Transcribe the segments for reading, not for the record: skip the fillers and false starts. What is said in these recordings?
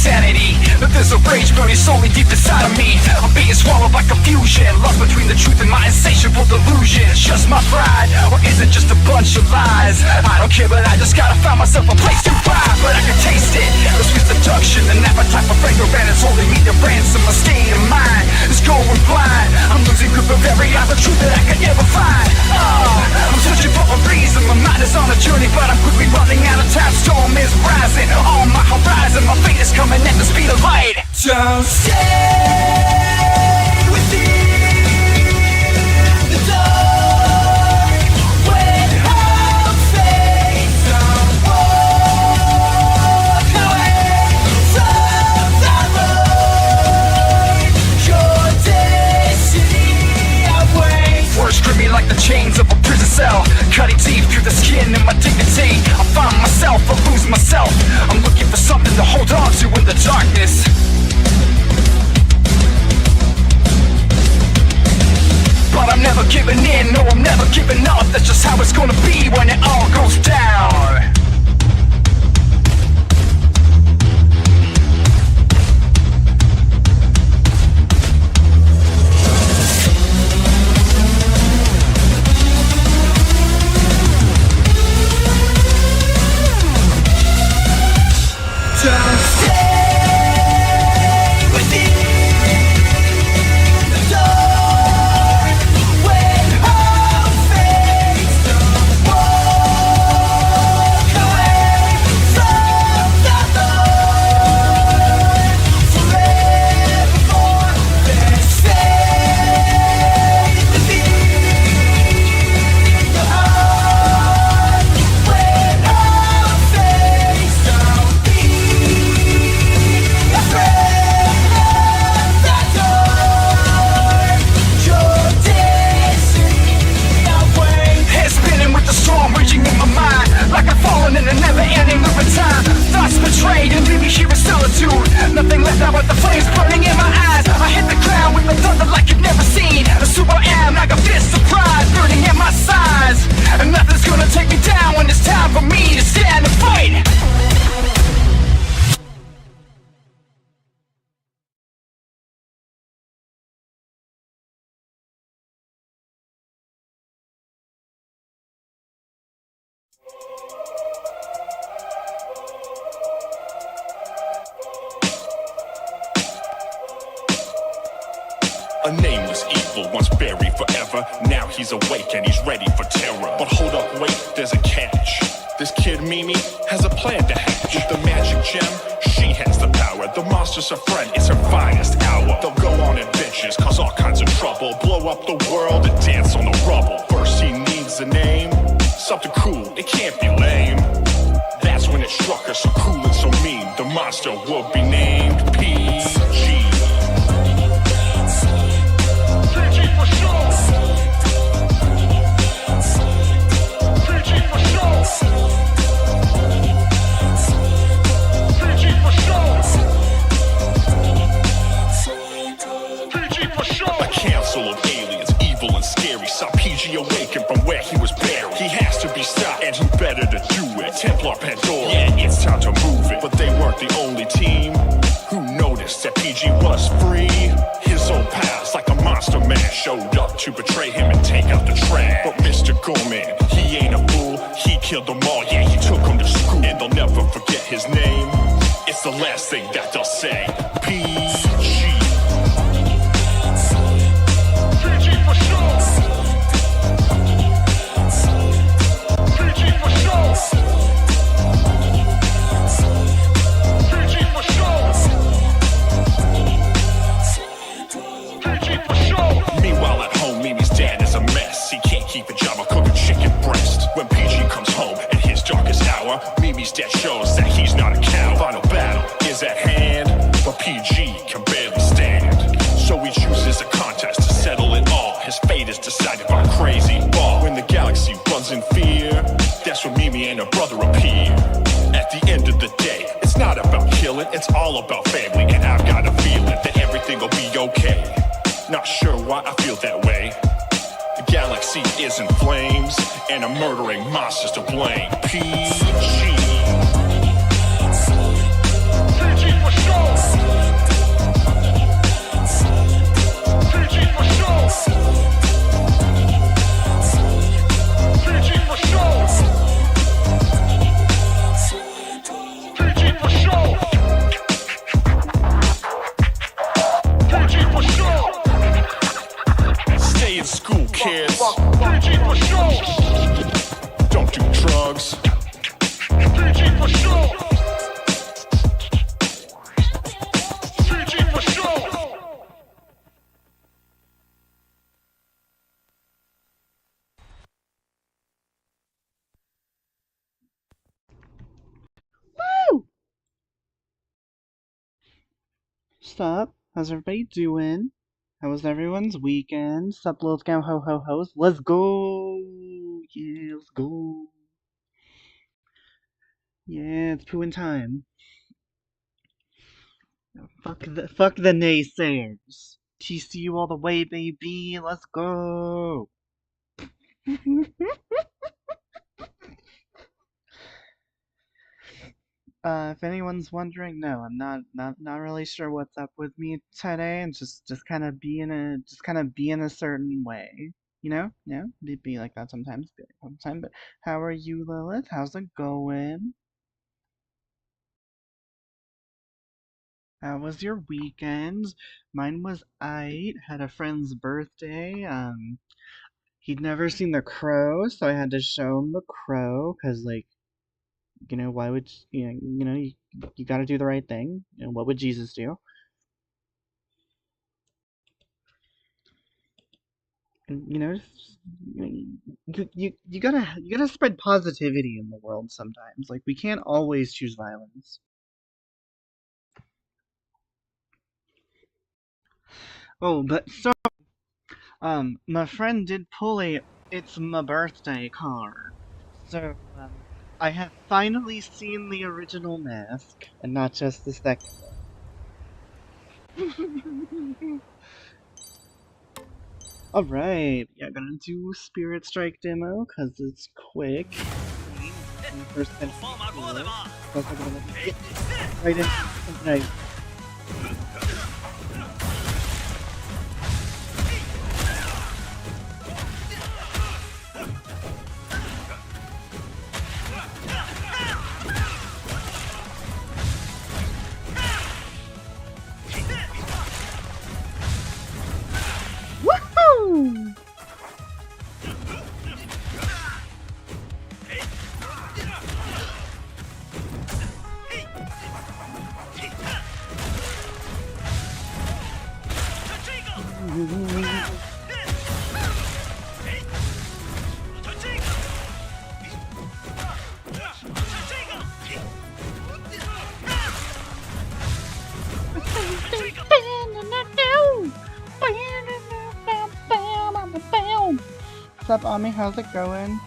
insanity. But there's a rage burning slowly deep inside of me. I'm being swallowed by confusion, lost between the truth and my insatiable delusion. It's just my pride, or is it just a bunch of lies? I don't care, but I just gotta find myself a place to thrive. But I can taste it, the sweet seduction, an appetite for fragrant is holding me to ransom. My state of mind is going blind. I'm losing grip of every other truth that I could ever find. I'm searching for a reason, my mind is on a journey, but I'm quickly running out of time. Storm is rising on my horizon, my fate is coming at the speed of light. Don't stay within the dark when I'm faced. Don't walk away from the road. Your destiny awaits. Words grip me like the chains of a prison cell, cutting deep through the skin and my dignity. I find myself, I lose myself. I'm looking for something to hold on to in the darkness. But I'm never giving in, no, I'm never giving up. That's just how it's gonna be when it all goes down. Don't stay within the dark when I'm faced. Don't walk away from the Lord. Forevermore, there's faith within your heart when I'm faced. Don't be like I've fallen in a never-ending loop of time. Thoughts betrayed and leave me here in solitude. Nothing left now but the flames burning in my eyes. I hit the ground with the thunder like you've never seen. That's who I am, like a fist of pride burning in my sides. And nothing's gonna take me down when it's time for me to stand and fight. A nameless evil, once buried forever. Now he's awake and he's ready for terror. But hold up, wait, there's a catch. This kid Mimi has a plan to hatch. With the magic gem, she has the power. The monster's her friend, it's her finest hour. They'll go on adventures, cause all kinds of trouble. Blow up the world and dance on the rubble. First he needs a name, something cool, it can't be lame. That's when it struck her, so cool and so mean. The monster would be named PG. Of aliens, evil and scary, saw PG awaken from where he was buried. He has to be stopped, and who better to do it? Templar Pandora, yeah, it's time to move it. But they weren't the only team who noticed that PG was free. His old pals, like a monster man, showed up to betray him and take out the trash. But Mr. Gorman, he ain't a fool. He killed them all, yeah, he took them to school. And they'll never forget his name. It's the last thing that they'll say. PG. Meanwhile at home, Mimi's dad is a mess. He can't keep a job of cooking chicken breast. When PG comes home at his darkest hour, Mimi's dad shows that he's not a coward. Final battle is at hand, but PG can barely stand. So he chooses a contest to settle it all. His fate is decided by crazy ball. When the galaxy runs in fear, that's when Mimi and her brother appear. At the end of the day, it's not about killing, it's all about family. And I've got a feeling that everything will be okay. Not sure why I feel that way. The galaxy is in flames, and a murdering monster's to blame. PG. PG for sure. Sup? How's everybody doing? How was everyone's weekend? Sup, little scam ho ho ho's? Let's go! Yeah, let's go. Yeah, it's pooing time. Fuck the naysayers. TCU all the way, baby. Let's go. If anyone's wondering, no, I'm not really sure what's up with me today, and just kind of being a certain way, yeah, be like that sometimes, be like that sometimes. But how are you, Lilith? How's it going? How was your weekend? Mine was aight. Had a friend's birthday. He'd never seen The Crow, so I had to show him The Crow, cause like, why would you got to do the right thing. What would Jesus do? And you gotta spread positivity in the world sometimes. Like we can't always choose violence. Oh, but so my friend did pull a "It's my birthday" card. So I have finally seen the original mask and not just the second one. All right, yeah, gonna do Spirit Strike demo because it's quick, clean, and first and cool. Plus, I'm gonna let me get right into something I Woohoo! What's up, Ami? How's it going?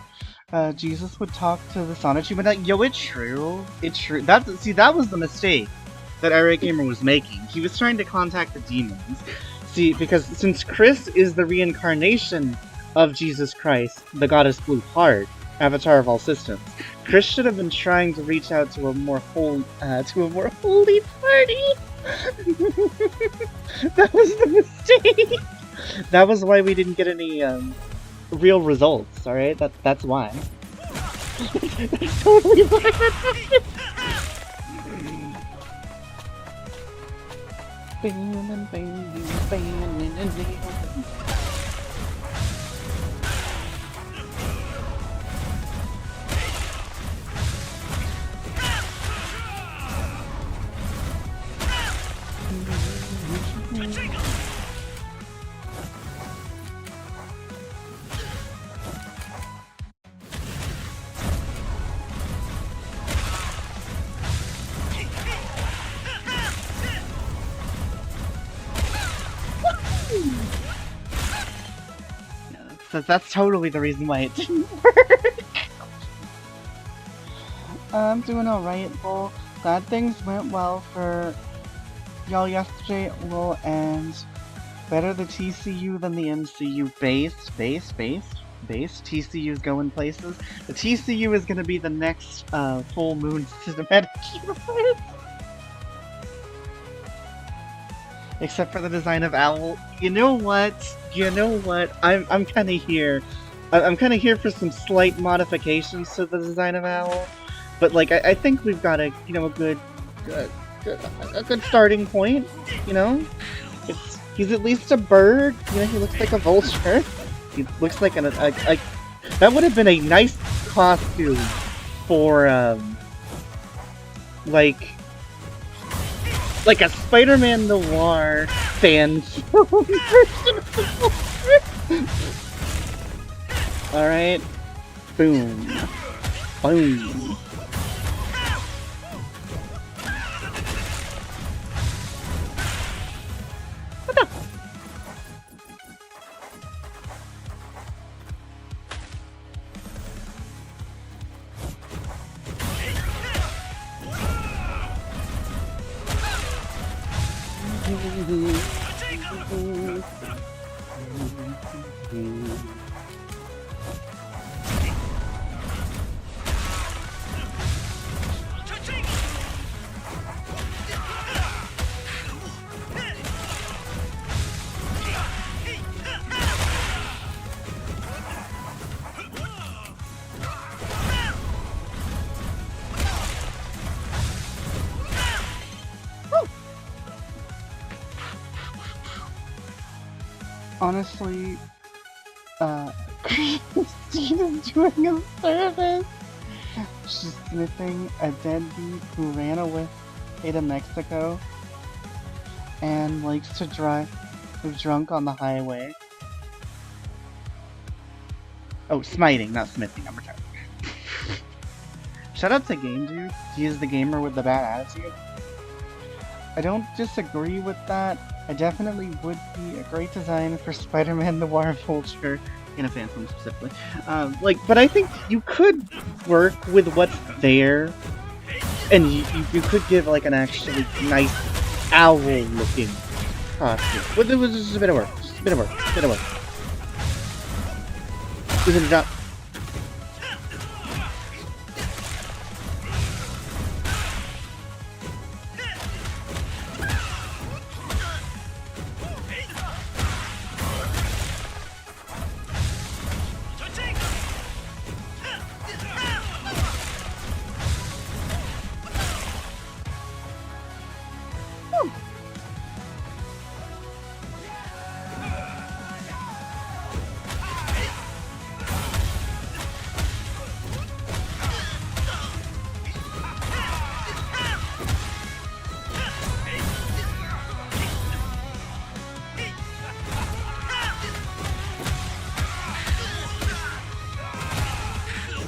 Jesus would talk to the Sonic but like, yo, it's true. It's true. That was the mistake that Eric Gamer was making. He was trying to contact the demons. See, because since Chris is the reincarnation of Jesus Christ, the goddess Blue Heart, avatar of all systems, Chris should have been trying to reach out to a more holy party. That was the mistake. That was why we didn't get any real results. All right, that's why. That's totally why that happened. That's totally the reason why it didn't work. I'm doing alright, Bull. Glad things went well for y'all yesterday. Will and better the TCU than the MCU. Base. TCU's going places. The TCU is gonna be the next full moon cinematic universe. Except for the design of Owl. You know what? I'm kind of here. I'm kind of here for some slight modifications to the design of Owl. But like, I think we've got a good starting point. He's at least a bird. He looks like a vulture. He looks like that would have been a nice costume for like a Spider-Man Noir fan film version of the vulture. All right, boom. Honestly, Christine is doing a service. She's sniffing a deadbeat who ran away to Mexico and likes to drive drunk on the highway. Oh, smiting, not smithing. I'm retarded. Shout out to Game Dude. He is the gamer with the bad attitude. I don't disagree with that. I definitely would be a great design for Spider-Man Noir Vulture in a fan film specifically. But I think you could work with what's there, and you could give like an actually nice owl-looking costume. But it was just a bit of work. Just a bit of work. A bit of work. Isn't it up?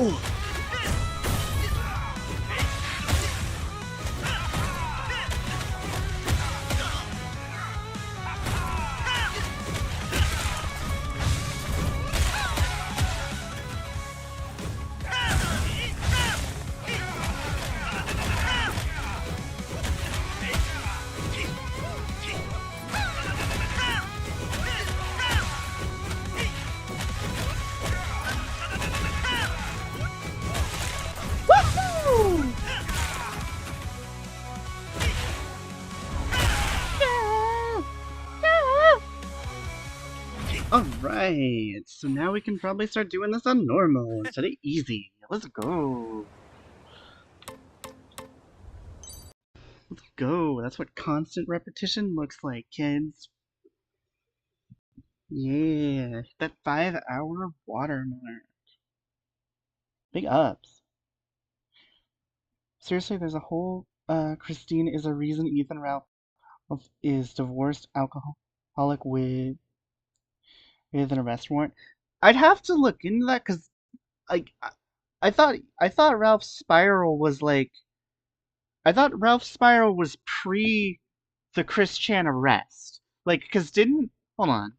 Ooh. Alright, so now we can probably start doing this on normal instead of easy. Let's go. Let's go. That's what constant repetition looks like, kids. Yeah, that 5-hour watermark. Big ups. Seriously, there's a whole Christine is a reason Ethan Ralph is divorced alcoholic with an arrest warrant. I'd have to look into that because like I thought Ralph's spiral was like I thought Ralph's spiral was pre the Chris Chan arrest. Like, because didn't hold on.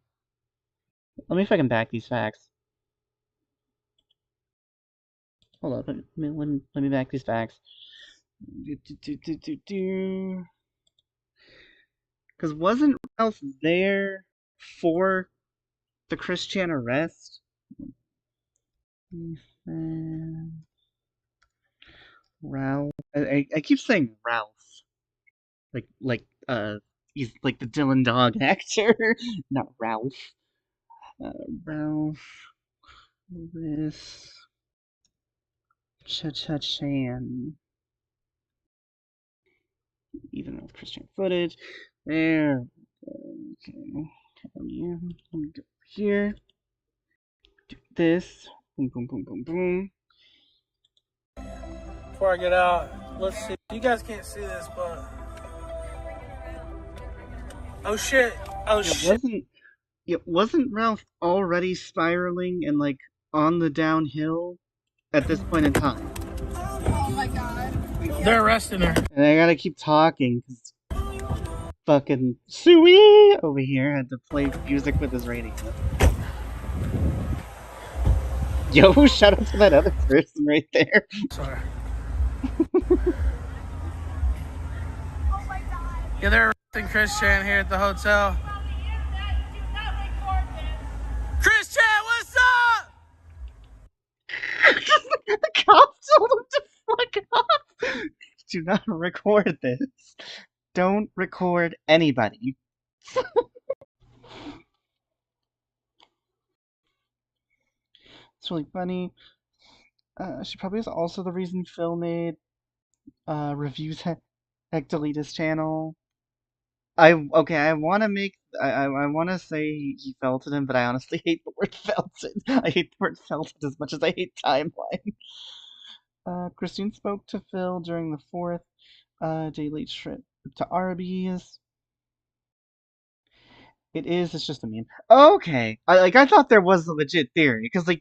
Let me if I can back these facts. Hold up, let me back these facts. Because wasn't Ralph there for the Chris Chan arrest? Ralph. I keep saying Ralph. He's like the Dylan Dog actor, not Ralph. Ralph Lewis Chan. Even with Christian footage. There. Okay. Let me go here. Do this. Boom, boom, boom, boom, boom. Before I get out, let's see. You guys can't see this, but oh shit! Oh shit! Wasn't Ralph already spiraling and like on the downhill at this point in time? Oh my god. They're arresting her. And I gotta keep talking because fucking Suey over here had to play music with his radio. Yo, shout out to that other person right there. Sorry. Yeah, they're arresting Chris Chan here at the hotel. Chris Chan, what's up? The cops told him to fuck off. Do not record this. Don't record anybody. It's really funny. She probably is also the reason Phil made reviews heck delete his channel. I want to make I want to say he felted him, but I honestly hate the word felted. I hate the word felted as much as I hate timeline. Christine spoke to Phil during the fourth daily trip to Arby's. It is. It's just a meme. Okay, I thought there was a legit theory because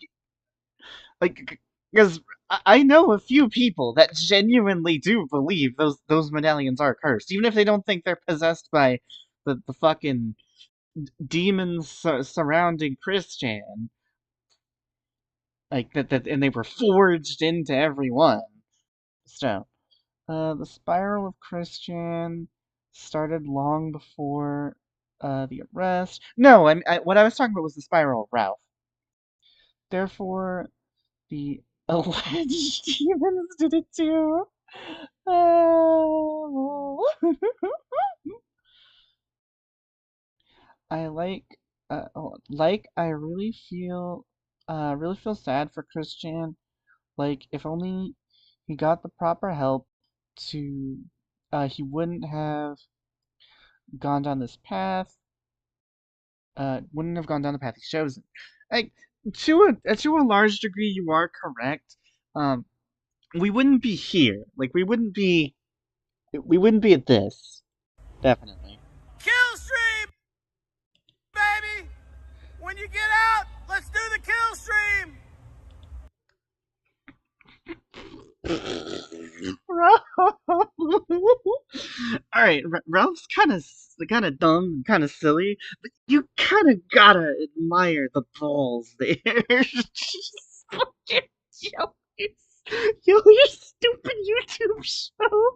because I know a few people that genuinely do believe those medallions are cursed, even if they don't think they're possessed by the fucking demons surrounding Christian. Like that, and they were forged into everyone. So, the spiral of Christian started long before the arrest. No, what I was talking about was the spiral of Ralph. Therefore, the alleged demons did it too. Oh. I I really feel sad for Christian. Like, if only he got the proper help to, he wouldn't have gone down this path. Wouldn't have gone down the path he's chosen. Like, to a large degree, you are correct. Um, we wouldn't be here. Like, we wouldn't be at this. Definitely. Kill stream, baby. When you get out, let's do the kill stream. Alright, Ralph's kind of dumb, kind of silly, but you kind of gotta admire the balls there. Just fucking your stupid YouTube show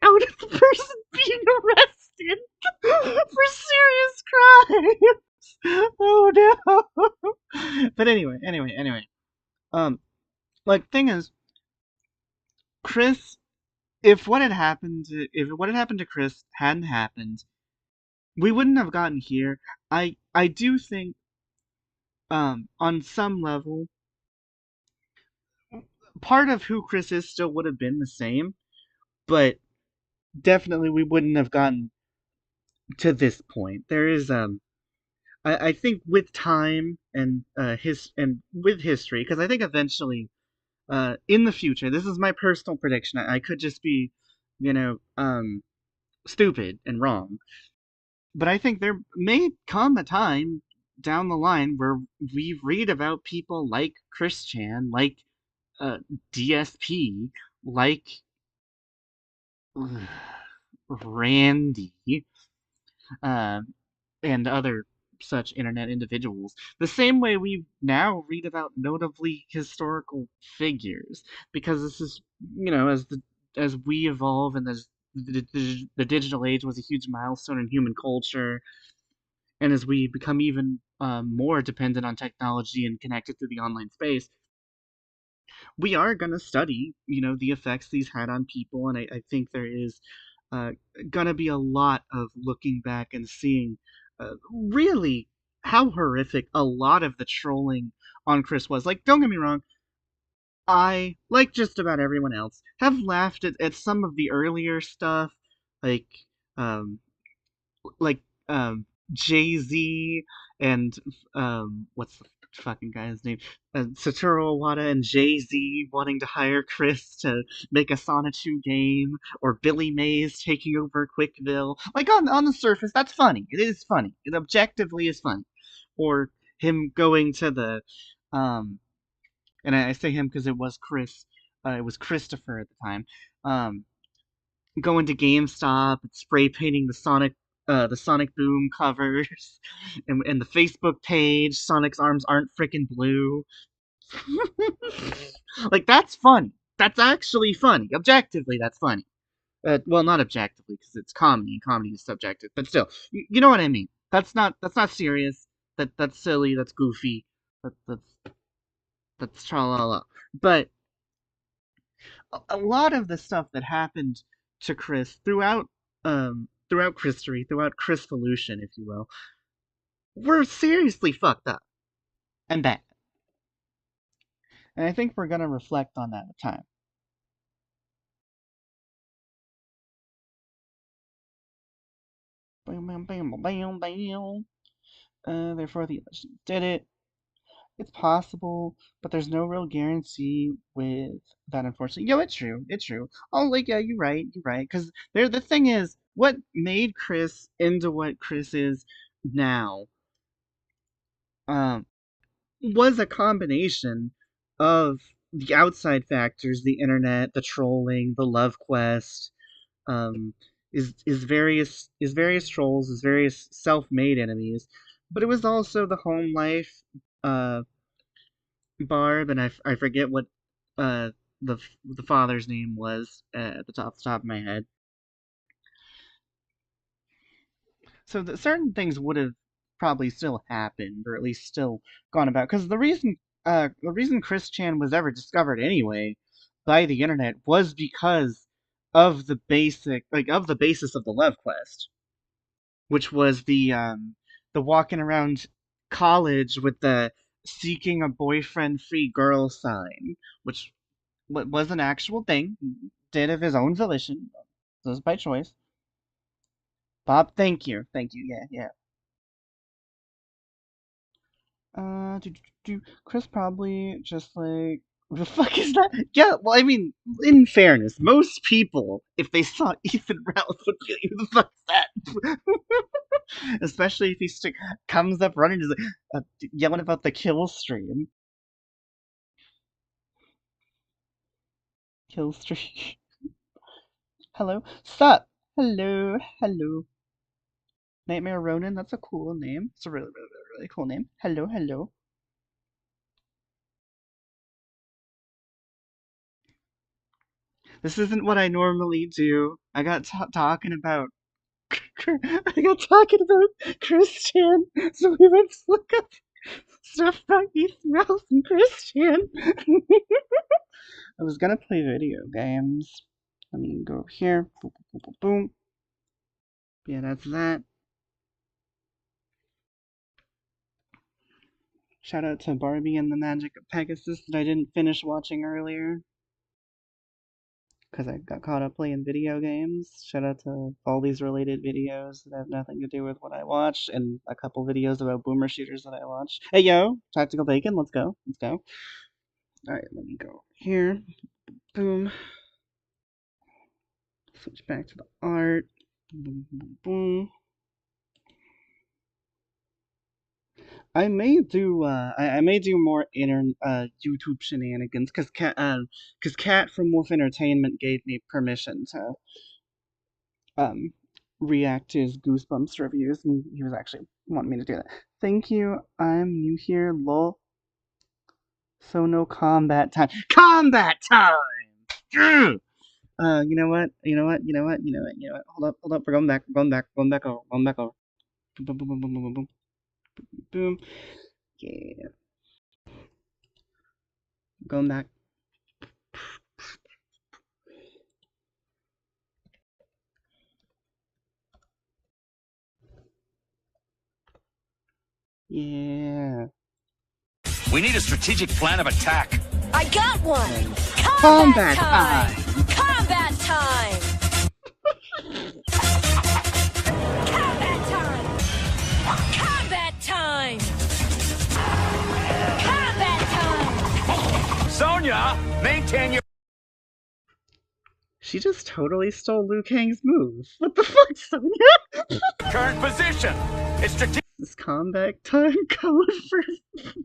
out of the person being arrested for serious crimes. Oh no. But anyway. Like, thing is, Chris, if what had happened to Chris hadn't happened, we wouldn't have gotten here. I do think, on some level, part of who Chris is still would have been the same, but definitely we wouldn't have gotten to this point. There is I think with time and with history, because I think eventually, in the future, this is my personal prediction. I could just be, stupid and wrong. But I think there may come a time down the line where we read about people like Chris Chan, like DSP, like Randy, uh, and other such internet individuals. The same way we now read about notably historical figures, because this is, as we evolve and as the digital age was a huge milestone in human culture, and as we become even more dependent on technology and connected to the online space, we are going to study, the effects these had on people. And I think there is uh, going to be a lot of looking back and seeing really how horrific a lot of the trolling on Chris was. Like, don't get me wrong, I, like just about everyone else, have laughed at some of the earlier stuff, like, um, like Jay Z and what's the fucking guy's name? Satoru Iwata and Jay Z wanting to hire Chris to make a Sonic 2 game, or Billy Mays taking over Quickville. Like, on the surface, that's funny. It is funny. It objectively is funny. Or him going to the and I say him because it was Chris. It was Christopher at the time. Going to GameStop and spray painting the Sonic Boom covers, and the Facebook page. Sonic's arms aren't freaking blue. Like, that's funny. That's actually funny. Objectively, that's funny. Well, not objectively, because it's comedy, and comedy is subjective. But still, you know what I mean. That's not serious. That's silly. That's goofy. That's tra la la. But a lot of the stuff that happened to Chris throughout Christery, throughout Chrisvolution, if you will, were seriously fucked up and bad. And I think we're gonna reflect on that with time. Bam, bam, bam, bam, bam. Therefore, the election did it. It's possible, but there's no real guarantee with that, unfortunately. Yo, it's true. It's true. Oh, like, yeah, you're right. You're right. Because the thing is, what made Chris into what Chris is now um, was a combination of the outside factors, the internet, the trolling, the love quest, um, is various trolls, is various self-made enemies, but it was also the home life, uh, Barb, and I forget what uh the father's name was at the top of my head. So that certain things would have probably still happened, or at least still gone about. Because the reason Chris Chan was ever discovered anyway by the internet was because of the basis of the love quest, which was the walking around college with the seeking a boyfriend free girl sign, which was an actual thing. He did of his own volition. So it was by choice. Bob, thank you. Yeah, yeah. Chris probably just like, the fuck is that? Yeah, well, I mean, in fairness, most people, if they saw Ethan Ralph, would be like, who the fuck is that? Especially if he comes up running, just like, yelling about the kill stream. Kill stream. Hello? Sup? Hello, hello. Nightmare Ronin, that's a cool name. It's a really, really, really, really cool name. Hello, hello. This isn't what I normally do. I got talking about I got talking about Christian, so we went to look up stuff about Ethan Ralph and Christian. I was gonna play video games. Let me go here. Boom, boom, boom, boom. Yeah, that's that. Shout out to Barbie and the Magic of Pegasus that I didn't finish watching earlier because I got caught up playing video games. Shout out to all these related videos that have nothing to do with what I watch, and a couple videos about boomer shooters that I watched. Hey yo, Tactical Bacon, let's go. Let's go. Alright, let me go here. Boom. Switch back to the art. Boom, boom, boom. I may do more YouTube shenanigans because Cat from Wolf Entertainment gave me permission to um react to his Goosebumps reviews, and he was actually wanting me to do that. Thank you. I'm new here, lol. So no combat time. Combat time! You know what? You know what? You know what? You know what? You know what? Hold up. We're going back. We're going back. Going back over. Going back over. Boom, boom, boom, boom, boom, boom, boom, boom. Yeah. Going back. Yeah. We need a strategic plan of attack. I got one! Combat time! Combat time! Combat time! Combat time! Combat time! Sonya, maintain your. She just totally stole Liu Kang's move. What the fuck, Sonya? Current position. It's Is combat time code for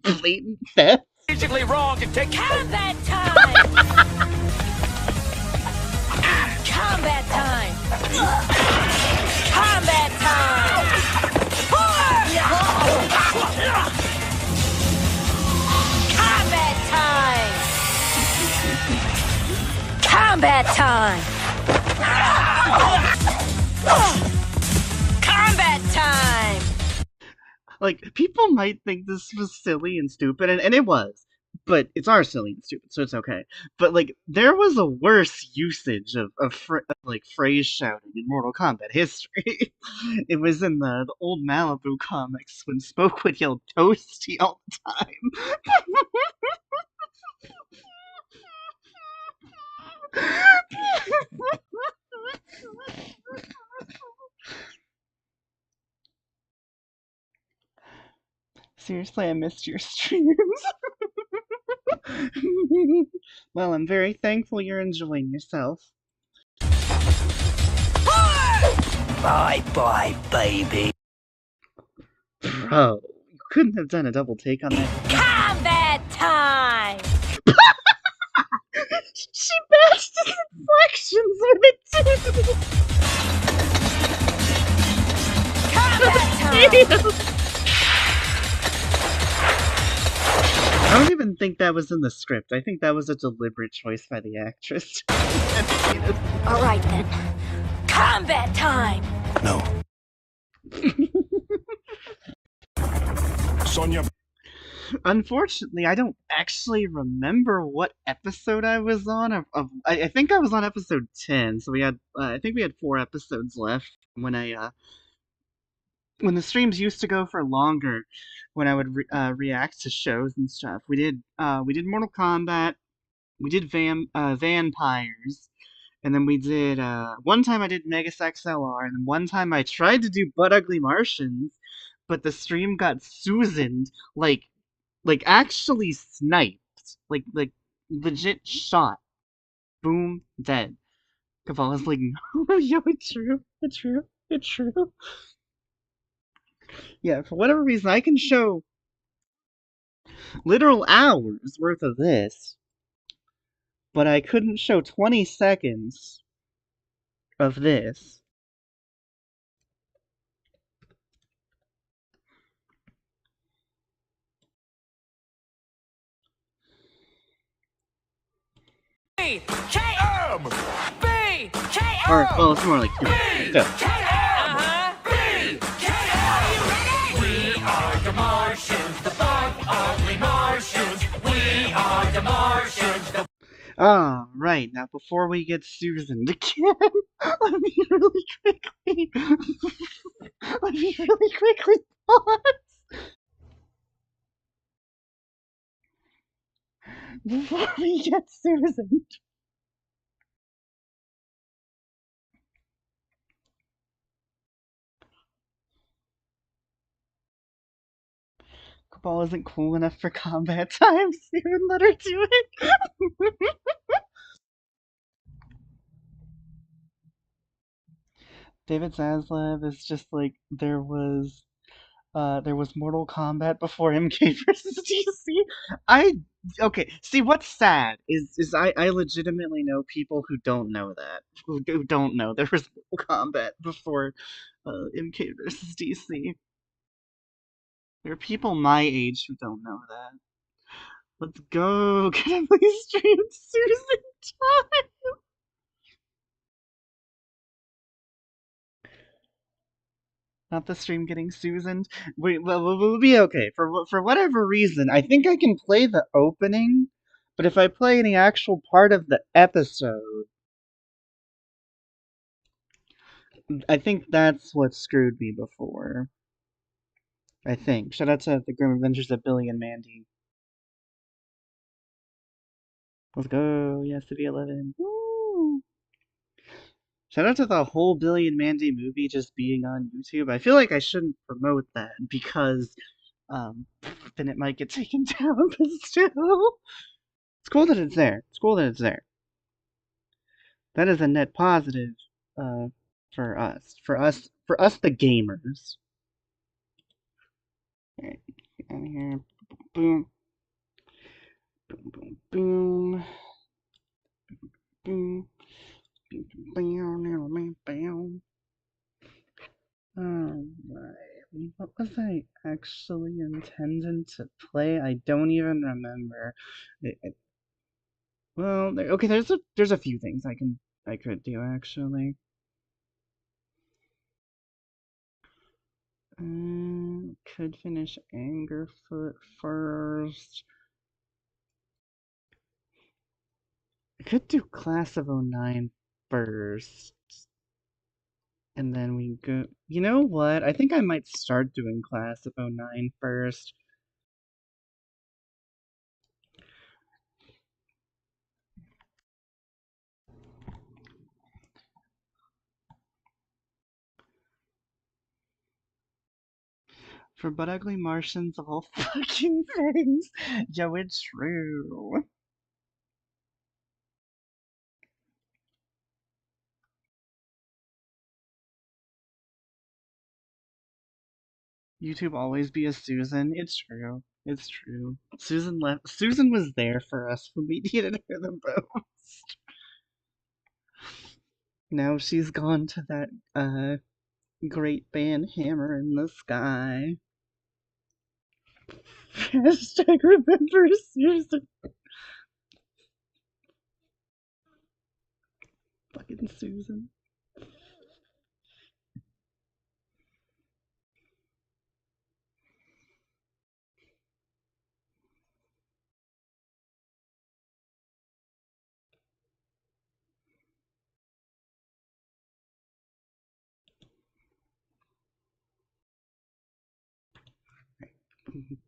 blatant theft? strategically wrong to take. Combat time! Combat time! Combat time! Combat time! Combat time! Like, people might think this was silly and stupid, and it was. But it's our silly and stupid, so it's okay. But, like, there was a worse usage of phrase shouting in Mortal Kombat history. It was in the old Malibu comics when Spoke would yell Toasty all the time. Seriously, I missed your streams. Well, I'm very thankful you're enjoying yourself. Bye bye, baby. Bro, you couldn't have done a double take on that. Combat time! She matched his inflections with it too! Combat time! I don't even think that was in the script. I think that was a deliberate choice by the actress. Alright then. Combat time! No. Sonya. Unfortunately, I don't actually remember what episode I was on. I think I was on episode 10, so we had I think we had 4 episodes left when the streams used to go for longer, when I would react to shows and stuff. We did Mortal Kombat, we did Vampires, and then we did one time I did Megas XLR, and then one time I tried to do Butt Ugly Martians, but the stream got Susaned, like actually sniped, like legit shot. Boom, dead. Cavala's like, no, yo, it's true, it's true, it's true. Yeah, for whatever reason, I can show literal hours worth of this, but I couldn't show 20 seconds of this. K-M! B-K-M! Or, well, it's more like, go. Uh-huh. We are the Martians, the Butt Ugly Martians. We are the Martians, the Ah, right, now before we get Susan again, let me really quickly, pause. Before we get Susan. Cabal isn't cool enough for combat time. Steven, let her do it. David Zaslav is just like there was Mortal Kombat before MK versus DC. Okay. See, what's sad is I legitimately know people who don't know that, who don't know there was Mortal Kombat before MK versus DC. There are people my age who don't know that. Let's go. Can I please stream Susan time? Not the stream getting Susaned. We'll be okay. For whatever reason, I think I can play the opening, but if I play any actual part of the episode, I think that's what screwed me before. I think. Shout out to the Grim Adventures of Billy and Mandy. Let's go. Yeah, City 11. Woo! Shout out to the whole Billy and Mandy movie just being on YouTube. I feel like I shouldn't promote that because then it might get taken down, but still. It's cool that it's there. It's cool that it's there. That is a net positive for us. For us the gamers. Alright, get out of here. Boom. Boom, boom, boom. Boom. Alright. What was I actually intending to play? I don't even remember. Well, okay. There's a few things I could do actually. could finish Angerfoot first. I could do Class of 09 first. And then we go. You know what? I think I might start doing Class of 09 first. For But Ugly Martians of all fucking things. Yo, it's true. YouTube always be a Susan. It's true. It's true. Susan left. Susan was there for us when we needed her the most. Now she's gone to that great band Hammer in the Sky. Hashtag remember Susan. Fucking Susan.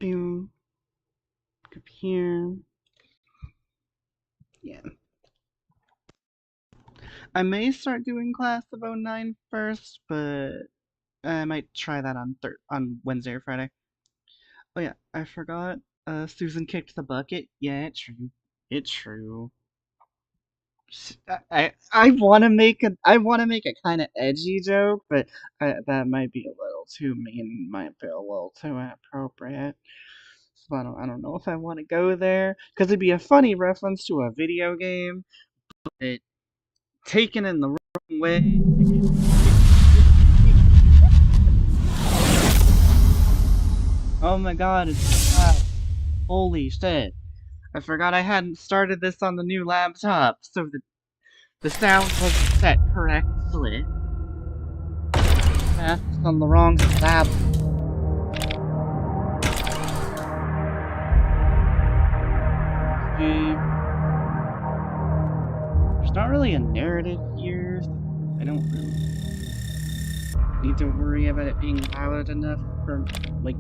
Boom. Up here. Yeah. I may start doing Class of 09 first, but I might try that on Wednesday or Friday. Oh yeah, I forgot. Susan kicked the bucket. Yeah, it's true. It's true. I want to make a kind of edgy joke, but that might be a little too mean. Might be a little too inappropriate. So I don't know if I want to go there because it'd be a funny reference to a video game, but taken in the wrong way. Oh my god, it's loud. Holy shit. I forgot I hadn't started this on the new laptop, so the sound wasn't set correctly. That's on the wrong slab. Okay. There's not really a narrative here, so I don't really need to worry about it being loud enough for, like,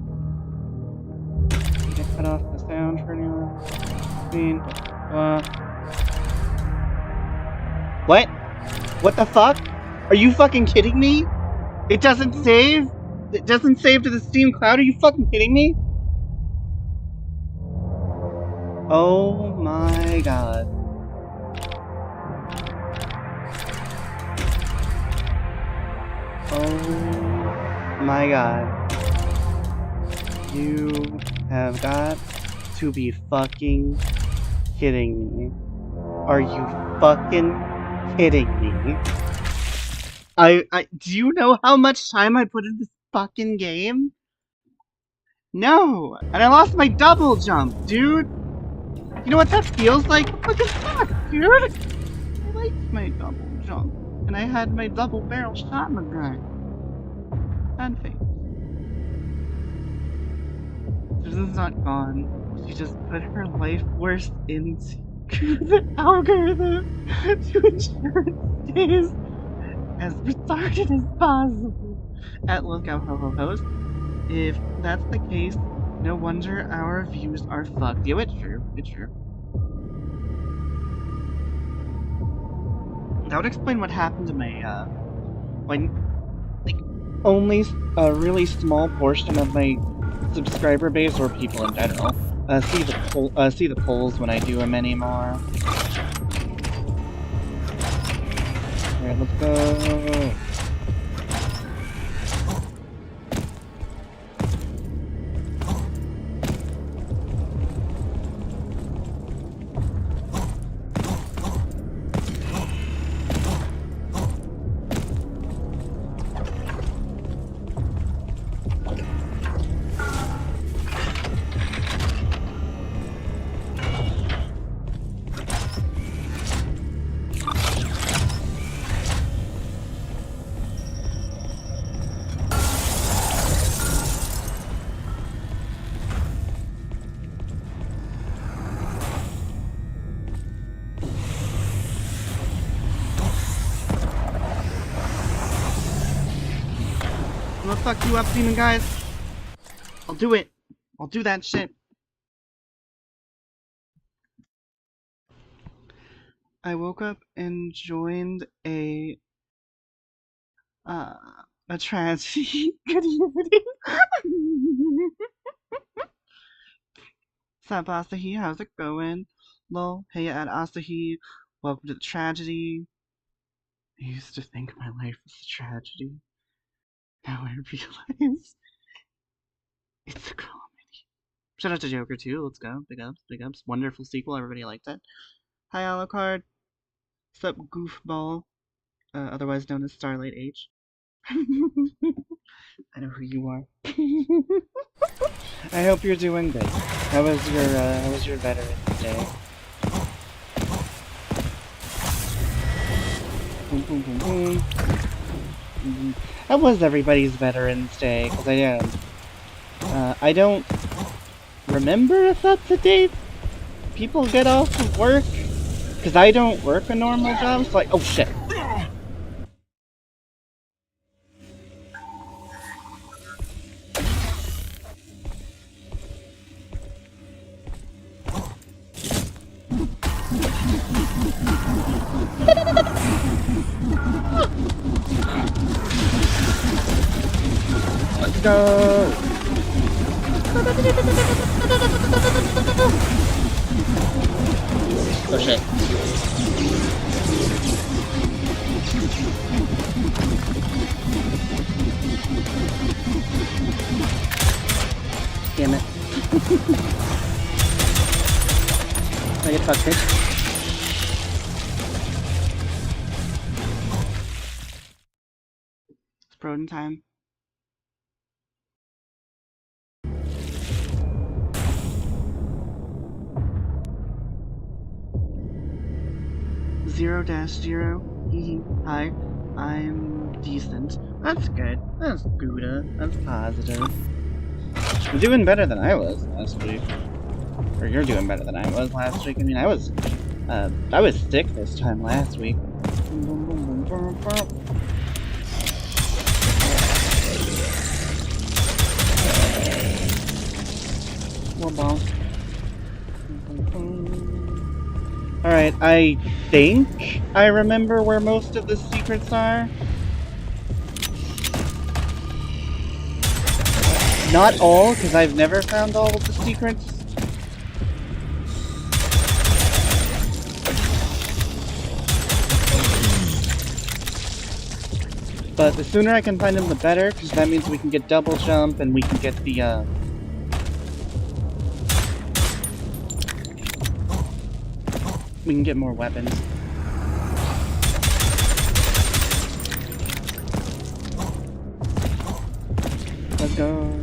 to cut off the sound for anyone. I mean, what? What the fuck? Are you fucking kidding me? It doesn't save? It doesn't save to the Steam Cloud? Are you fucking kidding me? Oh my god. Oh my god. You have got to be fucking kidding me. Are you fucking kidding me? Do you know how much time I put in this fucking game? No! And I lost my double jump, dude! You know what that feels like? What the fuck, dude? I liked my double jump. And I had my double barrel shotgun gun. Bad face. Susan's not gone. She just put her life worst into the algorithm to ensure it stays as retarded as possible at Lookout Ho Ho Host. If that's the case, no wonder our views are fucked. Yo, it's true. It's true. That would explain what happened to my, when, like, only a really small portion of my subscriber base, or people in general, see the polls when I do them anymore. Alright, let's go. I'm gonna fuck you up, demon guys. I'll do it. I'll do that shit. I woke up and joined a tragedy. Good evening. Sup, Asahi? How's it going? Lol. Hey, at Asahi. Welcome to the tragedy. I used to think my life was a tragedy. Now I realize it's a comedy. Shout out to Joker too. Let's go. Big ups, big ups. Wonderful sequel. Everybody liked it. Hi, Alucard. Sup, goofball. Otherwise known as Starlight H. I know who you are. I hope you're doing good. How was your Veterans Day? Boom, boom, boom, boom. How was everybody's Veterans Day? Because I don't remember if that's a date people get off of work. Because I don't work a normal job, so oh shit. Let's go! Oh shit. Damn it. I get fucked, bitch. It's Broden time. Zero-0. Hi. I'm decent. That's good. That's Gouda. That's positive. You're doing better than I was last week. Or you're doing better than I was last week. I mean, I was sick this time last week. More balls. Alright, I think I remember where most of the secrets are. Not all, because I've never found all of the secrets. But the sooner I can find them, the better, because that means we can get double jump and we can get the, we can get more weapons. Let's go.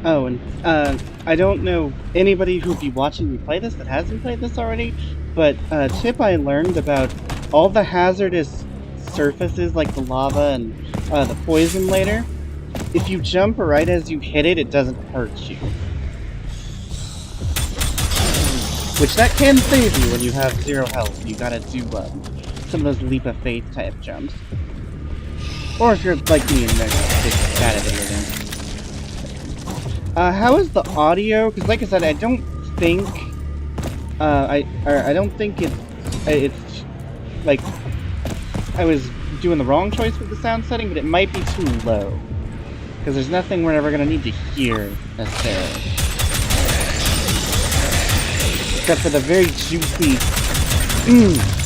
Oh, and I don't know anybody who'd be watching me play this that hasn't played this already, but a tip I learned about all the hazardous surfaces like the lava and the poison later, if you jump right as you hit it, it doesn't hurt you. Which that can save you when you have 0 health. You gotta do some of those leap of faith type jumps. Or if you're like me and you're just bad at video games. How is the audio? Because like I said, I don't think I don't think it's like I was doing the wrong choice with the sound setting, but it might be too low. Because there's nothing we're ever gonna need to hear necessarily. Except for the very juicy,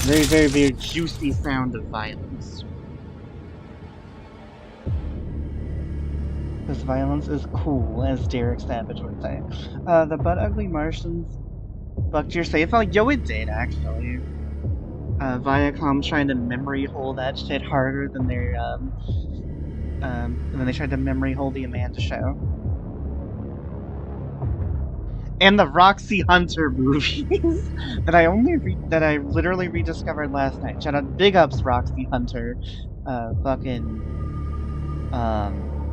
very juicy sound of violence. This violence is cool, as Derek Savage would say. The butt ugly Martians fucked your save file? Yo, it did, actually. Viacom trying to memory hole that shit harder than when they tried to memory hole the Amanda Show. And the Roxy Hunter movies that I literally rediscovered last night. Shout out, big ups Roxy Hunter.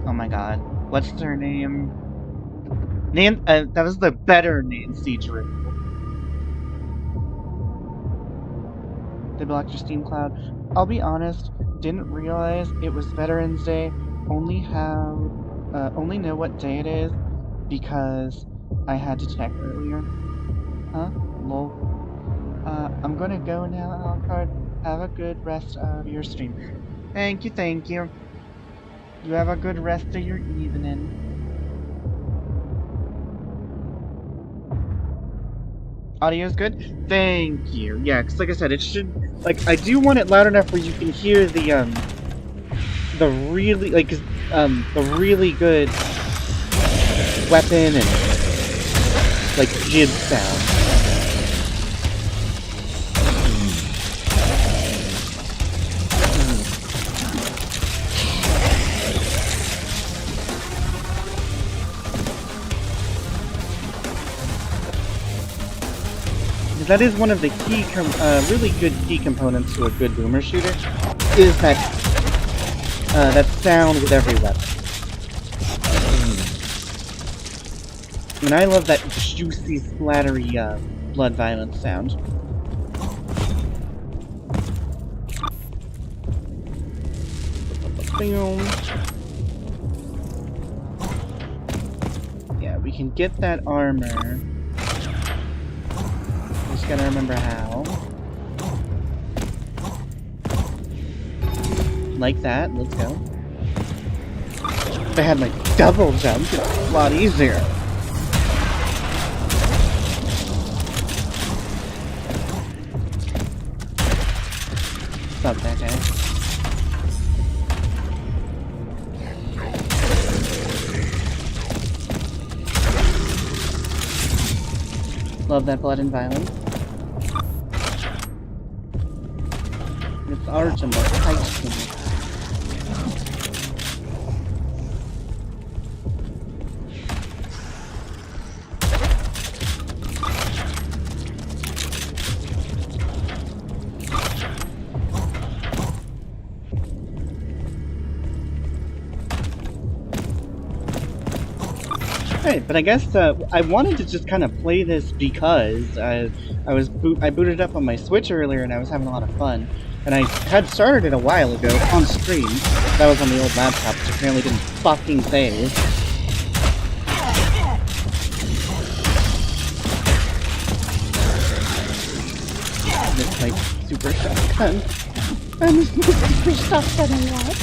Oh my god, what's their name? That was the better Nancy Drew. They blocked your Steam Cloud. I'll be honest, didn't realize it was Veterans Day. Only know what day it is because I had to check earlier. Huh? Lol. I'm gonna go now, Alucard. Have a good rest of your stream. Thank you, thank you. You have a good rest of your evening. Audio's good? Thank you. Yeah, because like I said, it should... Like, I do want it loud enough where you can hear the really, like, the really good weapon and, like, jib sound. That is one of the key, really good key components to a good boomer shooter, is that sound with every weapon. And I love that juicy, splattery, blood violence sound. Yeah, we can get that armor. Just gotta remember how. Like that, let's go. If I had like double jump, it's a lot easier. Stop that guy. Love that blood and violence. It's Argent or Titan. Right, but I guess I wanted to just kind of play this because I booted up on my Switch earlier and I was having a lot of fun. And I had started it a while ago on stream. That was on the old laptop, which apparently didn't fucking save. It's like super shotgun. I'm a super shotgun a lot.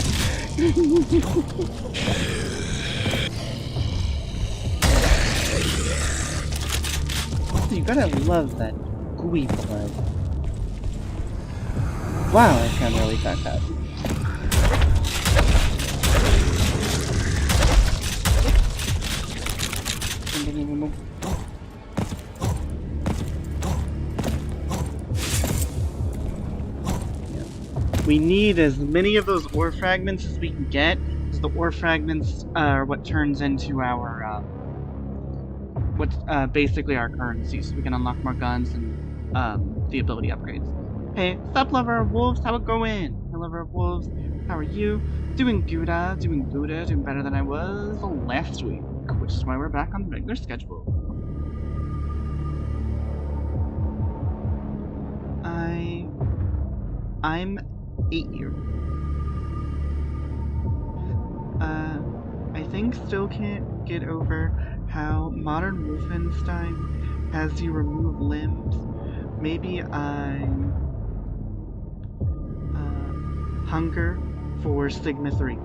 You gotta love that gooey blood. Wow, I sound really fucked up. We need as many of those ore fragments as we can get, because the ore fragments are what turns into our, basically our currency, so we can unlock more guns and, the ability upgrades. Hey, sup lover of wolves, how it going? Hey lover of wolves, how are you? Doing good, doing better than I was last week, which is why we're back on the regular schedule. I'm 8 years. I think still can't get over how modern Wolfenstein has you remove limbs. Maybe I'm hunger for Sigma 3.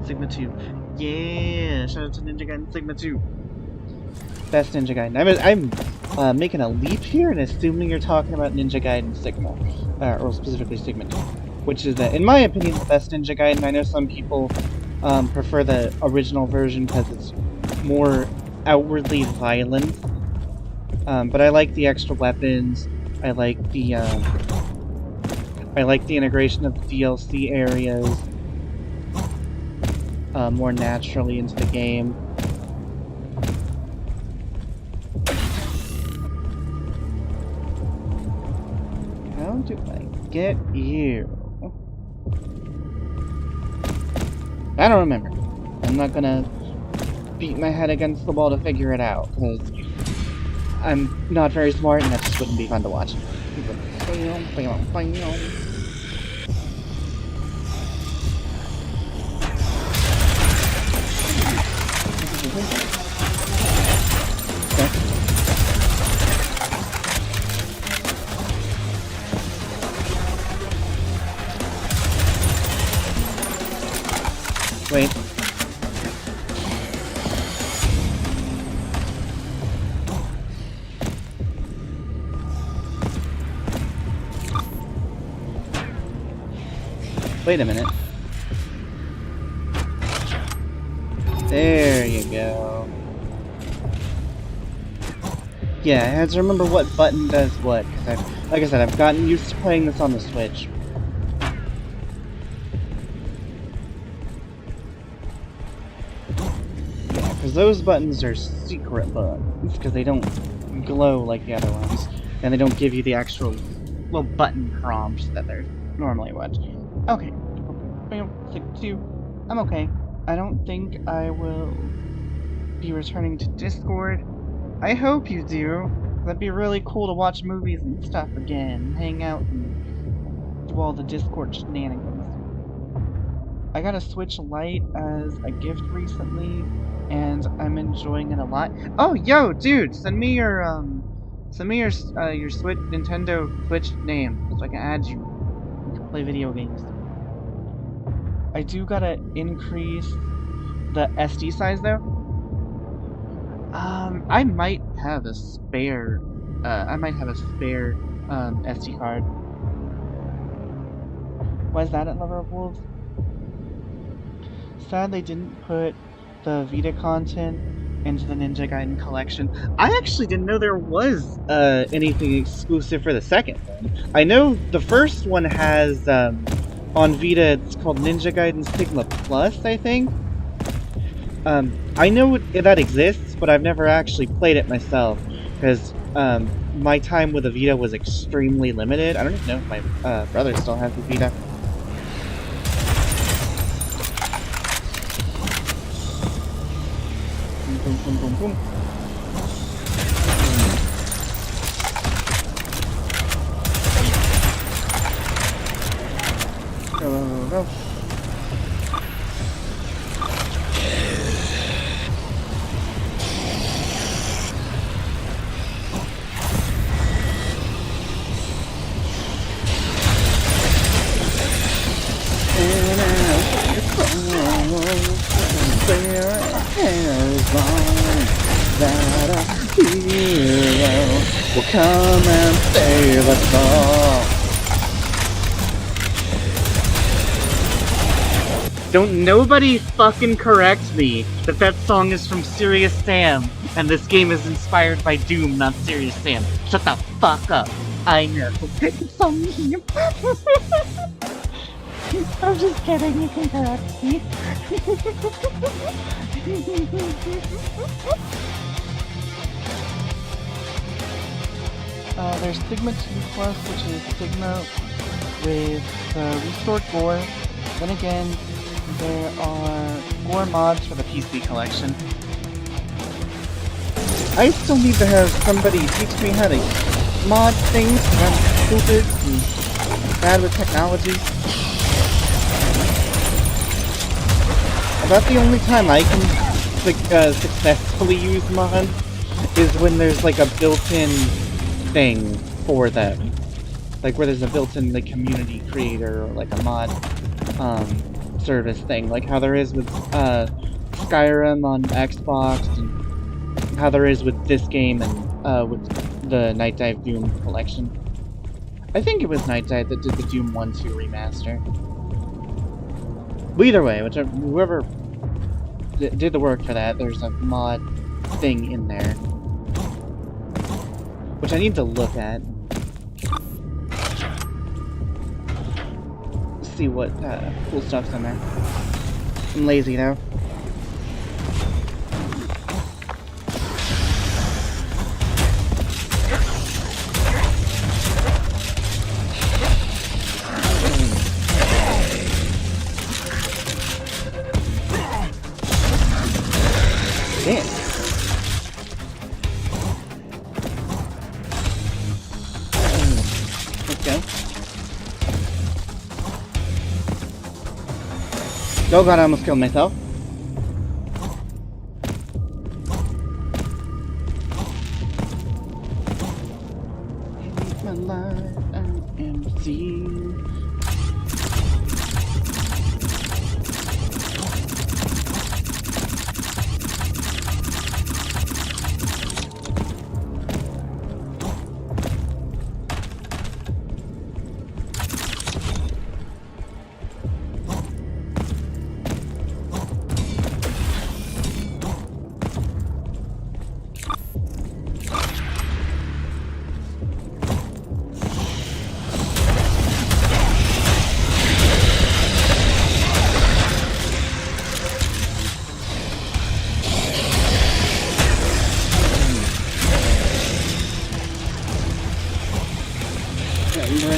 Sigma 2. Yeah! Shout out to Ninja Gaiden Sigma 2. Best Ninja Gaiden. I'm making a leap here and assuming you're talking about Ninja Gaiden Sigma. Or specifically Sigma 2. Which is, in my opinion, the best Ninja Gaiden. I know some people prefer the original version because it's more outwardly violent. But I like the extra weapons. I like the integration of the DLC areas more naturally into the game. How do I get you? I don't remember. I'm not gonna beat my head against the wall to figure it out, because I'm not very smart and that just wouldn't be fun to watch. Wait. Wait a minute. There you go. Yeah, I had to remember what button does what, because like I said, I've gotten used to playing this on the Switch. Yeah, because those buttons are secret buttons, because they don't glow like the other ones, and they don't give you the actual little button prompts that they're normally what. Okay. 6-2. I'm okay. I don't think I will be returning to Discord. I hope you do. That'd be really cool to watch movies and stuff again, hang out and do all the Discord shenanigans. I got a Switch Lite as a gift recently, and I'm enjoying it a lot. Oh, yo, dude, send me your Switch Nintendo Switch name so I can add you. You can play video games. I do gotta increase the SD size though. I might have a spare. SD card. Why is that at Lover of Wolves? Sad they didn't put the Vita content into the Ninja Gaiden collection. I actually didn't know there was anything exclusive for the second one. I know the first one has on Vita, it's called Ninja Gaiden Sigma Plus, I think. I know that exists, but I've never actually played it myself, because my time with the Vita was extremely limited. I don't even know if my brother still has the Vita. Boom, boom, boom, boom. Go, go, go, go. That a hero will come and save us all. Don't nobody fucking correct me that that song is from Serious Sam and this game is inspired by Doom, not Serious Sam. Shut the fuck up. I know. It's on me. I'm just kidding, you can correct me. There's Sigma 2 Plus, which is Sigma with restored gore. Then again, there are gore mods for the PC collection. I still need to have somebody teach me how to mod things, because I'm stupid and bad with technology. About the only time I can successfully use mods is when there's like a built-in thing for them. Like where there's a built-in like community creator or like a mod service thing. Like how there is with Skyrim on Xbox and how there is with this game and with the Night Dive Doom collection. I think it was Night Dive that did the Doom 1-2 remaster. But either way, whoever did the work for that, there's a mod thing in there. Which I need to look at. See what cool stuff's in there. I'm lazy now. Damn. Let's go. Oh god, I almost killed myself. My life, I am seeing.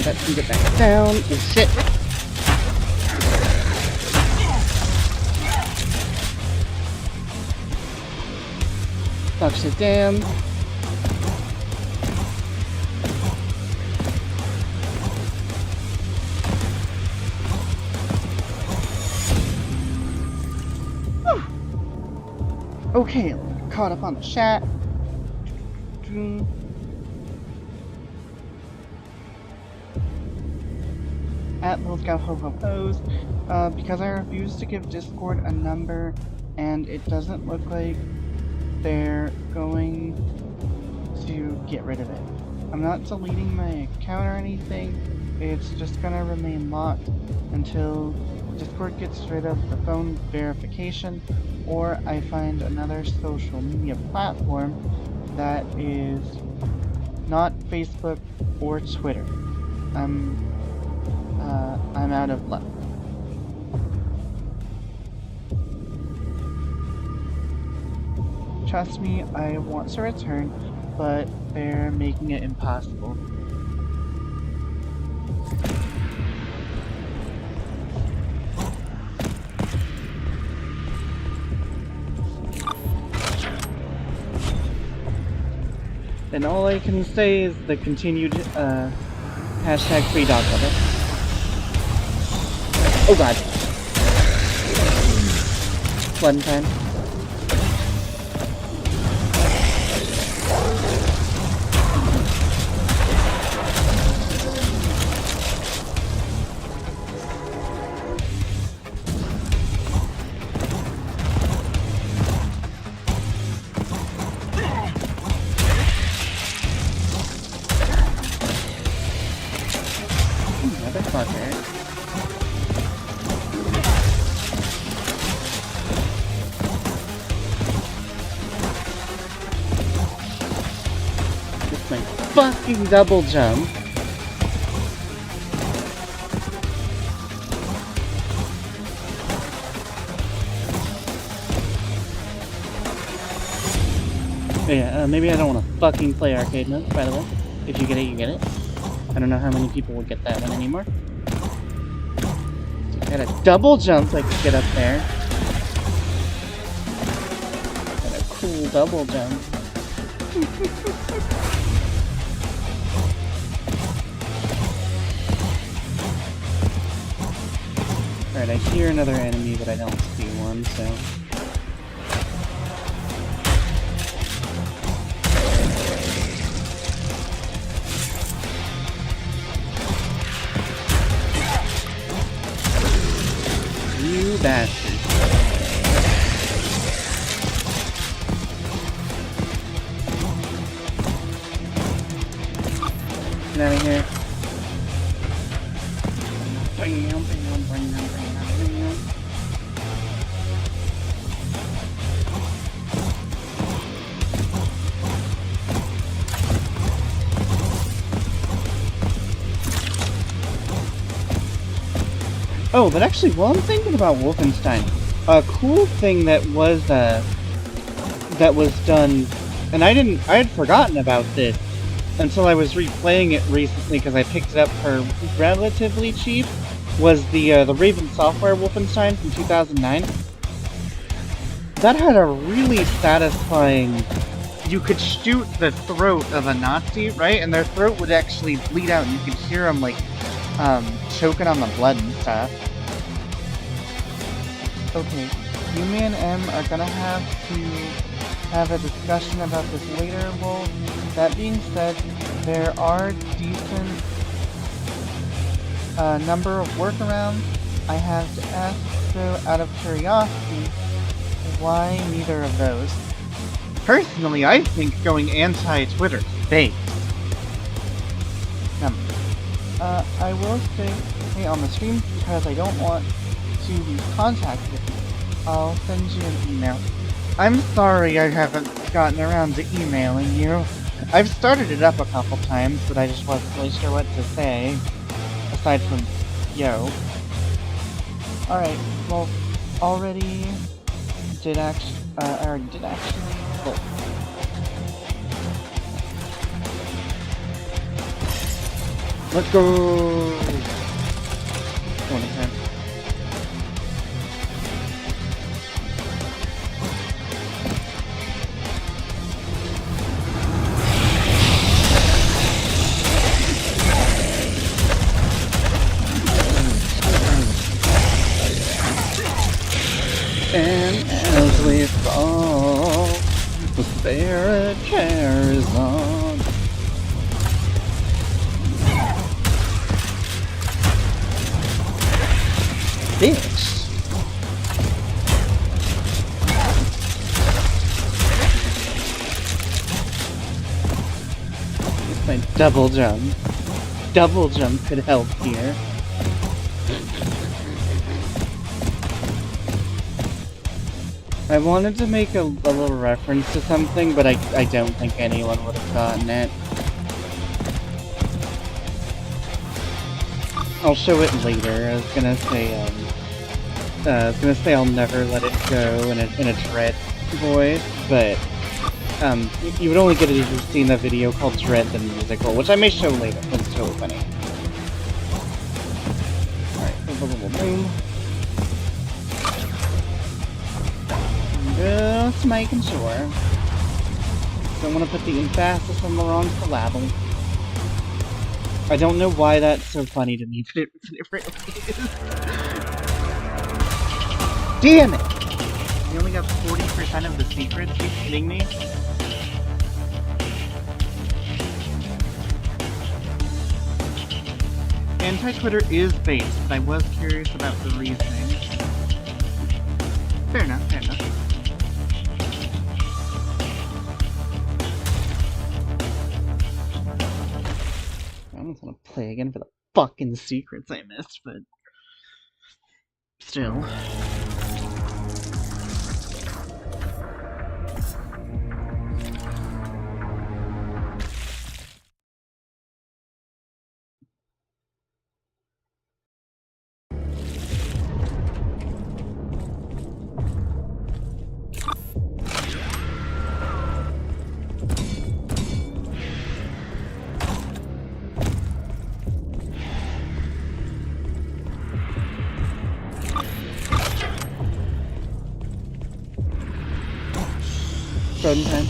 That can get back down. Oh shit. Knocks it down. Okay, caught up on the chat. At Little Scout Ho Ho Pose, because I refuse to give Discord a number, and it doesn't look like they're going to get rid of it. I'm not deleting my account or anything, it's just gonna remain locked until Discord gets rid of the phone verification, or I find another social media platform that is not Facebook or Twitter. I'm out of luck. Trust me, I want to return, but they're making it impossible. And all I can say is the continued hashtag free dog lover. Oh god. One time. Motherfucker. It's my fucking double jump. Yeah, maybe I don't want to fucking play arcade mode, by the way. If you get it, you get it. I don't know how many people would get that one anymore. Got a double jump so I could get up there. Got a cool double jump. Alright, I hear another enemy, but I don't see one, so... You bastard. Get out of here. Bam, bam, bam, bam, bam, bam. Oh, but actually, while I'm thinking about Wolfenstein, a cool thing that was done, and I had forgotten about this until I was replaying it recently because I picked it up for relatively cheap, was the Raven Software Wolfenstein from 2009. That had a really satisfying... You could shoot the throat of a Nazi, right? And their throat would actually bleed out, and you could hear them, like, choking on the blood and stuff. Okay, you, me, and M are gonna have to have a discussion about this later, Wolf. That being said, there are decent number of workarounds. I have to ask, though, out of curiosity, why neither of those? Personally, I think going anti-Twitter is fake. I will stay on the stream because I don't want to lose contact with you. I'll send you an email. I'm sorry I haven't gotten around to emailing you. I've started it up a couple times, but I just wasn't really sure what to say. Aside from, yo. Alright, well, I already did actually... Cool. Let's go! One time. And as we fall, the spirit carries on. Bitch. It's my double jump. Double jump could help here. I wanted to make a little reference to something, but I don't think anyone would have gotten it. I'll show it later. I was gonna say I'll never let it go in a Dread voice, but you would only get it if you've seen the video called Dread the Musical, which I may show later. It's totally funny. Alright, boom. Just making sure. Don't want to put the emphasis on the wrong syllable. I don't know why that's so funny to me, but it really is. Damn it! You only got 40% of the secrets? Are you kidding me? Anti-Twitter is based, but I was curious about the reasoning. Fair enough, fair enough. I almost want to play again for the fucking secrets I missed, but still. Frozen time.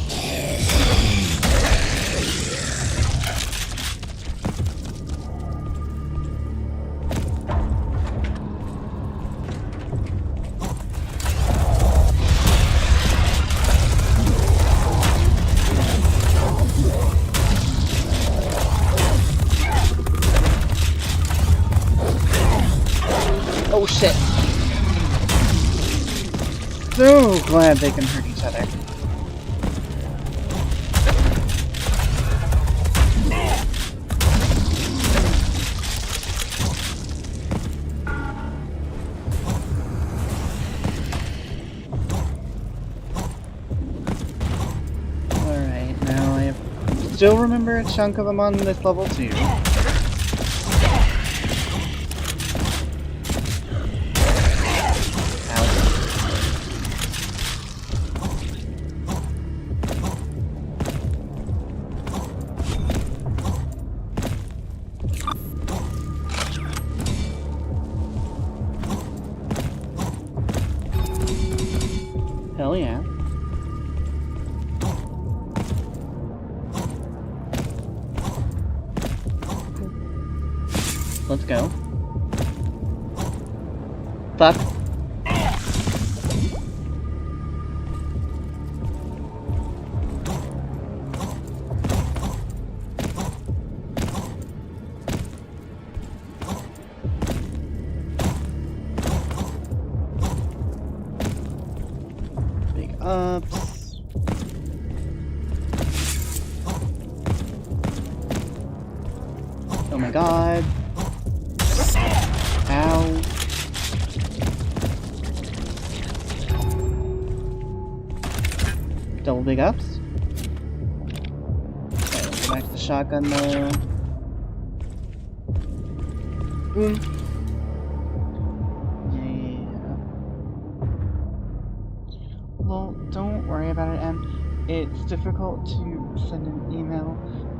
Oh shit. So glad they can hurt each other. Still remember a chunk of them on this level too. Hell yeah. Let's go. Fuck. Big ups. Oh my god. Ow. Double big ups. Okay, go back to the shotgun though. Yeah. Well, don't worry about it, Em. It's difficult to send an email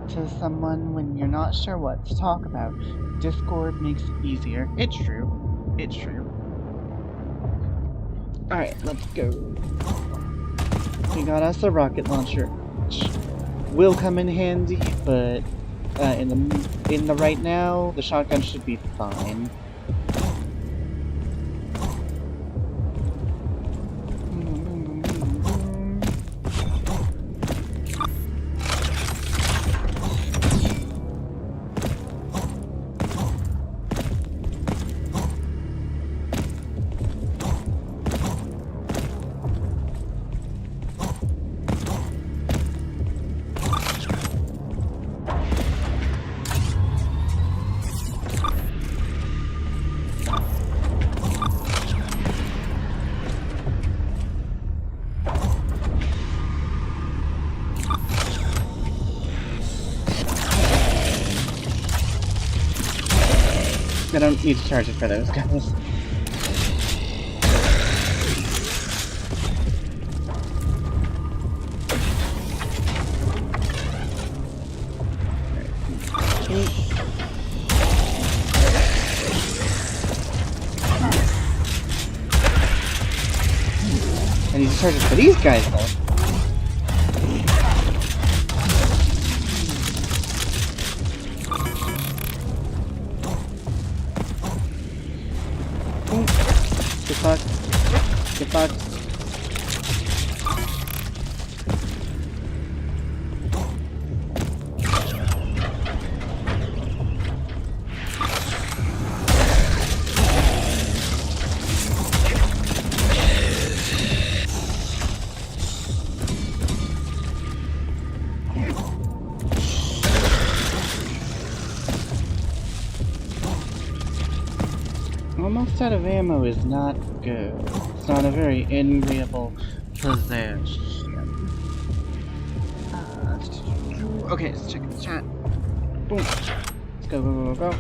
to someone when you're not sure what to talk about. Discord makes it easier. It's true. It's true. Alright, let's go. We got us a rocket launcher, which will come in handy, but in the right now, the shotgun should be fine. I don't need to charge it for those guys. I need to charge it for these guys though. Get fucked. Get fucked. Almost out of ammo is not good. It's not a very enviable possession. Okay, let's check the chat. Boom. Let's go, go, go, go, go.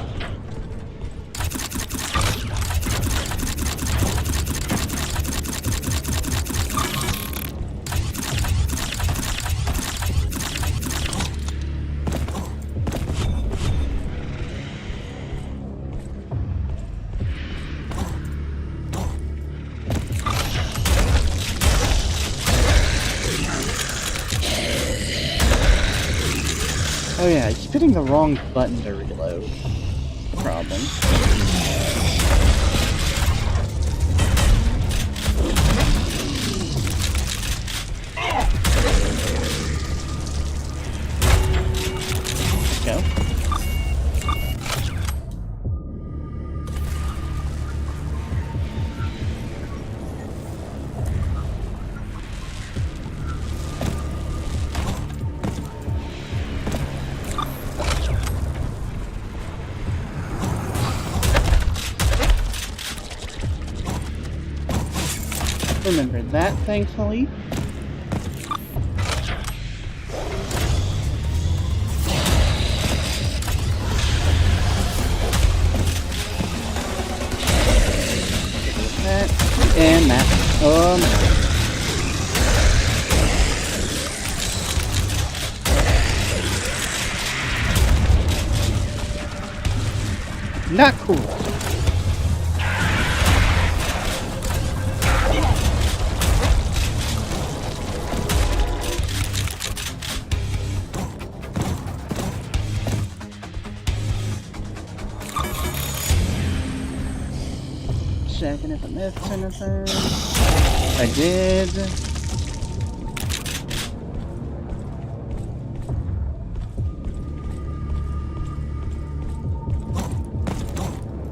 Oh yeah, I keep hitting the wrong button to reload. Problem. Go. Remember that, thankfully. That and that. Oh no. Not cool. happen this kind of thing. I did.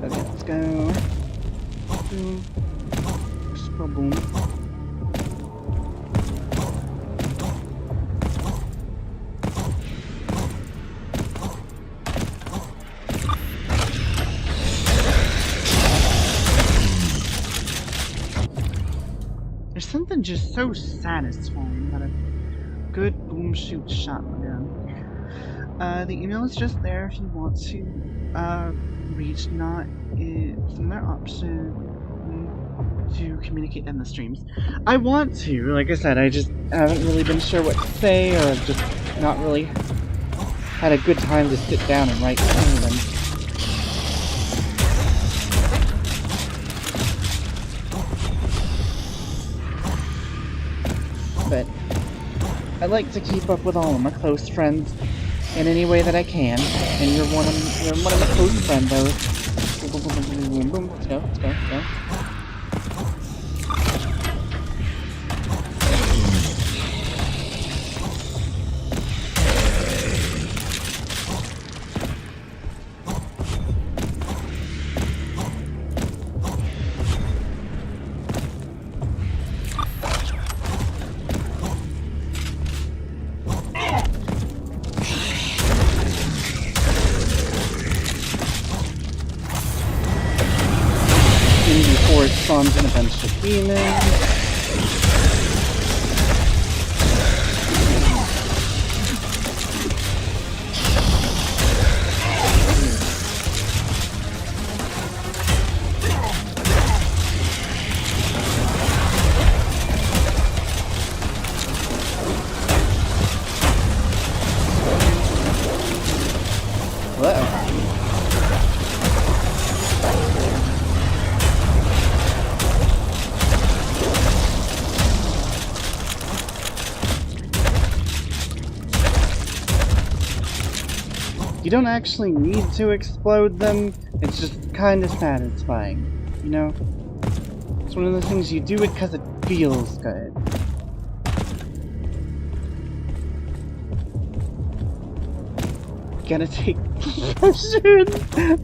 Okay, let's go. Boom. Boom. There's something just so satisfying about a good boom shoot shotgun. The email is just there if you want to reach. Not it's another option to communicate in the streams. I want to, like I said, I just haven't really been sure what to say, or just not really had a good time to sit down and write some of them. But I like to keep up with all of my close friends in any way that I can, and you're one of my close friends. Boom, boom, boom, boom, boom, boom. Let's go, let's go, let's go. Before it spawns in a bunch of demons. Whoa. You don't actually need to explode them, it's just kind of satisfying, you know? It's one of those things you do it because it feels good. Gotta take pleasure in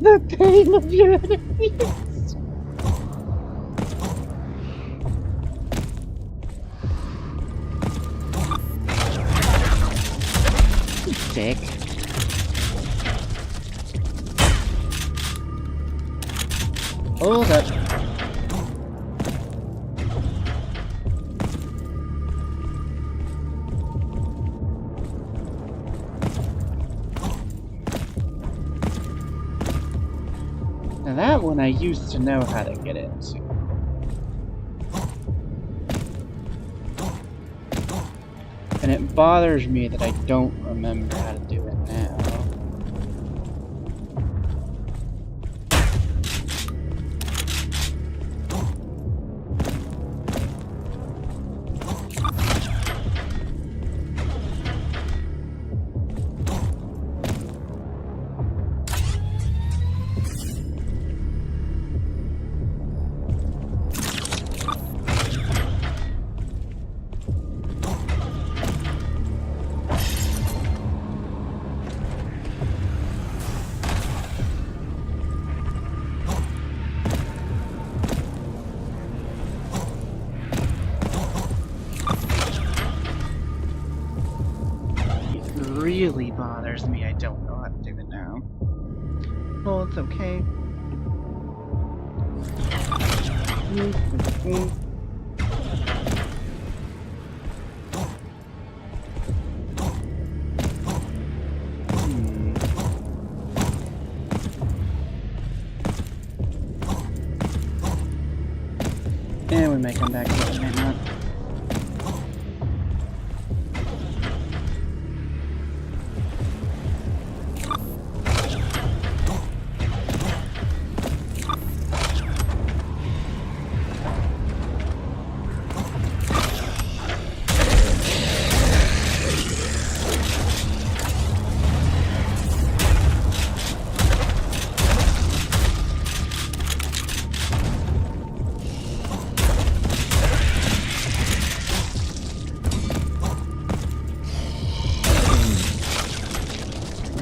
the pain of your enemies. Dick. Hold up. Now that one I used to know how to get into. And it bothers me that I don't remember how to do it now. Really bothers me. I don't know how to do it now. Well, it's okay. And we may come back to it, may not.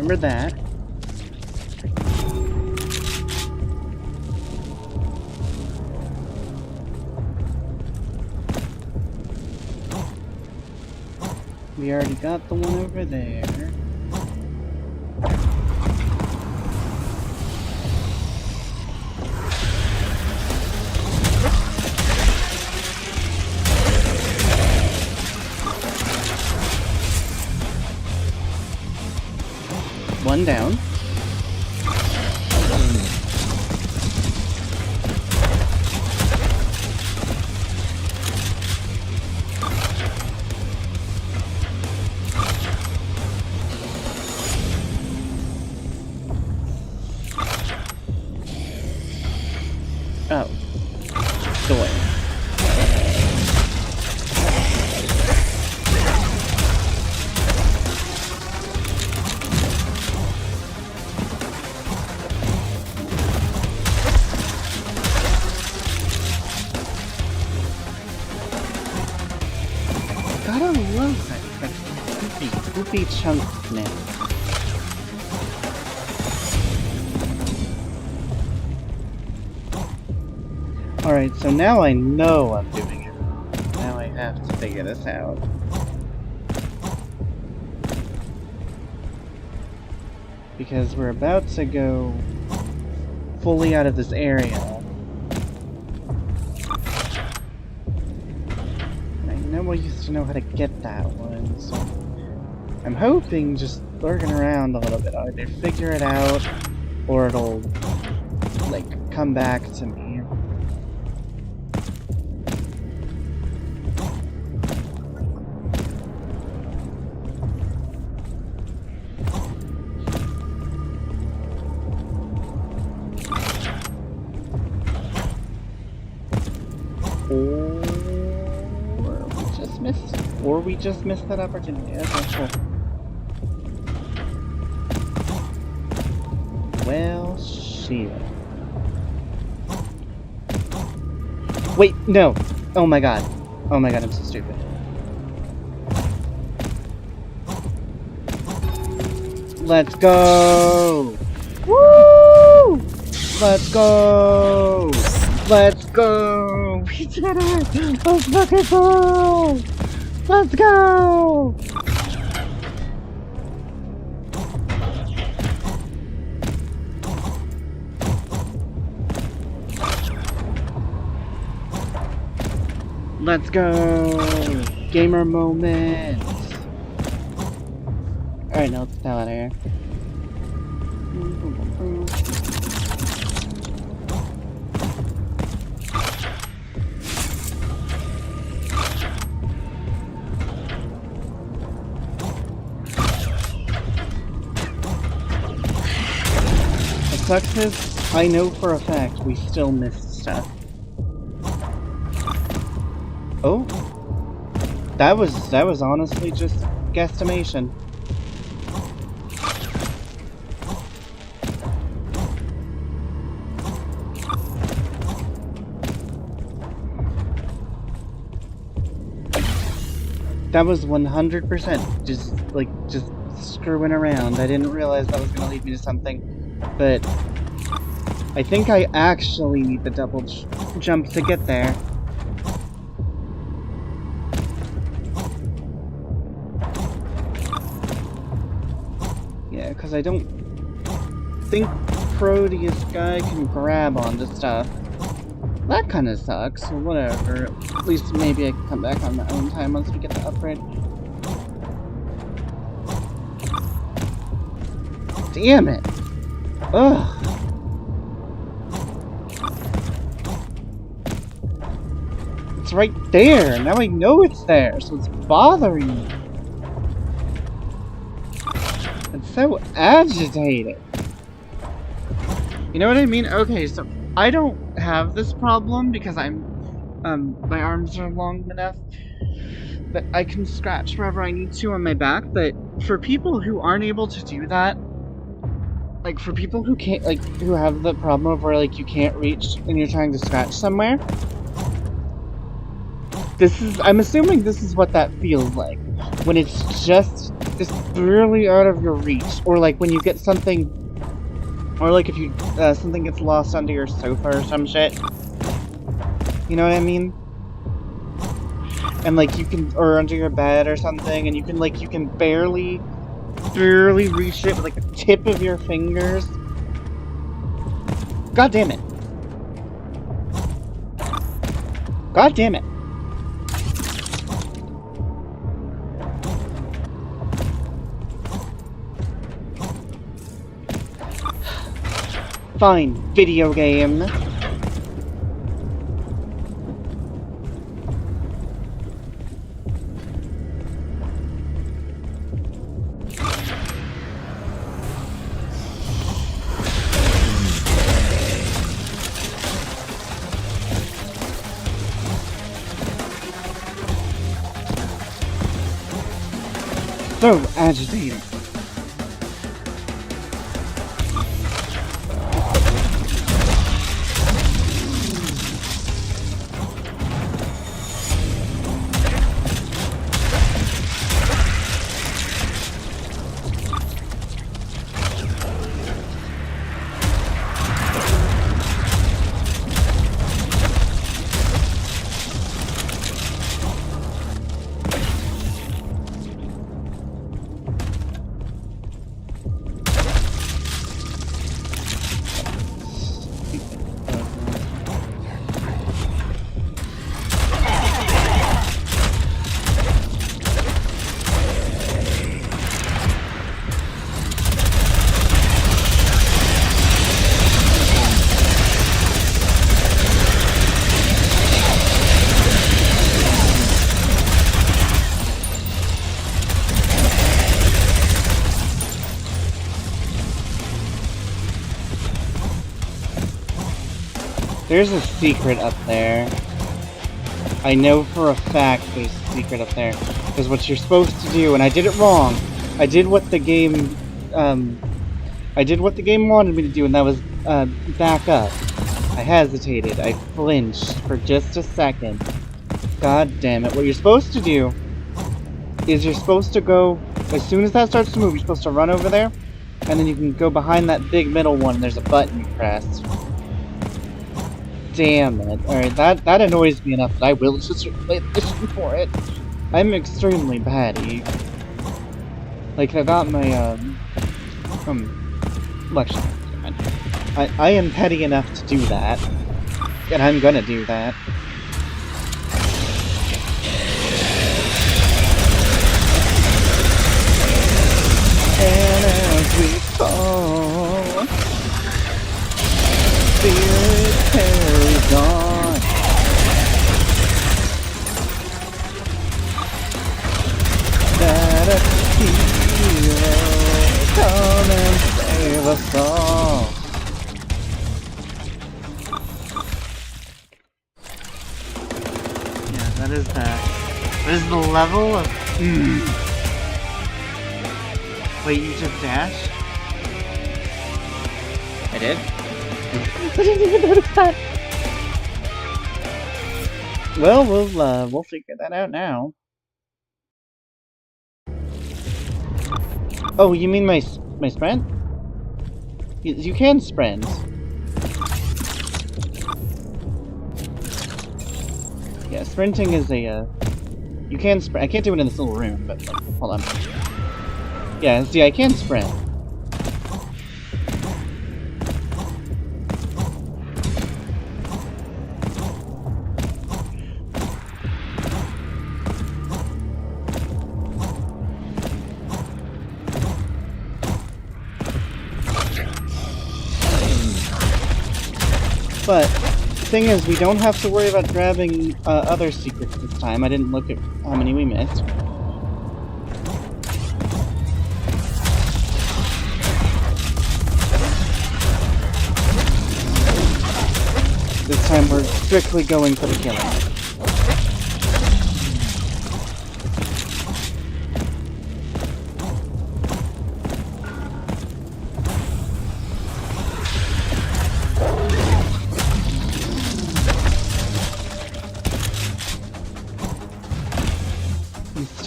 remember that. We already got the one over there. One down. Oh. Door. Gotta love that goofy chunk now. Alright, so now I know I'm doing it wrong. Now I have to figure this out. Because we're about to go fully out of this area. And I know I used to know how to get that one, so I'm hoping just lurking around a little bit, I'll either figure it out or it'll like come back to me. Or we just missed that opportunity. Okay, cool. Well, shit. Wait, no! Oh my god. Oh my god, I'm so stupid. Let's go! Woo! Let's go! Let's go! We did it! Let's fucking go! Let's go! Let's go! Gamer moment! Alright, now let's get out of here. Sucks is, I know for a fact we still missed stuff. Oh, that was honestly just guesstimation. That was 100% just screwing around. I didn't realize that was gonna lead me to something. But I think I actually need the double jump to get there. Yeah, because I don't think Proteus guy can grab onto stuff. That kind of sucks. Well, whatever. At least maybe I can come back on my own time once we get the upgrade. Damn it! Ugh. It's right there. Now I know it's there, so it's bothering me. It's so agitated. You know what I mean? Okay, so I don't have this problem because my arms are long enough that I can scratch wherever I need to on my back, but for people who aren't able to do that, like for people who can't, like, who have the problem of where, like, you can't reach and you're trying to scratch somewhere, I'm assuming this is what that feels like. when it's just barely out of your reach, or like when you get something, or like if you something gets lost under your sofa or some shit. You know what I mean? And like you can, or under your bed or something, and you can barely reach it with like the tip of your fingers. God damn it. God damn it. Fine, video game. So agitating. There's a secret up there. I know for a fact there's a secret up there. Because what you're supposed to do, and I did it wrong. I did what the game wanted me to do, and that was back up. I hesitated. I flinched for just a second. God damn it. What you're supposed to do is you're supposed to go, as soon as that starts to move, you're supposed to run over there, and then you can go behind that big middle one, and there's a button you press. Damn it. Alright, that annoys me enough that I will just play the mission for it. I'm extremely batty. Like, I got my, lecture. I am petty enough to do that. And I'm gonna do that. And as we fall, spirit carries on. Let a hero come and save us all. Yeah, that is that. That is the level of. Wait, you just dashed? I did? I didn't even notice that! Well, we'll figure that out now. Oh, you mean my sprint? You can sprint. Yeah, sprinting is a, you can sprint. I can't do it in this little room, but hold on. Yeah, see, I can sprint. But the thing is, we don't have to worry about grabbing other secrets this time. I didn't look at how many we missed. This time we're strictly going for the killing.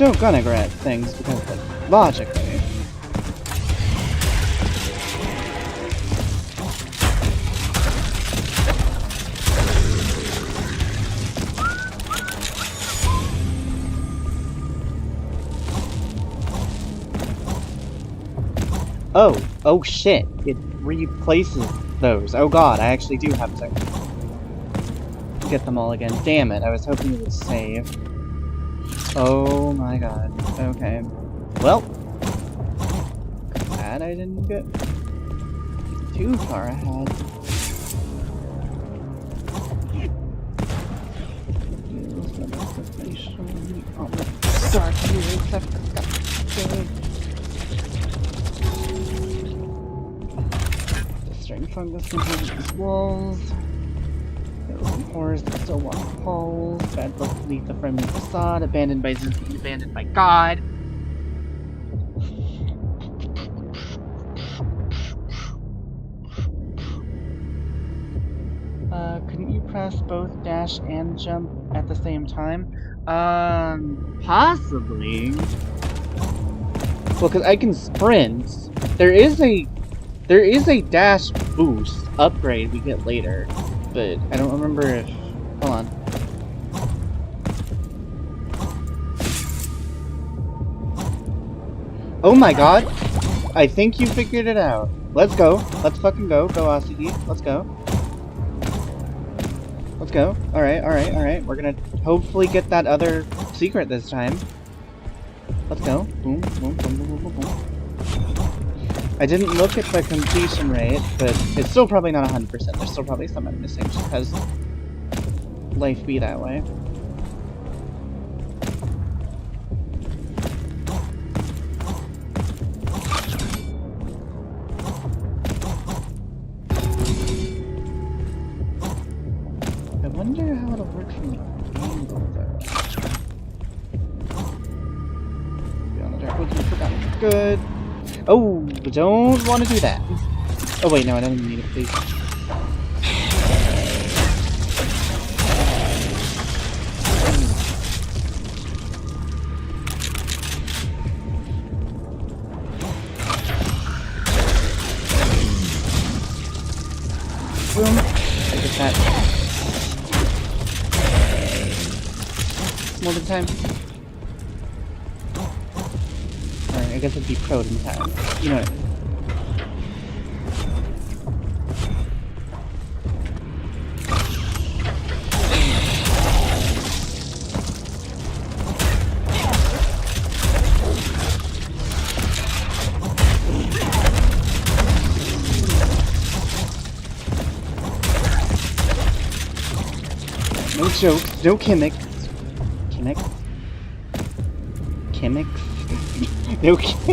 still gonna grant things because, like, logically. Oh shit, it replaces those. Oh god, I actually do have to get them all again. Damn it, I was hoping it would save. Oh my god, okay. Well, glad I didn't get too far ahead. Destroying fungus contains these walls. Open horrors that still walk the halls. Bad luck beneath the friendly facade. Abandoned by Zinzi, abandoned by God. Couldn't you press both dash and jump at the same time? Possibly. Well, because I can sprint. There is a dash boost upgrade we get later, but I don't remember if... Hold on. Oh my god! I think you figured it out. Let's go. Let's fucking go. Go, Asagi. Let's go. Let's go. Alright, alright, alright. We're gonna hopefully get that other secret this time. Let's go. Boom, boom, boom, boom, boom, boom, boom. I didn't look at the completion rate, but it's still probably not 100%. There's still probably some I'm missing just because life be that way. I wonder how it'll work from the angle though. Beyond the dark woods, we forgot it. Good. Oh, don't want to do that. Oh wait, no, I don't even need it, please. Boom. I get that. More than time. I guess it'd be code in time. You know what I mean. No jokes, no gimmicks. Gimmicks? Gimmicks? No gimmicks.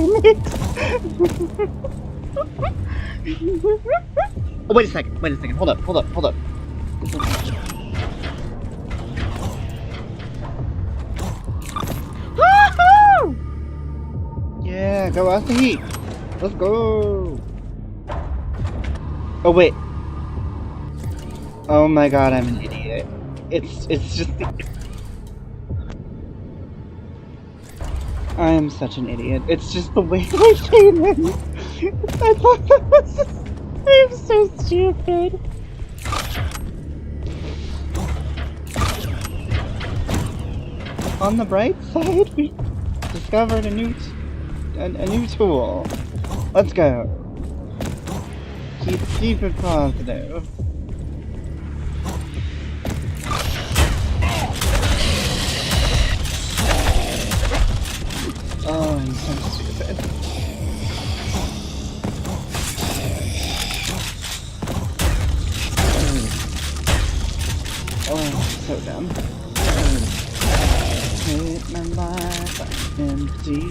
Oh, wait a second. Hold up. Woohoo! Yeah, go out the heat. Let's go. Oh wait. Oh my god, I'm an idiot. It's just. I am such an idiot. It's just the way I came in. I thought that was just... I'm so stupid. On the bright side, we discovered a new tool. Let's go. Keep it positive. Oh, I'm so stupid. Oh, so dumb. Hate my life, I'm empty.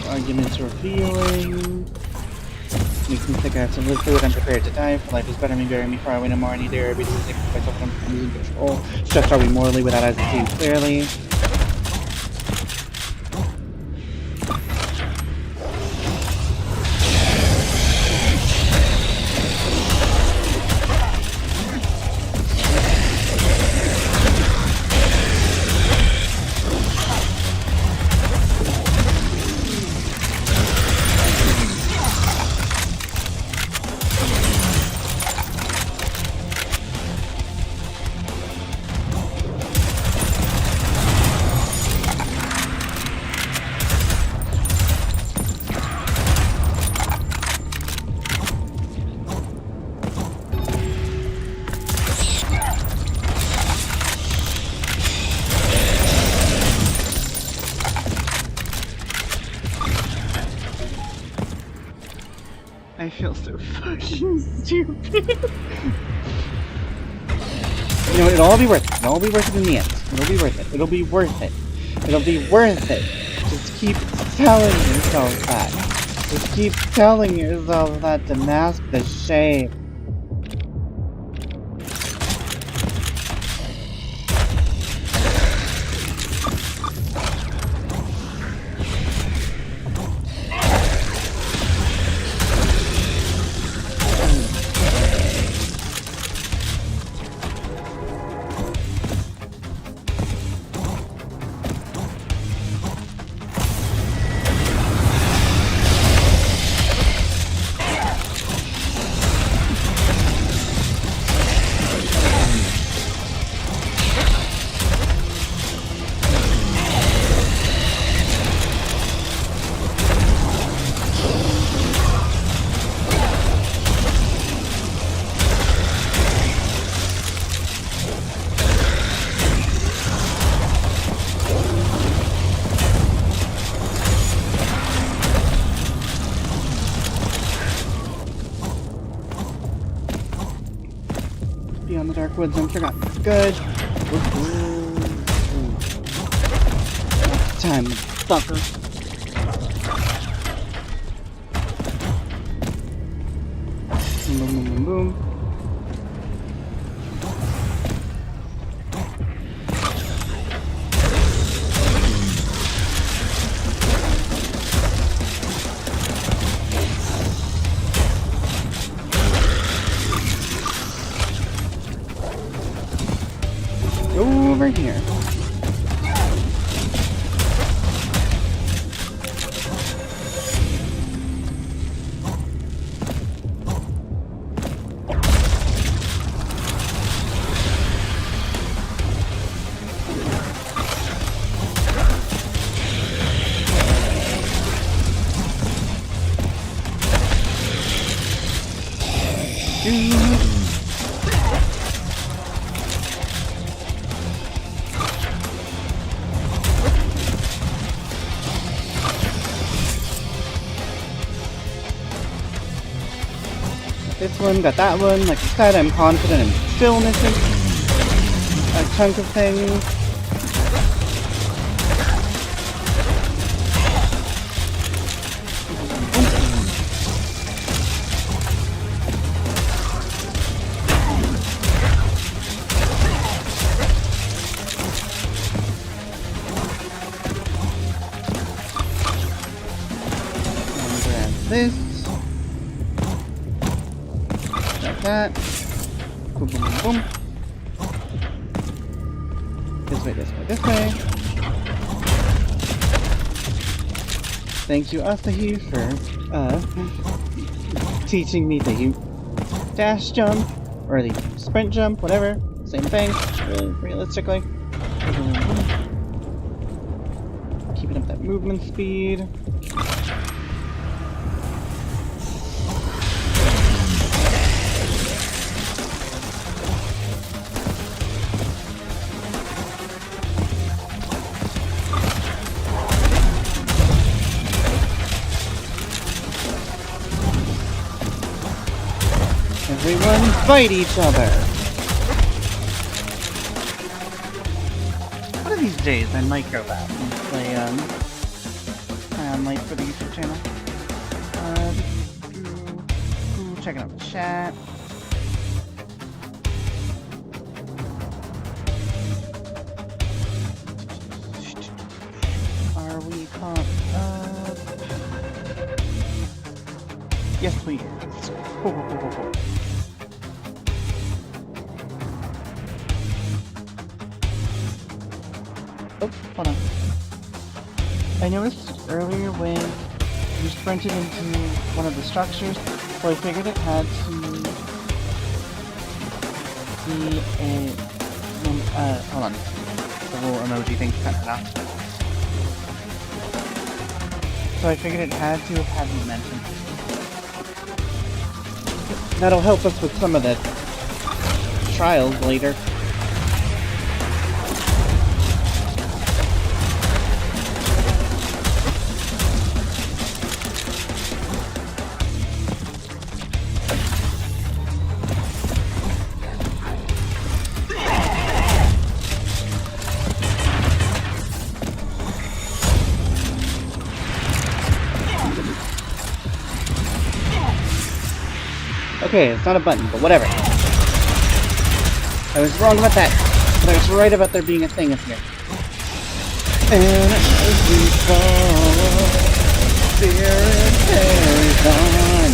Arguments revealing. Makes me think I have to live through it. I'm prepared to die. For life is better me, bury me far away no more. I need air. Every day I myself I'm losing control. Stressed are we morally without eyes to see clearly. I feel so fucking stupid. You know, it'll all be worth it. It'll all be worth it in the end. It'll be worth it. It'll be worth it. It'll be worth it. Just keep telling yourself that. Just keep telling yourself that to mask the shame. Beyond the Dark Woods, I'm forgotten. Good. Time, fucker. Boom, boom, boom, boom, boom. Over here. This one, got that one. Like I said, I'm confident I'm still missing a chunk of things. And grab this. That. Boom, boom, boom, boom. This way, this way, this way. Thank you, Asahi, for teaching me the dash jump or the sprint jump, whatever. Same thing, really, realistically. Keeping up that movement speed. Everyone fight each other! One of these days I might go back and play Light for the YouTube channel. Checking out the chat. Are we caught up? Yes, we is. Cool. Oh, hold on. I noticed earlier when you sprinted into one of the structures, so I figured it had to be a... hold on. The little emoji thing cut it off. So I figured it had to have had momentum. That'll help us with some of the trials later. Okay, it's not a button, but whatever. I was wrong about that, but I was right about there being a thing up here. And as we fall, spirit carries on.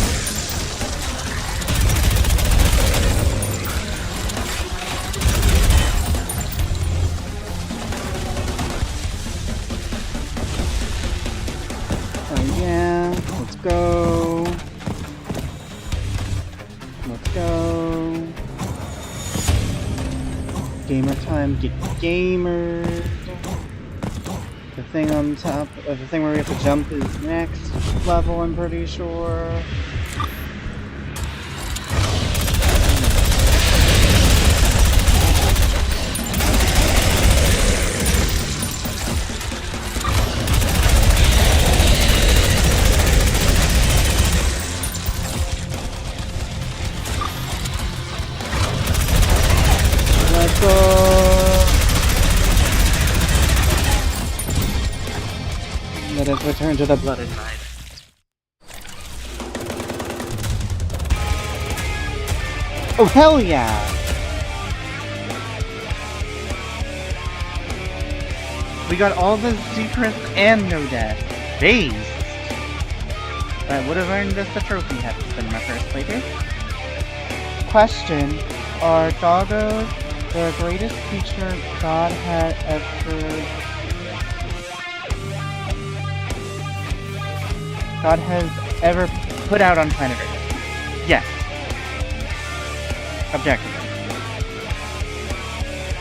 Oh yeah, let's go. Let's go. Gamer time, get gamered. The thing on top, the thing where we have to jump is next level, I'm pretty sure. Let's go! Let us return to the blooded side. Oh, hell yeah! We got all the secrets and no death. Based. I would have earned this a trophy had it been my first playthrough. Question. Are doggos the greatest creature God had ever put out on planet Earth? Yes. Objectively.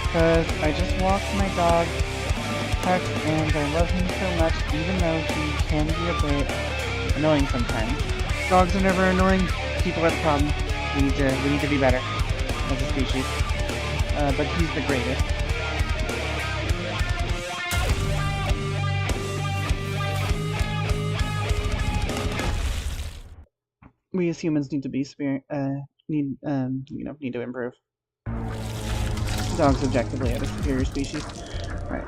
Because I just walked my dog, Hex, and I love him so much, even though he can be a bit annoying sometimes. Dogs are never annoying. People are the problem. We need to be better as a species. But he's the greatest. We as humans need to be need to improve. Dogs objectively are the superior species. Right.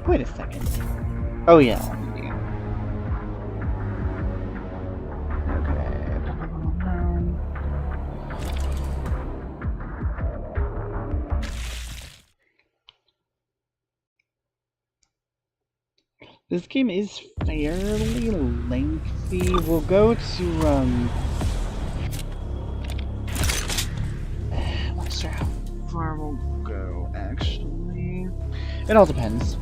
Wait a second. Oh yeah. This game is fairly lengthy. We'll go to, I'm not sure how far we'll go, actually. It all depends.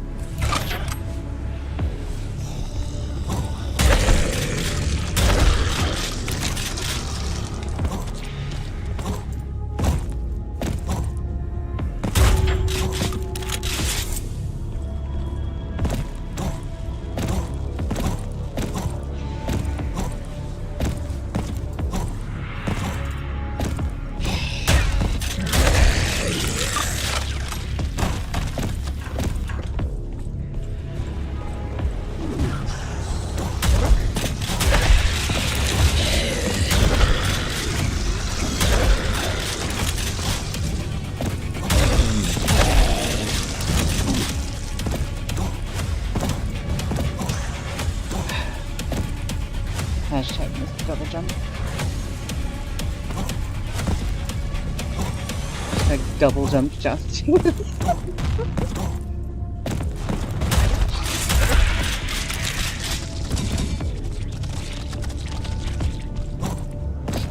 Hashtag missed double jump. Hashtag double jump justice.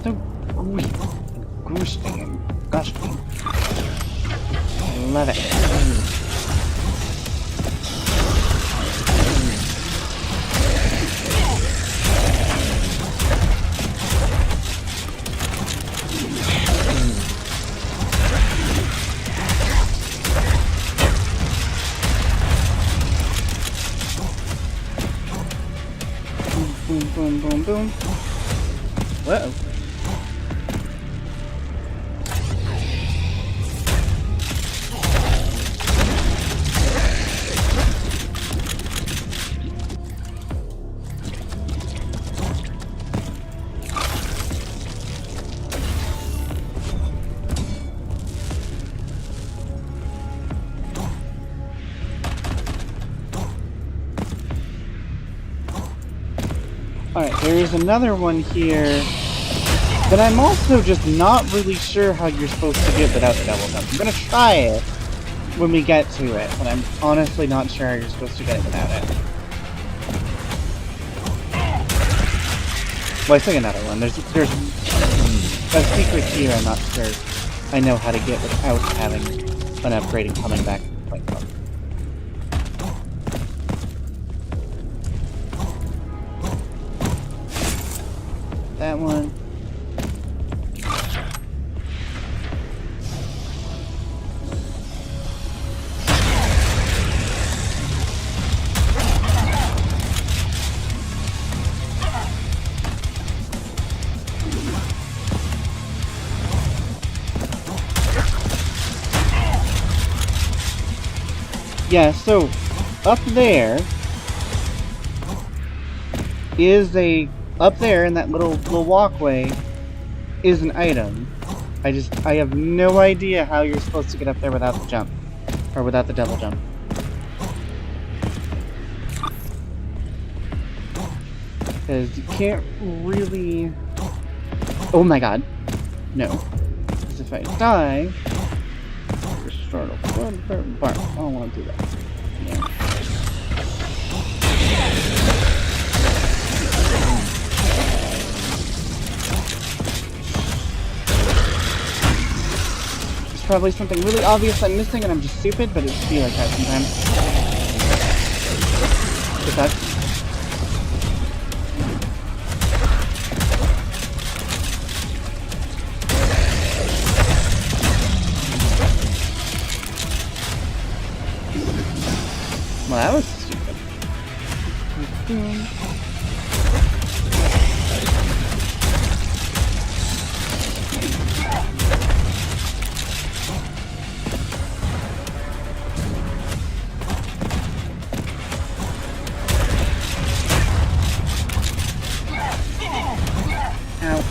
So gooey and ghosting and gusting. I love it. Boom, boom, boom, boom. Whoa. there's another one here that I'm also just not really sure how you're supposed to get without the double jump. I'm gonna try it when we get to it, but I'm honestly not sure how you're supposed to get it without it. Well, I think another one. There's a secret here I'm not sure I know how to get without having an upgrading coming back to the point. That one. Yeah, so up there is up there in that little walkway is an item. I have no idea how you're supposed to get up there without the jump. Or without the double jump. Because you can't really... Oh my god. No. Because if I die... Start off. I don't want to do that. Yeah. There's probably something really obvious I'm missing and I'm just stupid, but it should be like that sometimes. Good luck. Well, that was stupid. Ow.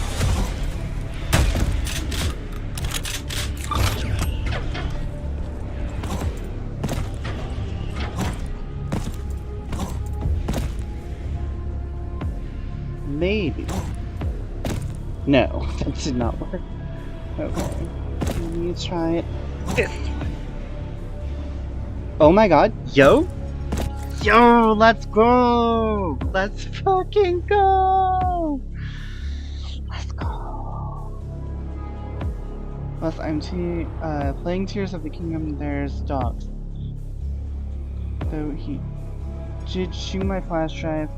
Maybe. No, that did not work. Okay. Let me try it this time. Oh my god. Yo? Yo, let's go! Let's fucking go! Let's go. Plus, I'm playing Tears of the Kingdom, there's dogs. Though he did shoot my flash drive,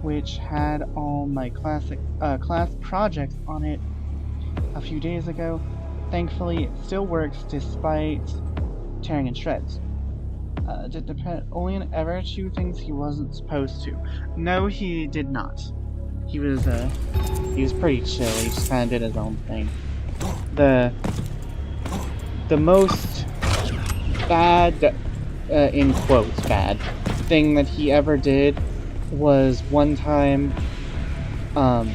which had all my class projects on it a few days ago. Thankfully, it still works despite tearing in shreds. Did Napoleon ever shoot things he wasn't supposed to? No, he did not. He was pretty chill. He just kind of did his own thing. The most bad, in quotes, bad thing that he ever did was one time real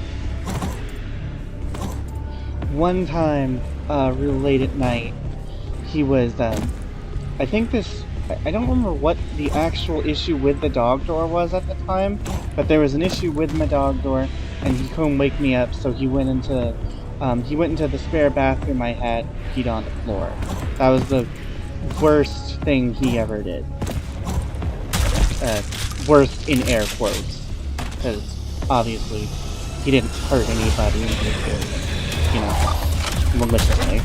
late at night, he was, I think I don't remember what the actual issue with the dog door was at the time, but there was an issue with my dog door, and he couldn't wake me up, so he went into the spare bathroom I had, peed on the floor. That was the worst thing he ever did. Worst in air quotes, because obviously he didn't hurt anybody, he did it, you know, maliciously.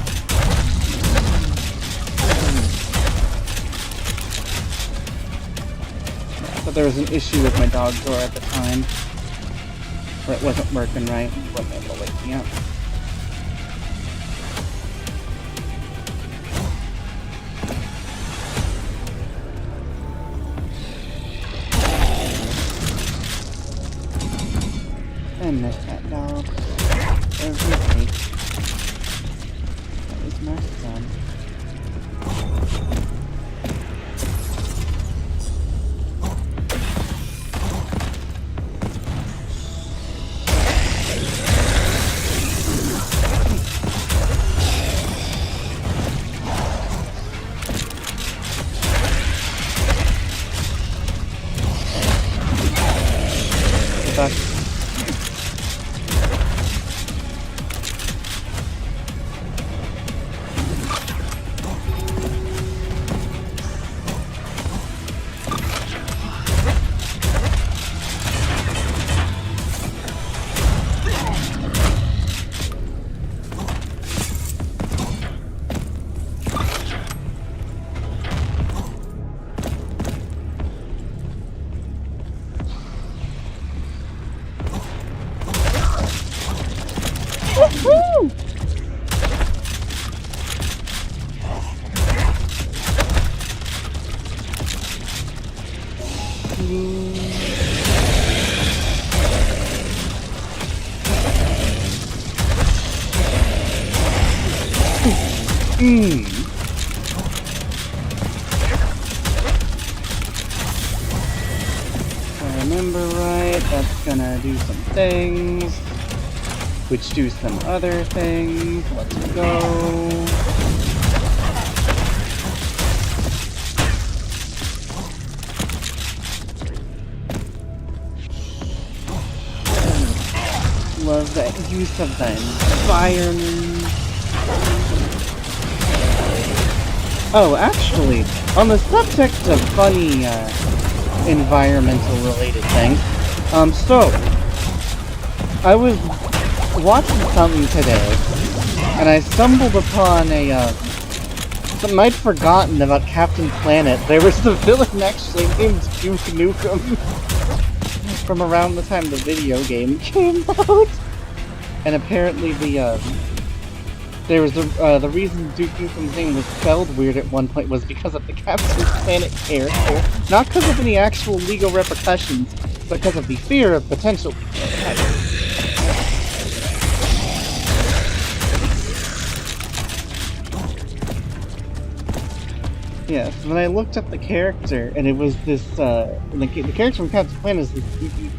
But there was an issue with my dog door at the time, where it wasn't working right, and he wasn't able to wake me up. I miss that dog every day. That was my son. Good luck. If I remember right, that's gonna do some things, which do some other things. Let's go. Love that use of the environment. Oh, actually, on the subject of funny, environmental related things, so, I was watching something today, and I stumbled upon something I'd forgotten about Captain Planet. There was the villain actually named Duke Nukem from around the time the video game came out. And apparently there was the reason Duke Nukem's name was spelled weird at one point was because of the Captain Planet character. Not because of any actual legal repercussions, but because of the fear of potential repercussions. Yes, when I looked up the character, and it was this, the character from Captain Planet is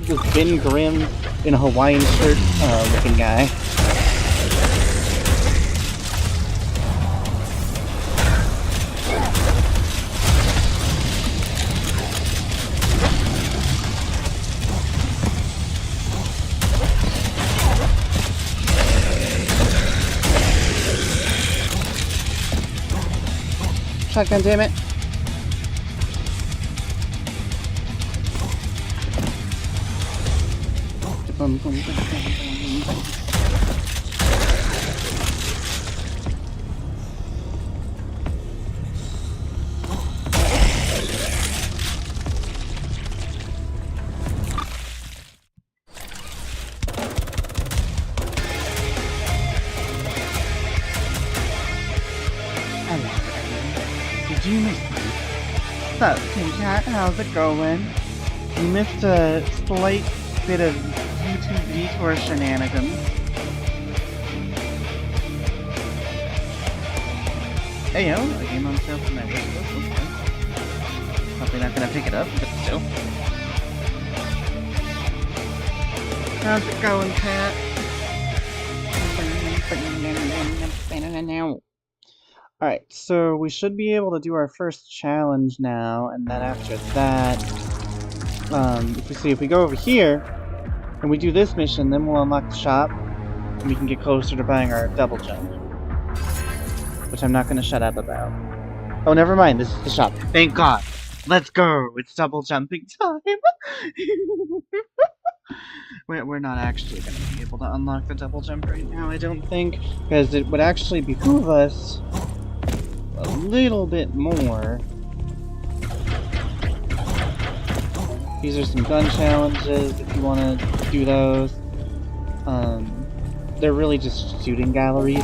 this Ben Grimm in a Hawaiian shirt, looking guy. Shotgun, damn it. Did you miss me? Sup, King Cat? How's it going? You missed a slight bit of YouTube detour shenanigans. Hey yo, a game on sale for my wish list. Probably not gonna pick it up, but still. How's it going, Cat? Alright, so we should be able to do our first challenge now, and then after that, if we go over here, and we do this mission, then we'll unlock the shop, and we can get closer to buying our double jump. Which I'm not going to shut up about. Oh, never mind, this is the shop. Thank God! Let's go! It's double jumping time! We're not actually going to be able to unlock the double jump right now, I don't think, because it would actually behoove us a little bit more. These are some gun challenges if you want to do those. They're really just shooting galleries.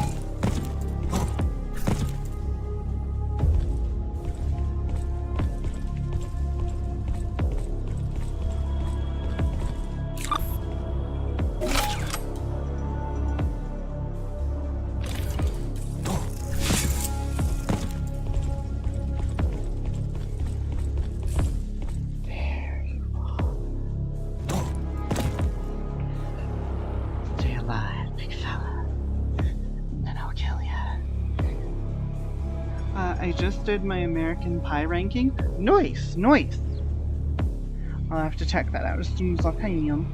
I just did my American Pie ranking. Nice, nice. I'll have to check that out as soon as I can.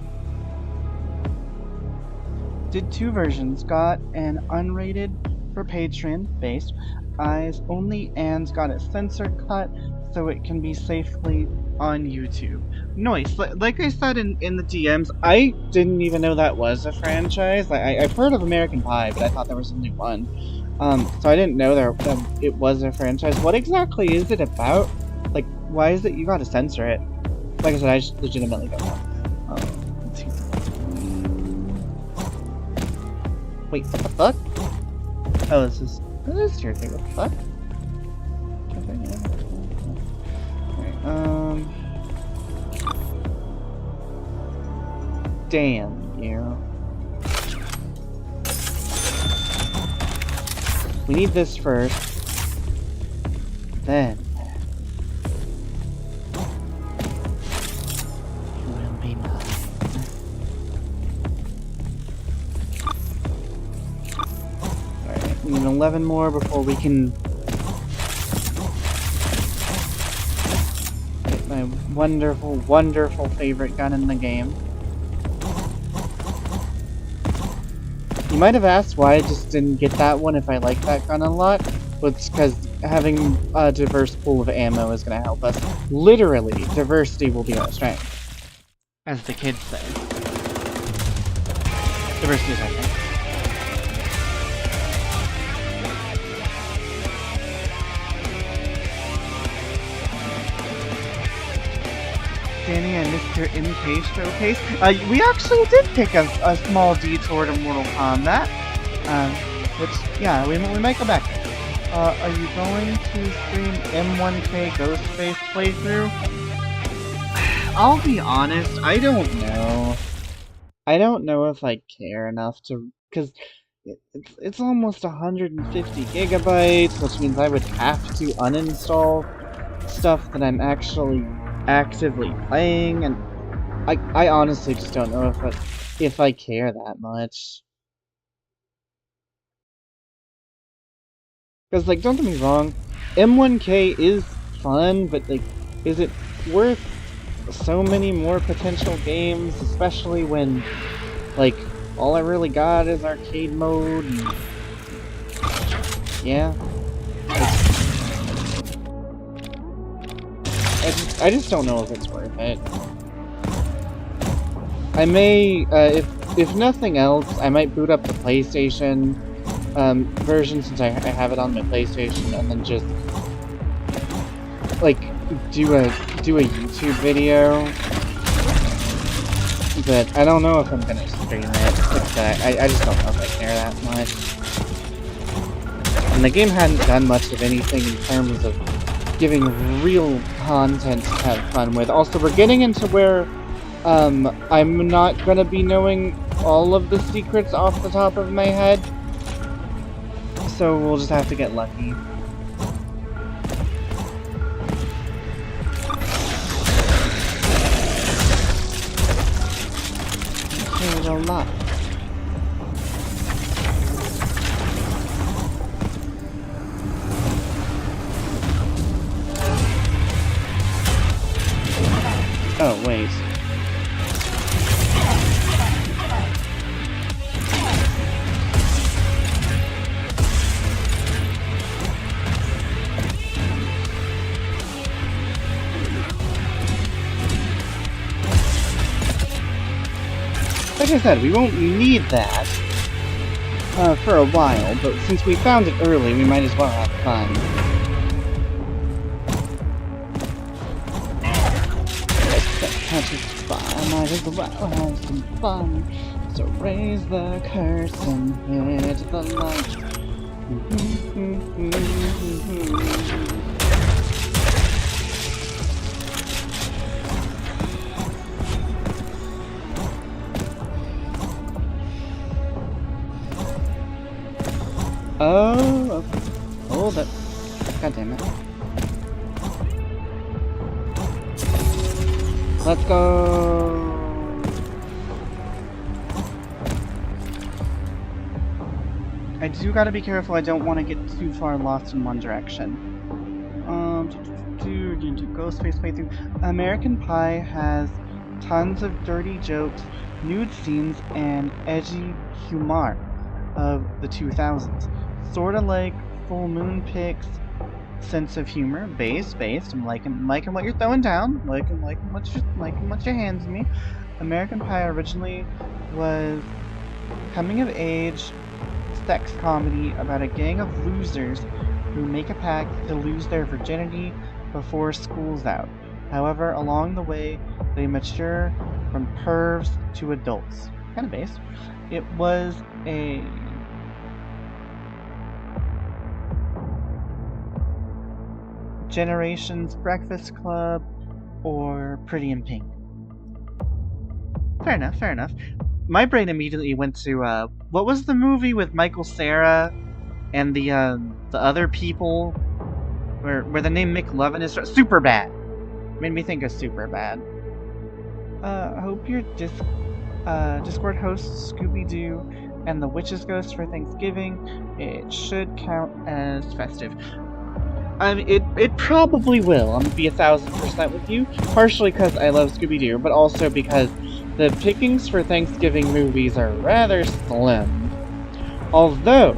Did two versions. Got an unrated for Patreon based, eyes only, and got it censor cut so it can be safely on YouTube. Nice. Like I said in the DMs, I didn't even know that was a franchise. I've heard of American Pie, but I thought there was only one. So I didn't know it was a franchise. What exactly is it about? Like, why is it you gotta censor it? Like I said, I just legitimately don't know. Let's see. Wait, what the fuck? Oh, this is your thing. What the fuck? Alright, damn you. We need this first. Then it will be mine. Alright, we need 11 more before we can get my wonderful, wonderful favorite gun in the game. You might have asked why I just didn't get that one if I like that gun a lot. But it's because having a diverse pool of ammo is going to help us. Literally, diversity will be our strength. As the kids say. Diversity is our strength. Danny and Mr. MK showcase. We actually did take a small detour to Mortal Kombat. Which, yeah, we might go back. Are you going to stream M1K Ghostface playthrough? I'll be honest, I don't know. I don't know if I care enough to, because it's almost 150 gigabytes, which means I would have to uninstall stuff that I'm actually actively playing, and I honestly just don't know if I care that much. Because, like, don't get me wrong, M1K is fun, but, like, is it worth so many more potential games, especially when, like, all I really got is arcade mode, and yeah. I just don't know if it's worth it. I may, if nothing else, I might boot up the PlayStation version since I have it on my PlayStation, and then just like do a YouTube video. But I don't know if I'm gonna stream it. I just don't know if I care that much. And the game hadn't done much of anything in terms of giving real content to have fun with. Also, we're getting into where I'm not gonna be knowing all of the secrets off the top of my head. So we'll just have to get lucky. Okay, well, not. Oh, wait. Like I said, we won't need that for a while, but since we found it early, we might as well have fun. I might as well have some fun. So raise the curse and hit the light. Oh, okay. Hold it. God damn it. Let's go. I do gotta be careful. I don't want to get too far lost in one direction. Ghostface playthrough. American Pie has tons of dirty jokes, nude scenes, and edgy humor of the 2000s. Sorta like Full Moon Pic's sense of humor, based. I'm liking what you're throwing down, liking what you're handing me. American Pie originally was coming of age sex comedy about a gang of losers who make a pact to lose their virginity before school's out. However, along the way, they mature from pervs to adults. Kind of based. It was a Generations Breakfast Club or Pretty in Pink. Fair enough. My brain immediately went to, what was the movie with Michael Cera and the other people where the name McLovin is super bad. Made me think of super bad. I hope your Discord hosts Scooby-Doo and the Witch's Ghost for Thanksgiving. It should count as festive. I mean, it probably will. I'm gonna be 1000% with you. Partially because I love Scooby-Doo, but also because the pickings for Thanksgiving movies are rather slim. Although,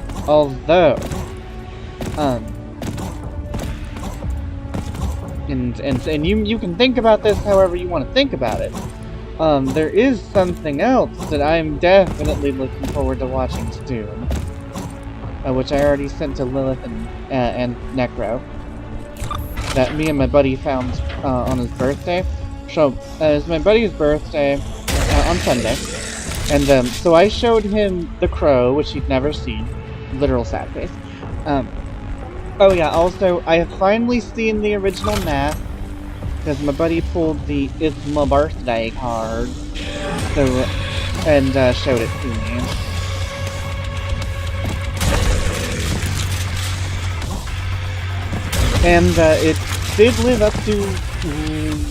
and you can think about this however you want to think about it. There is something else that I'm definitely looking forward to watching Doom, which I already sent to Lilith and Necro, that me and my buddy found on his birthday. So, it's my buddy's birthday on Sunday, and so I showed him The Crow, which he'd never seen, literal sad face. Oh yeah, also, I have finally seen the original Mask, because my buddy pulled the It's My Birthday card, so, and showed it to me. And it did live up to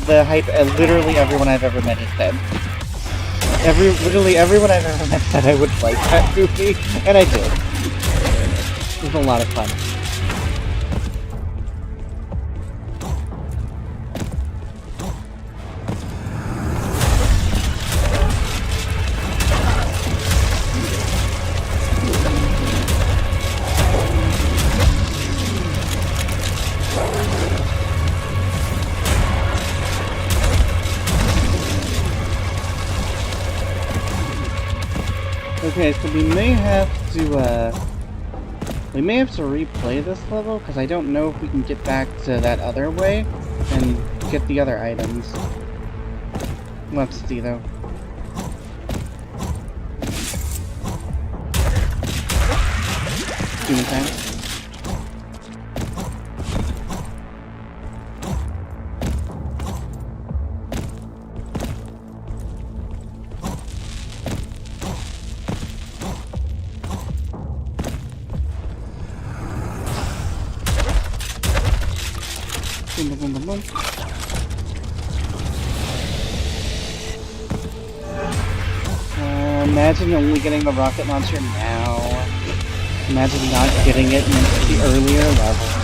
the hype literally everyone I've ever met has said. Literally everyone I've ever met said I would like that movie, and I did. It was a lot of fun. Okay, so we may have to replay this level, because I don't know if we can get back to that other way and get the other items. We'll have to see, though. Doing time. Boom, boom, boom, boom, boom. Imagine only getting the rocket launcher now. Imagine not getting it in the earlier levels.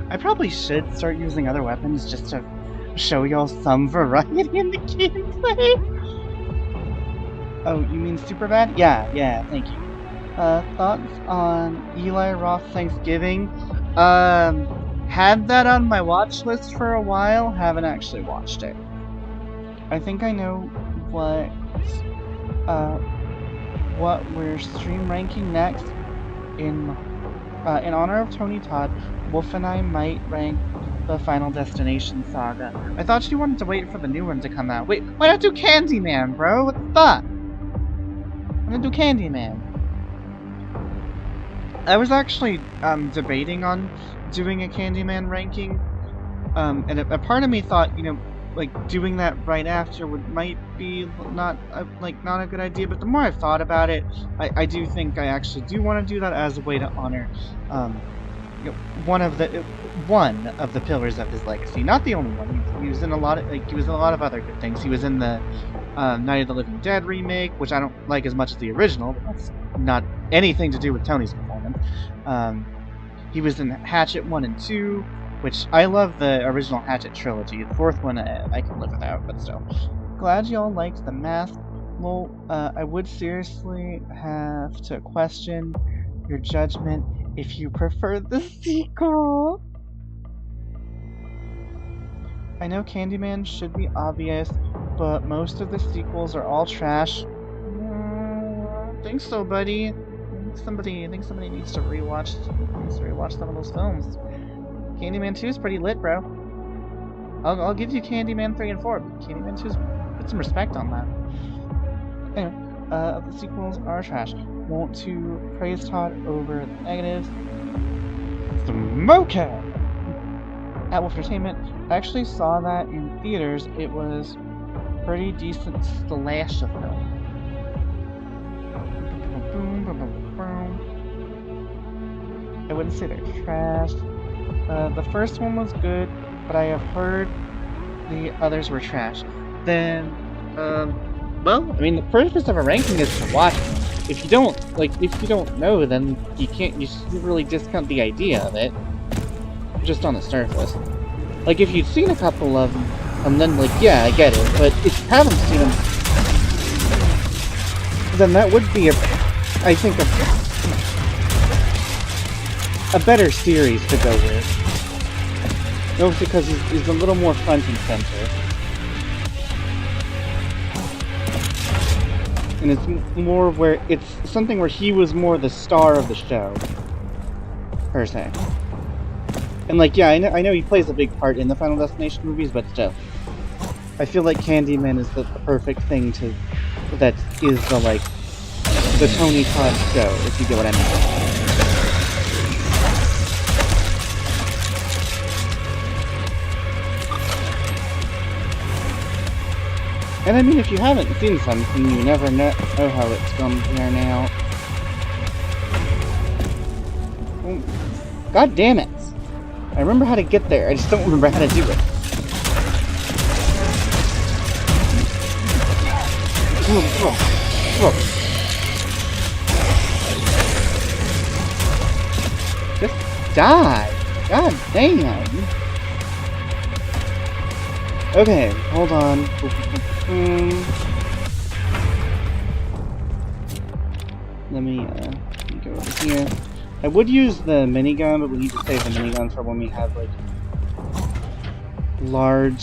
I probably should start using other weapons just to show y'all some variety in the gameplay. Oh, you mean Superbad? Yeah, thank you. Thoughts on Eli Roth Thanksgiving? Had that on my watch list for a while, haven't actually watched it. I think I know what we're stream ranking next. In honor of Tony Todd, Wolf and I might rank the Final Destination saga. I thought you wanted to wait for the new one to come out. Wait, why not do Candyman, bro? What the fuck? I'm gonna do Candyman. I was actually debating on doing a Candyman ranking, and a part of me thought, you know, like doing that right after might be not a good idea. But the more I've thought about it, I do think I actually do want to do that as a way to honor, you know, one of the pillars of his legacy. Not the only one. He was in a lot of other good things. He was in the Night of the Living Dead remake, which I don't like as much as the original, but that's not anything to do with Tony's performance. He was in Hatchet 1 and 2, which I love the original Hatchet trilogy. The fourth one I can live without, but still. Glad y'all liked The Mask. Well, I would seriously have to question your judgment if you prefer the sequel. I know Candyman should be obvious, but most of the sequels are all trash. I don't think so, buddy. I think somebody needs to rewatch some of those films. Candyman 2 is pretty lit, bro. I'll give you Candyman 3 and 4, but Candyman 2's put some respect on that. Anyway, of the sequels are trash. Want to praise Todd over the negatives? Smoke it! At Wolf Entertainment, I actually saw that in theaters. It was pretty decent slasher film. I wouldn't say they're trash. The first one was good, but I have heard the others were trash. Then, well, I mean, the purpose of a ranking is to watch them. If you don't know, then you can't really discount the idea of it. Just on the surface. Like, if you've seen a couple of them, and then, like, yeah, I get it, but if you haven't seen them, then that would be I think, a better series to go with. Mostly because he's a little more front and center. And it's more where, it's something where he was more the star of the show, per se. And like, yeah, I know he plays a big part in the Final Destination movies, but still. I feel like Candyman is the perfect thing that is the Tony Todd show, if you get what I mean. And I mean, if you haven't seen something, you never know how it's going to turn out. God damn it! I remember how to get there, I just don't remember how to do it. Just die! God damn! Okay, hold on. Let me go over here. I would use the minigun, but we need to save the minigun for when we have, like, large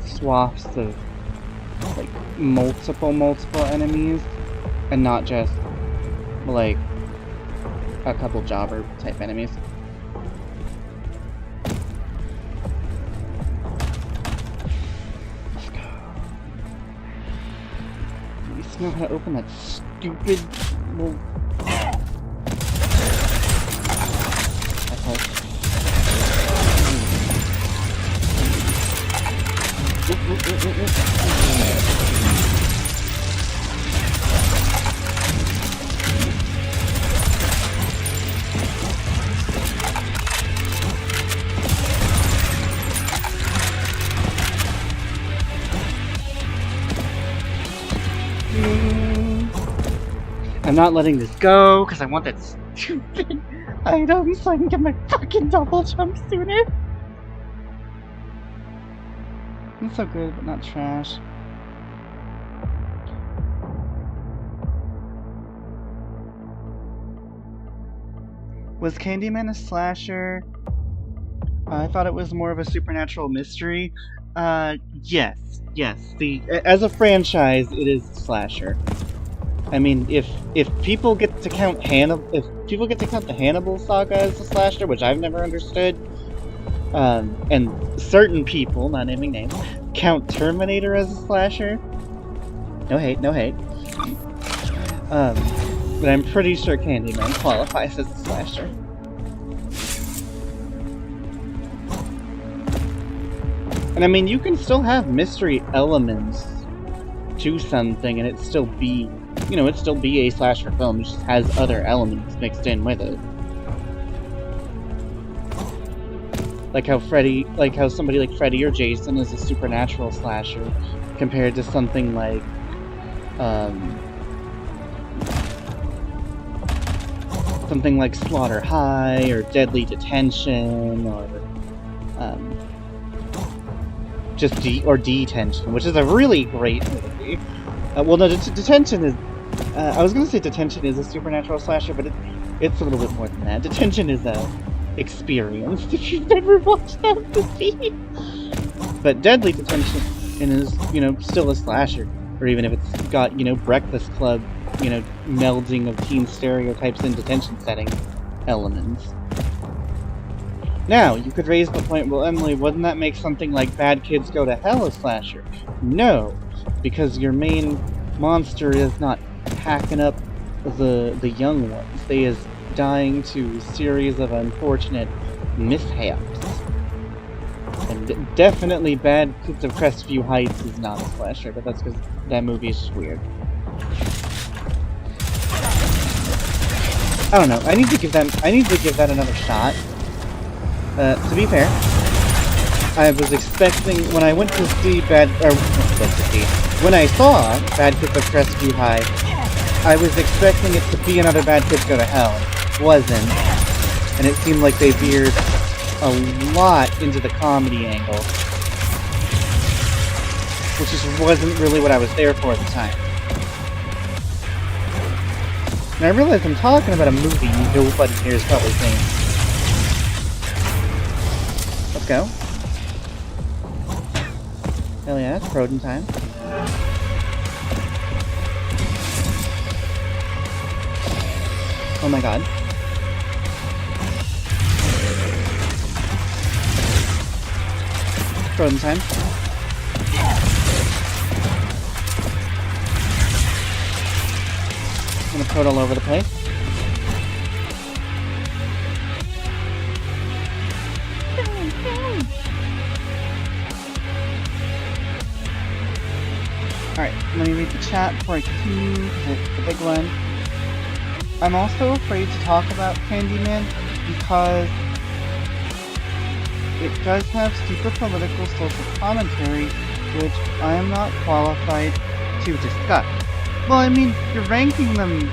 swaths of, like, multiple enemies, and not just, like, a couple jobber-type enemies. Let's go. At least know how to open that stupid little... I'm not letting this go because I want that stupid item so I can get my fucking double jump sooner. It's so good, but not trash. Was Candyman a slasher? I thought it was more of a supernatural mystery. Yes. As a franchise, it is a slasher. I mean, if people get to count the Hannibal saga as a slasher, which I've never understood, and certain people, not naming names, count Terminator as a slasher. No hate. But I'm pretty sure Candyman qualifies as a slasher. And I mean, you can still have mystery elements to something and it still be, it'd still be a slasher film. It just has other elements mixed in with it. Like how somebody like Freddy or Jason is a supernatural slasher compared to something like, Slaughter High or Deadly Detention or, Detention, which is a really great movie. Well, no, Detention is... I was gonna say Detention is a supernatural slasher, but it's a little bit more than that. Detention is a experience if you've never watched that movie. But Deadly Detention is, still a slasher. Or even if it's got, Breakfast Club, melding of teen stereotypes in detention setting elements. Now, you could raise the point, well, Emily, wouldn't that make something like Bad Kids Go to Hell a slasher? No, because your main monster is not hacking up the young ones. They is dying to a series of unfortunate mishaps. And definitely Bad Kids of Crestview Heights is not a slasher, but that's because that movie is just weird. I don't know. I need to give that another shot. To be fair, I was expecting when I went to see when I saw Bad Kids of Crestview High, I was expecting it to be another Bad Kids Go to Hell. It wasn't, and it seemed like they veered a lot into the comedy angle, which just wasn't really what I was there for at the time. And I realize I'm talking about a movie nobody here is probably seeing. Let's go. Hell yeah, it's Proton time. Oh my god. Proton time. I'm gonna prod all over the place. Alright, let me read the chat before I continue, because it's the big one. I'm also afraid to talk about Candyman because it does have super political social commentary, which I am not qualified to discuss. Well, I mean, you're ranking them,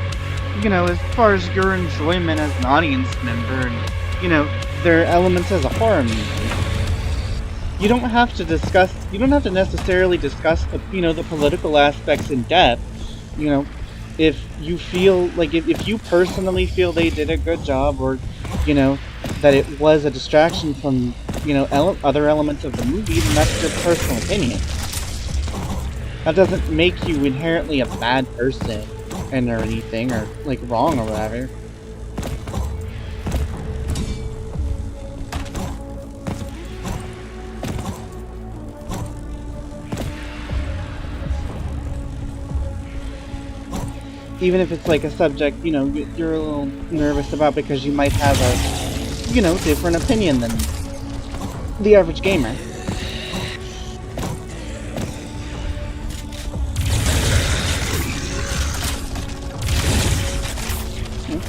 you know, as far as your enjoyment as an audience member, and, you know, their elements as a horror movie. You don't have to necessarily discuss the, you know, the political aspects in depth, you know, if you feel, like, if you personally feel they did a good job, or, you know, that it was a distraction from, you know, other elements of the movie, then that's your personal opinion. That doesn't make you inherently a bad person, or anything, or, like, wrong or whatever. Even if it's like a subject, you know, you're a little nervous about because you might have a, you know, different opinion than the average gamer.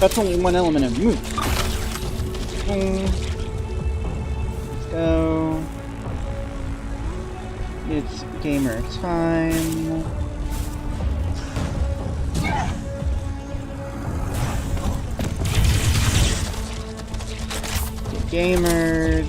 That's only one element of the movie. So it's gamer time. Gamered.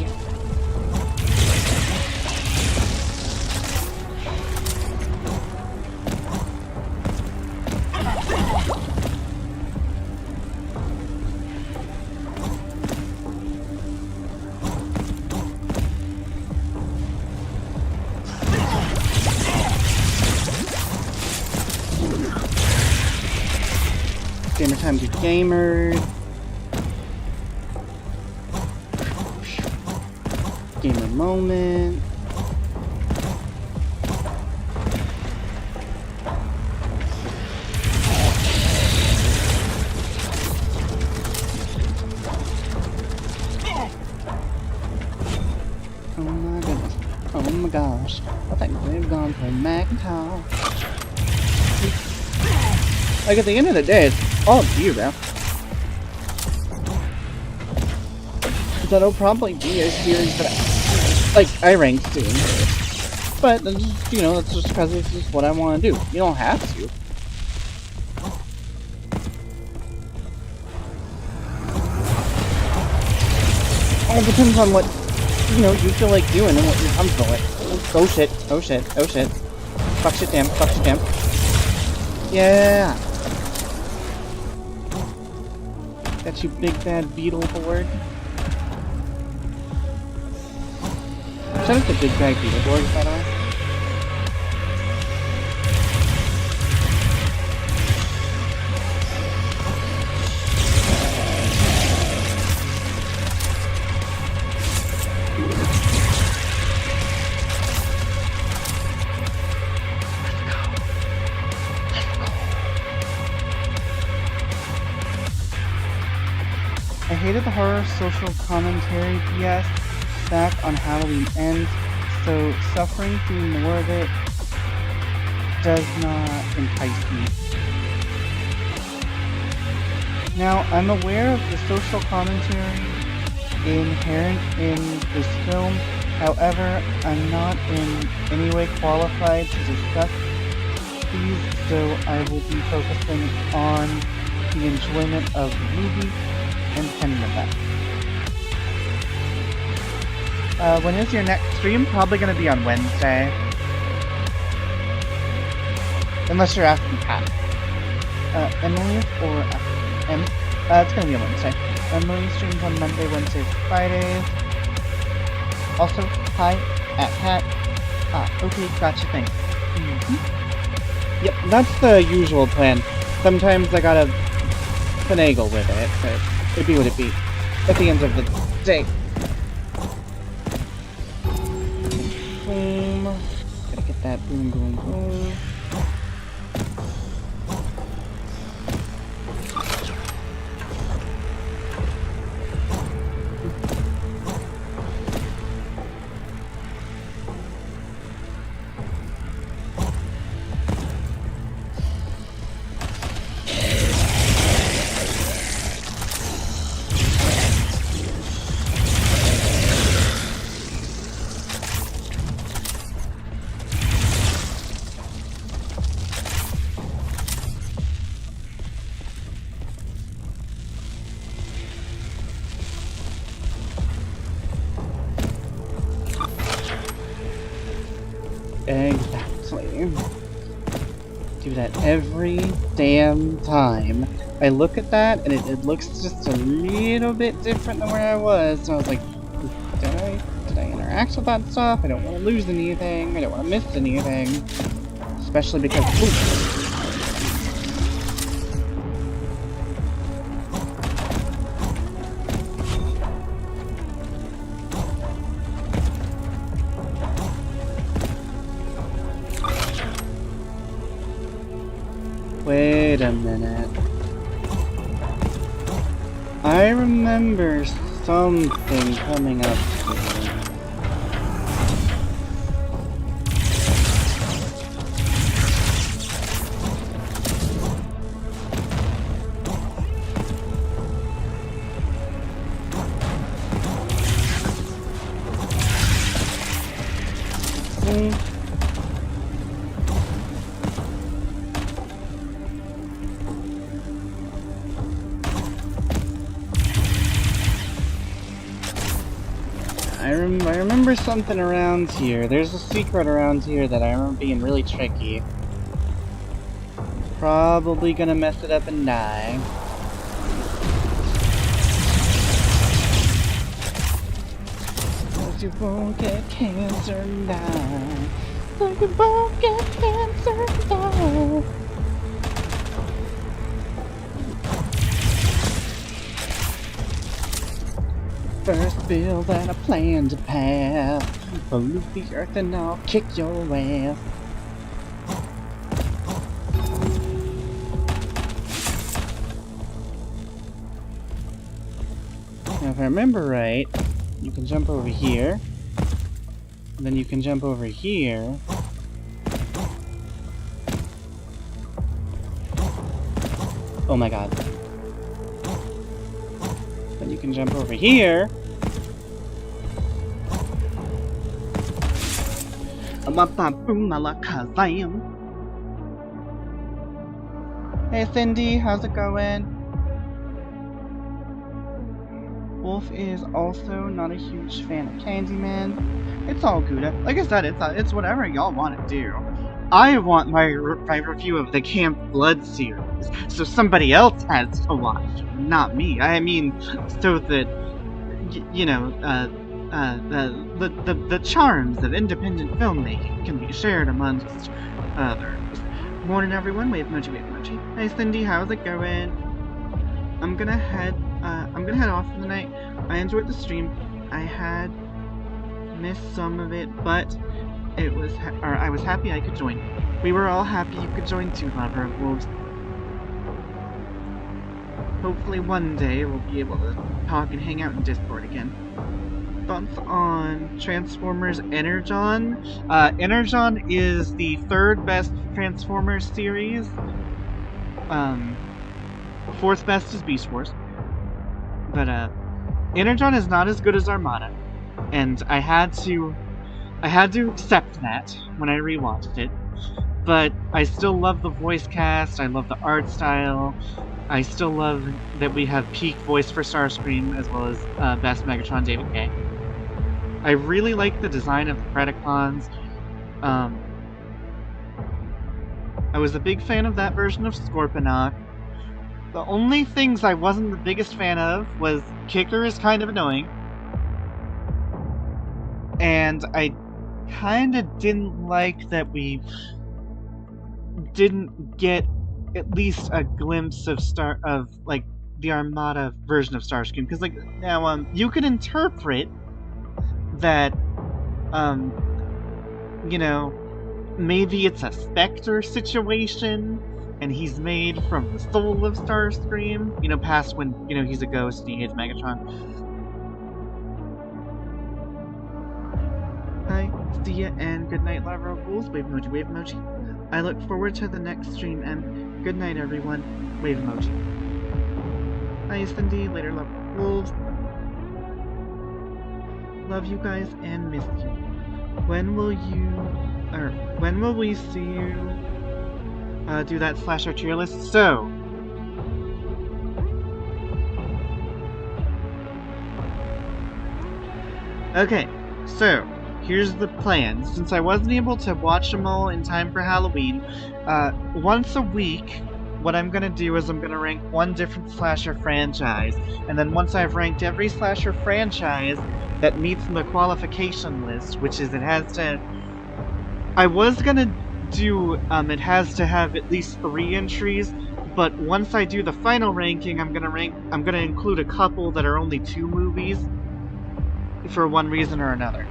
Gamer time to gamered. Gamer moment. Oh my goodness. Oh my gosh. I think we've gone for Macintosh. Like, at the end of the day, it's all up to you, bro. That'll probably be a series that I rank soon. But, you know, that's just because it's just what I want to do. You don't have to. All depends on what, you know, you feel like doing and what you're comfortable with. Oh shit, oh shit, oh shit. Fuck shit damn, fuck shit damn. Yeah! Got you big bad beetle board. Shout out to Big Bag Beetleborgs, by the way. I hated the horror social commentary BS back on Halloween Ends, so suffering through more of it does not entice me. Now, I'm aware of the social commentary inherent in this film, however, I'm not in any way qualified to discuss these, so I will be focusing on the enjoyment of the movie and sending it back. When is your next stream? Probably going to be on Wednesday. Unless you're asking Pat. Emily or M? It's going to be on Wednesday. Emily streams on Monday, Wednesdays, Fridays. Also, hi, at Pat. Okay, gotcha, thanks. Yep, that's the usual plan. Sometimes I gotta finagle with it, but it'd be what it be at the end of the day. Boom. Gotta get that boom, boom, boom. Exactly. Do that every damn time. I look at that and it looks just a little bit different than where I was. So I was like, did I interact with that stuff? I don't want to lose anything. I don't want to miss anything. Especially because, ooh. Wait a minute. I remember something coming up here. I remember something around here. There's a secret around here that I remember being really tricky. Probably gonna mess it up and die. Cause you won't get cancer and die. So you won't get cancer and die. First bill that I plan to pass. Pollute the earth and I'll kick your ass. Now if I remember right, you can jump over here. And then you can jump over here. Oh my god. Then you can jump over here. Hey Cindy, how's it going? Wolf is also not a huge fan of Candyman. It's all good. Like I said, it's whatever y'all want to do. I want my review of the Camp Blood series, so somebody else has to watch, not me. I mean, so that you know, the charms of independent filmmaking can be shared amongst others. Morning, everyone. Wave emoji, wave emoji. Hey, Cindy, how's it going? I'm gonna head off for the night. I enjoyed the stream. I had missed some of it, but I was happy I could join. We were all happy you could join too, lover of wolves. hopefully one day we'll be able to talk and hang out in Discord again. Thoughts on Transformers Energon? Energon is the third best Transformers series. Fourth best is Beast Wars. But Energon is not as good as Armada, and I had to accept that when I rewatched it. But I still love the voice cast. I love the art style. I still love that we have peak voice for Starscream as well as best Megatron David Kaye. I really like the design of the Predacons. I was a big fan of that version of Scorponok. The only things I wasn't the biggest fan of was Kicker is kind of annoying. And I kind of didn't like that we didn't get at least a glimpse of the Armada version of Starscream. Because now you can interpret that maybe it's a Spectre situation and he's made from the soul of Starscream, past when, he's a ghost and he hates Megatron. Hi, see ya, and good night, Lava Ghouls. Wave emoji, wave emoji. I look forward to the next stream, and good night, everyone. Wave emoji. Hi, Cindy. Later, Lava Ghouls. Love you guys and miss you. When will we see you do that slasher tier list? So, okay, so here's the plan. Since I wasn't able to watch them all in time for Halloween, once a week, what I'm gonna do is I'm gonna rank one different slasher franchise, and then once I've ranked every slasher franchise that meets the qualification list, which is it has to have at least 3 entries, but once I do the final ranking, I'm gonna include a couple that are only 2 movies for one reason or another.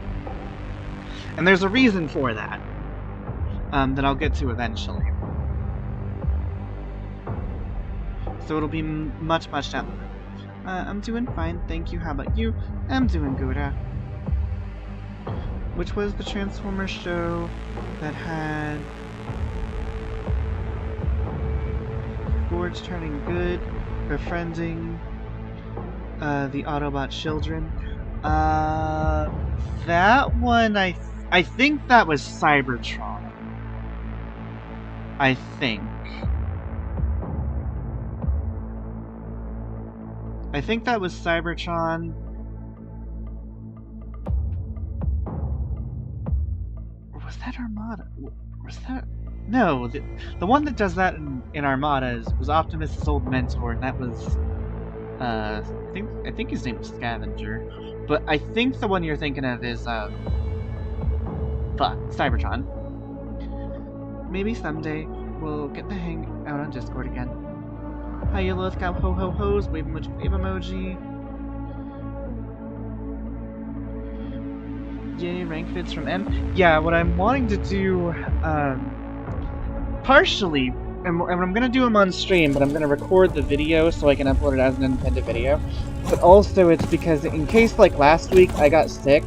And there's a reason for that, that I'll get to eventually. So it'll be much down the road. I'm doing fine, thank you. How about you? I'm doing good. Which was the Transformers show that had Forge turning good, befriending the Autobot children? That one, I think that was Cybertron. I think that was Cybertron. Or was that Armada? Was that... No, the one that does that in Armada was Optimus' old mentor, and that was... I think his name was Scavenger. But I think the one you're thinking of is, Cybertron. Maybe someday we'll get to hang out on Discord again. Hi, Yellow Scout Ho Ho Ho's, wave emoji, wave emoji. Yay, rank fits from M. Yeah, what I'm wanting to do, partially, and I'm gonna do them on stream, but I'm gonna record the video so I can upload it as an independent video. But also, it's because in case, like last week, I got sick,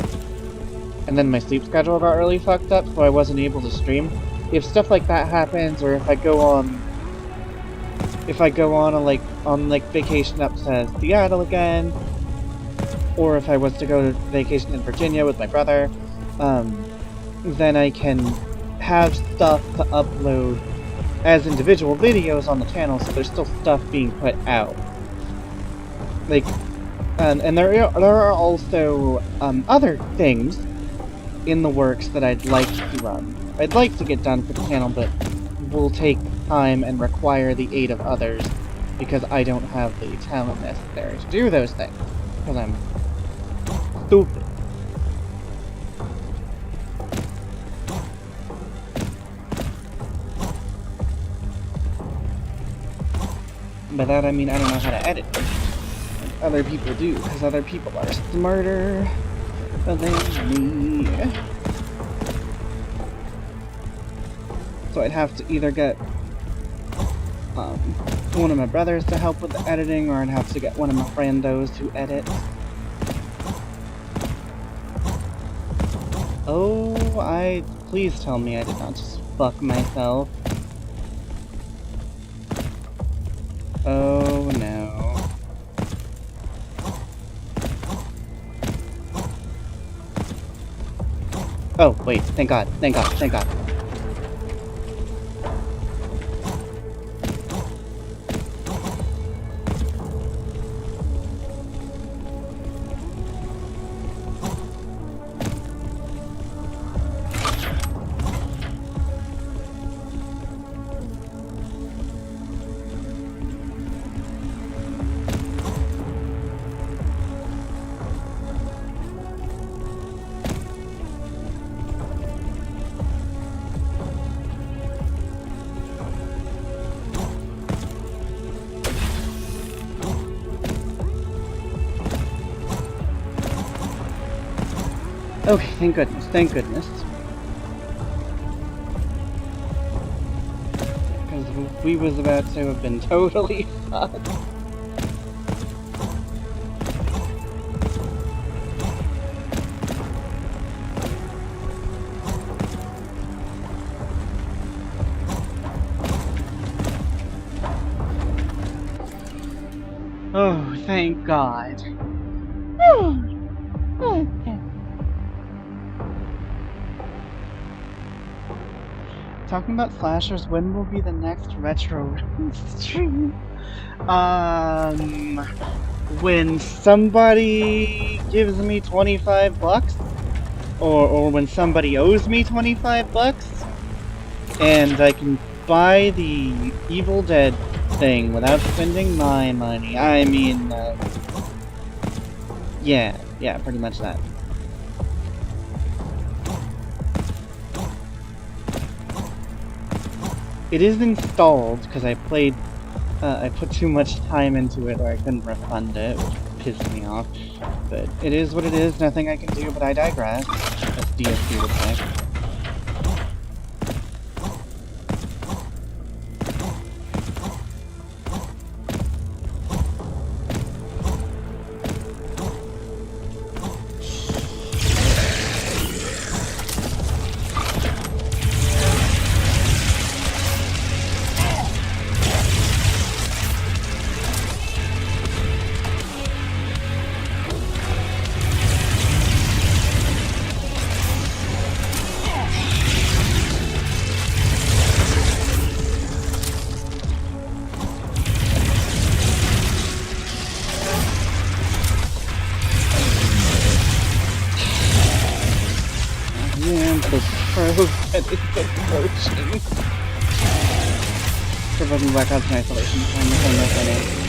and then my sleep schedule got really fucked up, so I wasn't able to stream. If stuff like that happens, or if I go on vacation up to Seattle again, or if I was to go to vacation in Virginia with my brother, then I can have stuff to upload as individual videos on the channel, so there's still stuff being put out. And there are also other things in the works that I'd like to get done for the channel, but will take time and require the aid of others, because I don't have the talent necessary to do those things, because I'm stupid. By that I mean I don't know how to edit, and other people do, because other people are smarter than me. So I'd have to either get one of my brothers to help with the editing, or I'd have to get one of my friendos to edit. Oh, please tell me I did not just fuck myself. Oh no. Oh, wait, thank God, thank God, thank God. Okay, thank goodness, thank goodness. Because we was about to have been totally fucked. Oh, thank God. Talking about slashers, when will be the next retro stream? When somebody gives me 25 bucks, or when somebody owes me 25 bucks, and I can buy the Evil Dead thing without spending my money. I mean, yeah, pretty much that. It is installed because I put too much time into it, or I couldn't refund it, which pissed me off. But it is what it is, nothing I can do, but I digress, as DSP would say. Surviving blackouts in isolation. I'm the same as my name.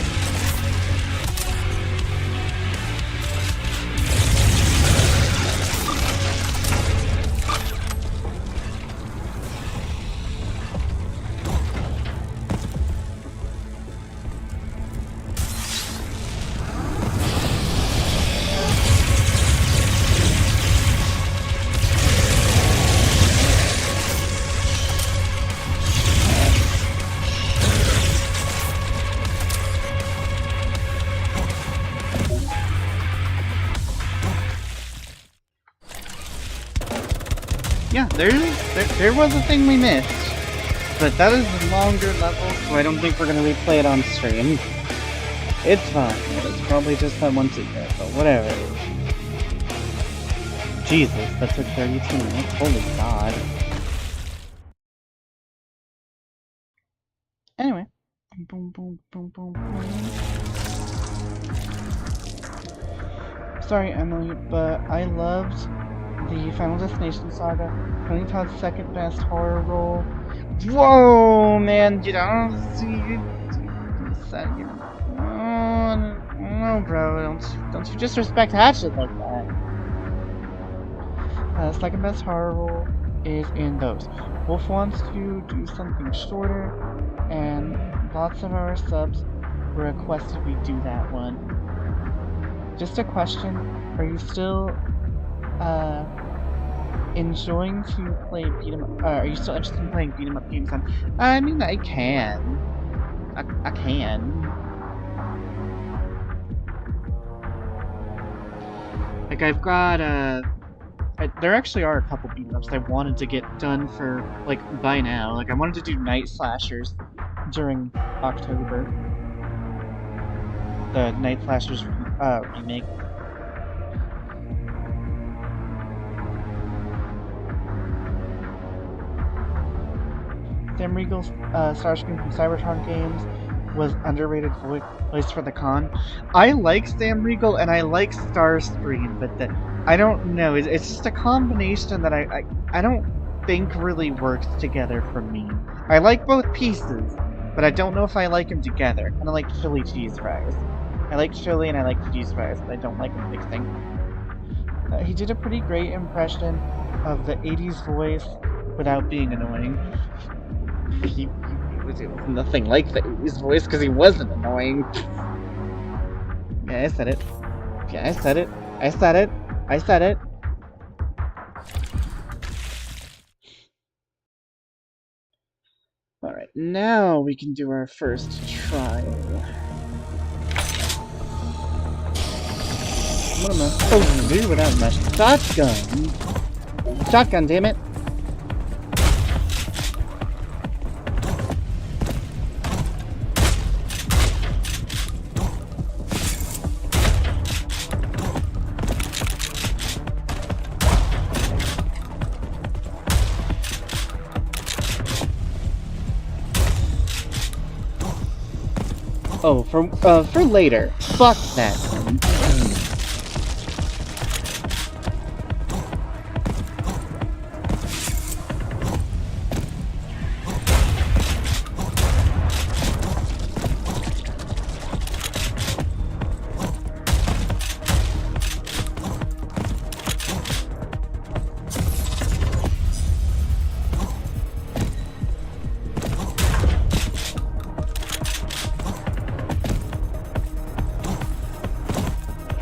Yeah, there was a thing we missed, but that is a longer level, so I don't think we're gonna replay it on stream. It's fine. It's probably just that one secret, but whatever. Jesus, that took 32 minutes. Holy God. Anyway. Boom, boom, boom, boom, boom. Sorry, Emily, but I loved the Final Destination saga. Tony Todd's second best horror role. Whoa, man! You don't see you. No, bro, don't you just respect Hatchet like that. Second best horror role is in those. Wolf wants to do something shorter, and lots of our subs requested we do that one. Just a question: are you still enjoying to play beat 'em up? Are you still interested in playing beat 'em up games on? I mean, I can. I can. Like, I've got, there actually are a couple beat-ups I wanted to get done for, like, by now. Like, I wanted to do Night Slashers during October. The Night Slashers, remake. Sam Riegel's Starscream from Cybertron games was underrated voice for the con. I like Sam Riegel and I like Starscream, but I don't know. It's just a combination that I don't think really works together for me. I like both pieces, but I don't know if I like them together. Kind of like chili cheese fries. I like chili and I like cheese fries, but I don't like them mixing. He did a pretty great impression of the 80s voice without being annoying. He was nothing like his voice because he wasn't annoying. Yeah, I said it. Yeah, I said it. I said it. I said it. Alright, now we can do our first trial. What am I supposed to do without my shotgun? Shotgun, damn it. Oh, for later. Fuck that.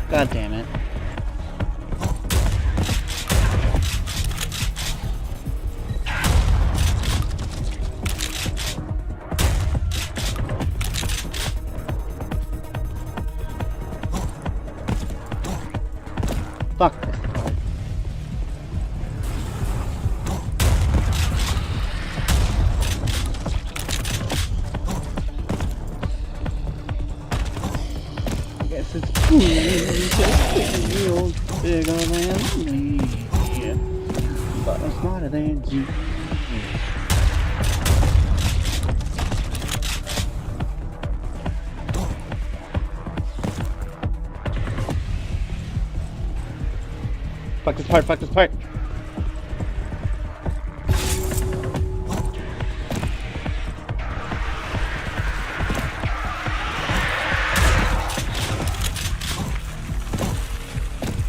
God damn it. Fuck this card. I guess it's feels bigger than me, but I'm smarter than you. Fuck this part, fuck this part.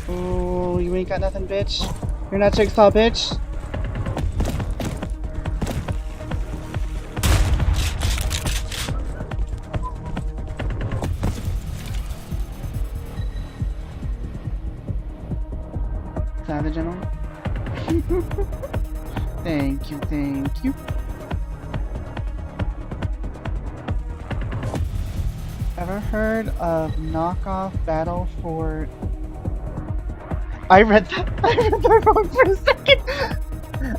Oh, you ain't got nothing, bitch. You're not Jigsaw, bitch. Savage and all. Thank you, thank you. Ever heard of knockoff Battle for... I read that wrong for a second!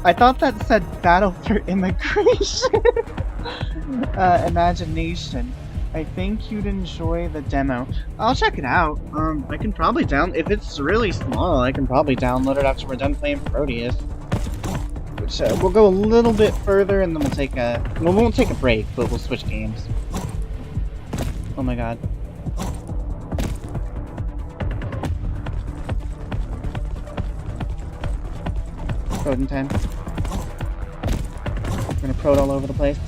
I thought that said Battle for Immigration. Imagination. I think you'd enjoy the demo. I'll check it out. I can probably if it's really small, I can probably download it after we're done playing Proteus. Which, we'll go a little bit further and then we'll take we won't take a break, but we'll switch games. Oh my god. Proton time. We're gonna prod all over the place.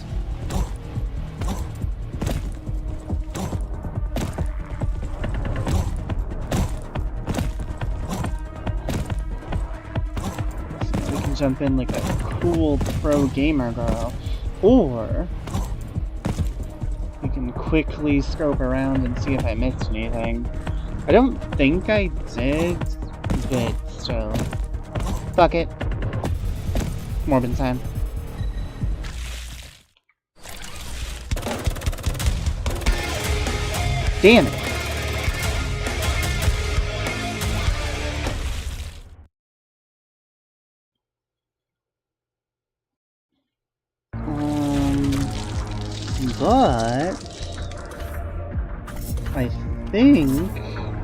Jump in like a cool pro gamer girl, or we can quickly scope around and see if I missed anything. I don't think I did, but still. Fuck it. Morbin time. Damn it. But I think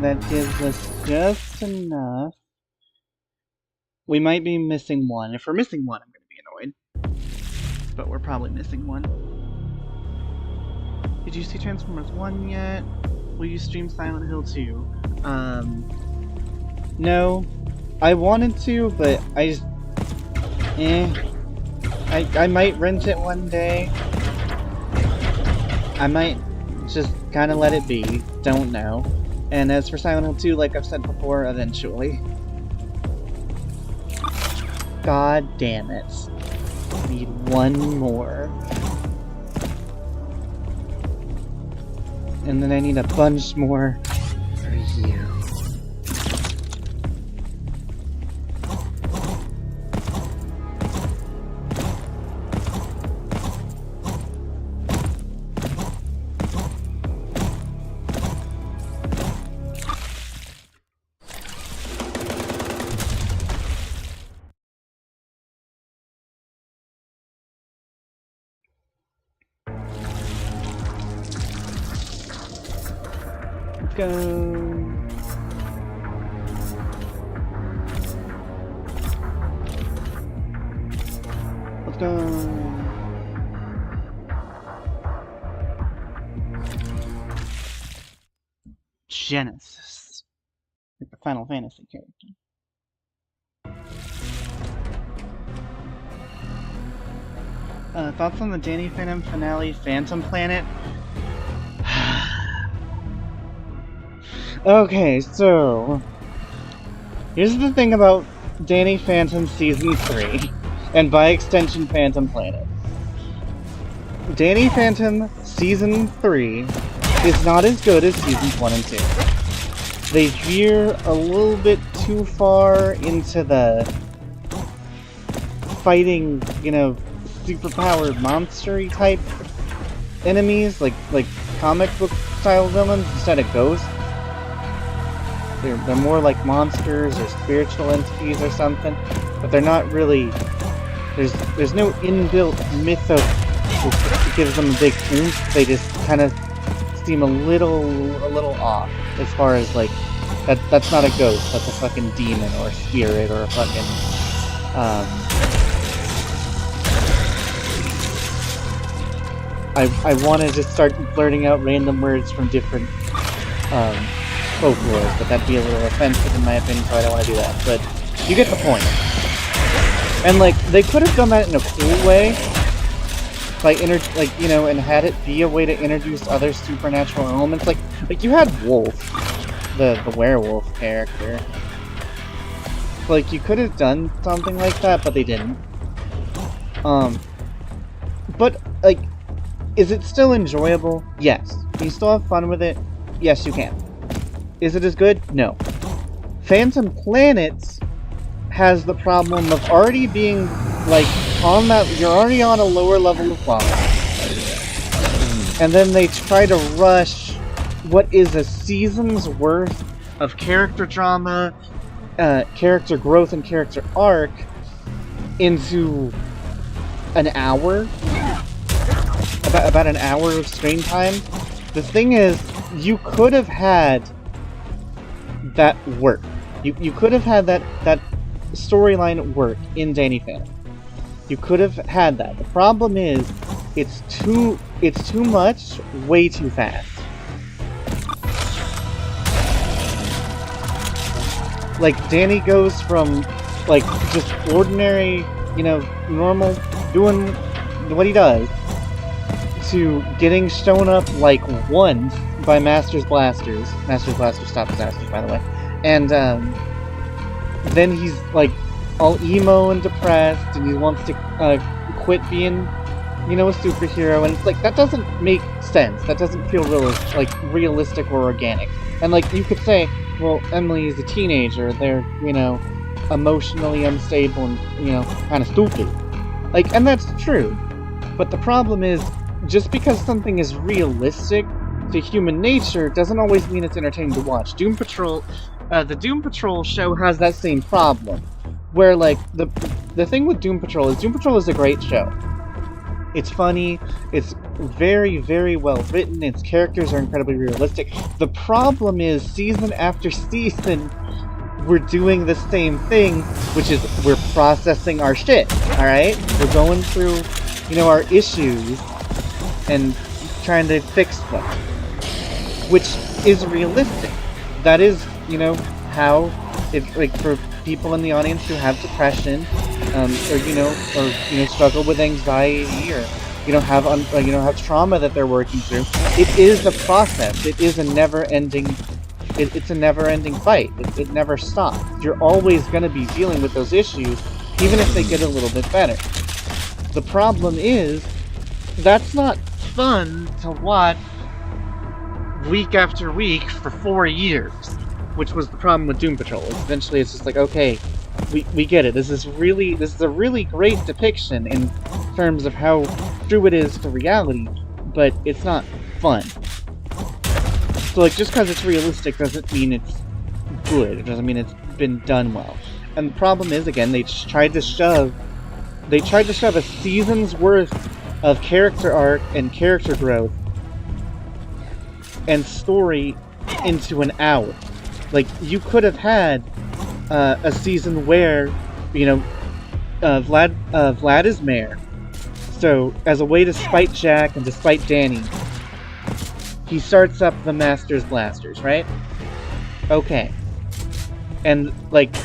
that gives us just enough. We might be missing one. If we're missing one, I'm going to be annoyed. But we're probably missing one. Did you see Transformers 1 yet? Will you stream Silent Hill 2? No. I wanted to, but I just... I might rent it one day. I might just kind of let it be. Don't know. And as for Silent Hill 2, like I've said before, eventually. God damn it. I need one more. And then I need a bunch more for you. Let's go. Let's go. Genesis. Like the Final Fantasy character. Thoughts on the Danny Phantom finale, Phantom Planet? Okay, so here's the thing about Danny Phantom Season 3, and by extension Phantom Planet. Danny Phantom Season 3 is not as good as Seasons 1 and 2. They veer a little bit too far into the fighting, you know, superpowered monster-y type enemies, like comic book style villains instead of ghosts. They're more like monsters or spiritual entities or something, but they're not really. There's no inbuilt mythos that gives them a big oomph. They just kind of seem a little off as far as like that's not a ghost. That's a fucking demon or a spirit or a fucking I want to just start blurting out random words from different folklore, but that'd be a little offensive in my opinion, so I don't want to do that. But you get the point. And like they could have done that in a cool way, like you know, and had it be a way to introduce other supernatural elements. Like you had Wolf, the werewolf character. Like you could have done something like that, but they didn't. But like, is it still enjoyable? Yes. Can you still have fun with it? Yes, you can. Is it as good? No. Phantom Planet has the problem of already being, like, on that... You're already on a lower level of boss. And then they try to rush what is a season's worth of character drama, character growth, and character arc into an hour. About an hour of screen time. The thing is, you could have had that work. You could have had that storyline work in Danny Phantom. You could have had that. The problem is, it's too much, way too fast. Like, Danny goes from, like, just ordinary, you know, normal, doing what he does, to getting shown up, like, once by Master's Blasters. Master's Blasters stop disasters, by the way. And, then he's, like, all emo and depressed, and he wants to, quit being, you know, a superhero, and it's like, that doesn't make sense. That doesn't feel realistic or organic. And, like, you could say, well, Emily is a teenager, they're, you know, emotionally unstable and, you know, kind of stupid. Like, and that's true. But the problem is, just because something is realistic to human nature doesn't always mean it's entertaining to watch. Doom Patrol, the Doom Patrol show has that same problem, where like the thing with Doom Patrol is a great show. It's funny, it's very, very well written, its characters are incredibly realistic. The problem is, season after season, we're doing the same thing, which is we're processing our shit, alright? We're going through, you know, our issues and trying to fix them, which is realistic. That is, you know, how, if, like, for people in the audience who have depression, or struggle with anxiety, or have trauma that they're working through. It is a process. It is a never-ending. It's a never-ending fight. It never stops. You're always going to be dealing with those issues, even if they get a little bit better. The problem is, that's not fun to watch week after week for 4 years, which was the problem with Doom Patrol. Eventually, it's just like, okay, we get it. This is a really great depiction in terms of how true it is to reality, but it's not fun. So, like, just because it's realistic doesn't mean it's good. It doesn't mean it's been done well. And the problem is, again, they tried to shove a season's worth of character arc and character growth and story into an hour. Like, you could have had a season where, you know, Vlad is mayor. So, as a way to spite Jack and to spite Danny, he starts up the Master's Blasters, right? Okay. And, like,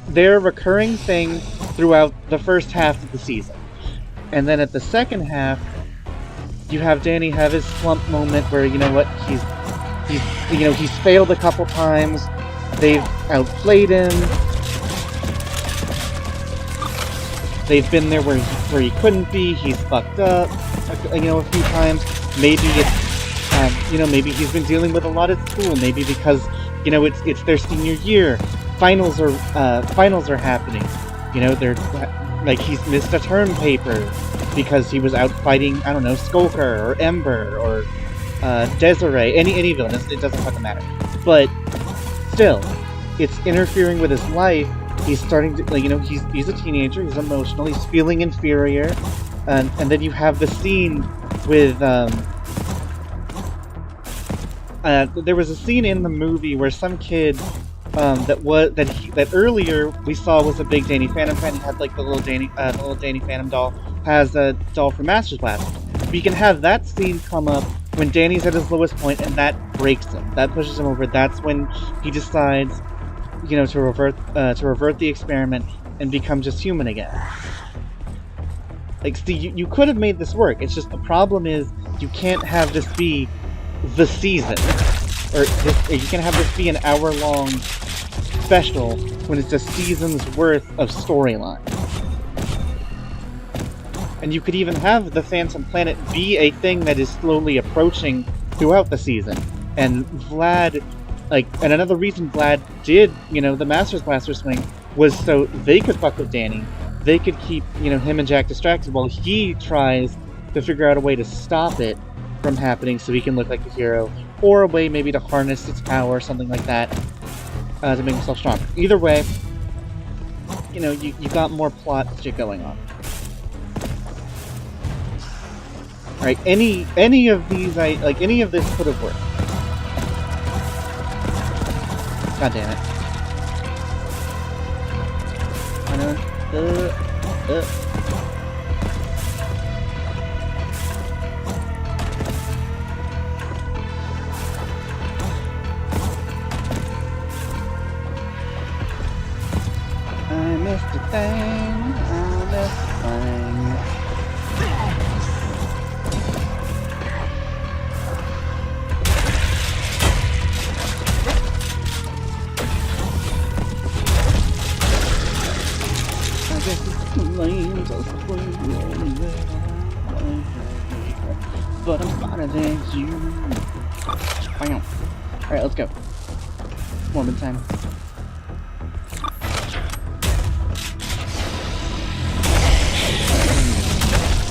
they're a recurring thing throughout the first half of the season. And then at the second half, you have Danny have his slump moment where, you know what, he's failed a couple times, they've outplayed him, they've been there where he couldn't be, he's fucked up, a few times. Maybe it's, maybe he's been dealing with a lot at school, maybe because, it's their senior year, finals are happening, they're, like, he's missed a term paper because he was out fighting, I don't know, Skulker, or Ember, or, Desiree, any villain, it doesn't fucking matter. But, still, it's interfering with his life. He's starting to, like, he's a teenager, he's emotional, he's feeling inferior, and then you have the scene with, there was a scene in the movie where some kid, that earlier we saw was a big Danny Phantom fan. He had, like, the little Danny Phantom doll, has a doll for Master's Blast. We can have that scene come up when Danny's at his lowest point, and that breaks him. That pushes him over. That's when he decides, to revert the experiment and become just human again. Like, see, you could have made this work. It's just the problem is you can't have this be the season, or you can have this be an hour-long special when it's a season's worth of storyline. And you could even have the Phantom Planet be a thing that is slowly approaching throughout the season. And Vlad, and another reason Vlad did, the Master's Blaster swing was so they could fuck with Danny. They could keep, him and Jack distracted while he tries to figure out a way to stop it from happening so he can look like a hero. Or a way maybe to harness its power, something like that, to make himself stronger. Either way, you got more plot shit going on. Alright, any of these, any of this could have worked. God damn it. I missed a thing, I missed a thing. But I'm smarter than you. Bam. Alright, let's go. Mormon time.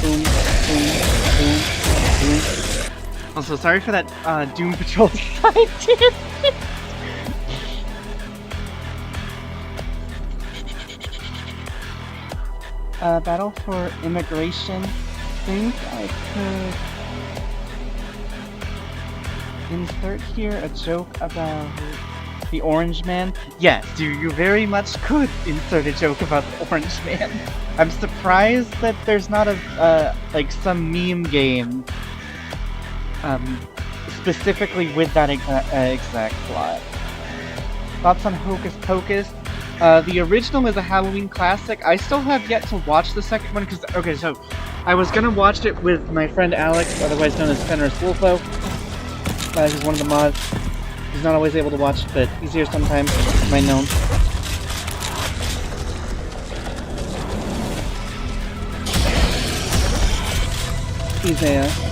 Boom, boom, boom, boom. Also, sorry for that Doom Patrol side tangent. Battle for Immigration. Think I could insert here a joke about the Orange Man. Yes, you very much could insert a joke about the Orange Man. I'm surprised that there's not a like some meme game specifically with that exact plot. Thoughts on Hocus Pocus? The original is a Halloween classic. I still have yet to watch the second one because, okay, so I was gonna watch it with my friend Alex, otherwise known as Fenris Wolfo. He's one of the mods. He's not always able to watch, but he's here sometimes. You might know him.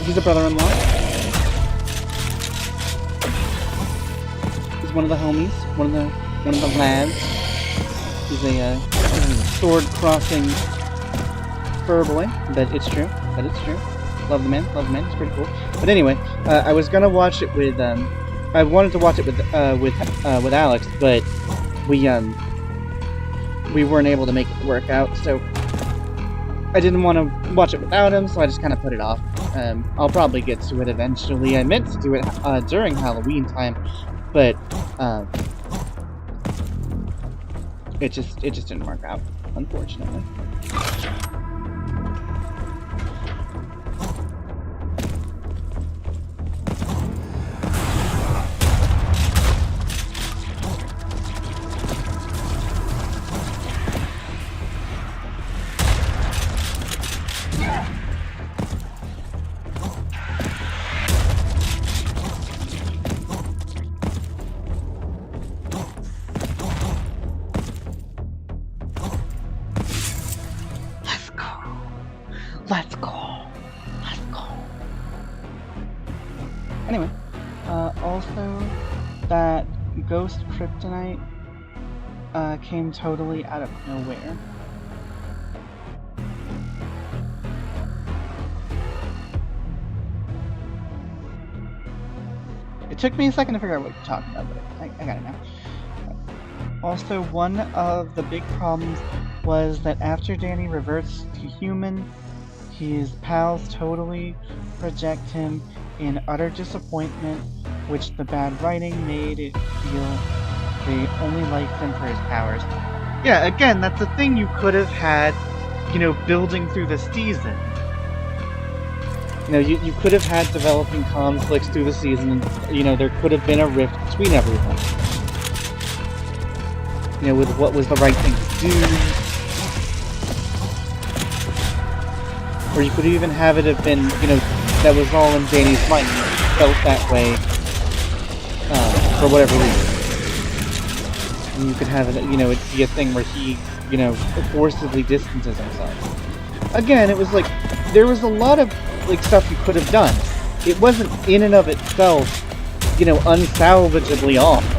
He's a brother-in-law. He's one of the homies, one of the lads. He's a sword-crossing fur boy, but it's true. Love the man. It's pretty cool. But anyway, I was gonna watch it with I wanted to watch it with Alex, but we weren't able to make it work out. So I didn't want to watch it without him, so I just kind of put it off. I'll probably get to it eventually. I meant to do it during Halloween time, but it just didn't work out, unfortunately. Let's go. Anyway, also, that ghost kryptonite came totally out of nowhere. It took me a second to figure out what you're talking about, but I got it now. Also, one of the big problems was that after Danny reverts to human, his pals totally reject him in utter disappointment, which the bad writing made it feel they only liked him for his powers. Yeah, again, that's a thing you could have had, building through the season. You could have had developing conflicts through the season, and, there could have been a rift between everyone. With what was the right thing to do. Or you could even have it have been, that was all in Danny's mind. He felt that way for whatever reason. And you could have it, it be a thing where he, forcibly distances himself. Again, it was like, there was a lot of, stuff you could have done. It wasn't in and of itself, unsalvageably awful.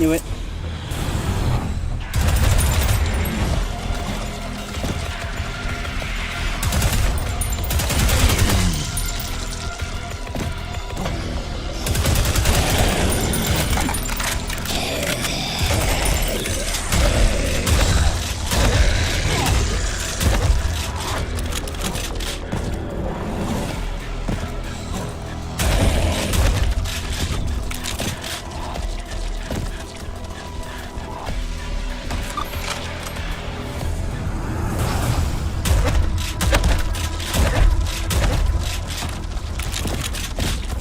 Knew it.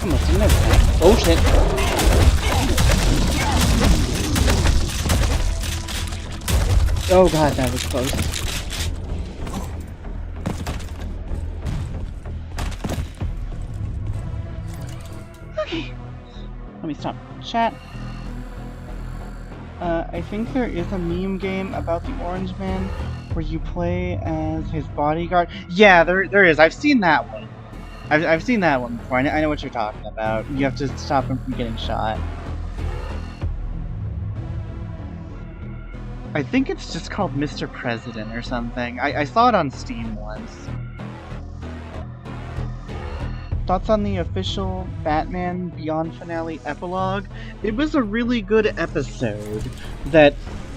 Almost didn't know that. Oh shit. Oh god, that was close. Okay. Let me stop chat. I think there is a meme game about the Orange Man where you play as his bodyguard. Yeah, there is. I've seen that one. I've seen that one before. I know what you're talking about. You have to stop him from getting shot. I think it's just called Mr. President or something. I saw it on Steam once. Thoughts on the official Batman Beyond finale epilogue? It was a really good episode that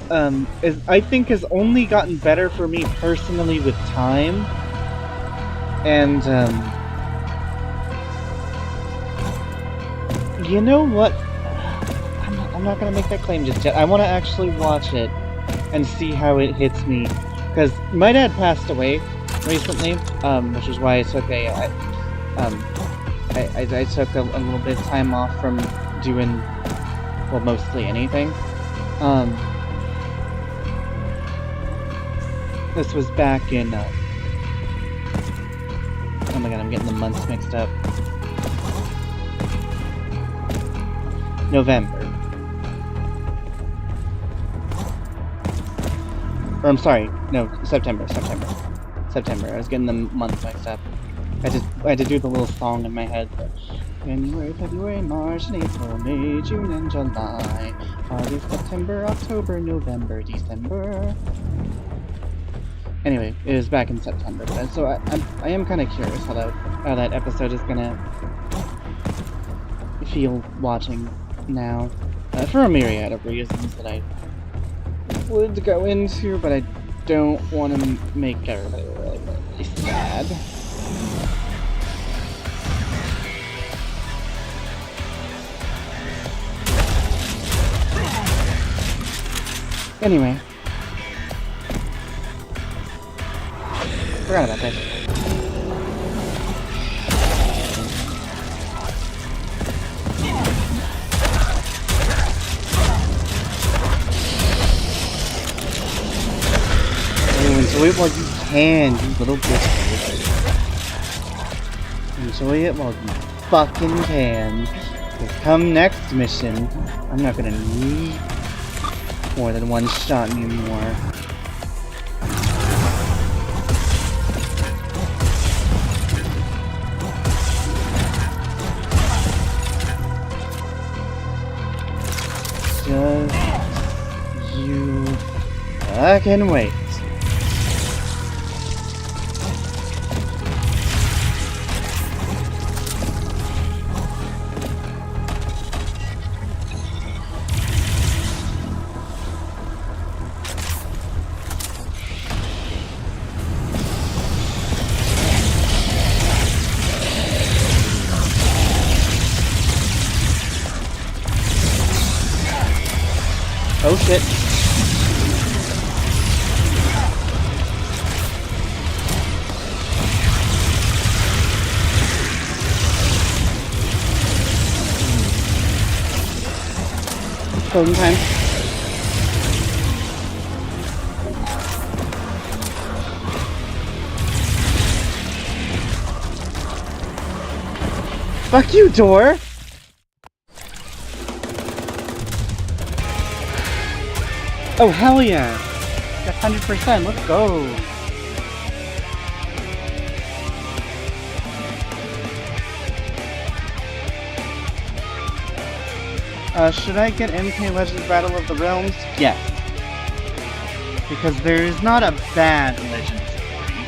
I think has only gotten better for me personally with time. And you know what? I'm not gonna make that claim just yet. I want to actually watch it and see how it hits me, because my dad passed away recently, which is why I took I took a little bit of time off from doing, well, mostly anything. This was back in oh my god, I'm getting the months mixed up. November. Or I'm sorry, no, September. I was getting the month mixed up. I had to do the little song in my head. January, February, March, and April, May, June, and July. August, September, October, November, December. Anyway, it was back in September, but so I am kind of curious how that episode is gonna feel watching now, for a myriad of reasons that I would go into, but I don't want to make everybody really, really sad. Anyway. Forgot about that. Oh, enjoy it while you can, you little bitch. Enjoy it while you fucking can. Because come next mission, I'm not gonna need more than one shot anymore. Just you fucking wait. Oh shit. Closing time. Fuck you, door! Oh, hell yeah! That's 100%, let's go! Should I get MK Legends Battle of the Realms? Yes. Because there is not a bad Legends movie.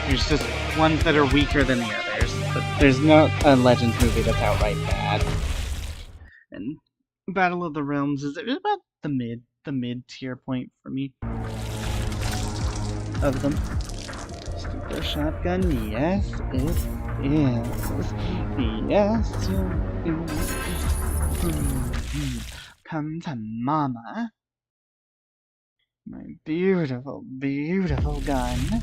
There's just ones that are weaker than the others. But there's not a Legends movie that's outright bad. And Battle of the Realms is about the mid tier point for me. Of them. Super Shotgun, yes it is. Yes it is. Come to mama. My beautiful, beautiful gun.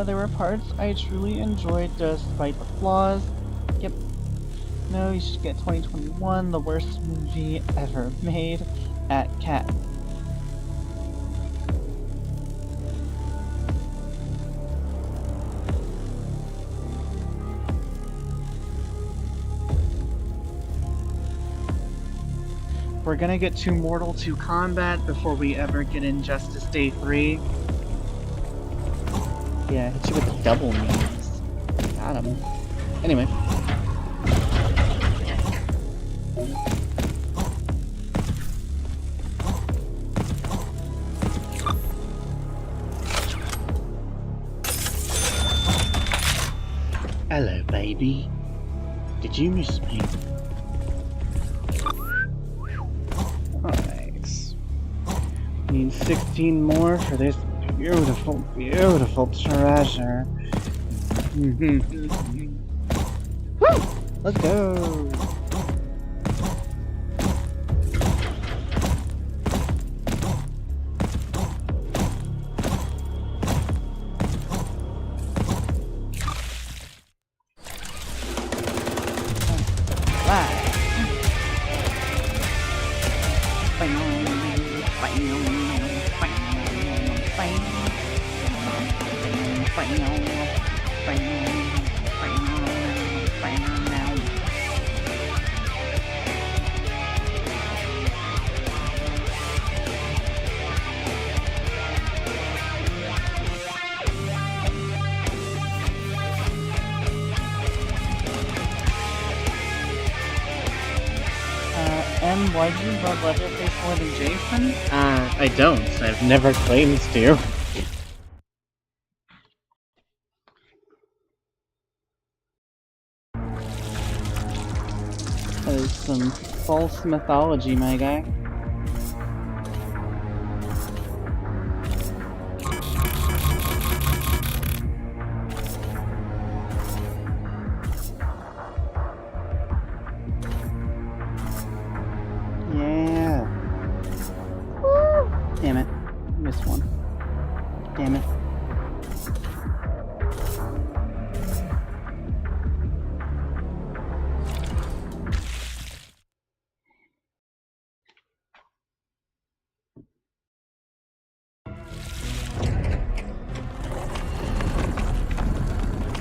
There were parts I truly enjoyed despite the flaws. Yep. No, you should get 2021, the worst movie ever made, at Cat. We're gonna get to Mortal 2 Combat before we ever get Injustice Day 3. Yeah, hit you with the double knees. Got him. Anyway. Hello, baby. Did you miss me? Alright. Need 16 more for this beautiful, beautiful treasure. Woo! Let's go! Why do you love Leatherface more than Jason? I don't. I've never claimed to. That is some false mythology, my guy. Yeah. Woo! Damn it. Missed one. Damn it.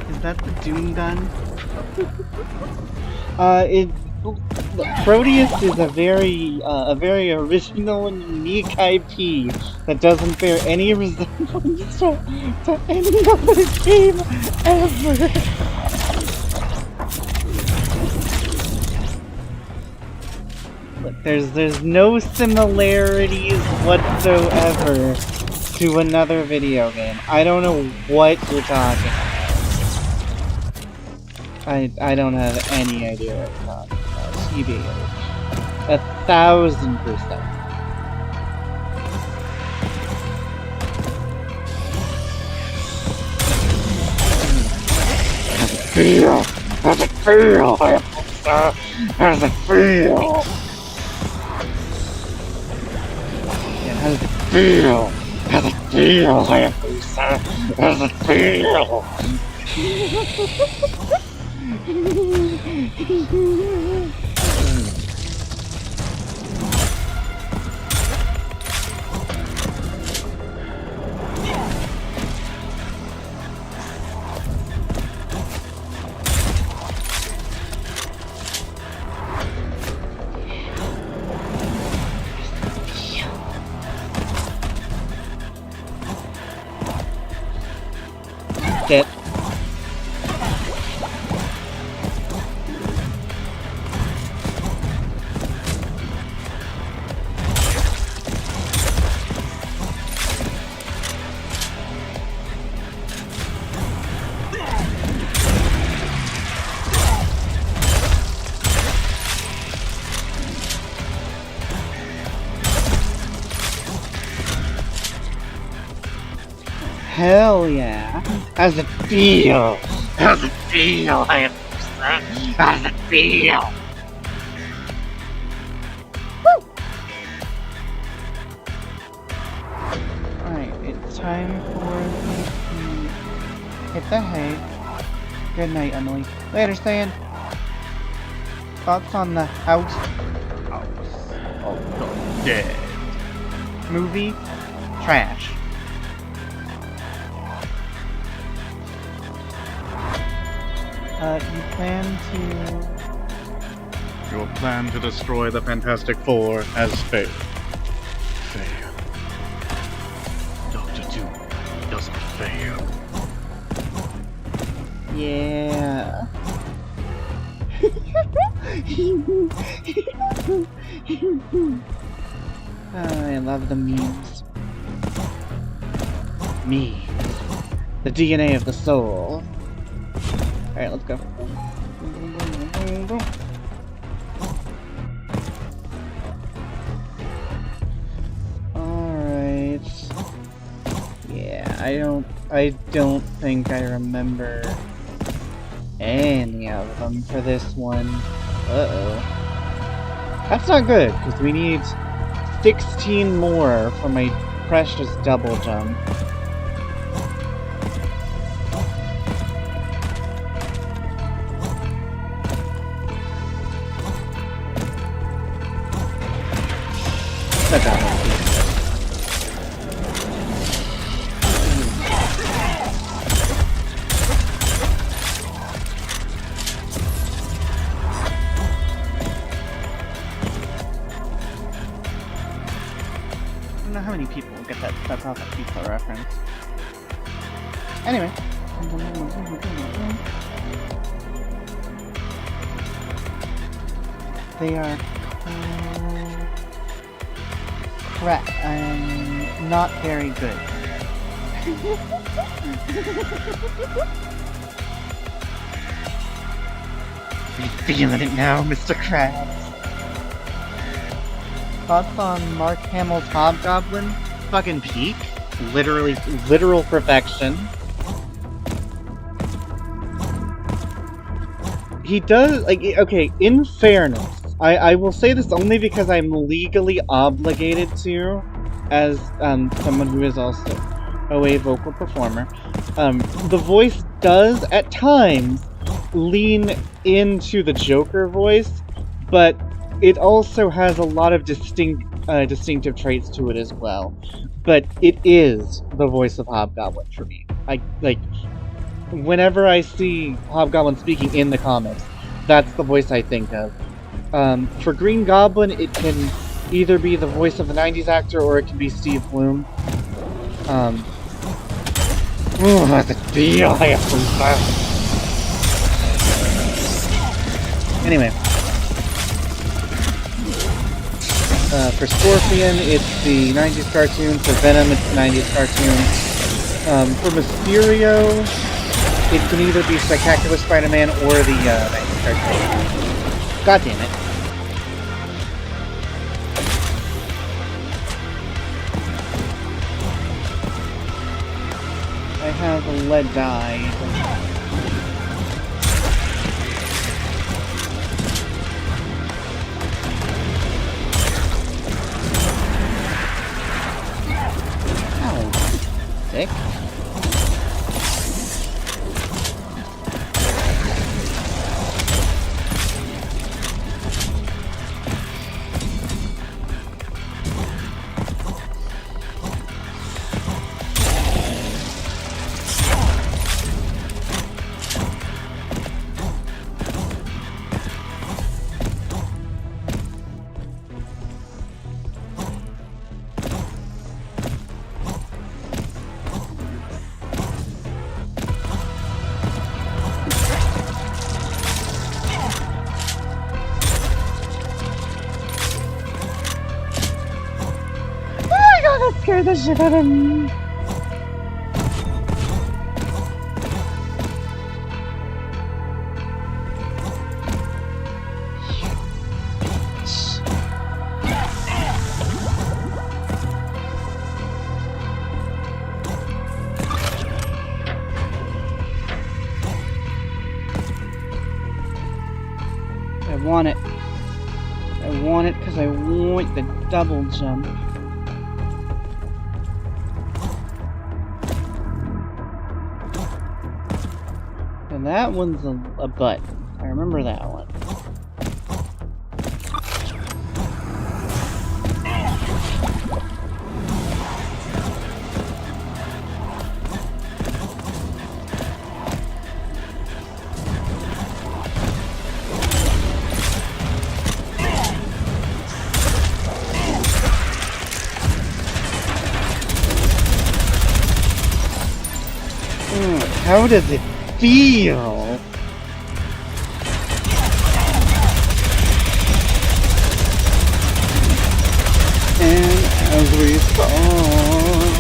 Is that the Doom gun? Proteus is a very original and unique IP that doesn't bear any resemblance to any other game ever. Look, there's no similarities whatsoever to another video game. I don't know what you're talking about. I don't have any idea what you're talking about. TBH. 1000%. Feel! How's it feel? How's it feel? Yeah, how does it feel? How's it feel, Hayabusa? How's it feel? Dead. Hell yeah. How's it feel? How's it feel? How's it feel? Woo! Alright, it's time for the hit the hay. Good night, Emily. Later, Stan. Thoughts on the house of the dead movie? Trash. You plan to... Your plan to destroy the Fantastic Four has failed. Failed. Dr. Doom doesn't fail. Yeah. I love the memes. Me. The DNA of the soul. Alright, let's go. Alright. Yeah, I don't think I remember any of them for this one. Uh-oh. That's not good, because we need 16 more for my precious double jump. That got me. I don't know how many people will get that Papa Pizza reference. Anyway. They are not very good. Are you feeling it now, Mr. Krabs? Thoughts on Mark Hamill's Hobgoblin? Fucking peak. Literal perfection. He does, like, okay, in fairness, I will say this only because I'm legally obligated to, as someone who is also a vocal performer. The voice does, at times, lean into the Joker voice, but it also has a lot of distinctive traits to it as well. But it is the voice of Hobgoblin for me. Whenever I see Hobgoblin speaking in the comics, that's the voice I think of. For Green Goblin, it can either be the voice of the 90s actor or it can be Steve Bloom. That's a deal. Anyway. For Scorpion, it's the 90s cartoon. For Venom, it's the 90s cartoon. For Mysterio, it can either be Spectacular Spider-Man or the 90s cartoon. God damn it. I have a lead dye. Sick. That scared the shit out of me. want it. I want it because I want the double jump. And that one's a button. I remember that one. How does it feel? And as we fall,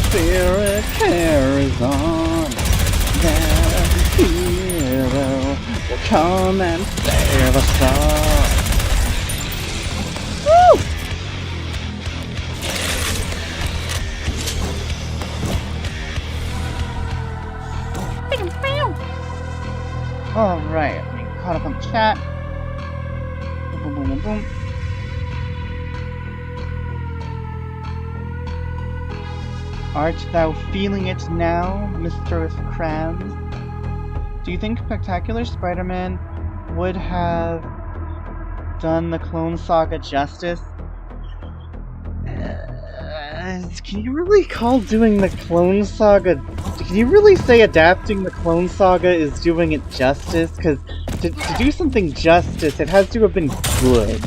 spirit carries on. That hero will come and save us all. Woo! Alright, we caught up on the chat. Boom, boom, boom, boom. Art thou feeling it now, Mistress Krabs? Do you think Spectacular Spider-Man would have done the Clone Saga justice? Can you really call doing the Clone Saga... Can you really say adapting the Clone Saga is doing it justice? Because to do something justice, it has to have been good.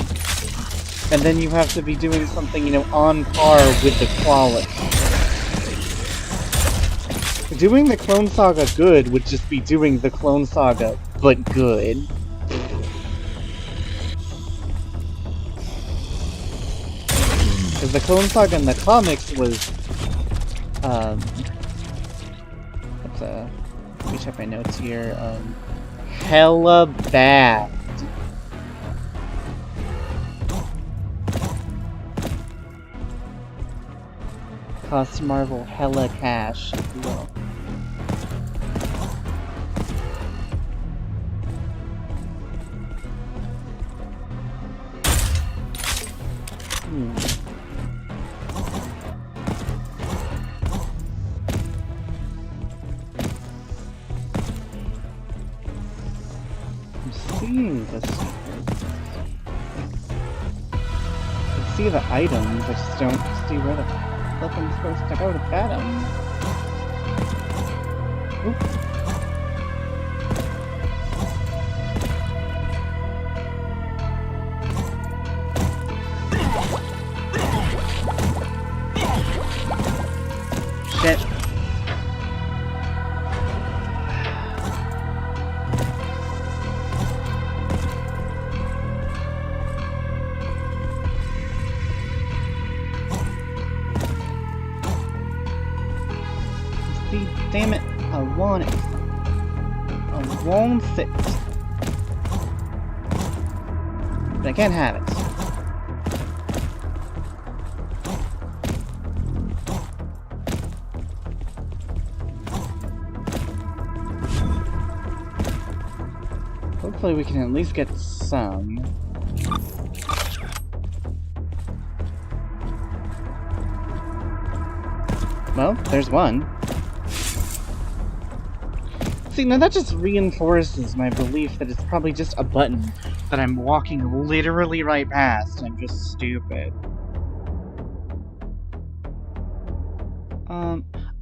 And then you have to be doing something, you know, on par with the quality. Doing the Clone Saga good would just be doing the Clone Saga, but good. Because the Clone Saga in the comics was, let me check my notes here, hella bad. Cost Marvel hella cash, if you will. I see the items, I just don't see where the flip I'm supposed to go to get them. Oop. Shit. Damn it, I want it. I want it. But I can't have it. Hopefully we can at least get some. Well, there's one. See, now that just reinforces my belief that it's probably just a button that I'm walking literally right past. I'm just stupid.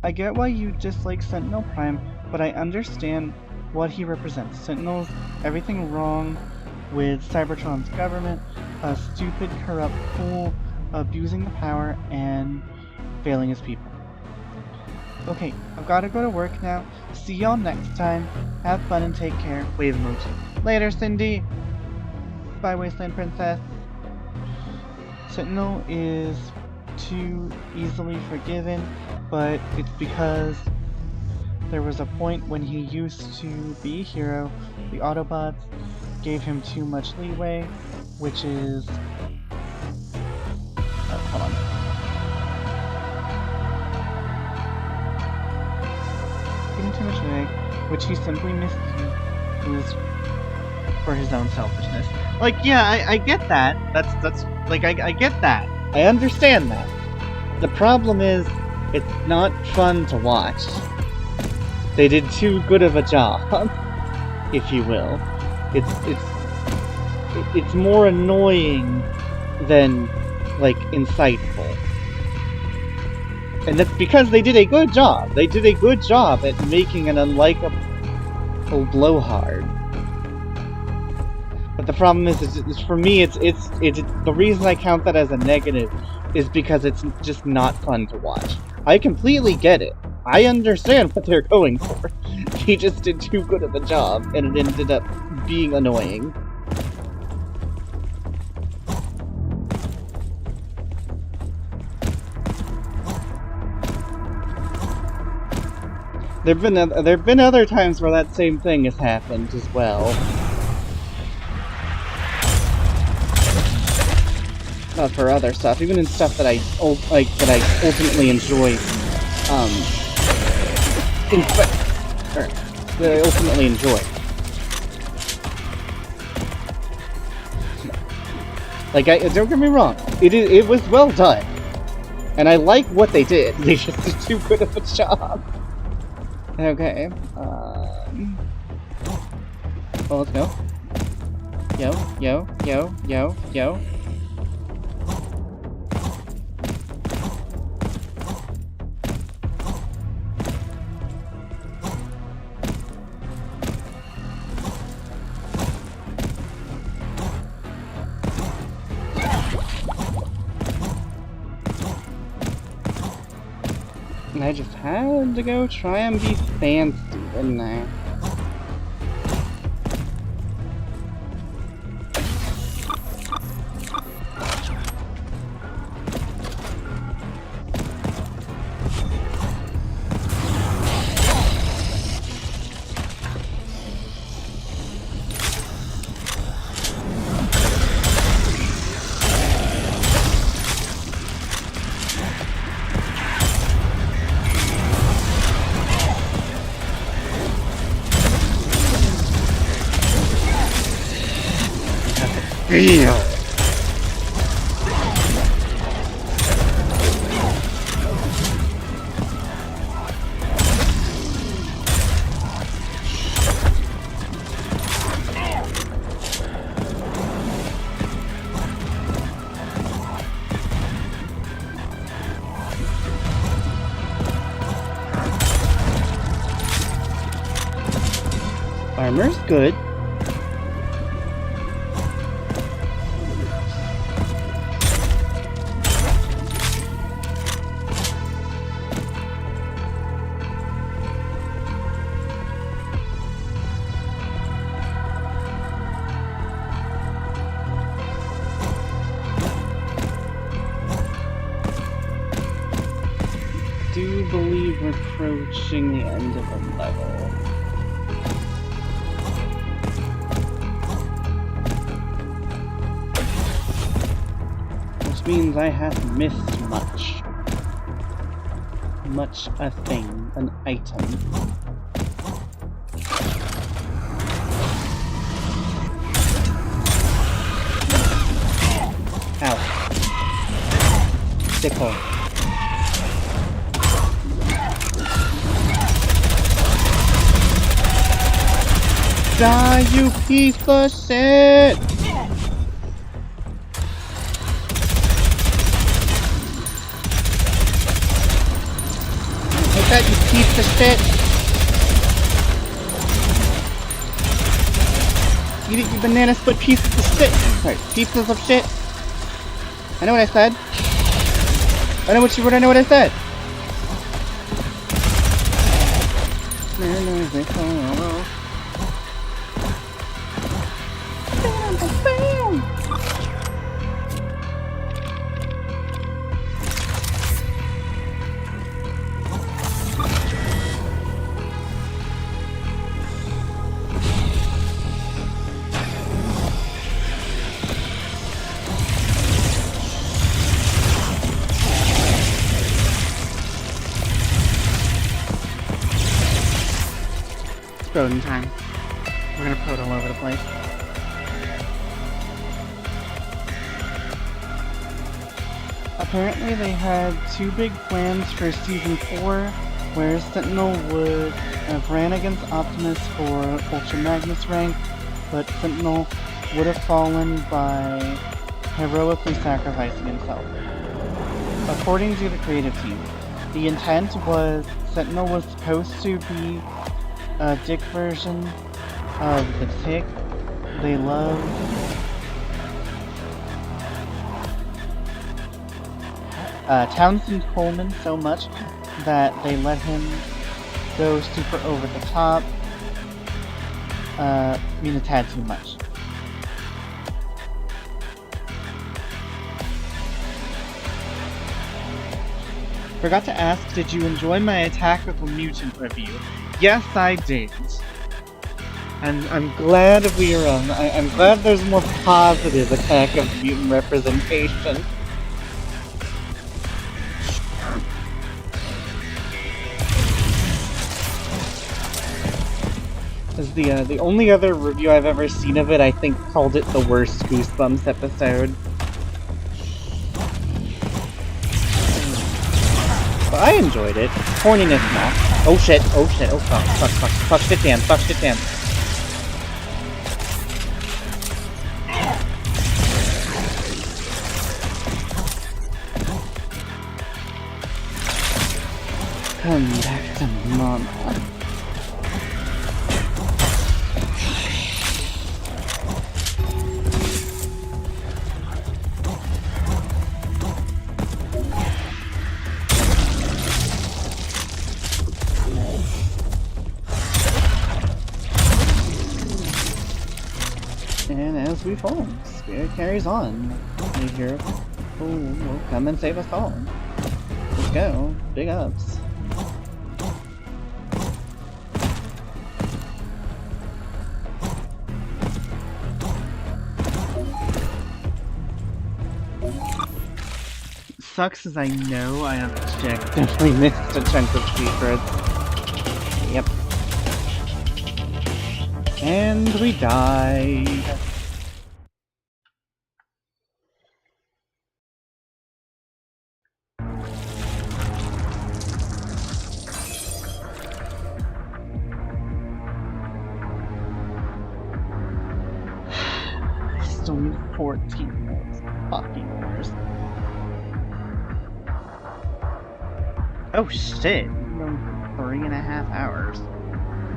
I get why you dislike Sentinel Prime, but I understand what he represents. Sentinel's everything wrong with Cybertron's government, a stupid, corrupt fool, abusing the power, and failing his people. Okay, I've got to go to work now. See y'all next time. Have fun and take care. Wave emoji. Later, Cindy! Bye, Wasteland Princess. Sentinel is too easily forgiven, but it's because there was a point when he used to be a hero. The Autobots gave him too much leeway, which is... hold on. Too much leg, which he simply misused. for his own selfishness. Like, yeah, I get that. That's like I get that. I understand that. The problem is, it's not fun to watch. They did too good of a job, if you will. It's more annoying than, like, insightful. And that's because they did a good job. They did a good job at making an unlikable blowhard. But the problem is for me, it's the reason I count that as a negative is because it's just not fun to watch. I completely get it. I understand what they're going for. He just did too good of a job, and it ended up being annoying. There've been other times where that same thing has happened as well. Not for other stuff, even in stuff that I ultimately enjoy. That I ultimately enjoy. Like, don't get me wrong, it was well done, and I like what they did. They just did too good of a job. Okay. Well, let's go. Yo. And I just had to go try and be fancy, didn't I? Feel. Armor's good. Do believe we're approaching the end of the level. Which means I have missed much. Much a thing, an item. Ow. Sickle. Die, you piece of shit! Take that, you piece of shit! Eat it, you banana split pieces of shit! Sorry, pieces of shit! I know what I said! I know what I said! Proton time. We're gonna prot all over the place. apparently they had two big plans for Season 4, where Sentinel would have ran against Optimus for Ultra Magnus rank, but Sentinel would have fallen by heroically sacrificing himself. According to the creative team, the intent was Sentinel was supposed to be a dick version of the Tick they love. Townsend Coleman so much that they let him go super over the top. I mean, a tad too much. Forgot to ask, did you enjoy my Attack of the Mutant review? Yes, I did. And I'm glad I'm glad there's more positive Attack of the Mutant representation. As the only other review I've ever seen of it, I think, called it the worst Goosebumps episode. But I enjoyed it. Horniness now. Oh shit, oh fuck, shit damn, fuck, shit damn. Come back to mama. And as we fall, Spirit carries on. We hear, oh, will come and save us all. Let's go. Big ups. Sucks as I know I have definitely missed a chunk of secrets. Yep. And we died. I still need 14 more fucking hours. Oh shit! 3.5 hours.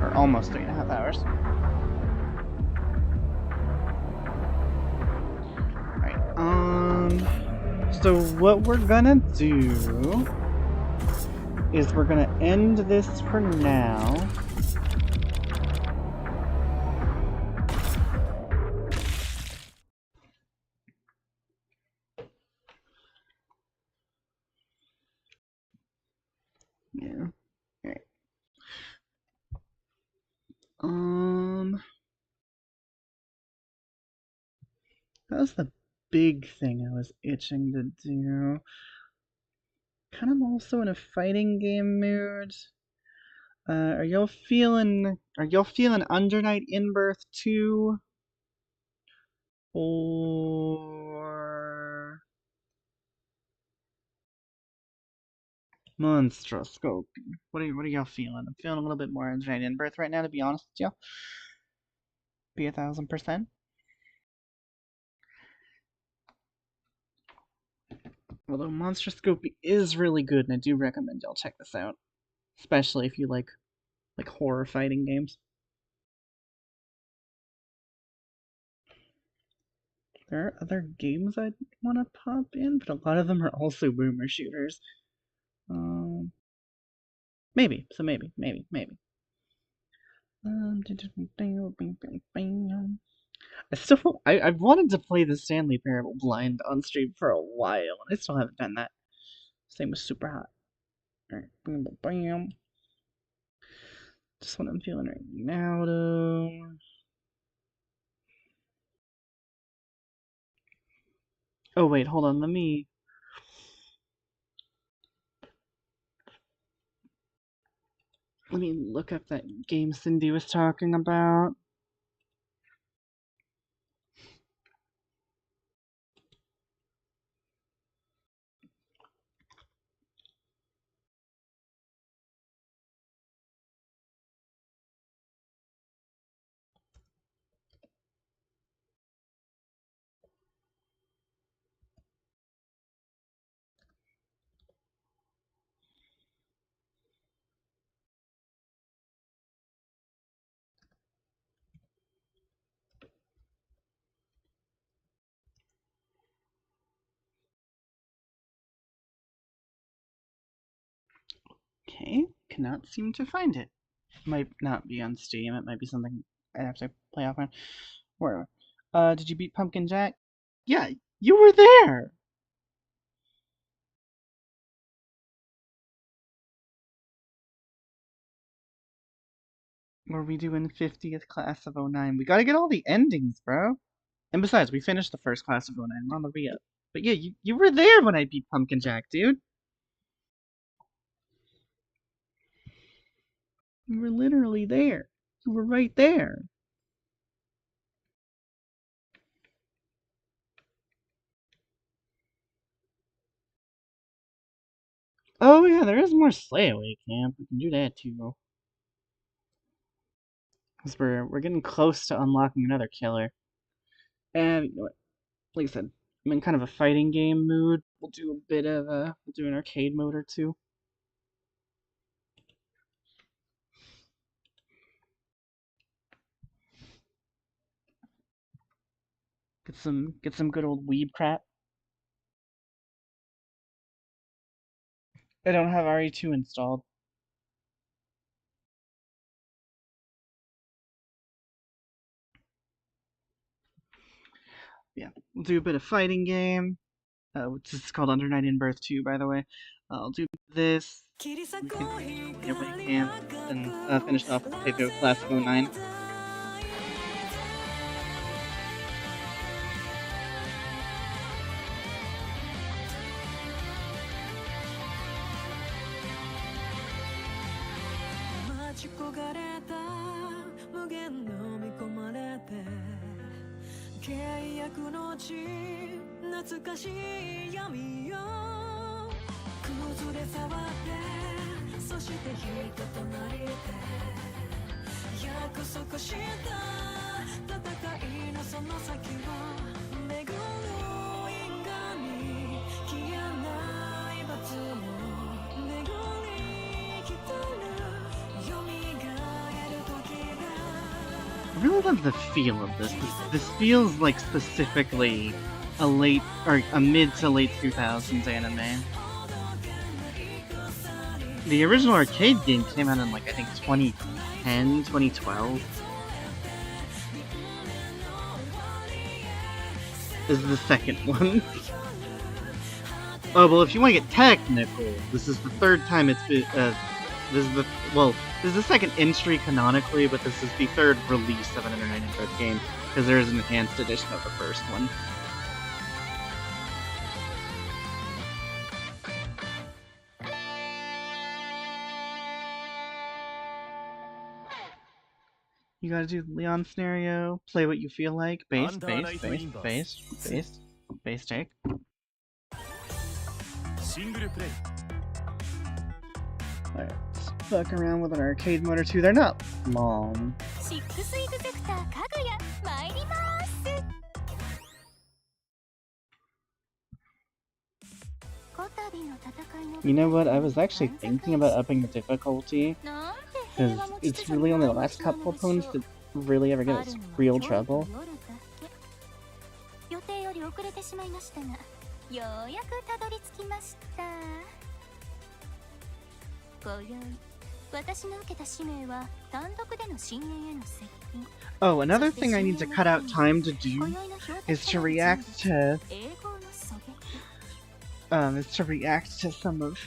Or almost 3.5 hours. So what we're gonna do is we're gonna end this for now. Yeah. Alright. That was the big thing I was itching to do. Kind of also in a fighting game mood. Are y'all feeling Under Night In-Birth 2? Or Monstroscope? What are y'all feeling? I'm feeling a little bit more Under Night In-Birth right now, to be honest with y'all. Be 1000%. Although Monstroscope is really good, and I do recommend y'all check this out. Especially if you like horror fighting games. There are other games I'd want to pop in, but a lot of them are also boomer shooters. Maybe. So maybe. I've wanted to play the Stanley Parable blind on stream for a while, and I still haven't done that. Same with Super Hot. Alright, just what I'm feeling right now, though. Oh wait, hold on, let me look up that game Cindy was talking about. cannot seem to find it. Might not be on Steam. It might be something I have to play offline. Whatever. Did you beat Pumpkin Jack? Yeah, you were there! Were we doing 50th class of 09? We gotta get all the endings, bro. And besides, we finished the first class of 09. We're on the re-up. But yeah, you were there when I beat Pumpkin Jack, dude. You were literally there. You were right there. Oh yeah, there is more Slayaway Camp. We can do that too. Because we're getting close to unlocking another killer. And you know what? Like I said, I'm in kind of a fighting game mood. We'll do a bit of we'll do an arcade mode or two. Get some good old weeb crap. I don't have RE2 installed. Yeah, we'll do a bit of fighting game. Which is called Under Night in Birth 2, by the way. I'll do this. We can Slayaway Camp and finish off with playthrough Class of 09. I really love the feel of this. This feels like specifically a late or a mid to late 2000s anime. The original arcade game came out in like I think 2010, 2012. This is the second one. Oh well, if you want to get technical, this is the third time it's been. This is the second entry canonically, but this is the third release of an Under Night in Birth game, because there is an enhanced edition of the first one. You gotta do the Leon scenario, play what you feel like, bass, bass, bass, bass, bass, bass take. Alright, let's fuck around with an arcade mode or two. They're not long. You know what, I was actually thinking about upping the difficulty, because it's really only the last couple opponents that really ever get us real trouble. Oh, another thing I need to cut out time to do is to react to some of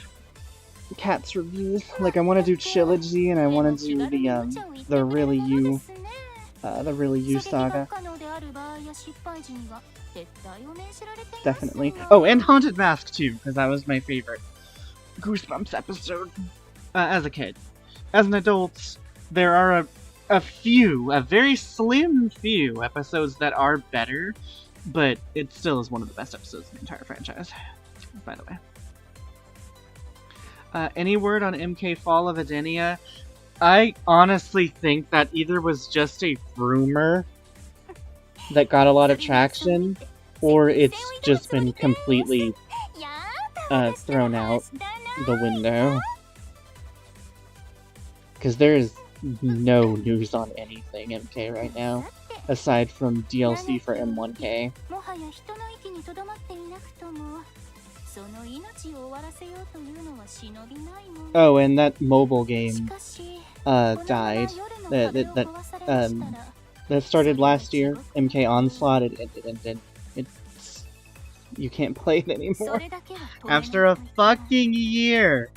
Cat's reviews. Like I want to do Trilogy and I want to do the Really You saga. Definitely. Oh, and Haunted Mask too, because that was my favorite Goosebumps episode as a kid. As an adult, there are a very slim few episodes that are better, but it still is one of the best episodes in the entire franchise, by the way. Any word on MK Fall of Edenia? I honestly think that either was just a rumor that got a lot of traction, or it's just been completely thrown out the window. Because there is no news on anything MK right now, aside from DLC for M1K. Oh, and that mobile game died. That started last year. MK Onslaught. It's you can't play it anymore after a fucking year.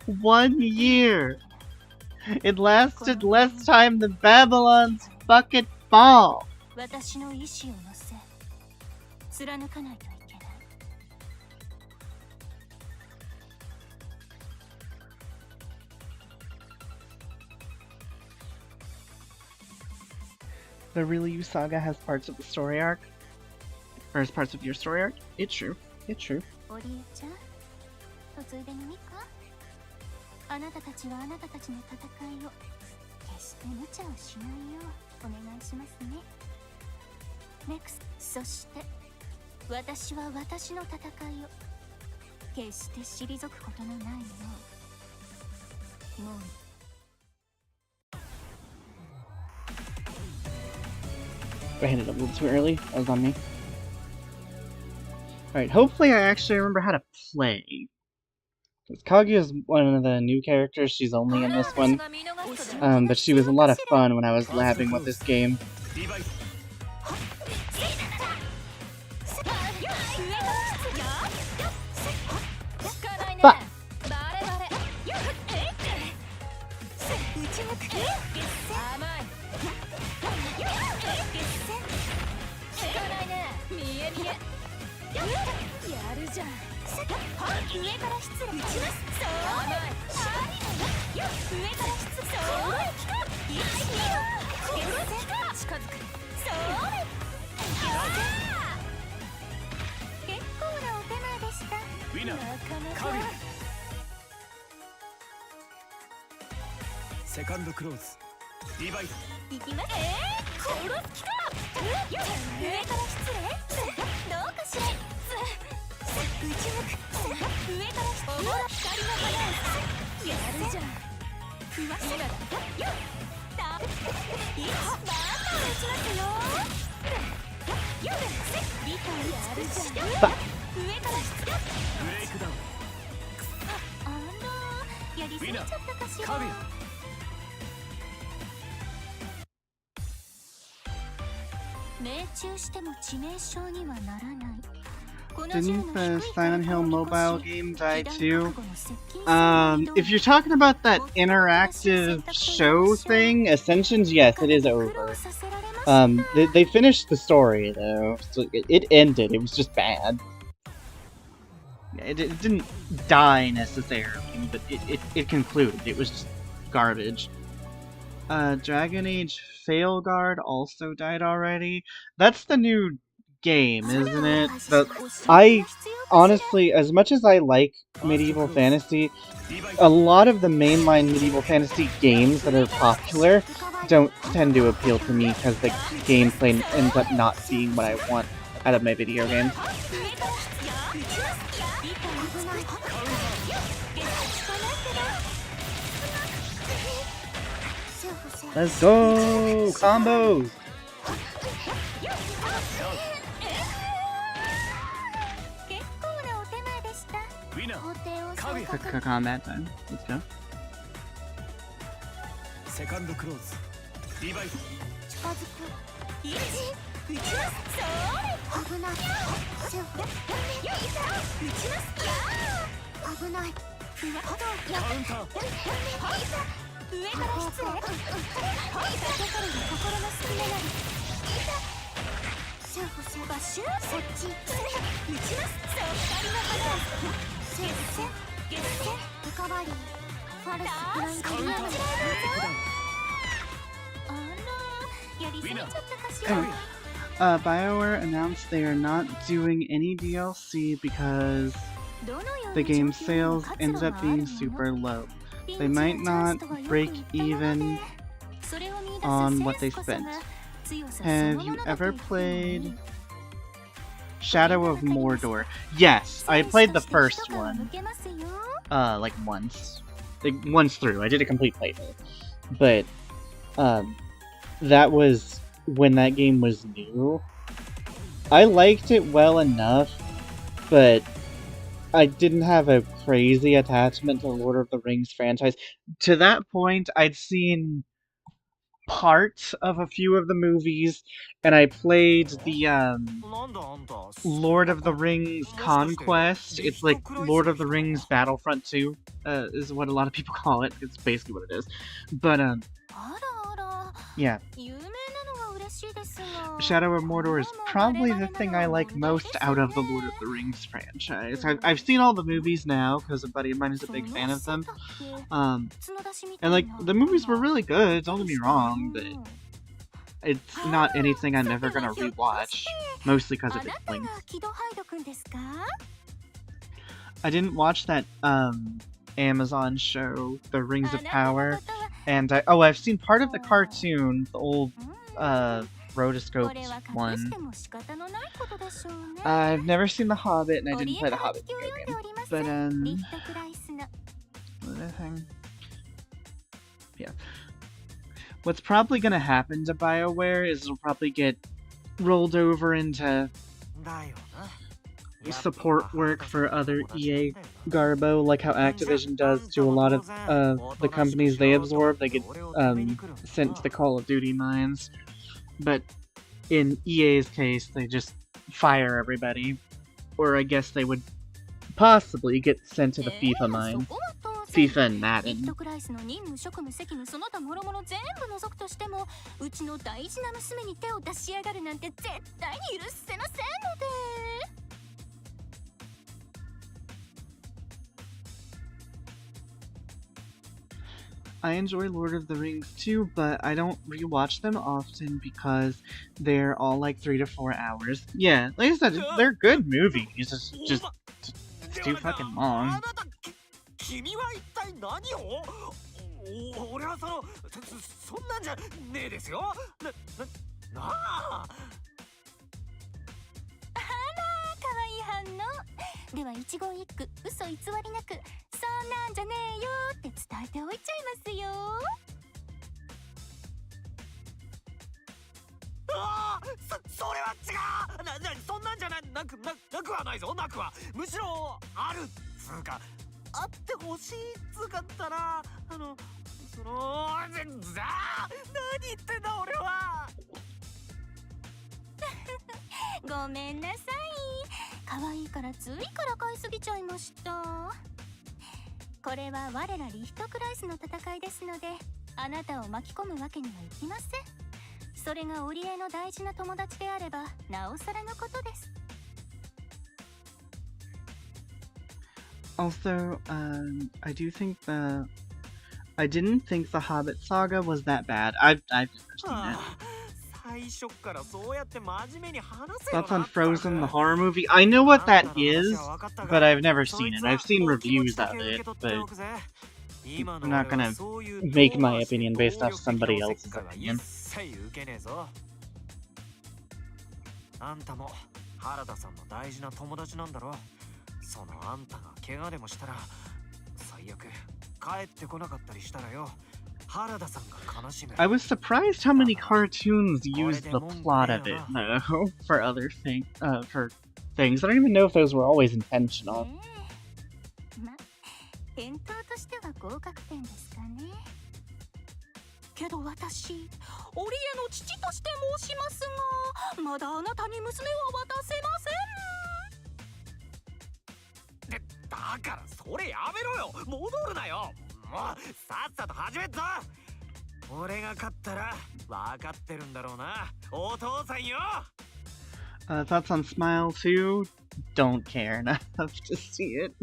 1 year. It lasted less time than Babylon's fucking fall. The Really You Saga has parts of the story arc. Or has parts of your story arc? It's true. It's true. あなたたちはあなたたちの戦いを決して無茶をしないようお願いしますね。NEXT そして私は私の戦いを決して退くことのないようもう I hit it a little too early. That was on me. Alright, hopefully I actually remember how to play. Because Kaguya is one of the new characters, she's only in this one. But she was a lot of fun when I was labbing with this game. Fuck! Second close. Divide. いきます。殺す気か。上から失礼。どうかしら。打ち抜く。上から失礼。光の花を。やるじゃん。ふわしだ。よっ。だ。いい。バーンと打ちますよ。よっ。理解やるじゃん。上から失礼。ブレイクダウン。やりすぎちゃったかしら。Didn't the Silent Hill mobile game die too? If you're talking about that interactive show thing, Ascensions, yes, it is over. They finished the story though, so it ended. It was just bad. It didn't die necessarily, but it concluded. It was just garbage. Dragon Age Failguard also died already. That's the new game, isn't it? But I honestly, as much as I like medieval fantasy, a lot of the mainline medieval fantasy games that are popular don't tend to appeal to me because the gameplay ends up not being what I want out of my video games. Let's go! Combos! Combat time. Let's go. Second close. Divide. 上から失礼。はい、かかるに心の隙間なり。バッシュそっち。打ちます。そう光の花を。ゲッセンゲッセンリカバリー。ファルスブラインドリアム。やりすぎちゃったかしら。BioWare announced they are not doing any DLC because the game's sales ended up being super low. They might not break even on what they spent. Have you ever played Shadow of Mordor? Yes, I played the first one. Like once. Like once through. I did a complete playthrough. But, that was when that game was new. I liked it well enough, but I didn't have a crazy attachment to the Lord of the Rings franchise. To that point, I'd seen parts of a few of the movies, and I played the Lord of the Rings Conquest. It's like Lord of the Rings Battlefront 2, is what a lot of people call it. It's basically what it is. But yeah. Shadow of Mordor is probably the thing I like most out of the Lord of the Rings franchise. I've seen all the movies now, because a buddy of mine is a big fan of them. And like, the movies were really good, don't get me wrong, but it's not anything I'm ever gonna rewatch, mostly because of its length. I didn't watch that, Amazon show, The Rings of Power, and I've seen part of the cartoon, the old, rotoscope one. I've never seen The Hobbit, and I didn't play The Hobbit video game. But, what other thing? Yeah. What's probably gonna happen to BioWare is it'll probably get rolled over into support work for other EA garbo, like how Activision does to a lot of the companies they absorb. They get sent to the Call of Duty mines. But in EA's case, they just fire everybody. Or I guess they would possibly get sent to the FIFA mine. FIFA and Madden. I enjoy Lord of the Rings too, but I don't rewatch them often because they're all like 3 to 4 hours. Yeah, like I said, they're good movies. It's just too fucking long. 君は一体何を？俺はそんなんじゃねえですよ。なあ。あら、可愛い反応。では一言一句嘘偽りなく、そんなんじゃねえよって伝えておいちゃいますよ。ああ、それは違う。そんなんじゃなくはないぞ。なくはむしろあるつうか。あってほしいっつうかったら何言ってんだ俺は。ごめんなさい。可愛いからついからかいすぎちゃいました。これは我らリヒトクライスの戦いですので、あなたを巻き込むわけにはいきません。それが織江の大事な友達であればなおさらのことです。Also, I didn't think the Hobbit saga was that bad. I've never seen it. Thoughts on Frozen, the horror movie? I know what that is, but I've never seen it. I've seen reviews of it, but I'm not gonna make my opinion based off somebody else's opinion. そのあんたが怪我でもしたら最悪帰ってこなかったりしたらよ原田さんが悲しむ。 I was surprised how many cartoons used the plot of it, though, for other things. I don't even know if those were always intentional. ま、返答としては合格点ですかね。けど私、織江の父として申しますが、まだあなたに娘は渡せません。 だからそれやめろよ。戻るなよ。もうさっさと始めっぞ。俺が勝ったら分かってるんだろうな、お父さんよ。Thoughts on Smile 2? Don't care enough to see it.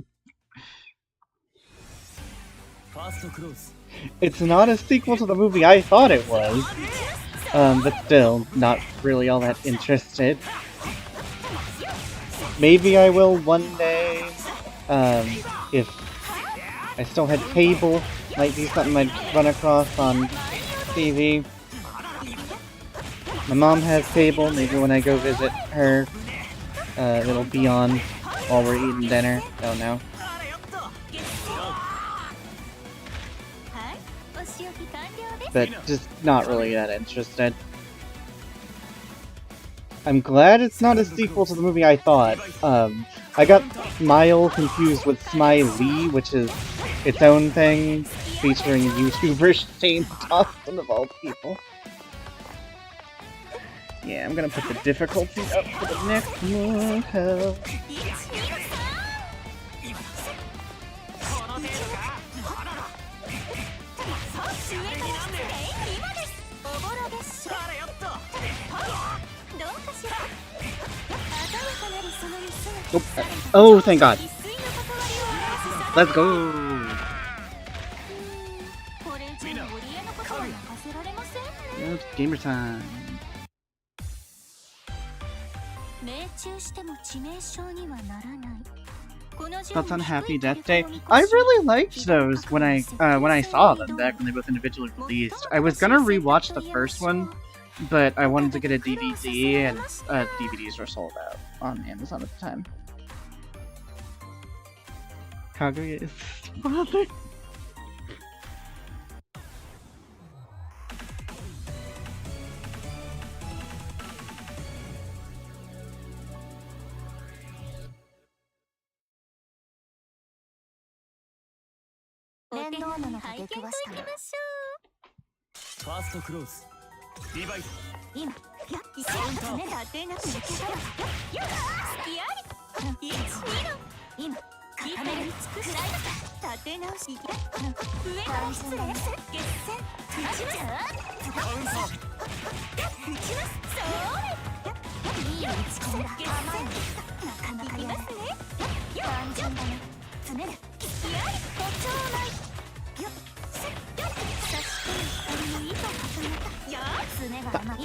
It's not a sequel to the movie I thought it was. But still, not really all that interested. Maybe I will one day. If I still had cable, might be something I'd run across on TV. My mom has cable, maybe when I go visit her, it'll be on while we're eating dinner. Don't know. But just not really that interested. I'm glad it's not a sequel to the movie I thought. I got Smile confused with Smiley, which is its own thing, featuring YouTuber Shane Dawson of all people. Yeah, I'm gonna put the difficulty up for the next one. Hell. この程度か。あらら。上から失礼今ですおぼろですあらよっと。どうかしら鮮やかなるその様子 Oh, thank God. 一水の関わりを表す Let's go. これ以上森へのことは任せられません It's gamer time. 命中しても致命傷にはならない Thoughts on Happy Death Day? I really liked those when I saw them back when they both individually released. I was gonna rewatch the first one, but I wanted to get a DVD, and DVDs were sold out on Amazon at the time. Kaguya is his father. First close. Device. 今やっカウンター立てなく抜けたらよっやり今固めに尽くし立て直し上から失礼決戦打ちますカウンター。打ちますそういい打ち込んだ決戦なかなかやる単純だね詰めるやり歩調ないよっせっよっ差し込む光の糸を重ねたやっ爪が甘い今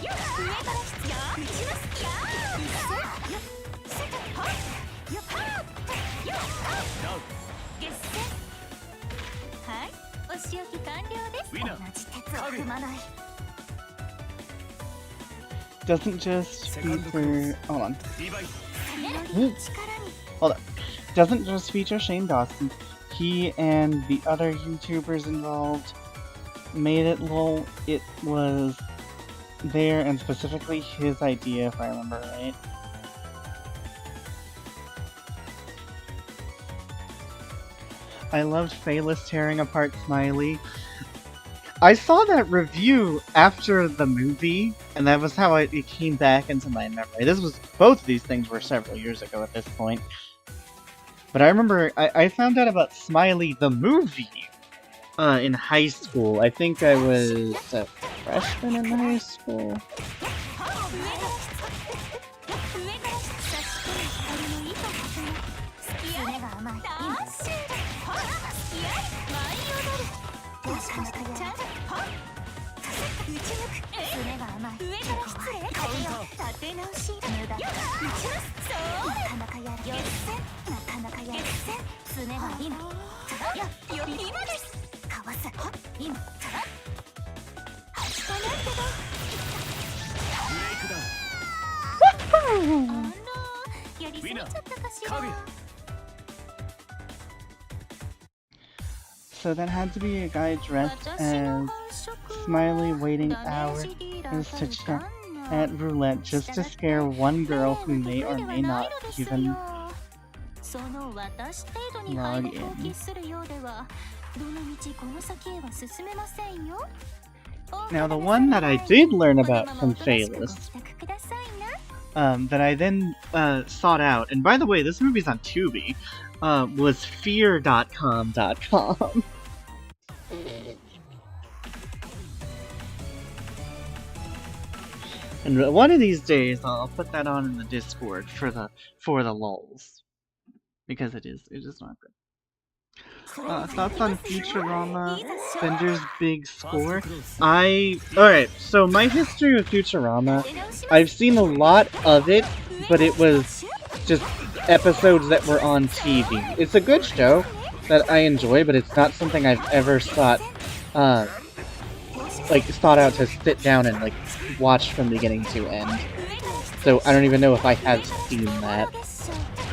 上から失礼打ちますやっよっせっはっよっはっよっはっ決戦はいお仕置き完了です同じ鉄を踏まない Doesn't just feature. Hold on. Device. Hold on. Doesn't just feature Shane Dawson. He and the other YouTubers involved made it lol. It was there and specifically his idea, if I remember right. I loved Phaelus tearing apart Smiley. I saw that review after the movie, and that was how it came back into my memory. Both of these things were several years ago at this point. But I remember I found out about Smiley the movie in high school. I think I was a freshman in high school. So that had to be a guy dressed as Smiley waiting hours to check at roulette just to scare one girl who may or may not even log in. Now the one that I did learn about from Phaelus, that I then sought out, and by the way, this movie's on Tubi, was fear.com. And one of these days, I'll put that on in the Discord for the lulz, because it is not good. Thoughts on Futurama, Bender's big score? Alright, so my history with Futurama, I've seen a lot of it, but it was just episodes that were on TV. It's a good show that I enjoy, but it's not something I've ever sought out to sit down and watch from beginning to end. So I don't even know if I have seen that.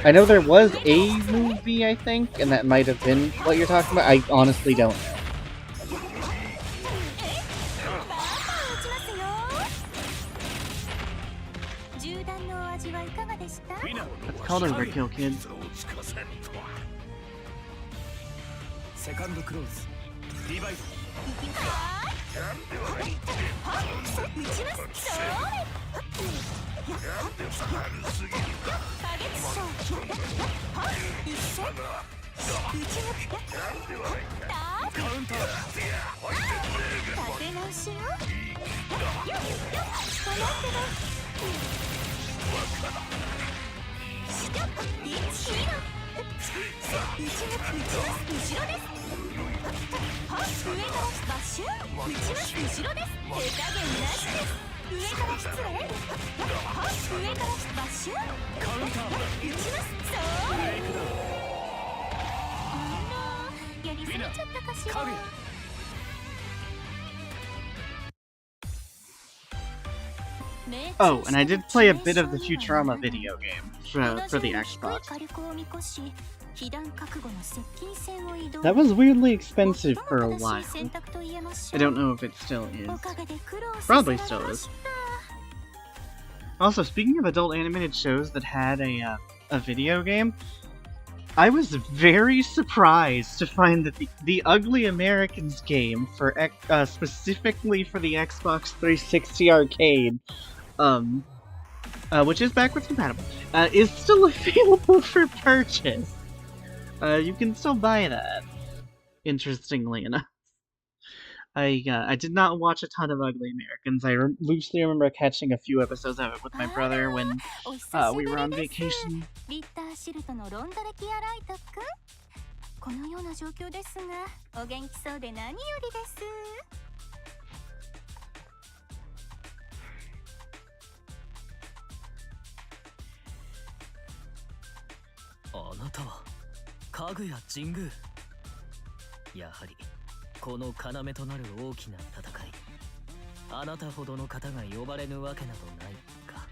I know there was a movie, I think, and that might have been what you're talking about. I honestly don't know. That's called overkill, kid. セカンドクローズリバイド打ちますそれ激しそう一戦打ち抜くカウンター立て直しよ捕まってますしと一ヒーロー打ち抜く打ちます後ろです上からバッシュ打ちます後ろです手加減なしです上から失礼上からバッシュカウンター打ちますそうあらやりすぎちゃったかしらOh, and I did play a bit of the Futurama video game for the Xbox. That was weirdly expensive for a while. I don't know if it still is. Probably still is. Also, speaking of adult animated shows that had a video game, I was very surprised to find that the Ugly Americans game for specifically for the Xbox 360 arcade, which is backwards compatible, is still available for purchase. You can still buy that, interestingly enough. I did not watch a ton of Ugly Americans. I loosely remember catching a few episodes of it with my brother when we were on vacation. このような状況ですが、お元気そうで何よりです。あなたは家具や神宮。やはりこの要となる大きな戦い。あなたほどの方が呼ばれぬわけなどないか。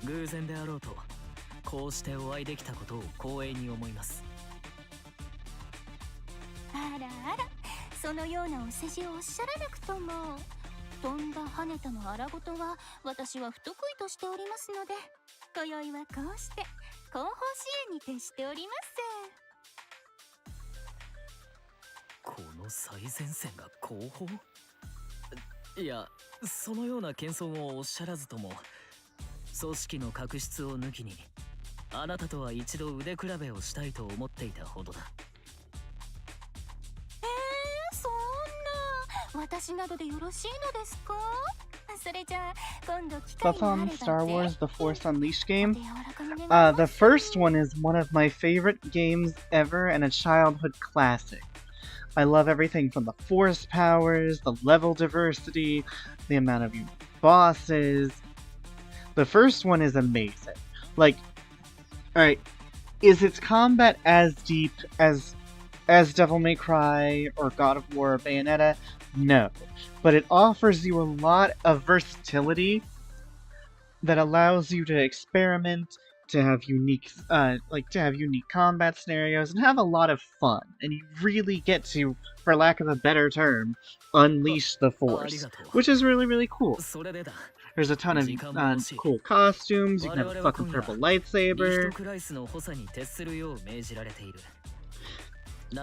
偶然であろうと、こうしてお会いできたことを光栄に思います。あらあら、そのようなお世辞をおっしゃらなくとも、飛んだ跳ねたの荒事は私は不得意としておりますので、今宵はこうして後方支援に徹しております。この最前線が後方？いや、そのような謙遜をおっしゃらずとも、組織の確執を抜きに、あなたとは一度腕比べをしたいと思っていたほどだ。そんな、私などでよろしいのですか？それじゃあ、今度機会があればぜ。Star Wars The Force Unleashed game. The first one is one of my favorite games ever and a childhood classic. I love everything from the force powers, the level diversity, the amount of bosses. The first one is amazing. Like, alright, is its combat as deep as Devil May Cry or God of War or Bayonetta? No. But it offers you a lot of versatility that allows you to experiment, to have unique combat scenarios, and have a lot of fun. And you really get to, for lack of a better term, unleash the Force, which is really, really cool. There's a ton of cool costumes. You can have a fucking purple lightsaber.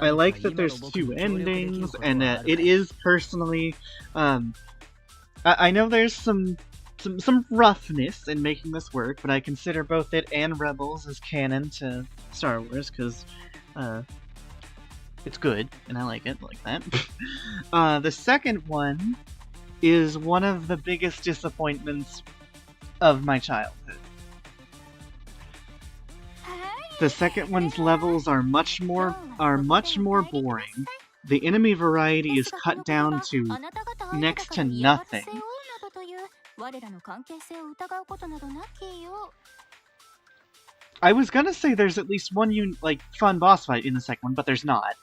I like that there's two endings, and it is personally, I know there's some roughness in making this work, but I consider both it and Rebels as canon to Star Wars, because, it's good, and I like it like that. The second one is one of the biggest disappointments of my childhood. The second one's levels are much more boring. The enemy variety is cut down to next to nothing. I was gonna say there's at least one fun boss fight in the second one, but there's not.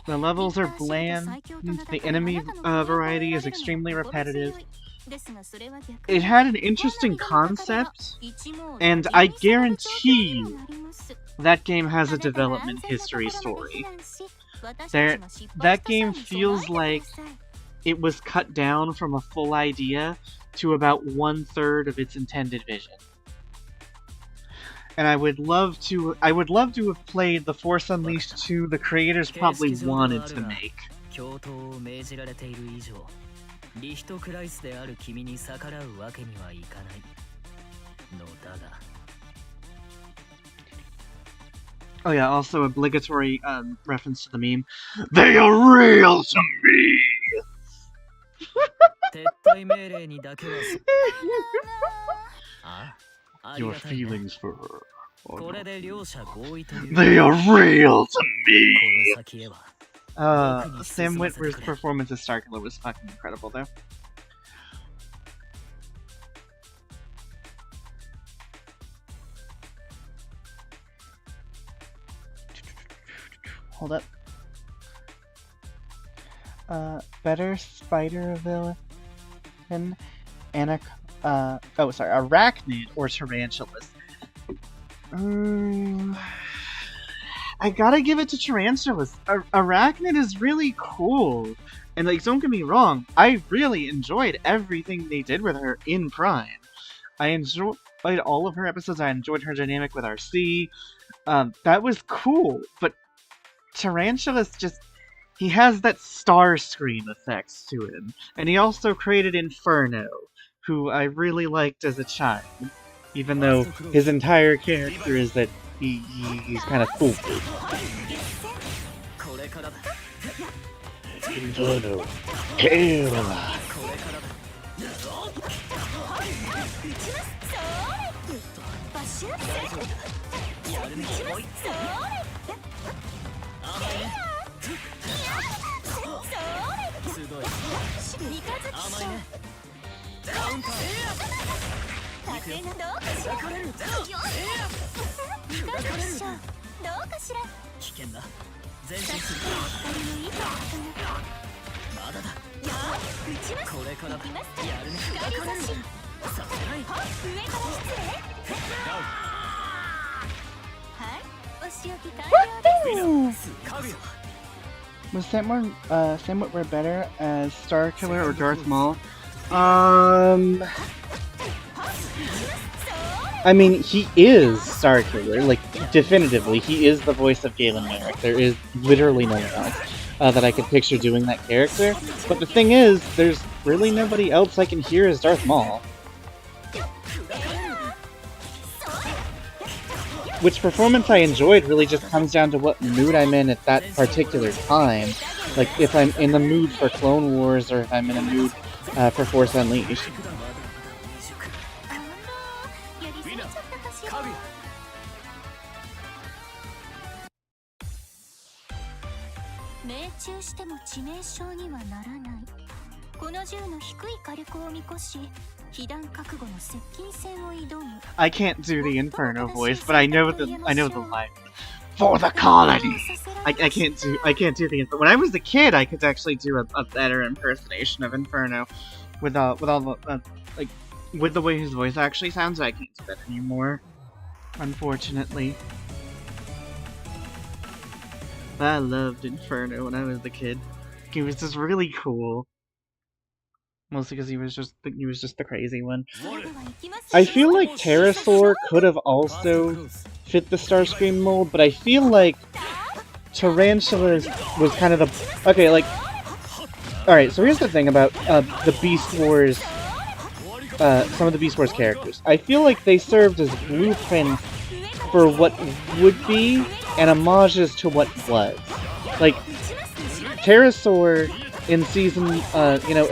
The levels are bland, the enemy variety is extremely repetitive. It had an interesting concept, and I guarantee you that game has a development history story. That game feels like it was cut down from a full idea to about 1/3 of its intended vision. And I would love to have played The Force Unleashed 2 the creators probably wanted to make. 教頭を命じられている以上、リヒトクライスである君に逆らうわけにはいかないのだが。Oh yeah, also obligatory reference to the meme. They are real to me! 撤退命令にだけはあ、 Your feelings for her. これで両者合意という。 They are real to この先へは。 Sam Witwer's performance as Starkiller was fucking incredible though. Hold up. Better spider villain, arachnid or tarantulas. I gotta give it to tarantulas. Arachnid is really cool, and like, don't get me wrong, I really enjoyed everything they did with her in Prime. I enjoyed all of her episodes. I enjoyed her dynamic with RC. That was cool, but Tarantulas he has that Starscream effects to him. And he also created Inferno, who I really liked as a child. Even though his entire character is that he's kind of foolproof. Inferno. Caroline. Was Sam Witwer better as Starkiller or Darth Maul? I mean, he is Starkiller, like, definitively. He is the voice of Galen Merrick. There is literally no one else that I could picture doing that character. But the thing is, there's really nobody else I can hear as Darth Maul. Which performance I enjoyed really just comes down to what mood I'm in at that particular time. Like, if I'm in the mood for Clone Wars, or if I'm in a mood for Force Unleashed. I can't do the Inferno voice, but I know the line. For the colony. I can't do the Inferno. When I was a kid, I could actually do a better impersonation of Inferno with all the like with the way his voice actually sounds. I can't do that anymore, unfortunately. But I loved Inferno when I was a kid. He was just really cool. Mostly because he was just the crazy one. I feel like Pterosaur could have also fit the Starscream mold, but I feel like Tarantulas was kind of the... Okay, like... Alright, so here's the thing about the Beast Wars... some of the Beast Wars characters. I feel like they served as blueprints for what would be, and homages to what was. Like, Pterosaur in season... you know,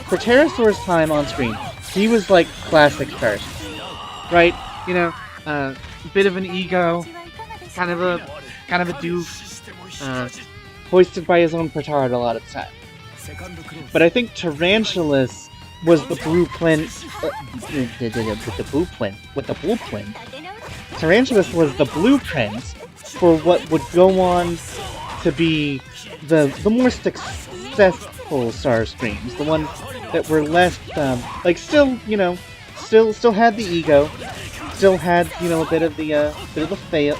for Pterosaur's time on screen, he was like classic Starscream, right? You know, bit of an ego, kind of a doof, hoisted by his own petard a lot of the time. But I think Tarantulas was the blueprint. Tarantulas was the blueprint for what would go on to be the more successful Starscreams, the ones that were less, like, still, you know, still had the ego, still had, you know, a bit of the failure,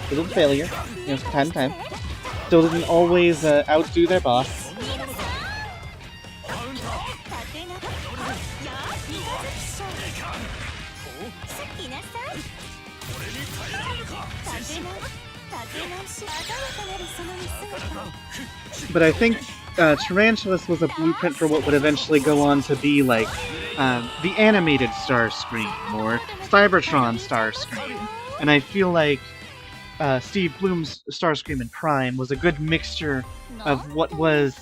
you know, from time to time. Still didn't always outdo their boss. But I think Tarantulas was a blueprint for what would eventually go on to be like the animated Starscream or Cybertron Starscream. And I feel like Steve Bloom's Starscream in Prime was a good mixture of what was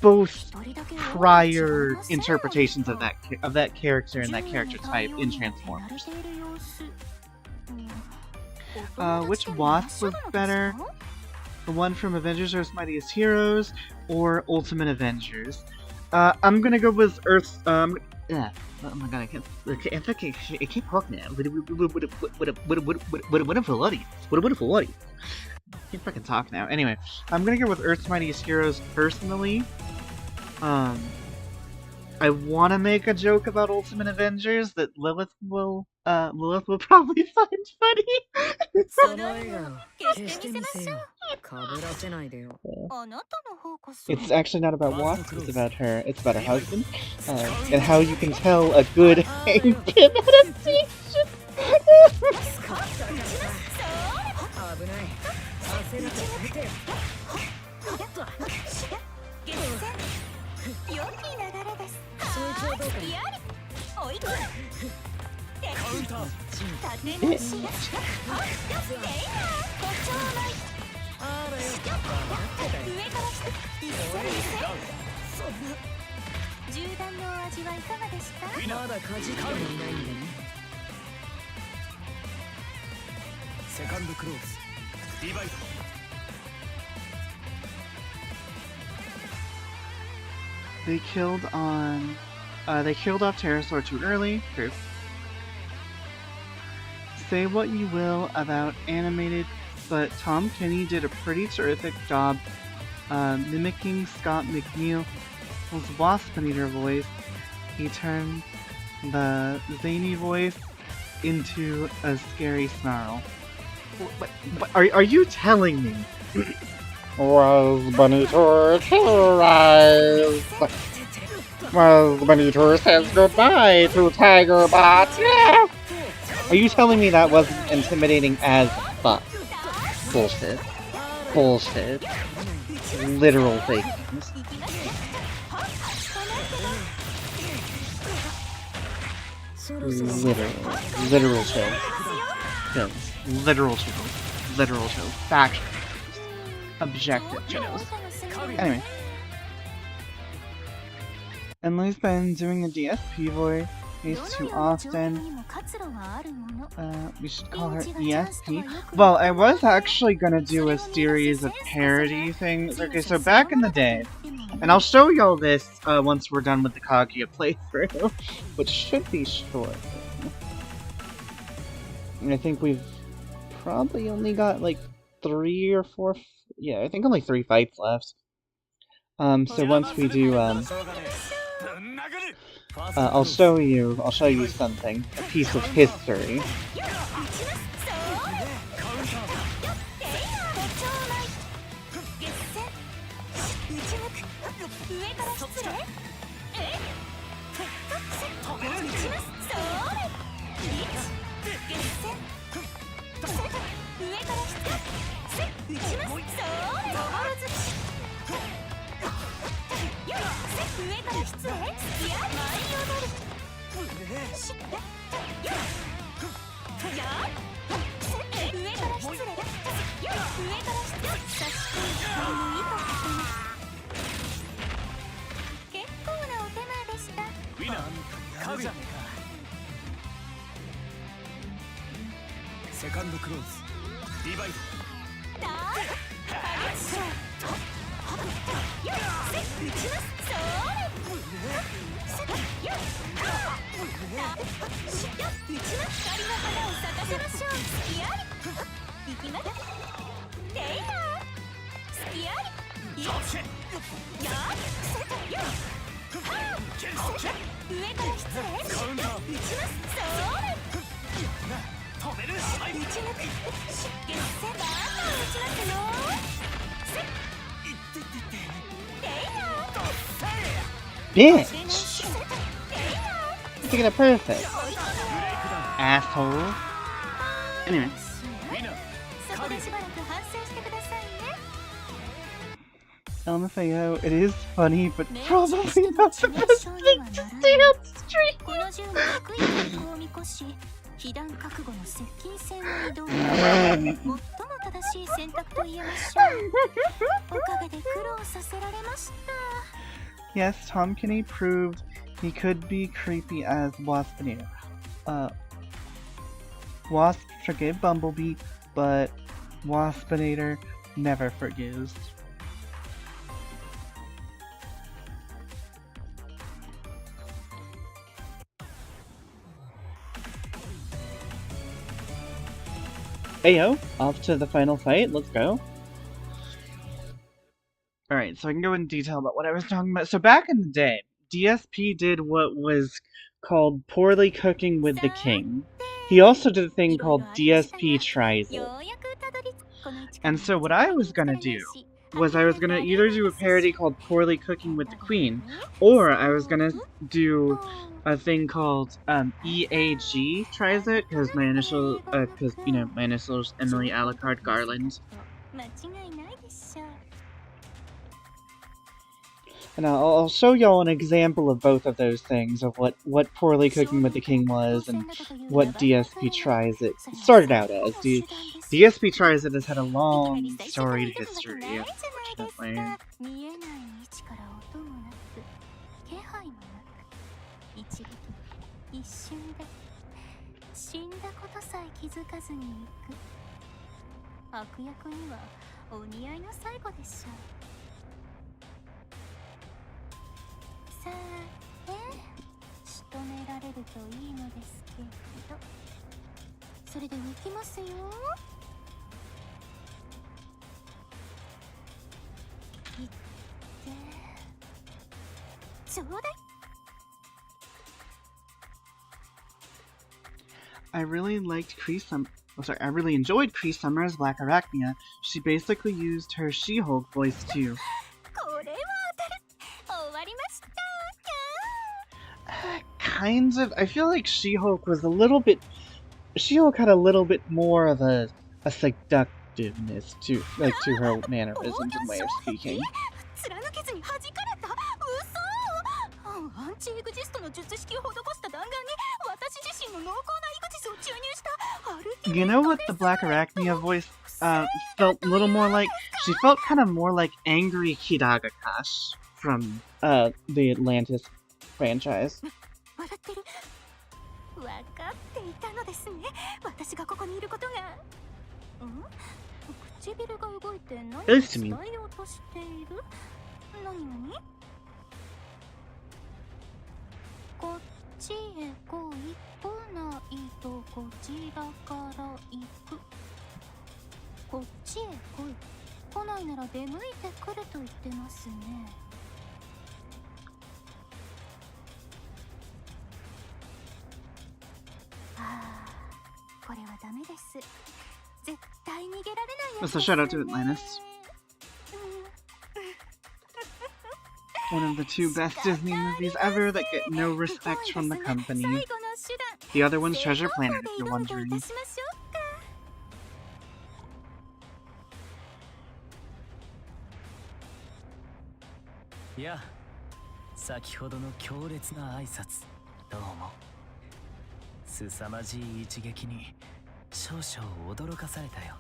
both prior interpretations of that character and that character type in Transformers. Which Wasp was better? The one from Avengers Earth's Mightiest Heroes or Ultimate Avengers? I'm gonna go with Earth's. Yeah. Oh my god, I can't talk now. What a full audience. What a full audience. I can't fucking talk now. Anyway, I'm gonna go with Earth's Mightiest Heroes personally. I want to make a joke about Ultimate Avengers that Lilith will probably find funny. その笑顔消してみせよかぶらせないでよ It's actually not about Wasp, it's about her husband, and how you can tell a good Hangpin adaptation. 危ない焦らせてみてよそいつはどうかカウンターあらよ銃弾のお味はいかがでした？まだかじってもいないんだねセカンドクローズリバイト They killed off Pterosaur too early. True. Say what you will about animated, but Tom Kenny did a pretty terrific job mimicking Scott McNeil's Wasp Eater voice. He turned the zany voice into a scary snarl. Are you telling me? Was Bonito terrorized? Was Bonito says goodbye to Tiger Bot? Yeah. Are you telling me that wasn't intimidating as fuck? Bullshit. Bullshit. Literal fake news. Literal chills. Chills. Literal chills. Literal chills. Factual. Objective chills. Anyway. And Lou's been doing the DSP voice too often. We should call her ESP. Well, I was actually gonna do a series of parody things. Okay, so back in the day, and I'll show y'all this once we're done with the Kaguya playthrough, which should be short. And I think we've probably only got like 3 or 4. Yeah, I think only 3 fights left. So once we do, I'll show you something, a piece of history. Second close. Divide. Bitch! Taking it perfect. Asshole. Anyway. LMFAO, it is funny, but probably not the best thing to stay on stream. この銃の低い記録を見越し、被弾覚悟の接近戦を挑んだ最も正しい選択と言えましょう。おかげで苦労させられました。Yes, Tom Kenny proved he could be creepy as Waspinator. Wasp forgave Bumblebee, but Waspinator never forgives. Ayo, off to the final fight, let's go. Alright, so I can go in detail about what I was talking about. So back in the day, DSP did what was called poorly cooking with the king. He also did a thing called DSP tries it. And so what I was gonna do was I was gonna either do a parody called Poorly Cooking with the Queen, or I was gonna do a thing called EAG tries it, because my initials Emily Alucard Garland. And I'll show y'all an example of both of those things, of what Poorly Cooking with the King was, and what DSP Tries It started out as. DSP Tries It has had a long, storied history, unfortunately. さて、仕留められるといいのですけど、それではいきますよ。いって、ちょうだい。I really liked I really enjoyed Cree Summer's Black Arachnia. She basically used her She-Hulk voice too. Kind of. I feel like She-Hulk was a little bit. She-Hulk had a little bit more of a seductiveness to her mannerisms and way of speaking. You know what the Black Arachnia voice felt a little more like? She felt kind of more like angry Hidagakash from the Atlantis franchise. 分かっていたのですね。私がここにいることが。唇が動いて何を伝えようとしている？何？こっちへ来い、来ないとこちらから行く。こっちへ来い、来ないなら出向いてくると言ってますね。これはダメです。絶対逃げられないやつですね。 So shout out to Atlantis. One of the two best Disney movies ever that get no respect from the company. The other one's Treasure Planet, if you're wondering. Yeah, 先ほどの強烈な挨拶、どうも。凄まじい一撃に少々驚かされたよ。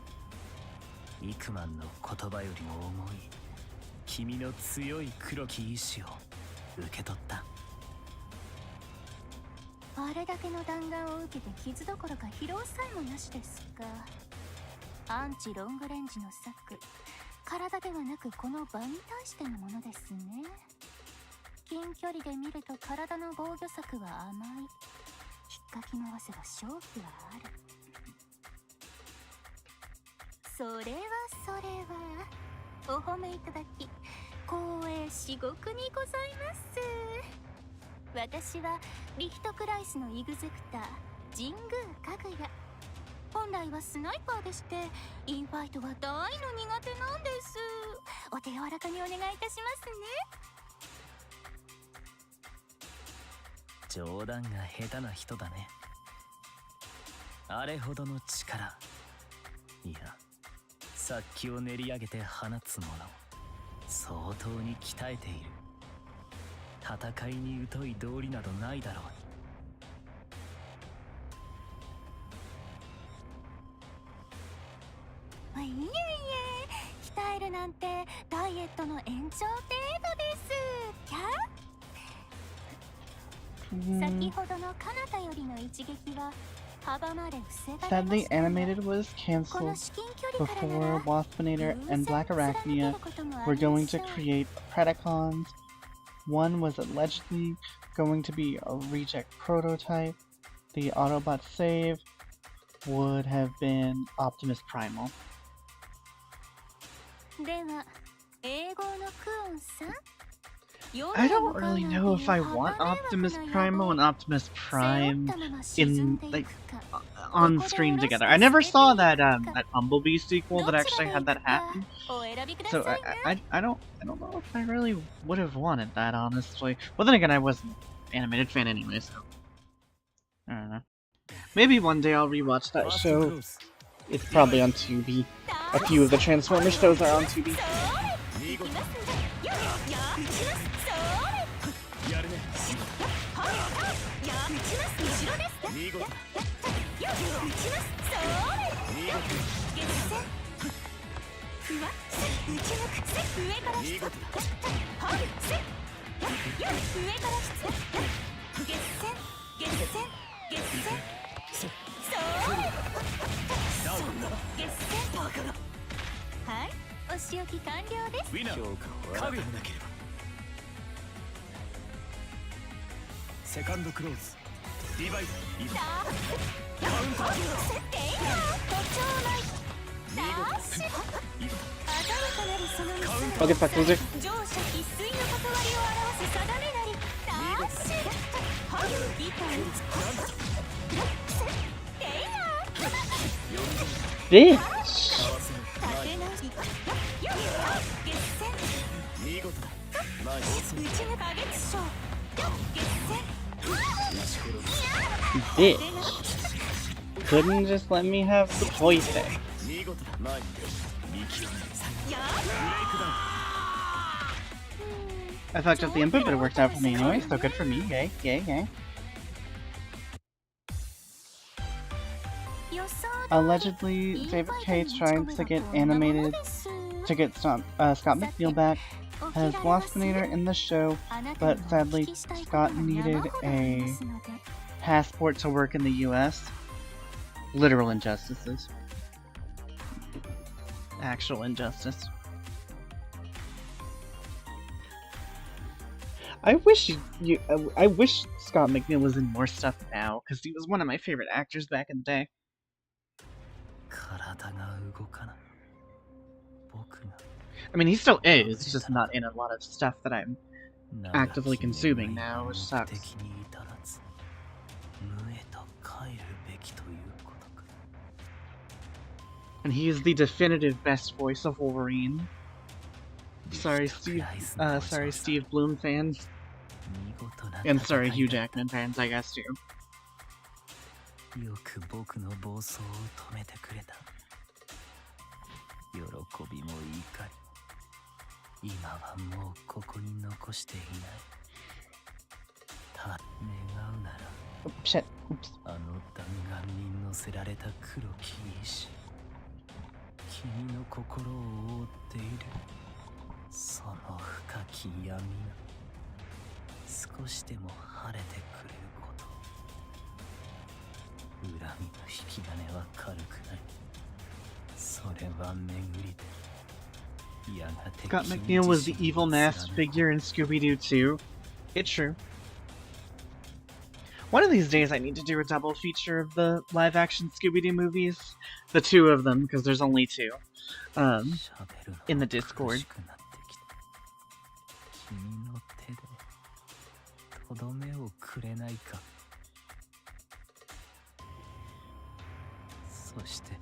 幾万の言葉よりも重い君の強い黒き意志を受け取った。あれだけの弾丸を受けて傷どころか疲労さえもなしですか。アンチロングレンジの策、体ではなくこの場に対してのものですね。近距離で見ると体の防御策は甘い。引っかき回せば勝負はある。それはお褒めいただき光栄至極にございます。私はリヒトクライスのイグゼクター神宮かぐや。本来はスナイパーでしてインファイトは大の苦手なんです。お手柔らかにお願いいたしますね。冗談が下手な人だね。あれほどの力、いや殺気を練り上げて放つもの、相当に鍛えている。戦いに疎い道理などないだろうに。いえいえ、鍛えるなんてダイエットの延長程度ですキャ。先ほどの彼方よりの一撃は幅まで防がれま Sadly, したが、 Animated was この cancelled 至近距離からな before ら Waspinator 偶 and 然 Black 貫け Arachnia ることもあ were りま going し to ょう。 create Predacons. One was allegedly going to be a reject prototype. The Autobot save would have been Optimus Primal. では、英語のクオンさん。 I don't really know if I want Optimus Primal and Optimus Prime in like on screen together. I never saw that that Bumblebee sequel that actually had that happen. So I don't know if I really would have wanted that, honestly. Well, then again, I wasn't an animated fan anyway, so I don't know. Maybe one day I'll rewatch that show. It's probably on Tubi. A few of the Transformers shows are on Tubi. はい、お仕置き完了です。ウィナーをかぐやなければ。セカンドクローズ、リバイス、カウンター、ていや、ごちょうだい。ダッシュ。鮮やかなるその道。 I'll get back to it. 乗車必須の断りを表す定めなり。ダッシュ。はい、ギター。ていや。 Bitch! 立て直し。決戦。見事だ。ナイス。うちの花月賞。決戦。 Bitch! Couldn't just let me have the plaything. 見事だ。ナイス。見極め。 I fucked up the input, but it worked out for me anyway, so good for me. Yay, yay, yay. Allegedly, David Cage's trying to get animated to get Scott McNeil back as Waspinator in the show, but sadly Scott needed a passport to work in the US. Literal injustices. Actual injustice. I wish I wish Scott McNeil was in more stuff now, because he was one of my favorite actors back in the day. I mean, he still is, just not in a lot of stuff that I'm actively consuming now, which sucks. And he is the definitive best voice of Wolverine. Sorry, Steve Bloom fans. And sorry, Hugh Jackman fans, I guess, too. よく僕の暴走を止めてくれた。喜びも怒りも、今はもうここに残していない。願うなら、 Oh, shit. Oops. あの弾丸に乗せられた黒き石、君の心を覆っている。その深き闇が少しでも晴れてくれること。恨みの引き金は軽くない。それは巡りで。やがて Scott McNeil was the evil masked figure in Scooby-Doo 2. It's true. One of these days I need to do a double feature of the live-action Scooby-Doo movies. The two of them, because there's only two. In the Discord. 君の手でとどめをくれないか。そして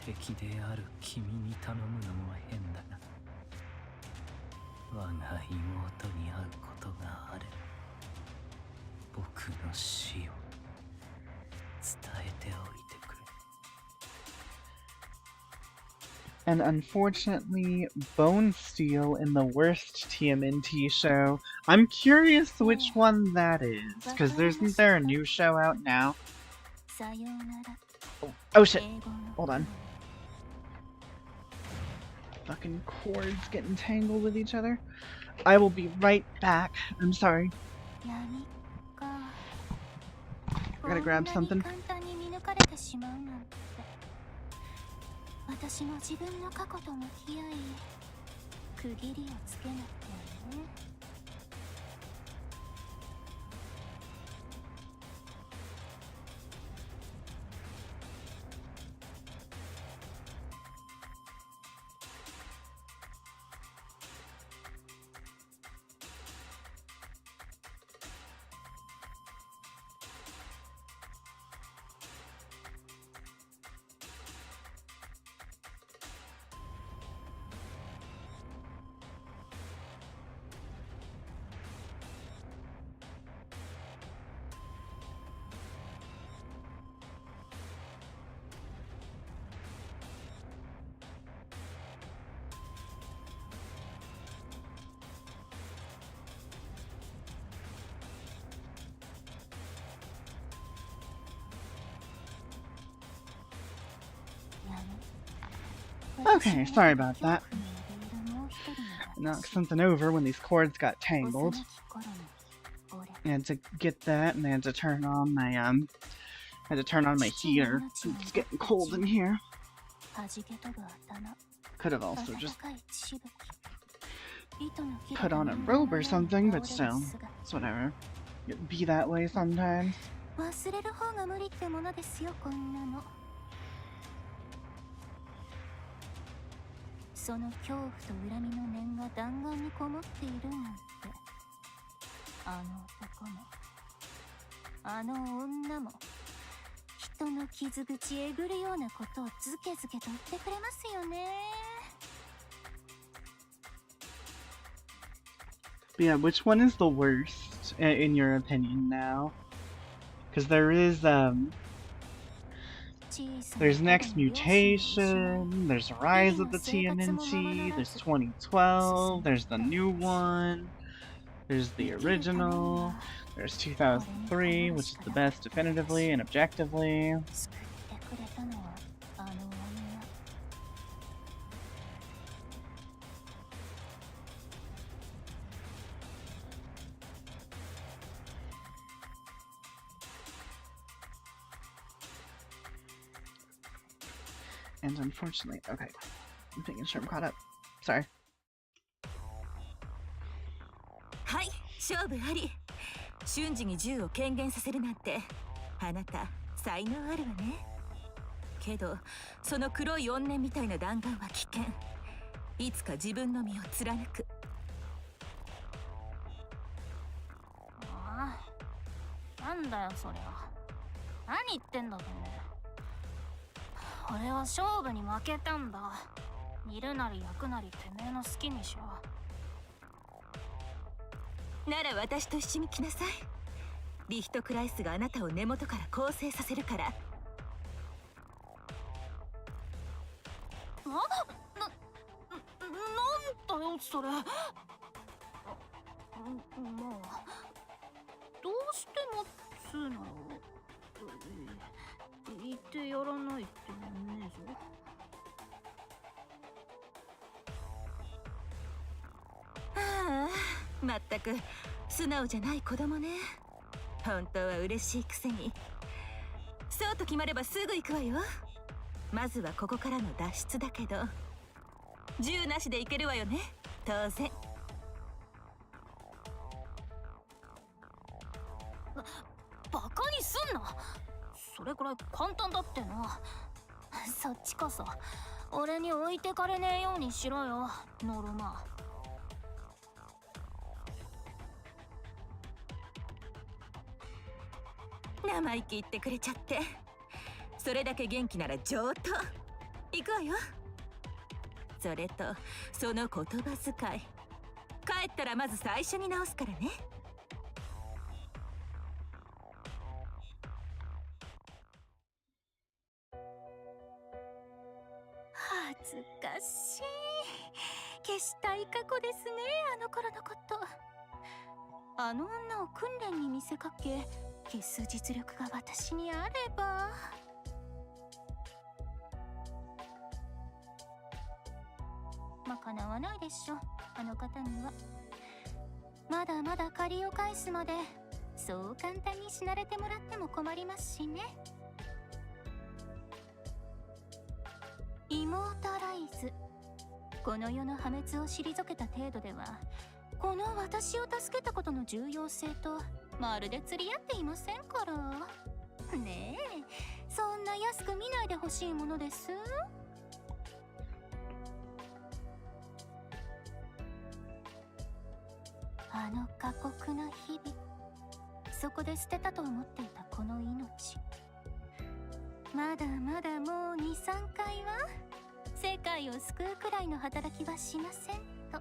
敵である君に頼むのも変だが、我が妹に会うことがあれば僕の死を伝えておいてくれ。 And unfortunately, Bone Steel in the worst TMNT show. I'm curious which one that is, because isn't there a new show out now? Oh shit, hold on. Fucking cords getting tangled with each other. I will be right back. I'm sorry. I gotta grab something. 私も自分の過去と向き合い区切りをつけなきゃね。Okay, sorry about that. Knocked something over when these cords got tangled. I had to get that, and I had to turn on my heater. It's getting cold in here. Could have also just put on a robe or something, but still, it's whatever. It'd be that way sometimes. 忘れる方が無理ってものですよ、こんなの。その恐怖と恨みの念が弾丸にこもっているなんて、あの男もあの女も人の傷口えぐるようなことをズケズケと言ってくれますよね。 But yeah, which one is the worst in your opinion now? Because there's Next Mutation, there's Rise of the TMNT, there's 2012, there's the new one, there's the original, there's 2003, which is the best definitively and objectively. And unfortunately, okay, I'm making sure I'm caught up. Sorry. はい、勝負あり。瞬時に銃を権限させるなんて、あなた才能あるわね。けど、その黒い怨念みたいな弾丸は危険。いつか自分の身を貫く。ああ、なんだよそりゃ。何言ってんだとね。 俺は勝負に負けたんだ。煮るなり焼くなりてめえの好きにしろ。なら私と一緒に来なさい。リヒトクライスがあなたを根元から構成させるから。なんだよそれ。もうどうしてもっつうの。 言ってやらないってねえぞ。ああ、まったく素直じゃない子供ね。本当は嬉しいくせに。そうと決まればすぐ行くわよ。まずはここからの脱出だけど、銃なしで行けるわよね、当然。バカにすんな。 それくらい簡単だってな。そっちこそ俺に置いてかれねえようにしろよ、ノルマ。生意気言ってくれちゃって。それだけ元気なら上等。行くわよ。それとその言葉遣い、帰ったらまず最初に直すからね。したい過去ですね、あの頃のこと。あの女を訓練に見せかけ、消す実力が私にあれば。まあかなわないでしょ、あの方には。まだまだ借りを返すまでそう簡単に死なれてもらっても困りますしね。イモータライズ、この世の破滅を退けた程度ではこの私を助けたことの重要性とまるで釣り合っていませんからね。え、そんな安く見ないでほしいものです。あの過酷な日々、そこで捨てたと思っていたこの命、まだまだもう 2,3 回は世界を救うくらいの働きはしませんと。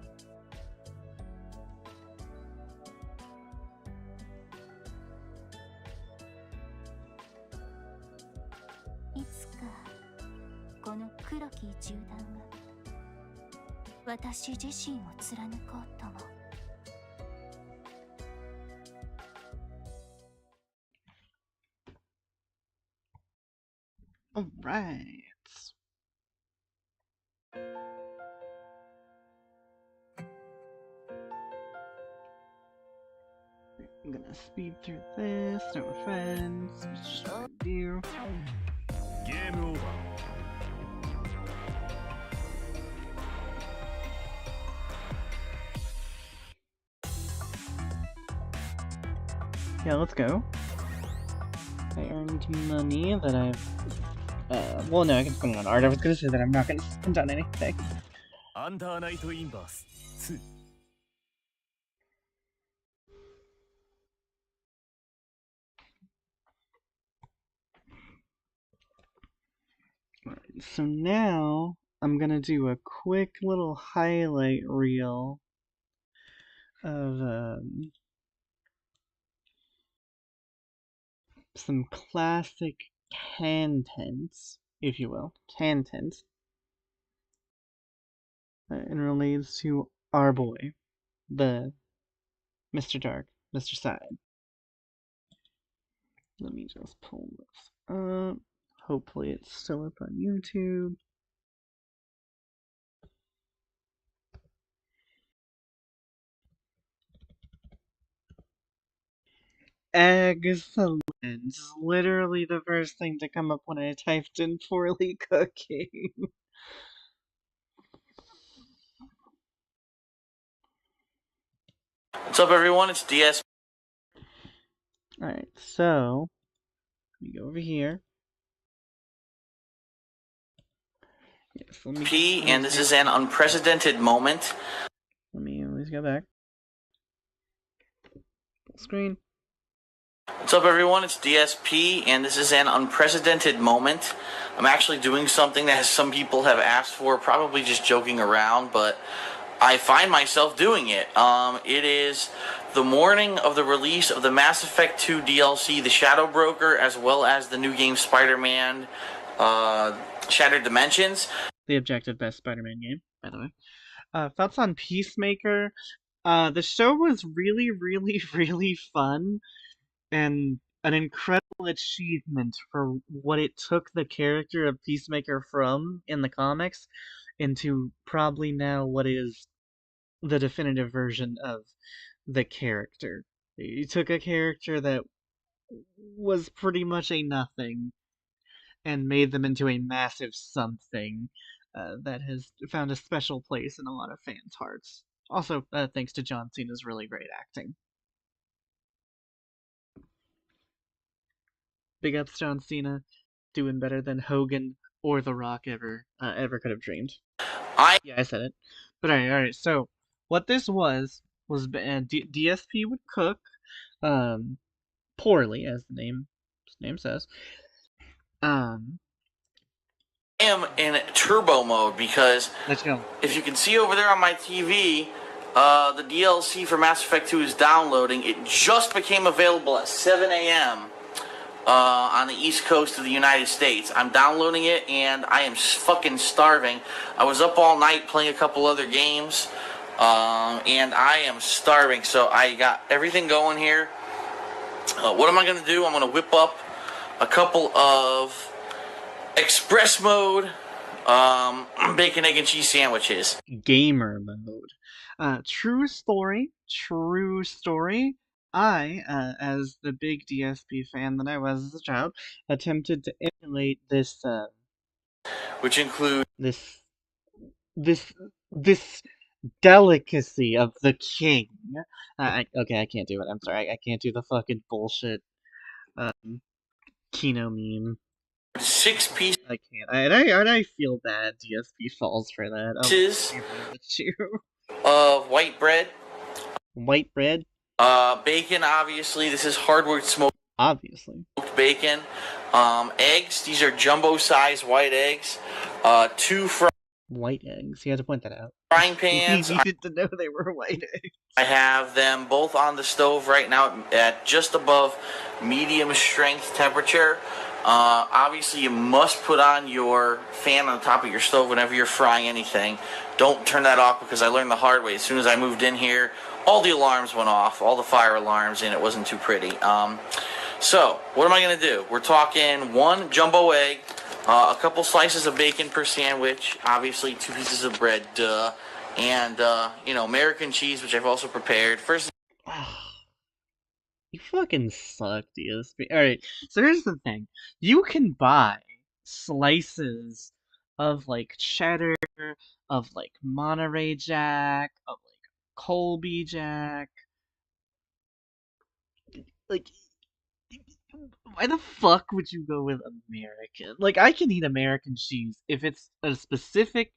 いつかこの黒き銃弾が私自身を貫こうとも。All right. I'm gonna speed through this, no offense, it's just what I do. Game over. Yeah, let's go. I earned money that I've well, no, I can spend it on art. I was gonna say that I'm not gonna spend on anything. Under Night Inverse 2. Alright, so now I'm gonna do a quick little highlight reel of some classic contents, if you will, content, and relates to our boy, the Mr. Dark, Mr. Side. Let me just pull this up. Hopefully it's still up on YouTube. Excellent. Literally the first thing to come up when I typed in poorly cooking. What's up, everyone? It's DS. Alright, so let me go over here. Yes, let me P, and this is an unprecedented moment. Let me always go back. Full screen. What's up, everyone? It's DSP, and this is an unprecedented moment. I'm actually doing something that some people have asked for, probably just joking around, but I find myself doing it. It is the morning of the release of the Mass Effect 2 DLC, The Shadow Broker, as well as the new game Spider-Man Shattered Dimensions. The objective best Spider-Man game, by the way. Thoughts on Peacemaker? The show was really, really, really fun, and an incredible achievement for what it took the character of Peacemaker from in the comics into probably now what is the definitive version of the character. You took a character that was pretty much a nothing and made them into a massive something that has found a special place in a lot of fans' hearts. Also, thanks to John Cena's really great acting. Big ups, John Cena, doing better than Hogan or The Rock ever could have dreamed. Yeah, I said it. But alright. So what this was DSP would cook, poorly, as the name says. I am in turbo mode because Let's go. if you can see over there on my TV, the DLC for Mass Effect 2 is downloading. It just became available at 7 a.m. on the East Coast of the United States. I'm downloading it, and I am fucking starving. I was up all night playing a couple other games, and I am starving. So I got everything going here. What am I going to do? I'm going to whip up a couple of express mode bacon, egg, and cheese sandwiches. Gamer mode. True story. True story. I, as the big DSP fan that I was as a child, attempted to emulate this, Which include this this delicacy of the king. Okay, I can't do it. I'm sorry. I can't do the fucking bullshit Kino meme. 6 pieces I can't. And I feel bad DSP falls for that. of white bread. White bread? Bacon, obviously. This is hardwood smoked Obviously. bacon. Eggs. These are jumbo-sized white eggs. 2 White eggs. You had to point that out. frying pans. You needed to know they were white eggs. I have them both on the stove right now at just above medium strength temperature. Obviously, you must put on your fan on the top of your stove whenever you're frying anything. Don't turn that off, because I learned the hard way. As soon as I moved in here, all the alarms went off, all the fire alarms, and it wasn't too pretty. So, what am I going to do? We're talking 1 jumbo egg, a couple slices of bacon per sandwich, obviously 2 pieces of bread, duh, and, American cheese, which I've also prepared. First, You fucking suck, DSP. Alright, so here's the thing. You can buy slices of, like, cheddar, of, like, Monterey Jack, of, like, Colby Jack. Like, why the fuck would you go with American? Like, I can eat American cheese if it's a specific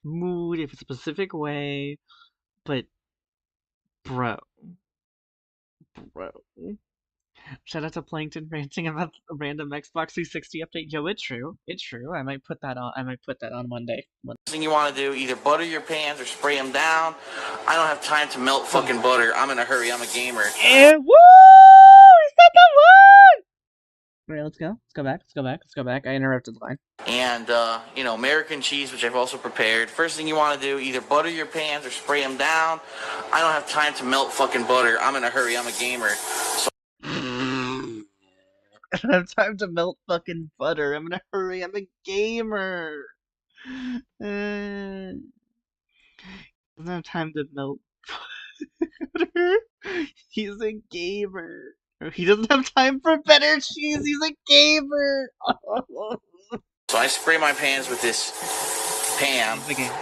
mood, if it's a specific way, but, bro. Shout out to Plankton ranting about a random Xbox 360 update. Yo, it's true. It's true. I might put that on one day. thing you want to do, either butter your pans or spray them down. I don't have time to melt fucking butter. I'm in a hurry. I'm a gamer. And woo! Is that the one? Alright, let's go. Let's go back. I interrupted the line. And, American cheese, which I've also prepared. First thing you want to do, either butter your pans or spray them down. I don't have time to melt fucking butter. I'm in a hurry. I'm a gamer. So I don't have time to melt fucking butter. I'm in a hurry. I'm a gamer. Doesn't have time to melt butter. He's a gamer. He doesn't have time for better cheese. He's a gamer. So I spray my pans with this pan.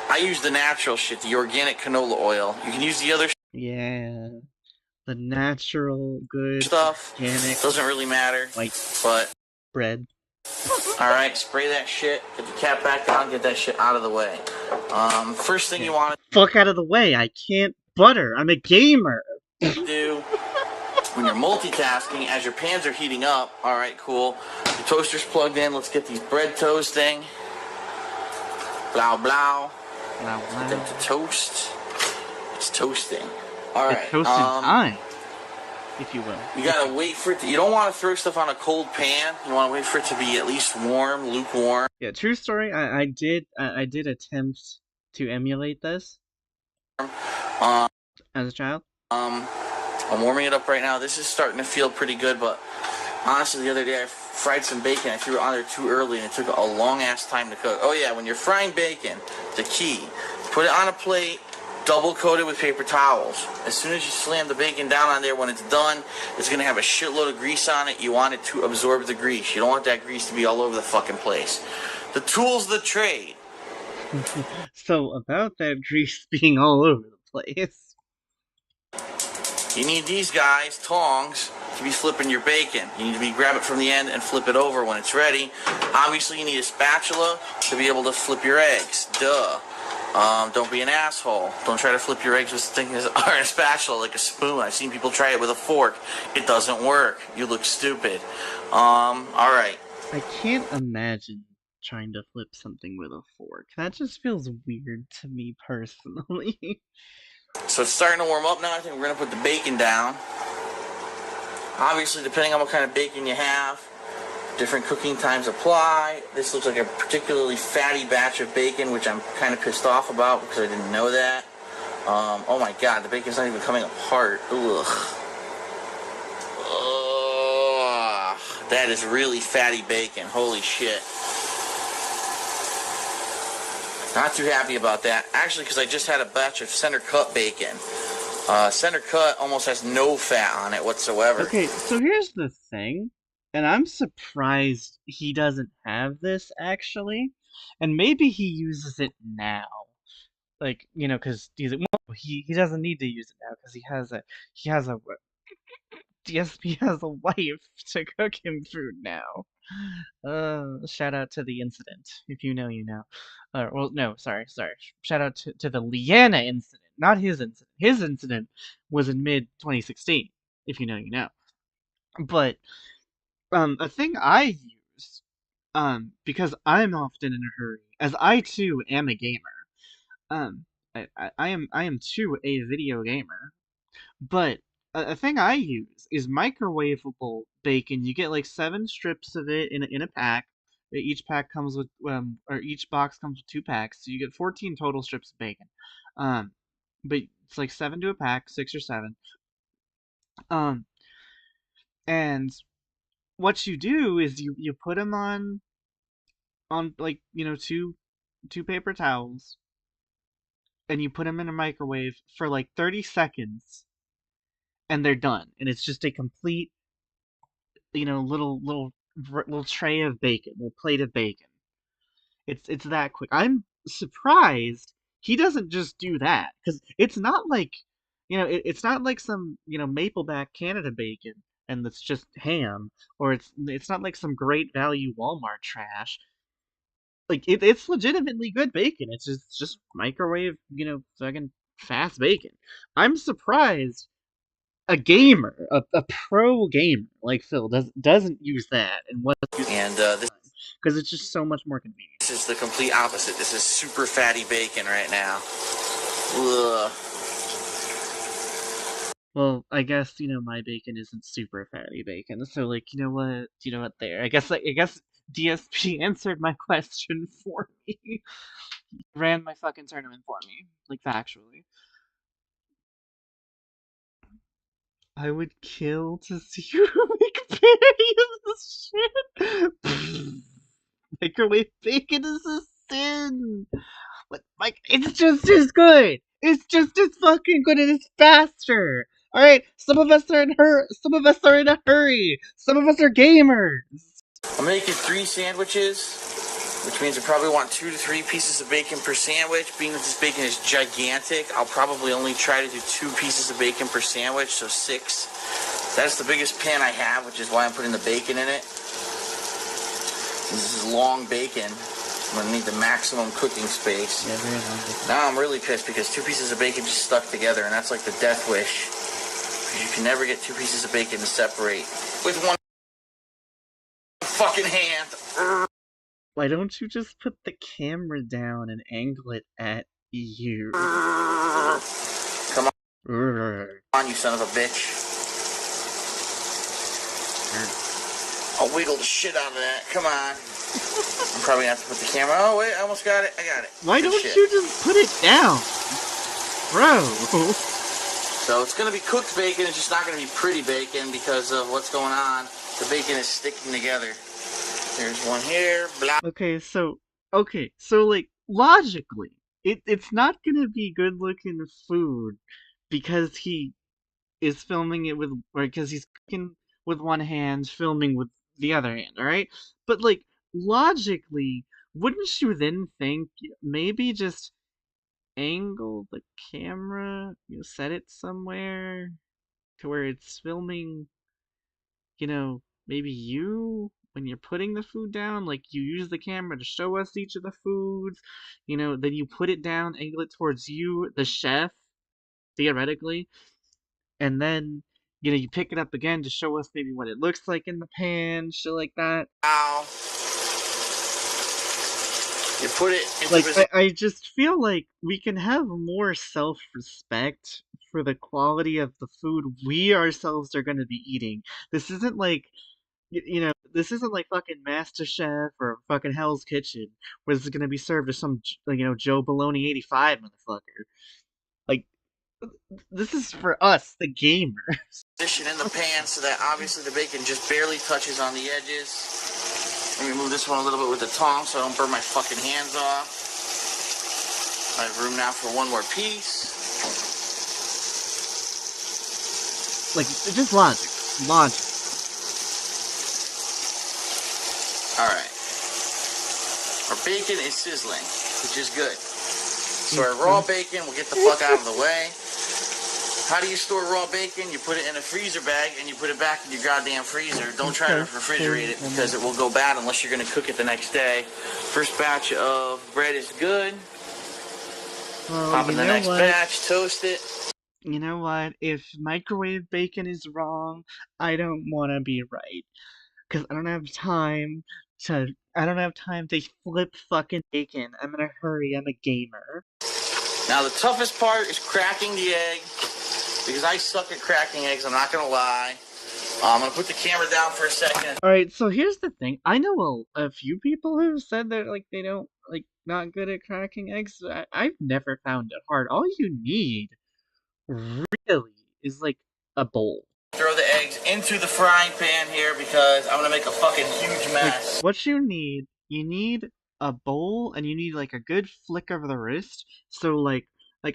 I use the natural shit, the organic canola oil. You can use the other Yeah. The natural, good, stuff. organic, Doesn't really matter. white But, bread. alright, spray that shit. Get the cap back on. Get that shit out of the way. First thing you want Fuck out of the way. I can't butter. I'm a gamer. to do when you're multitasking, as your pans are heating up, alright, cool. Your toaster's plugged in. Let's get these bread toasting. Blow, blow. Wow, Get them to toast. It's toasting. Alright. It's toasted time, if you will. You gotta wait for it to, you don't want to throw stuff on a cold pan. You want to wait for it to be at least warm, lukewarm. Yeah, true story. I did attempt to emulate this Um, as a child. I'm warming it up right now. This is starting to feel pretty good, but honestly, the other day I fried some bacon. I threw it on there too early, and it took a long-ass time to cook. Oh yeah, when you're frying bacon, the key, put it on a plate, double coat it with paper towels. As soon as you slam the bacon down on there, when it's done, it's going to have a shitload of grease on it. You want it to absorb the grease. You don't want that grease to be all over the fucking place. The tool's the trade. So, about that grease being all over the place. You need these guys, tongs, to be flipping your bacon. You need to grab it from the end and flip it over when it's ready. Obviously, you need a spatula to be able to flip your eggs. Duh. Don't be an asshole. Don't try to flip your eggs with thinking a spatula like a spoon. I've seen people try it with a fork. It doesn't work. You look stupid. Alright. I can't imagine trying to flip something with a fork. That just feels weird to me personally. So it's starting to warm up now. I think we're going to put the bacon down. Obviously, depending on what kind of bacon you have, Different cooking times apply. This looks like a particularly fatty batch of bacon, which I'm kind of pissed off about because I didn't know that. Oh my god, the bacon's not even coming apart. Ugh. Ugh. That is really fatty bacon. Holy shit. Not too happy about that. Actually, because I just had a batch of center cut bacon. Center cut almost has no fat on it whatsoever. Okay, so here's the thing, and I'm surprised he doesn't have this actually, and maybe he uses it now, like because he doesn't need to use it now because he has a DSP has a wife to cook him food now. Shout out to the incident. If you know, you know. Well, no, sorry. Shout out to the Leanna incident, not his incident. His incident was in mid 2016. If you know, you know. But a thing I use, because I'm often in a hurry, as I too am a gamer. Um, I am too a video gamer. But a thing I use is microwavable bacon. You get like 7 strips of it in a pack. Each pack comes with or each box comes with 2 packs, so you get 14 total strips of bacon. Um, but it's like 7 to a pack, 6 or 7. Um, and what you do is you put them on like two paper towels, and you put them in a microwave for like 30 seconds, and they're done. And it's just a complete little tray of bacon, little plate of bacon. It's that quick. I'm surprised he doesn't just do that because it's not like it's not like some Mapleback Canada bacon and it's just ham, or it's not like some great value Walmart trash. Like it's legitimately good bacon. It's just microwave fucking fast bacon. I'm surprised a gamer, a pro gamer like Phil doesn't use that and what And this because it's just so much more convenient. is the complete opposite. This is super fatty bacon right now. Ugh. Well, I guess my bacon isn't super fatty bacon, so like what there. I guess DSP answered my question for me. Ran my fucking tournament for me, like factually. I would kill to see you make parody of this shit. Microwave bacon is a sin. But like, it's just as good. It's just as fucking good, and it's faster. All right, some of us are in Some of us are in a hurry. Some of us are gamers. I'm making 3 sandwiches, which means I probably want 2 to 3 pieces of bacon per sandwich. Being that this bacon is gigantic, I'll probably only try to do 2 pieces of bacon per sandwich, so 6. That's the biggest pan I have, which is why I'm putting the bacon in it. This is long bacon. I'm gonna need the maximum cooking space. Yeah, very long bacon. Now I'm really pissed because 2 pieces of bacon just stuck together, and that's like the death wish. Because you can never get 2 pieces of bacon to separate with one fucking hand. Why don't you just put the camera down and angle it at you? Come on, you son of a bitch. I'll wiggle the shit out of that. Come on. I'm probably gonna have to put the camera. Oh wait, I almost got it. I got it. Why Good don't shit. you just put it down, bro? So it's gonna be cooked bacon. It's just not gonna be pretty bacon because of what's going on. The bacon is sticking together. There's one here. Blah. Okay, so like logically, it's not gonna be good looking food because he is filming it with, or because he's cooking with one hand, filming with the other hand. All right, but like logically, wouldn't you then think maybe just angle the camera, set it somewhere to where it's filming, maybe you when you're putting the food down, like you use the camera to show us each of the foods, then you put it down, angle it towards you, the chef, theoretically, and then you pick it up again to show us maybe what it looks like in the pan, shit like that. Ow. You put it into Like position. I just feel like we can have more self-respect for the quality of the food we ourselves are going to be eating. This isn't like you know, this isn't like fucking MasterChef or fucking Hell's Kitchen, where this is gonna be served as some, like, you know, Joe Baloney 85 motherfucker. Like, this is for us, the gamer. Position in the pan so that obviously the bacon just barely touches on the edges. Let me move this one a little bit with the tongs so I don't burn my fucking hands off. I have room now for one more piece. Like, just logic. Logic. Alright. Our bacon is sizzling, which is good. So our raw bacon will get the fuck out of the way. How do you store raw bacon? You put it in a freezer bag and you put it back in your goddamn freezer. Don't try to refrigerate it because it will go bad unless you're going to cook it the next day. First batch of bread is good. Pop in the next batch, toast it. You know what? If microwave bacon is wrong, I don't want to be right. Because I don't have time to flip fucking bacon. I'm in a hurry. I'm a gamer. Now the toughest part is cracking the egg. Because I suck at cracking eggs, I'm not gonna lie. I'm gonna put the camera down for a second. Alright, so here's the thing. I know a few people who've said that, like, they don't, like, not good at cracking eggs. I've never found it hard. All you need, really, is, like, a bowl. Throw the eggs into the frying pan here because I'm gonna make a fucking huge mess. Like, what you need a bowl, and you need, like, a good flick of the wrist. So, like,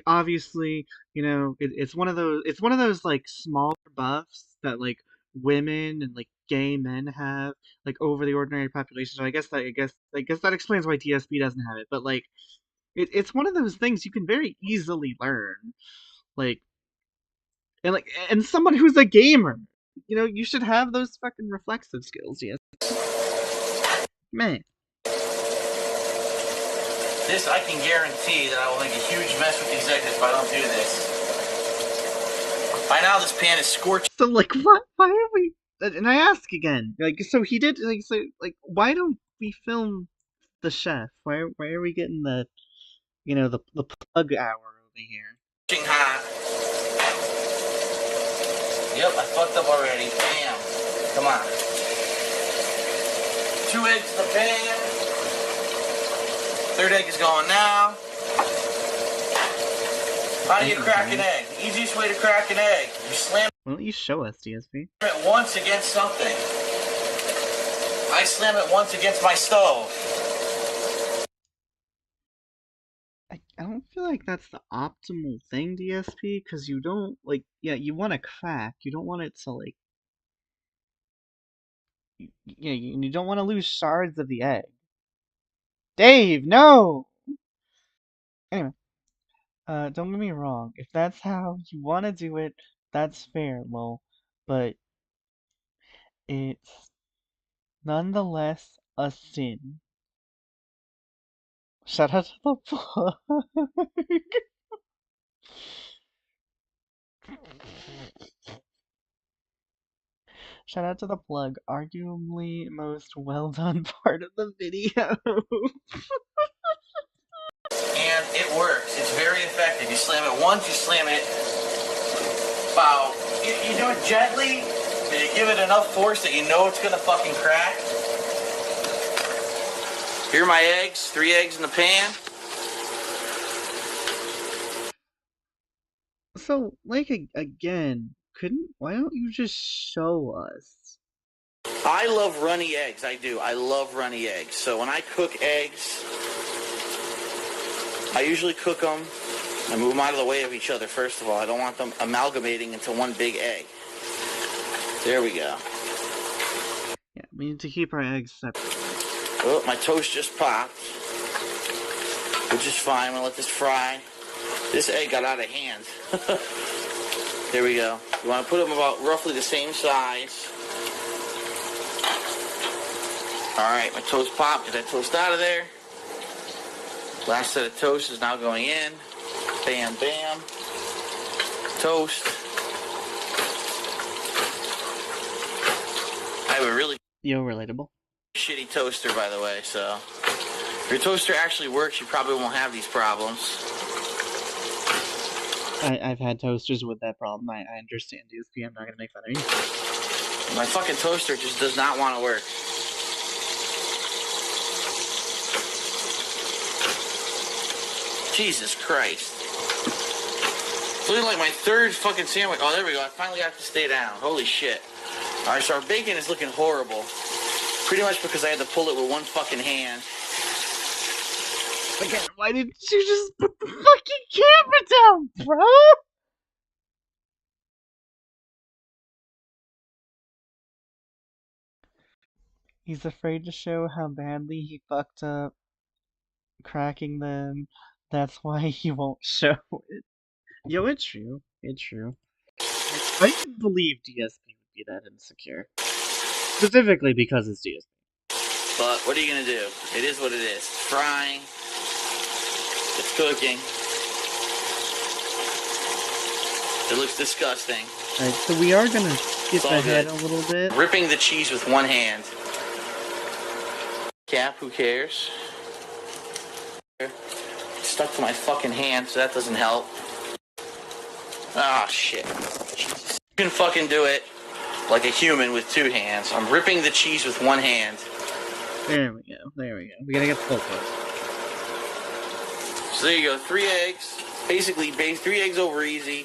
obviously, you know, it's one of those like smaller buffs that like women and like gay men have like over the ordinary population. So I guess that explains why DSP doesn't have it. But like, it's one of those things you can very easily learn. Like, and someone who's a gamer, you know, you should have those fucking reflexive skills. Yes, man. This, I can guarantee that I will make a huge mess with these eggs if I don't do this. By now, this pan is scorched. So, like, why are we... And I ask again, like, so he did, like, so, like, why don't we film the chef? Why are we getting the, you know, the plug hour over here? Hot. Yep, I fucked up already. Bam. Come on. 2 eggs in the pan. 3rd egg is going now. How do you crack an egg? The easiest way to crack an egg. You slam Why don't you show us, DSP? it once against something. I slam it once against my stove. I don't feel like that's the optimal thing, DSP, because you don't, like, yeah, you want to crack. You don't want it to, like... Yeah, you don't want to lose shards of the egg. Dave, no! Anyway. Don't get me wrong. If that's how you want to do it, that's fair, lol. But it's nonetheless a sin. Shout out to the plug. Shout out to the plug. Arguably most well done part of the video. And it works. It's very effective. You slam it once, you slam it about... You do it gently, and you give it enough force that you know it's gonna fucking crack. Here are my eggs. 3 eggs in the pan. So, like, again, why don't you just show us? I love runny eggs. I do. I love runny eggs. So when I cook eggs, I usually cook them. I move them out of the way of each other, first of all. I don't want them amalgamating into one big egg. There we go. Yeah, we need to keep our eggs separate. Oh, my toast just popped. Which is fine. I'm going to let this fry. This egg got out of hand. There we go. You want to put them about roughly the same size. Alright, my toast popped. Get that toast out of there. Last set of toast is now going in. Bam, bam. Toast. I have a really Relatable. shitty toaster, by the way, so if your toaster actually works, you probably won't have these problems. I've had toasters with that problem. I understand, DSP. I'm not gonna make fun of you. My fucking toaster just does not want to work. Jesus Christ. It's looking like my third fucking sandwich. Oh, there we go. I finally got to stay down. Holy shit. Alright, so our bacon is looking horrible. Pretty much because I had to pull it with one fucking hand. Again, why didn't you just put the fucking camera down, bro? He's afraid to show how badly he fucked up cracking them. That's why he won't show it. Yo, it's true. It's true. I can believe DSP would be that insecure. Specifically because it's DSP. But what are you gonna do? It is what it is. It's frying. It's cooking. It looks disgusting. Alright, so we are gonna skip ahead a little bit. Ripping the cheese with one hand. Cap, who cares? It's stuck to my fucking hand, so that doesn't help. Ah, shit. Jesus. You can fucking do it like a human with two hands. I'm ripping the cheese with one hand. There we go. There we go. We gotta get the full part. So there you go. 3 eggs. Basically, 3 eggs over easy.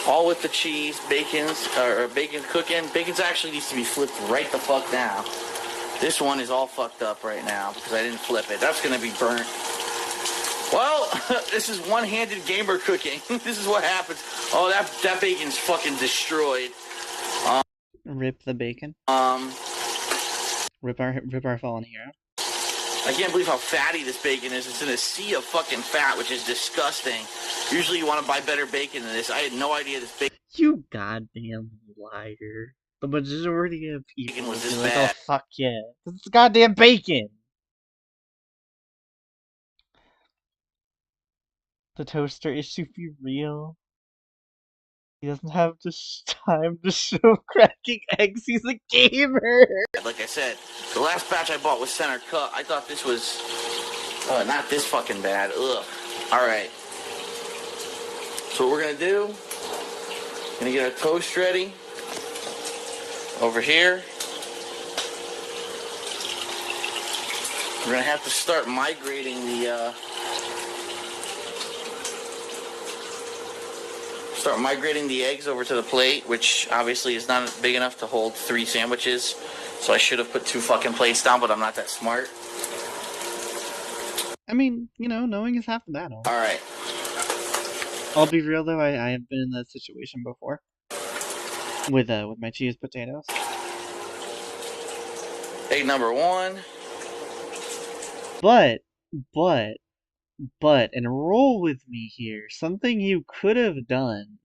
All with the cheese. Bacon's cooking. Bacon's actually needs to be flipped right the fuck now. This one is all fucked up right now because I didn't flip it. That's gonna be burnt. Well, this is one-handed gamer cooking. This is what happens. Oh, that bacon's fucking destroyed. Rip the bacon. Rip our fallen hero. I can't believe how fatty this bacon is. It's in a sea of fucking fat, which is disgusting. Usually you want to buy better bacon than this. I had no idea this bacon. You goddamn liar. The majority of people was this be like, bad. oh fuck yeah. It's goddamn bacon! The toaster issue be real. He doesn't have the time to show cracking eggs, he's a gamer! Like I said, the last batch I bought was center cut. I thought this was not this fucking bad. Ugh. Alright. So what we're gonna do, gonna get our toast ready. Over here. We're gonna have to start migrating the eggs over to the plate, which obviously is not big enough to hold 3 sandwiches. So I should have put 2 fucking plates down, but I'm not that smart. I mean, you know, knowing is half the battle. Alright. I'll be real though, I have been in that situation before. With my cheese potatoes. Egg number 1. But, and roll with me here, something you could have done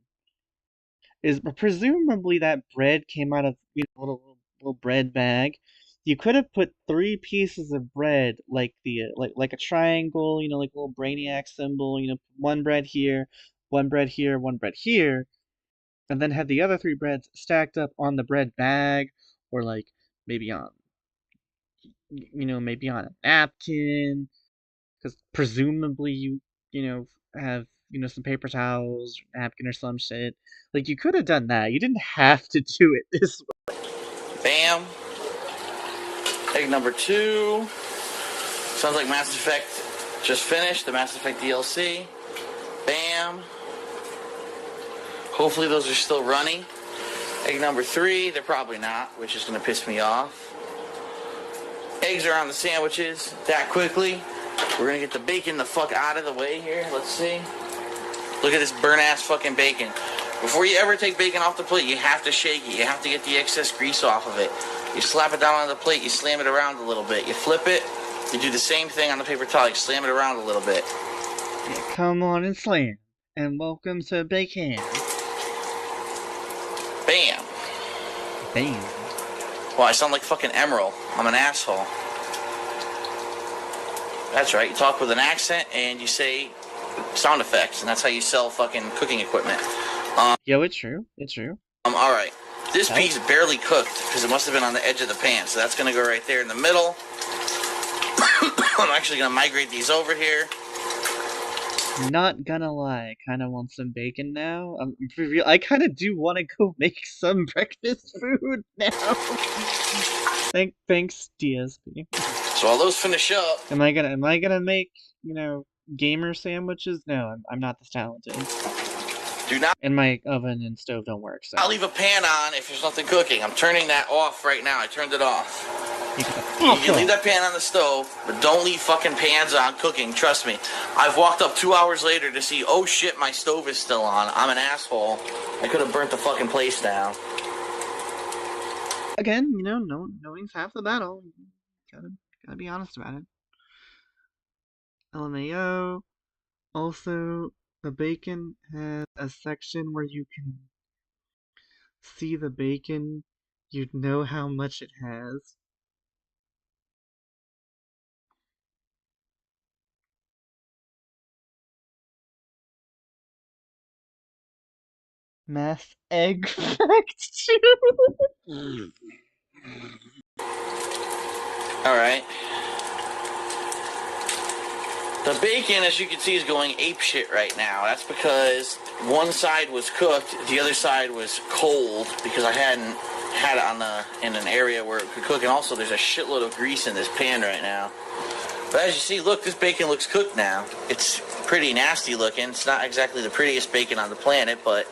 is presumably that bread came out of a little bread bag. You could have put 3 pieces of bread, like like a triangle, like a little brainiac symbol, one bread here, one bread here, one bread here, and then had the other 3 breads stacked up on the bread bag, or like maybe on maybe on a napkin, because presumably you have some paper towels, napkin, or some shit. Like, you could have done that. You didn't have to do it this way. Bam. Egg number 2. Sounds like Mass Effect just finished, the Mass Effect DLC. Bam. Hopefully those are still running. Egg number 3, they're probably not, which is going to piss me off. Eggs are on the sandwiches that quickly. We're going to get the bacon the fuck out of the way here. Let's see. Look at this burnt-ass fucking bacon. Before you ever take bacon off the plate, you have to shake it. You have to get the excess grease off of it. You slap it down on the plate, you slam it around a little bit. You flip it, you do the same thing on the paper towel. You slam it around a little bit. Yeah, come on and slam. And welcome to Bacon. Bam. Bam. Well, I sound like fucking Emerald. I'm an asshole. That's right. You talk with an accent and you say sound effects, and that's how you sell fucking cooking equipment. Yo, it's true. It's true. All right. This piece barely cooked because it must have been on the edge of the pan, so that's gonna go right there in the middle. I'm actually gonna migrate these over here. Not gonna lie, I kind of want some bacon now. For real, I kind of do want to go make some breakfast food now. Thanks, DSP. So while those finish up, Am I gonna make, you know, gamer sandwiches? No, I'm not this talented. do not And my oven and stove don't work, so. I'll leave a pan on if there's nothing cooking. I'm turning that off right now. I turned it off. You You can leave that pan on the stove, but don't leave fucking pans on cooking. Trust me. I've walked up 2 hours later to see, oh shit, my stove is still on. I'm an asshole. I could have burnt the fucking place down. Again, you know, knowing's half the battle. Gotta be honest about it. LMAO. Also, the bacon has a section where you can see the bacon. You'd know how much it has. Mass egg fact too. Alright. The bacon, as you can see, is going apeshit right now. That's because one side was cooked, the other side was cold because I hadn't had it in an area where it could cook, and also there's a shitload of grease in this pan right now. But as you see, look, this bacon looks cooked now. It's pretty nasty looking. It's not exactly the prettiest bacon on the planet, but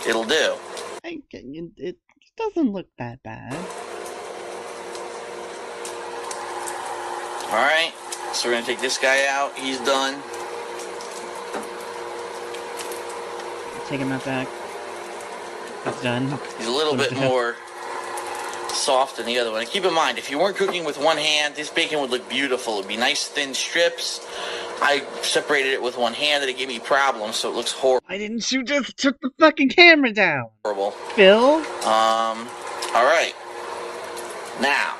it'll do. It doesn't look that bad. Alright, so we're going to take this guy out. He's done. Take him out back. It's done. He's a little bit more soft than the other one. And keep in mind, if you weren't cooking with one hand, this bacon would look beautiful. It would be nice thin strips. I separated it with one hand and it gave me problems, so it looks horrible. Why didn't you just took the fucking camera down? Horrible. Phil? Alright. Now,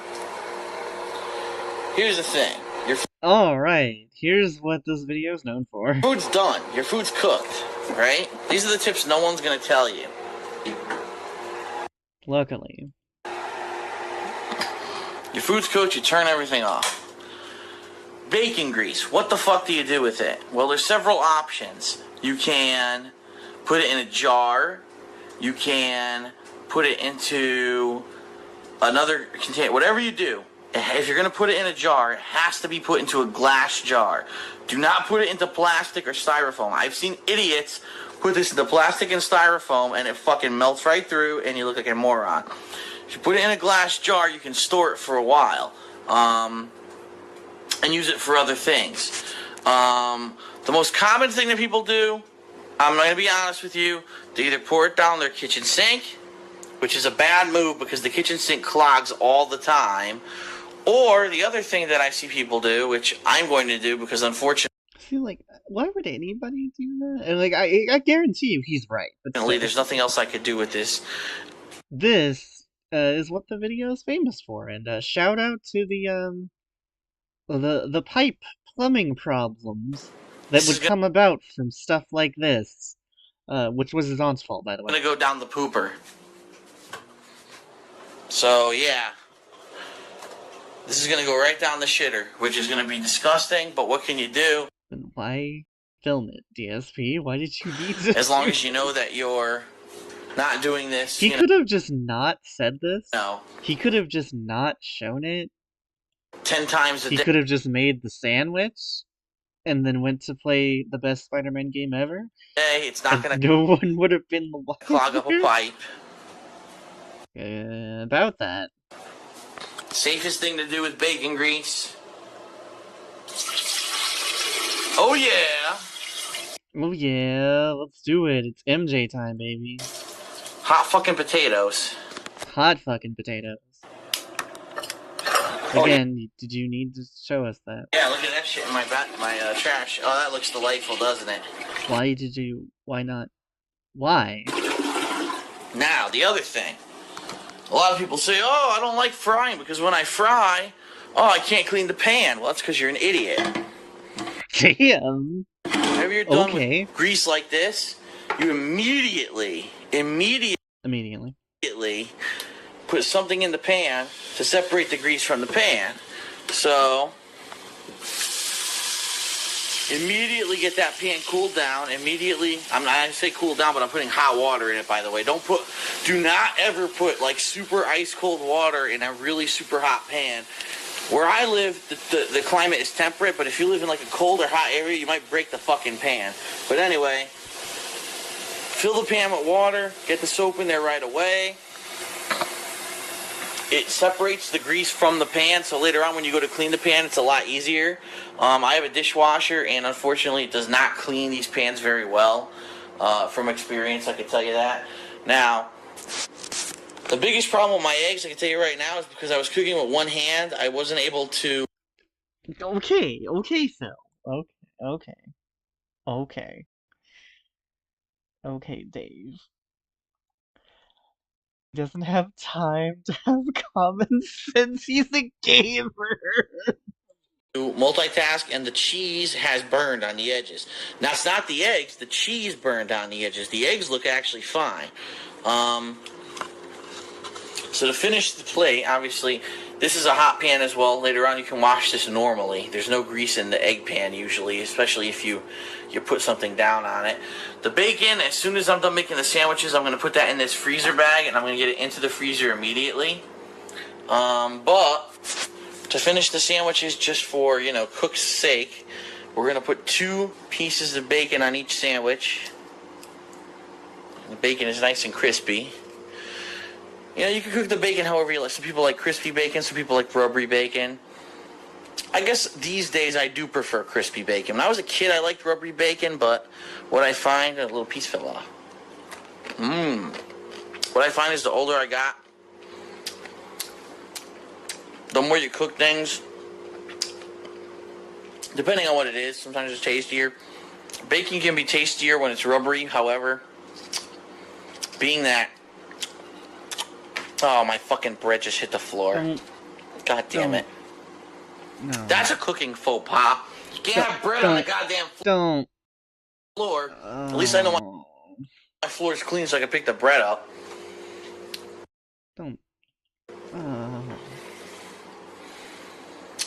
here's the thing. Your Alright, here's what this video is known for. food's done. Your food's cooked, right? These are the tips no one's gonna tell you. Luckily. Your food's cooked, you turn everything off. Bacon grease, what the fuck do you do with it? Well, there's several options. You can put it in a jar. You can put it into another container. Whatever you do, if you're going to put it in a jar, it has to be put into a glass jar. Do not put it into plastic or styrofoam. I've seen idiots put this into plastic and styrofoam and it fucking melts right through and you look like a moron. If you put it in a glass jar, you can store it for a while. And use it for other things. The most common thing that people do, I'm going to be honest with you, they either pour it down their kitchen sink, which is a bad move because the kitchen sink clogs all the time, or the other thing that I see people do, which I'm going to do because unfortunately I feel like, why would anybody do that? And like, I guarantee you he's right. But there's nothing else I could do with this. This is what the video is famous for, and shout out to the pipe plumbing problems that would come about from stuff like this, which was his aunt's fault, by the way. I'm going to go down the pooper. So, yeah. This is going to go right down the shitter, which is going to be disgusting, but what can you do? Then why film it, DSP? Why did you need to? As long as you know that you're not doing this. He could have just not said this. No. He could have just not shown it. 10 times a day. He could have just made the sandwich and then went to play the best Spider-Man game ever. It's not going No one would have been the wiser. clog up a pipe. About that. Safest thing to do with bacon grease. Oh yeah! Oh yeah, let's do it. It's MJ time, baby. Hot fucking potatoes. Hot fucking potatoes. Again, did you need to show us that? Yeah, look at that shit in my trash. Oh, that looks delightful, doesn't it? Why not? Why? Now, the other thing. A lot of people say, oh, I don't like frying because when I fry, I can't clean the pan. Well, that's because you're an idiot. Damn. Whenever you're done with grease like this, you immediately put something in the pan to separate the grease from the pan. So, Immediately get that pan cooled down. Immediately, I'm not going to say cool down, but I'm putting hot water in it, by the way. Do not ever put like super ice cold water in a really super hot pan. Where I live, the climate is temperate, but if you live in like a cold or hot area, you might break the fucking pan. But anyway, fill the pan with water, get the soap in there right away. It separates the grease from the pan, so later on when you go to clean the pan, it's a lot easier. I have a dishwasher, and unfortunately it does not clean these pans very well. From experience, I can tell you that. Now, the biggest problem with my eggs, I can tell you right now, is because I was cooking with one hand, I wasn't able to... Okay, Phil. Okay, Dave. He doesn't have time to have common sense. He's a gamer. multitask, and the cheese has burned on the edges. Now, it's not the eggs, the cheese burned on the edges. The eggs look actually fine. So to finish the plate, obviously, this is a hot pan as well. Later on, you can wash this normally. There's no grease in the egg pan usually, especially if you put something down on it. The bacon, as soon as I'm done making the sandwiches, I'm going to put that in this freezer bag, and I'm going to get it into the freezer immediately. But to finish the sandwiches, just for, cook's sake, we're going to put 2 pieces of bacon on each sandwich. The bacon is nice and crispy. You can cook the bacon however you like. Some people like crispy bacon, some people like rubbery bacon. I guess these days I do prefer crispy bacon. When I was a kid, I liked rubbery bacon, but what I find, a little piece fell off. What I find is the older I got, the more you cook things, depending on what it is, sometimes it's tastier. Bacon can be tastier when it's rubbery, however, being that... Oh, my fucking bread just hit the floor. God damn it. No. That's a cooking faux pas. You can't have bread on the goddamn floor. At least I know my floor is clean so I can pick the bread up.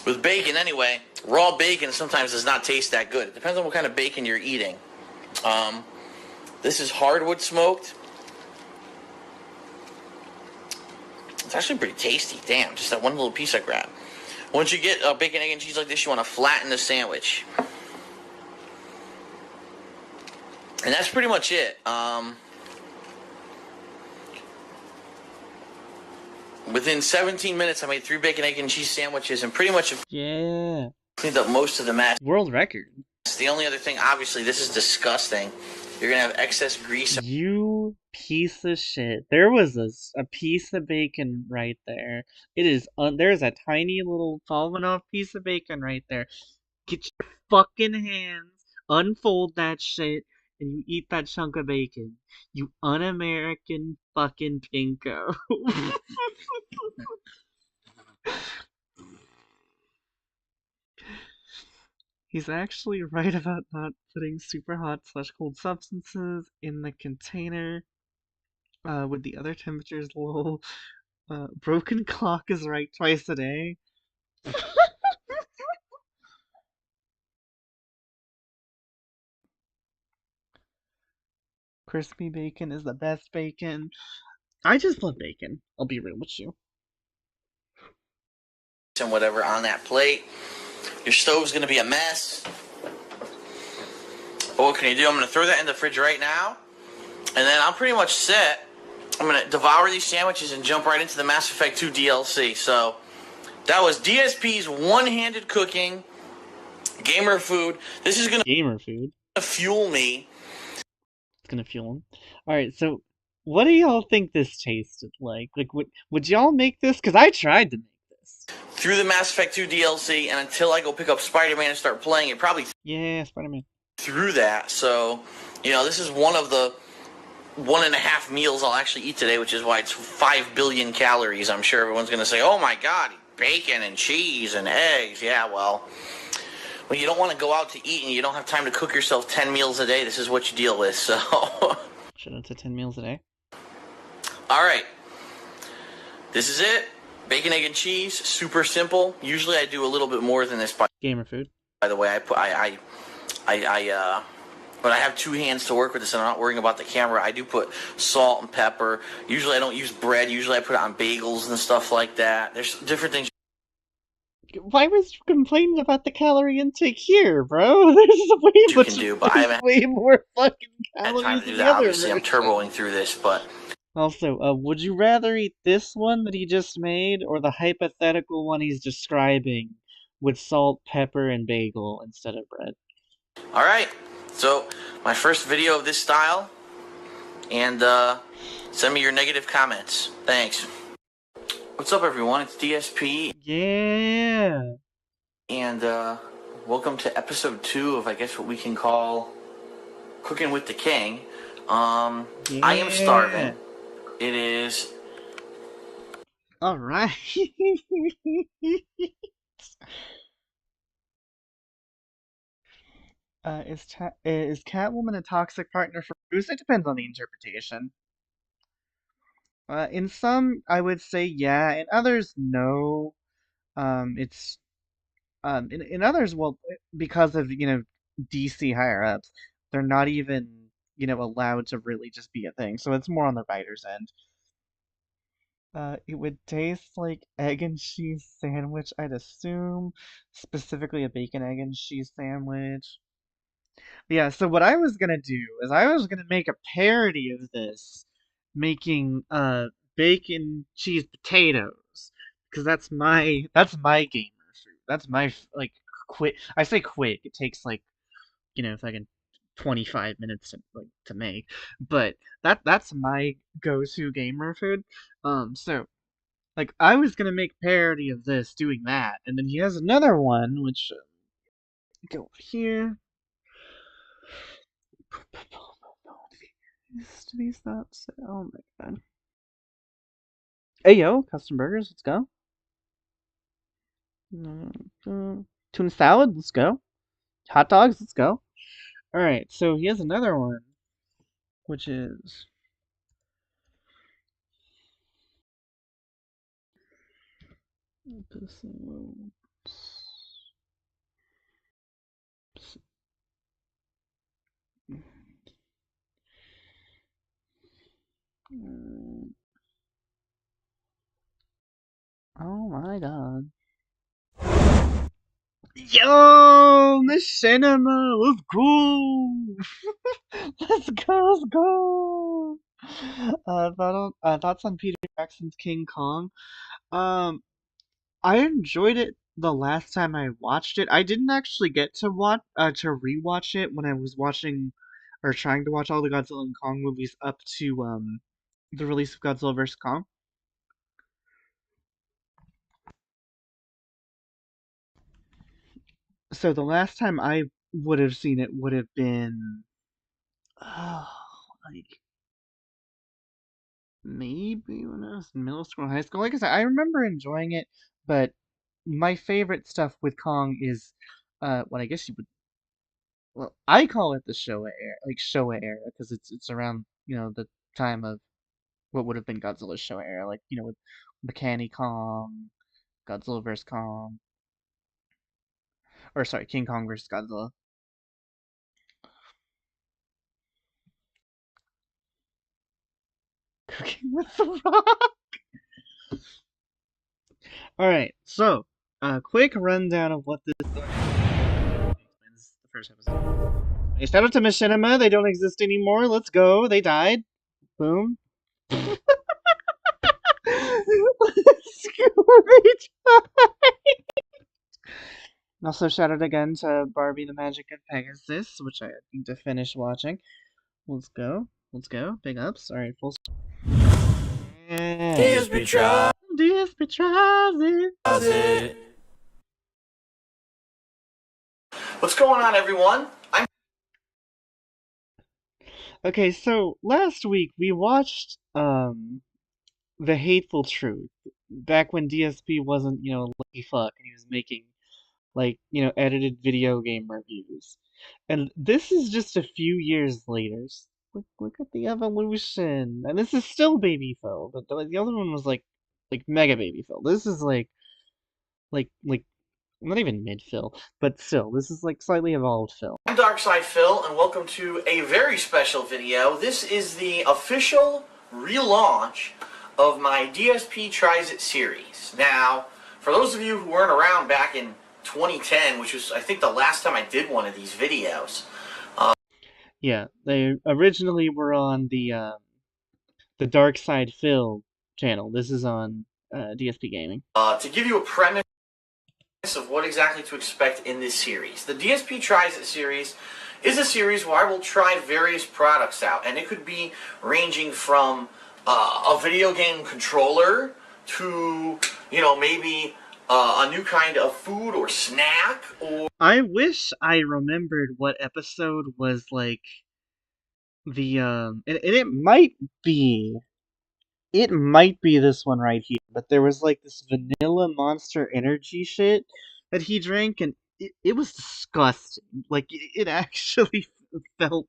With bacon, anyway, raw bacon sometimes does not taste that good. It depends on what kind of bacon you're eating. This is hardwood smoked. It's actually pretty tasty. Damn, just that one little piece I grabbed. Once you get bacon, egg, and cheese like this, you want to flatten the sandwich. And that's pretty much it. Within 17 minutes, I made 3 bacon, egg, and cheese sandwiches, and pretty much cleaned up most of the mess. World record. The only other thing, obviously, this is disgusting. You're going to have excess grease. You piece of shit. There was a piece of bacon right there. There's a tiny little fallen off piece of bacon right there. Get your fucking hands, unfold that shit, and you eat that chunk of bacon. You un-American fucking pinko. He's actually right about not putting super hot / cold substances in the container with the other temperatures low. Broken clock is right twice a day. Crispy bacon is the best bacon. I just love bacon. I'll be real with you. And whatever on that plate. Your stove's going to be a mess. But what can you do? I'm going to throw that in the fridge right now. And then I'm pretty much set. I'm going to devour these sandwiches and jump right into the Mass Effect 2 DLC. So, that was DSP's one-handed cooking. Gamer food. This is going to fuel me. It's going to fuel him. Alright, so what do y'all think this tasted like? Like, would y'all make this? Because I tried to make this. Through the Mass Effect 2 DLC, and until I go pick up Spider-Man and start playing it, probably... Yeah, Spider-Man. Through that, so, this is one of the 1.5 meals I'll actually eat today, which is why it's 5 billion calories. I'm sure everyone's going to say, oh my god, bacon and cheese and eggs. Yeah, well, when you don't want to go out to eat and you don't have time to cook yourself 10 meals a day, this is what you deal with, so... Should have to 10 meals a day. Alright. This is it. Bacon, egg, and cheese. Super simple. Usually I do a little bit more than this. Gamer food. By the way, But I have two hands to work with this, and I'm not worrying about the camera. I do put salt and pepper. Usually, I don't use bread. Usually, I put it on bagels and stuff like that. There's different things Why was you complaining about the calorie intake here, bro? There's way you can do, but I haven't way more fucking had time calories to do in that. the other Obviously, I'm version. turboing through this, but Also, would you rather eat this one that he just made, or the hypothetical one he's describing with salt, pepper, and bagel instead of bread? all right. So, my first video of this style, and send me your negative comments. Thanks. What's up, everyone? It's DSP, Yeah. and welcome to episode 2 of, I guess, what we can call Cooking with the King. I am starving. It is. All right. Is Catwoman a toxic partner for Bruce? It depends on the interpretation. In some, I would say yeah. In others, no. It's in others, well, because of DC higher ups, they're not even allowed to really just be a thing. So it's more on the writer's end. It would taste like egg and cheese sandwich, I'd assume, specifically a bacon, egg, and cheese sandwich. But yeah, so what I was gonna do is I was gonna make a parody of this, making bacon cheese potatoes, because that's my gamer food. That's my like quick. I say quick. It takes like fucking 25 minutes to make, but that's my go-to gamer food. So like I was gonna make parody of this doing that, and then he has another one which go over here. Do these not say? Oh my god. Hey yo, custom burgers, let's go. Tuna salad, let's go. Hot dogs, let's go. Alright, so he has another one, which is. Oh my god. Yo, the cinema, let's go. Let's go. Thoughts on Peter Jackson's King Kong. Um, I enjoyed it the last time I watched it. I didn't actually get to rewatch it when I was watching or trying to watch all the Godzilla and Kong movies up to the release of Godzilla vs Kong. So the last time I would have seen it would have been oh, like maybe when I was in middle school or high school. Like I said, I remember enjoying it, but my favorite stuff with Kong is what I guess you would well, I call it the Showa era, like Showa era, because it's around the time of what would have been Godzilla's Showa era, like with Mechani Kong, Godzilla vs Kong, or sorry, King Kong vs Godzilla. Cooking with the Rock. All right, so a quick rundown of what this is. The first episode. Hey, shout out to Machinima. They don't exist anymore. Let's go. They died. Boom. Let's go. They died. Also, shout out again to Barbie the Magic of Pegasus, which I need to finish watching. Let's go. Let's go. Big ups. Alright, full. Yeah. DSP tries DSP tries it. it. what's going on, everyone? I'm Okay, so last week we watched The Hateful Truth. Back when DSP wasn't, lucky fuck and he was making edited video game reviews. And this is just a few years later. Look at the evolution. And this is still Baby Phil, but the other one was like mega Baby Phil. This is like not even mid-fill, but still, this is like slightly evolved fill. I'm Darkside Phil, and welcome to a very special video. This is the official relaunch of my DSP Tries It series. Now, for those of you who weren't around back in 2010, which was, I think, the last time I did one of these videos. Yeah, they originally were on the Darkside Phil channel. This is on DSP Gaming. To give you a premise of what exactly to expect in this series. The DSP Tries It series is a series where I will try various products out, and it could be ranging from a video game controller to, you know, maybe a new kind of food or snack, or... I wish I remembered what episode was like the and it might be this one right here, but there was like this vanilla Monster Energy shit that he drank, and it was disgusting. Like it actually felt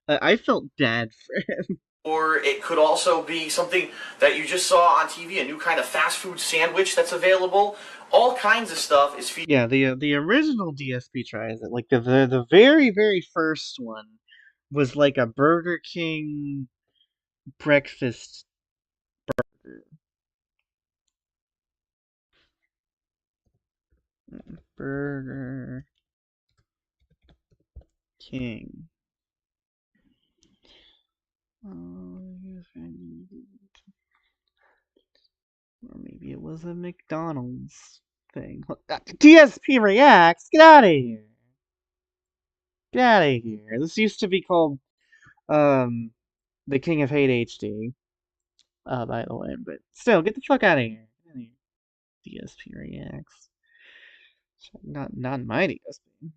I felt bad for him. Or it could also be something that you just saw on TV, a new kind of fast food sandwich that's available. All kinds of stuff is featured. Yeah, the original DSP Tries It, like the very first one was like a Burger King breakfast burger. Burger King. Or maybe it was a McDonald's thing. DSP Reacts! Get out of here! Get out of here. This used to be called, The King of Hate HD. By the way, but still, get the fuck out of here. DSP Reacts. Not my DSP.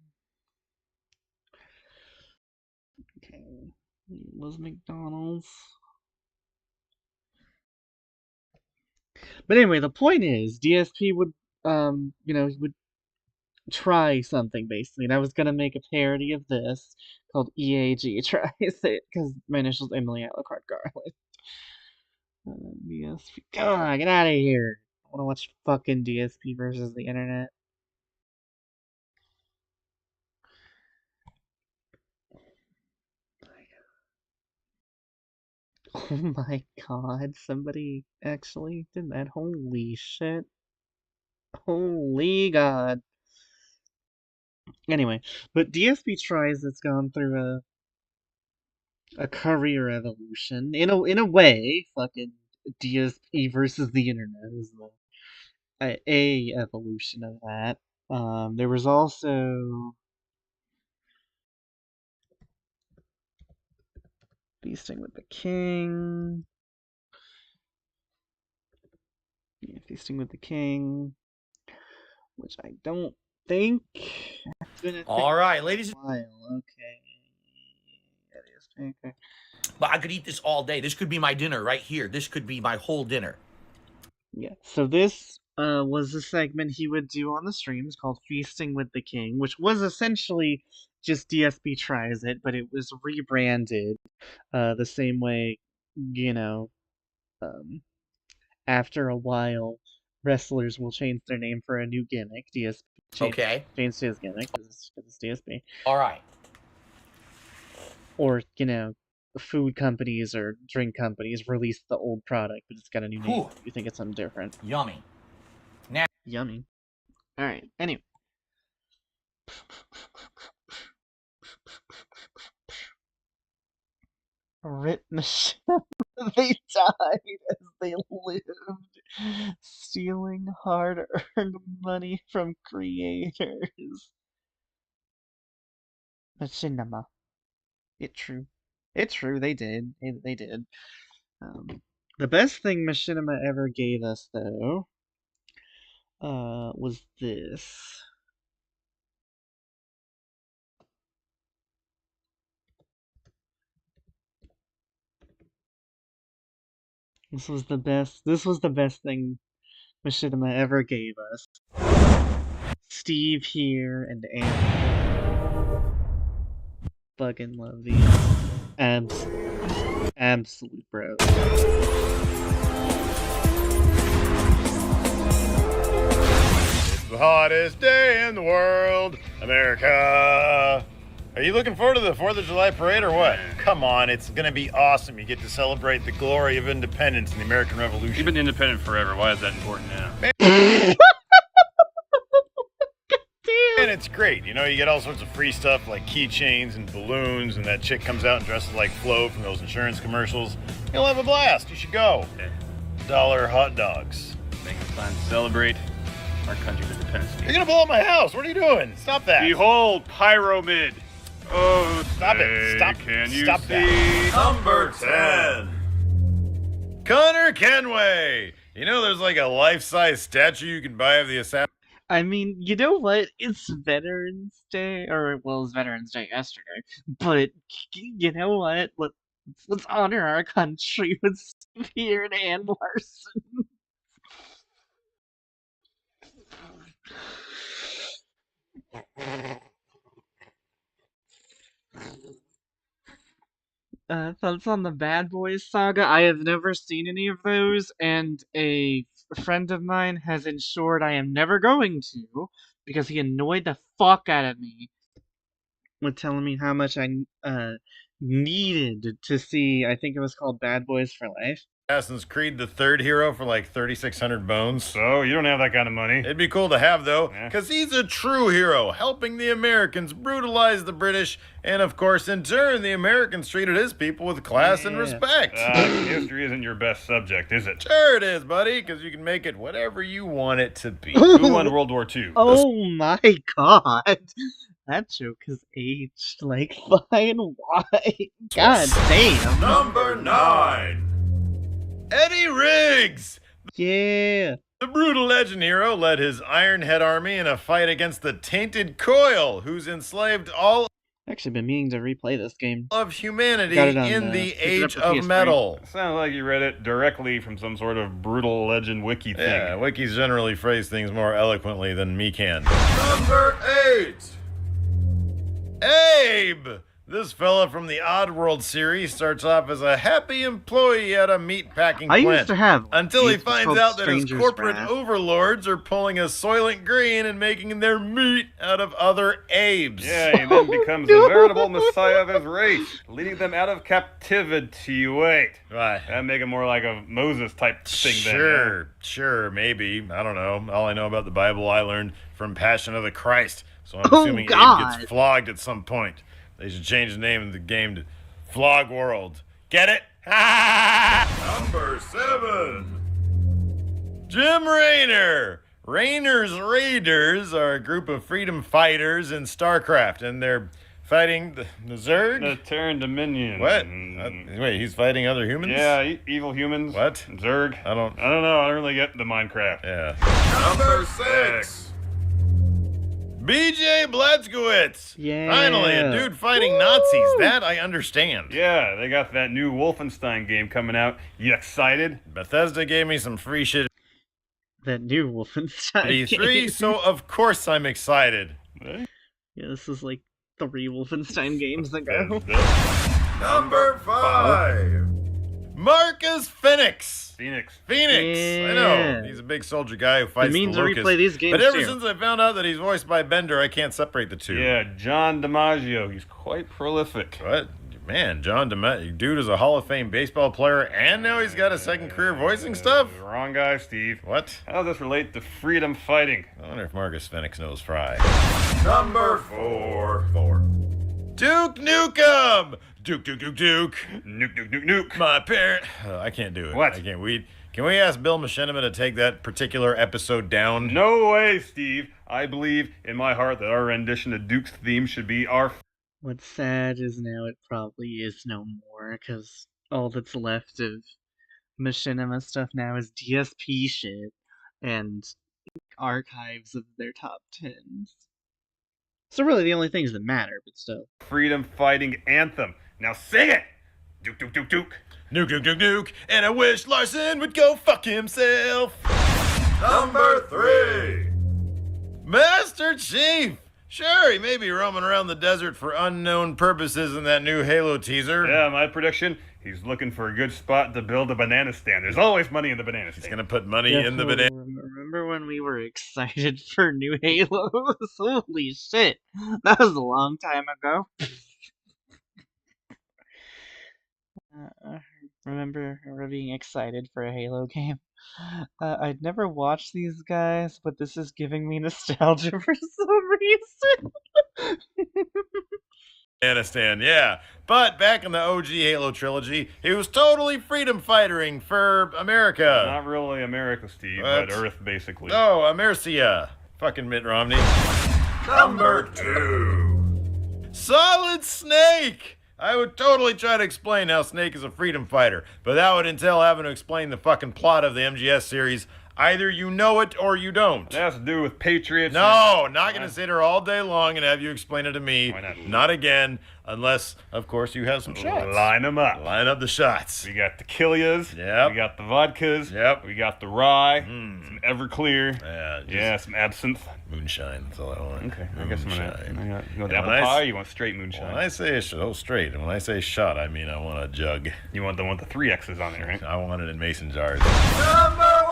Okay. It was McDonald's. But anyway, the point is, DSP would, you know, he would try something, basically, and I was gonna make a parody of this called EAG Tries It, because my initials Emily Alucard Garland. DSP, come on, get out of here. I wanna watch fucking DSP versus the internet. Oh my god, somebody actually did that. Holy shit. Holy god. Anyway, but DSP Tries It's gone through a career evolution. In a way, fucking DSP versus the internet is a evolution of that. There was also Feasting with the King. Yeah, Feasting with the King, which I don't think. All right, ladies. Okay. Okay. But I could eat this all day. This could be my dinner right here. This could be my whole dinner. Yeah. So this was a segment he would do on the streams called Feasting with the King, which was essentially just DSP Tries It, but it was rebranded the same way, you know, after a while, wrestlers will change their name for a new gimmick. DSP changed his gimmick because it's DSP. All right. Or, you know, food companies or drink companies release the old product, but it's got a new name. You think it's something different. Yummy. Yummy. Alright, anyway. Rip machine. They died as they lived, stealing hard-earned money from creators. Machinima. It's true. It's true, they did. They did. The best thing Machinima ever gave us, though, was this. This was the best thing Machinima ever gave us. Steve here and Andy. Fucking love these. Absolute bros. hottest day in the world, America. Are you looking forward to the 4th of July parade or what? Come on, it's gonna be awesome. You get to celebrate the glory of independence and the American Revolution. You've been independent forever. Why is that important now? And it's great. You know, you get all sorts of free stuff like keychains and balloons, and that chick comes out and dresses like Flo from those insurance commercials. You'll have a blast. You should go. Okay. $1 hot dogs. Make a plan to celebrate our country's independence. You're gonna blow up my house. What are you doing? Stop that. Behold, Pyromid. Oh, Stop it. Stop. Can you Stop see? that. Number 10. Connor Kenway. You know, there's like a life-size statue you can buy of the assassin. I mean, you know what? It's Veterans Day, or well, it was Veterans Day yesterday. But you know what? Let's honor our country with Spirit and Larson. Thoughts on the Bad Boys saga? I have never seen any of those, and a friend of mine has ensured I am never going to because he annoyed the fuck out of me with telling me how much I needed to see. I think it was called Bad Boys for Life. Assassin's Creed the third hero for like 3,600 bones. So, you don't have that kind of money. It'd be cool to have, though, because he's a true hero, helping the Americans brutalize the British, and of course, in turn, the Americans treated his people with class and respect. History isn't your best subject, is it? Sure it is, buddy, because you can make it whatever you want it to be. Who won World War II? Oh my god. That joke has aged like fine wine. God damn. Number 9. Eddie Riggs! Yeah. The brutal legend hero led his Ironhead army in a fight against the Tainted Coil, who's enslaved all Actually been meaning to replay this game. of humanity Got it on, in the picked it Age up for of PS3. Metal. Sounds like you read it directly from some sort of brutal legend wiki thing. Yeah, wikis generally phrase things more eloquently than me can. Number 8. Abe! This fella from the Oddworld series starts off as a happy employee at a meatpacking plant. I used to have until he it's finds called out that his Stranger's corporate Wrath. overlords are pulling a Soylent Green and making their meat out of other Abes. Yeah, he then becomes the veritable messiah of his race, leading them out of captivity. Wait. Right. That'd make it more like a Moses type thing then. Sure, maybe. I don't know. All I know about the Bible I learned from Passion of the Christ. So I'm Oh, assuming Abe God. gets flogged at some point. They should change the name of the game to Flog World. Get it? Number 7. Jim Raynor. Raynor's Raiders are a group of freedom fighters in StarCraft, and they're fighting the Zerg? The Terran Dominion. What? Wait, he's fighting other humans? Yeah, evil humans. What? Zerg. I don't know. I don't really get the Minecraft. Yeah. Number 6. BJ Blazkowicz. Yeah. Finally, a dude fighting Nazis. That I understand. Yeah, they got that new Wolfenstein game coming out. You excited? Bethesda gave me some free shit That new Wolfenstein at E3, game. so of course I'm excited. Yeah, this is like 3 Wolfenstein games ago. Number 5. Marcus Phoenix. Phoenix. I know. He's a big soldier guy who fights means the to Locust. replay these games But ever too. since I found out that he's voiced by Bender, I can't separate the two. Yeah, John DiMaggio. He's quite prolific. What? Man, John DeMett, dude is a Hall of Fame baseball player, and now he's got a second career voicing stuff? Wrong guy, Steve. What? How does this relate to freedom fighting? I wonder if Marcus Phoenix knows Fry. Number 4. Duke Nukem! Duke. Nuke. My parent. I can't do it. What? I can't. Can we ask Bill Machinima to take that particular episode down? No way, Steve. I believe in my heart that our rendition of Duke's theme should be our... What's sad is now it probably is no more, because all that's left of Machinima stuff now is DSP shit and archives of their top 10s. So really the only things that matter, but still. freedom fighting anthem. Now sing it! Duke. Nuke. And I wish Larson would go fuck himself. Number 3. Master Chief. Sure, he may be roaming around the desert for unknown purposes in that new Halo teaser. Yeah, my prediction, he's looking for a good spot to build a banana stand. There's always money in the banana stand. He's gonna put money in the banana. remember when we were excited for new Halos? Holy shit. That was a long time ago. Remember being excited for a Halo game. I'd never watched these guys, but this is giving me nostalgia for some reason. Afghanistan, yeah. But back in the OG Halo trilogy, he was totally freedom fighting for America. Not really America, Steve, but Earth, basically. Oh, America. Fucking Mitt Romney. Number 2. Solid Snake! I would totally try to explain how Snake is a freedom fighter, but that would entail having to explain the fucking plot of the MGS series. Either you know it or you don't. It has to do with Patriots. No, not going to sit here all day long and have you explain it to me. Why not? Not again, unless, of course, you have some shots. Line them up. Line up the shots. We got the Kilias. Yep. We got the vodkas. Yep. We got the rye. Some Everclear. Yeah, some absinthe. Moonshine, that's all I want. Okay, I guess I'm gonna you want Yeah, apple when I pie s- or you want straight moonshine? When I say straight, and when I say shot, I mean I want a jug. You want the one with the 3 X's on it, right? I want it in mason jars. Number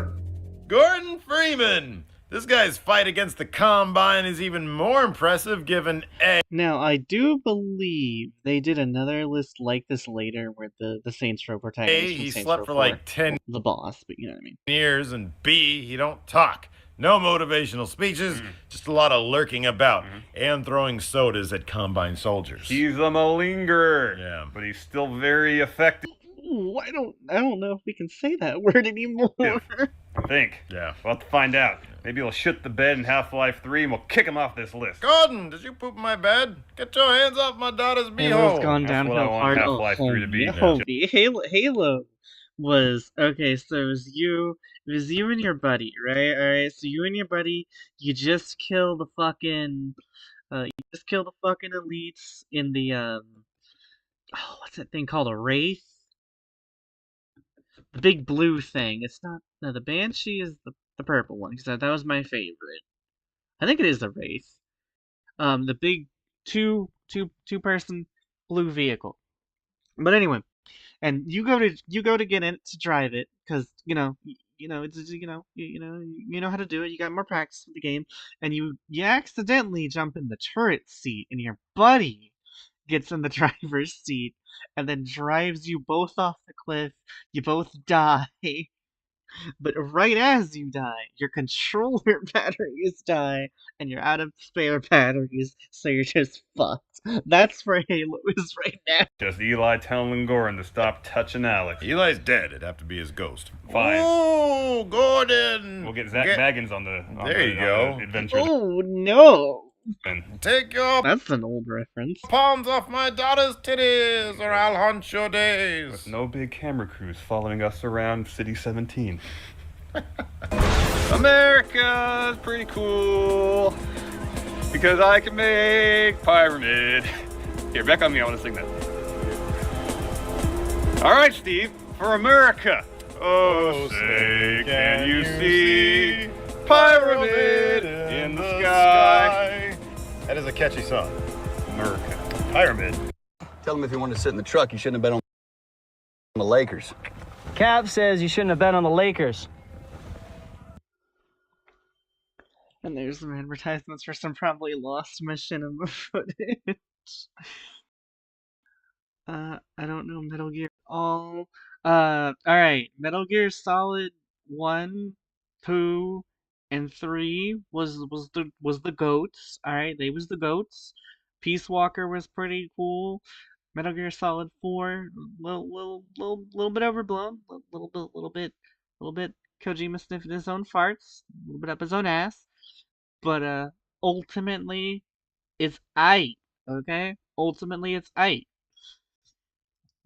1! Gordon Freeman! This guy's fight against the Combine is even more impressive given A. Now, I do believe they did another list like this later where the Saints Row protagonist from He Saints slept Row for 4, like 10 the boss, but you know what I mean. years, and B, he don't talk. No motivational speeches, just a lot of lurking about and throwing sodas at Combine soldiers. He's a malingerer. Yeah. But he's still very effective. Ooh, I don't know if we can say that word anymore. I think. Yeah. We'll have to find out. Maybe he'll shit the bed in Half-Life 3 and we'll kick him off this list. Gordon, did you poop in my bed? Get your hands off my daughter's Halo's beehole. gone That's what downhill I want hard. Half-Life 3 to be. No. Halo was okay. So it was you and your buddy, right? All right. So you and your buddy, you just kill the fucking elites in the what's that thing called, a wraith? The big blue thing. It's not. No, the Banshee is the purple one, because that was my favorite. I think it is the Wraith. The big two person blue vehicle. But anyway, and you go to get in to drive it, because it's you know how to do it. You got more practice with the game, and you accidentally jump in the turret seat, and your buddy gets in the driver's seat and then drives you both off the cliff. You both die. But right as you die, your controller batteries die, and you're out of spare batteries, so you're just fucked. That's where Halo is right now. Just Eli telling Goran to stop touching Alex. Eli's dead. It'd have to be his ghost. Fine. Oh, Gordon! We'll get Zach Baggins on the There you go. on the adventure. Oh no! Take your That's an old reference. palms off my daughter's titties, or I'll haunt your days. With no big camera crews following us around City 17. America's pretty cool because I can make pyramid. Here, back on me. I want to sing that. All right, Steve, for America. Oh, say, can you see pyramid in the sky? That is a catchy song. America. Pyramid. Tell him if he wanted to sit in the truck, he shouldn't have bet on the Lakers. Cap says you shouldn't have bet on the Lakers. And there's some advertisements for some probably lost machinima footage. I don't know Metal Gear all. Alright. Metal Gear Solid 1, 2, and 3 was the goats. Alright, they was the goats. Peace Walker was pretty cool. Metal Gear Solid 4, little bit overblown. Little bit Kojima sniffing his own farts. A little bit up his own ass. But ultimately, it's aight. Okay? Ultimately, it's aight.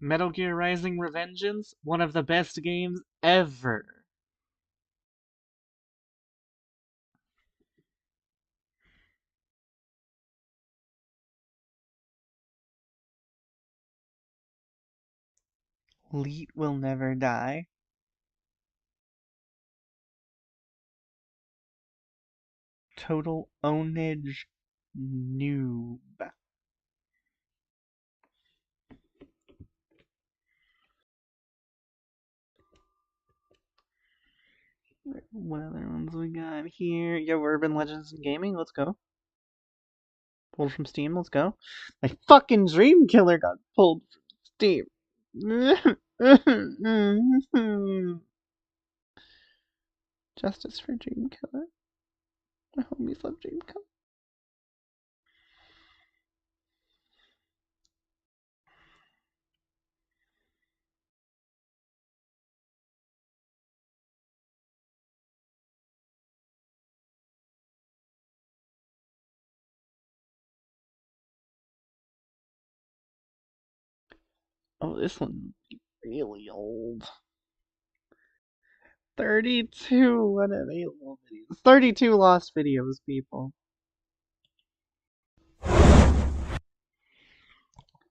Metal Gear Rising: Revengeance, one of the best games ever. Leet will never die. Total ownage noob. What other ones we got here? Yo, Urban Legends in Gaming, let's go. Pulled from Steam, let's go. My fucking Dream Killer got pulled from Steam. Justice for Dream Killer. My homies love Dream Killer. Oh, this one really old. 32 unavailable videos. 32 lost videos, people.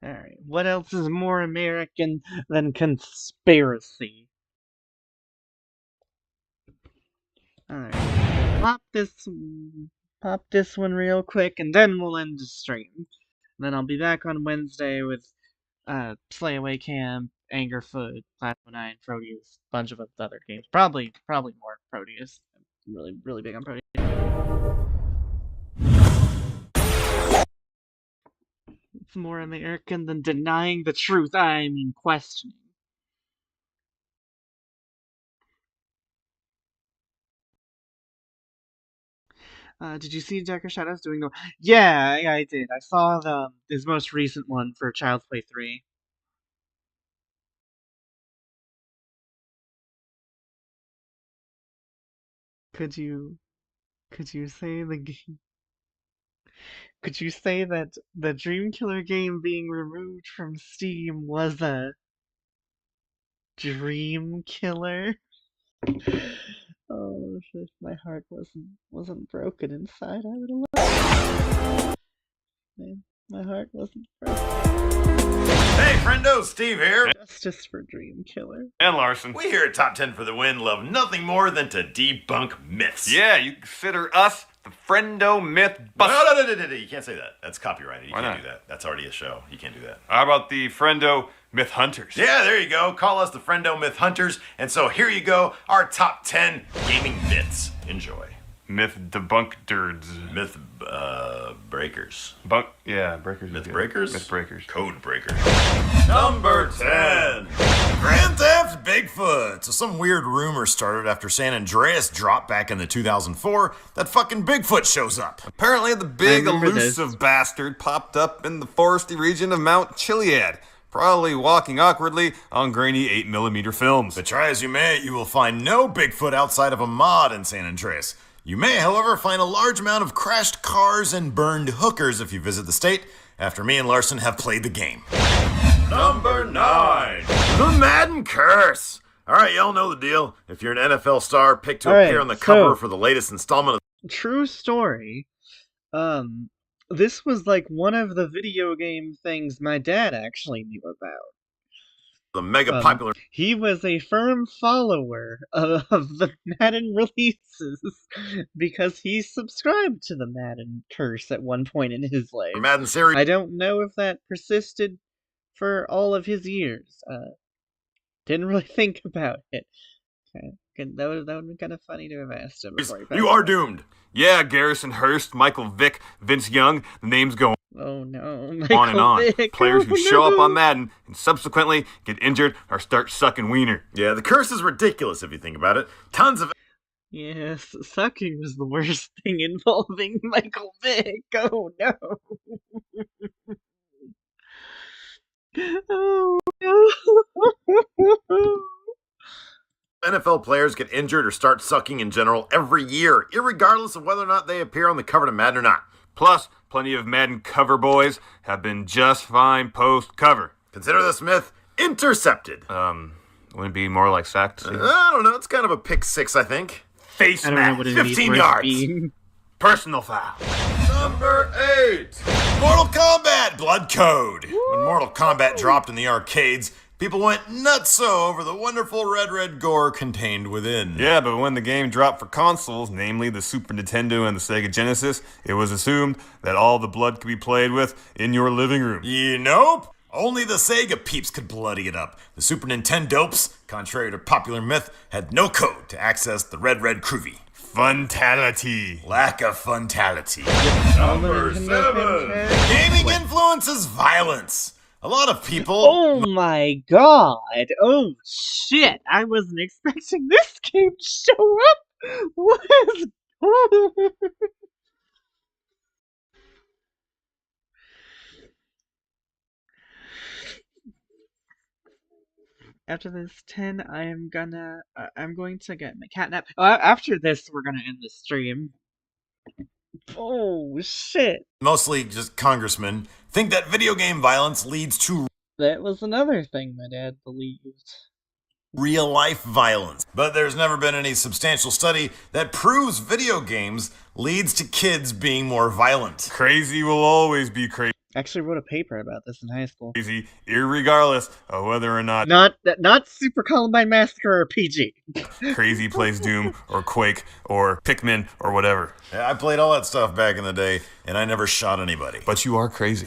Alright, what else is more American than conspiracy? Alright, pop this one real quick, and then we'll end the stream. And then I'll be back on Wednesday with Slayaway Camp, Angerfoot, Plasma 9, Proteus, bunch of other games. Probably more Proteus. I'm really big on Proteus. It's more American than denying the truth. I mean, questioning. Did you see Darker Shadows doing the? Yeah, I did. I saw his most recent one for Child's Play 3. Could you say the game? Could you say that the Dream Killer game being removed from Steam was a dream killer? Oh, if my heart wasn't broken inside, I would have loved. Man, my heart wasn't broken. Hey, friendo, Steve here. Justice for Dream Killer. And Larson. We here at Top 10 for the Win love nothing more than to debunk myths. Yeah, you consider us the friendo myth bust. No, you can't say that. That's copyrighted. You Why can't not? do that. That's already a show. You can't do that. How about the friendo myth hunters? Yeah, there you go. Call us the Friendo Myth Hunters. And so here you go, our top 10 gaming myths. Enjoy. Myth debunkers. Myth breakers. Breakers. Myth breakers? Myth breakers. Code breakers. Number 10. Grand Theft Bigfoot. So some weird rumor started after San Andreas dropped back in the 2004 that fucking Bigfoot shows up. Apparently the big elusive bastard popped up in the foresty region of Mount Chiliad, probably walking awkwardly on grainy 8mm films. But try as you may, you will find no Bigfoot outside of a mod in San Andreas. You may, however, find a large amount of crashed cars and burned hookers if you visit the state, after me and Larson have played the game. Number 9. The Madden Curse. Alright, y'all know the deal. If you're an NFL star, picked to appear on the cover for the latest installment of... True story. This was like one of the video game things my dad actually knew about. The mega popular... He was a firm follower of the Madden releases because he subscribed to the Madden curse at one point in his life. Madden series. I don't know if that persisted for all of his years. Didn't really think about it. That would have been kind of funny to have asked him before he passed You are doomed. Yeah, Garrison Hurst, Michael Vick, Vince Young, the names go Oh no, on and on. Vick. Players who show up on Madden and subsequently get injured or start sucking wiener. Yeah, the curse is ridiculous if you think about it. Tons of... Yes, sucking was the worst thing involving Michael Vick. Oh no. Oh no. NFL players get injured or start sucking in general every year, irregardless of whether or not they appear on the cover to Madden or not. Plus, plenty of Madden cover boys have been just fine post-cover. Consider this myth intercepted. Wouldn't it be more like sacked? I don't know, it's kind of a pick 6, I think. Face I don't know mask, what it 15 means yards. personal foul. Number 8. Mortal Kombat Blood Code. When Mortal Kombat dropped in the arcades, people went nutso over the wonderful red gore contained within. Yeah, but when the game dropped for consoles, namely the Super Nintendo and the Sega Genesis, it was assumed that all the blood could be played with in your living room. Nope. Only the Sega peeps could bloody it up. The Super Nintendopes, contrary to popular myth, had no code to access the Red Groovy. Funtality. Lack of funtality. Number 7. Gaming influences violence. A lot of people... Oh my god! Oh shit! I wasn't expecting this game to show up! What is... After this 10, I'm going to get my catnap. After this, we're gonna end the stream. Oh shit! Mostly just congressmen think that video game violence leads to That was another thing my dad believed. real-life violence. But there's never been any substantial study that proves video games leads to kids being more violent. Crazy will always be crazy. I actually wrote a paper about this in high school. Irregardless of whether or not Not Super Columbine Massacre or PG. Crazy plays Doom or Quake or Pikmin or whatever. Yeah, I played all that stuff back in the day, and I never shot anybody. But you are crazy.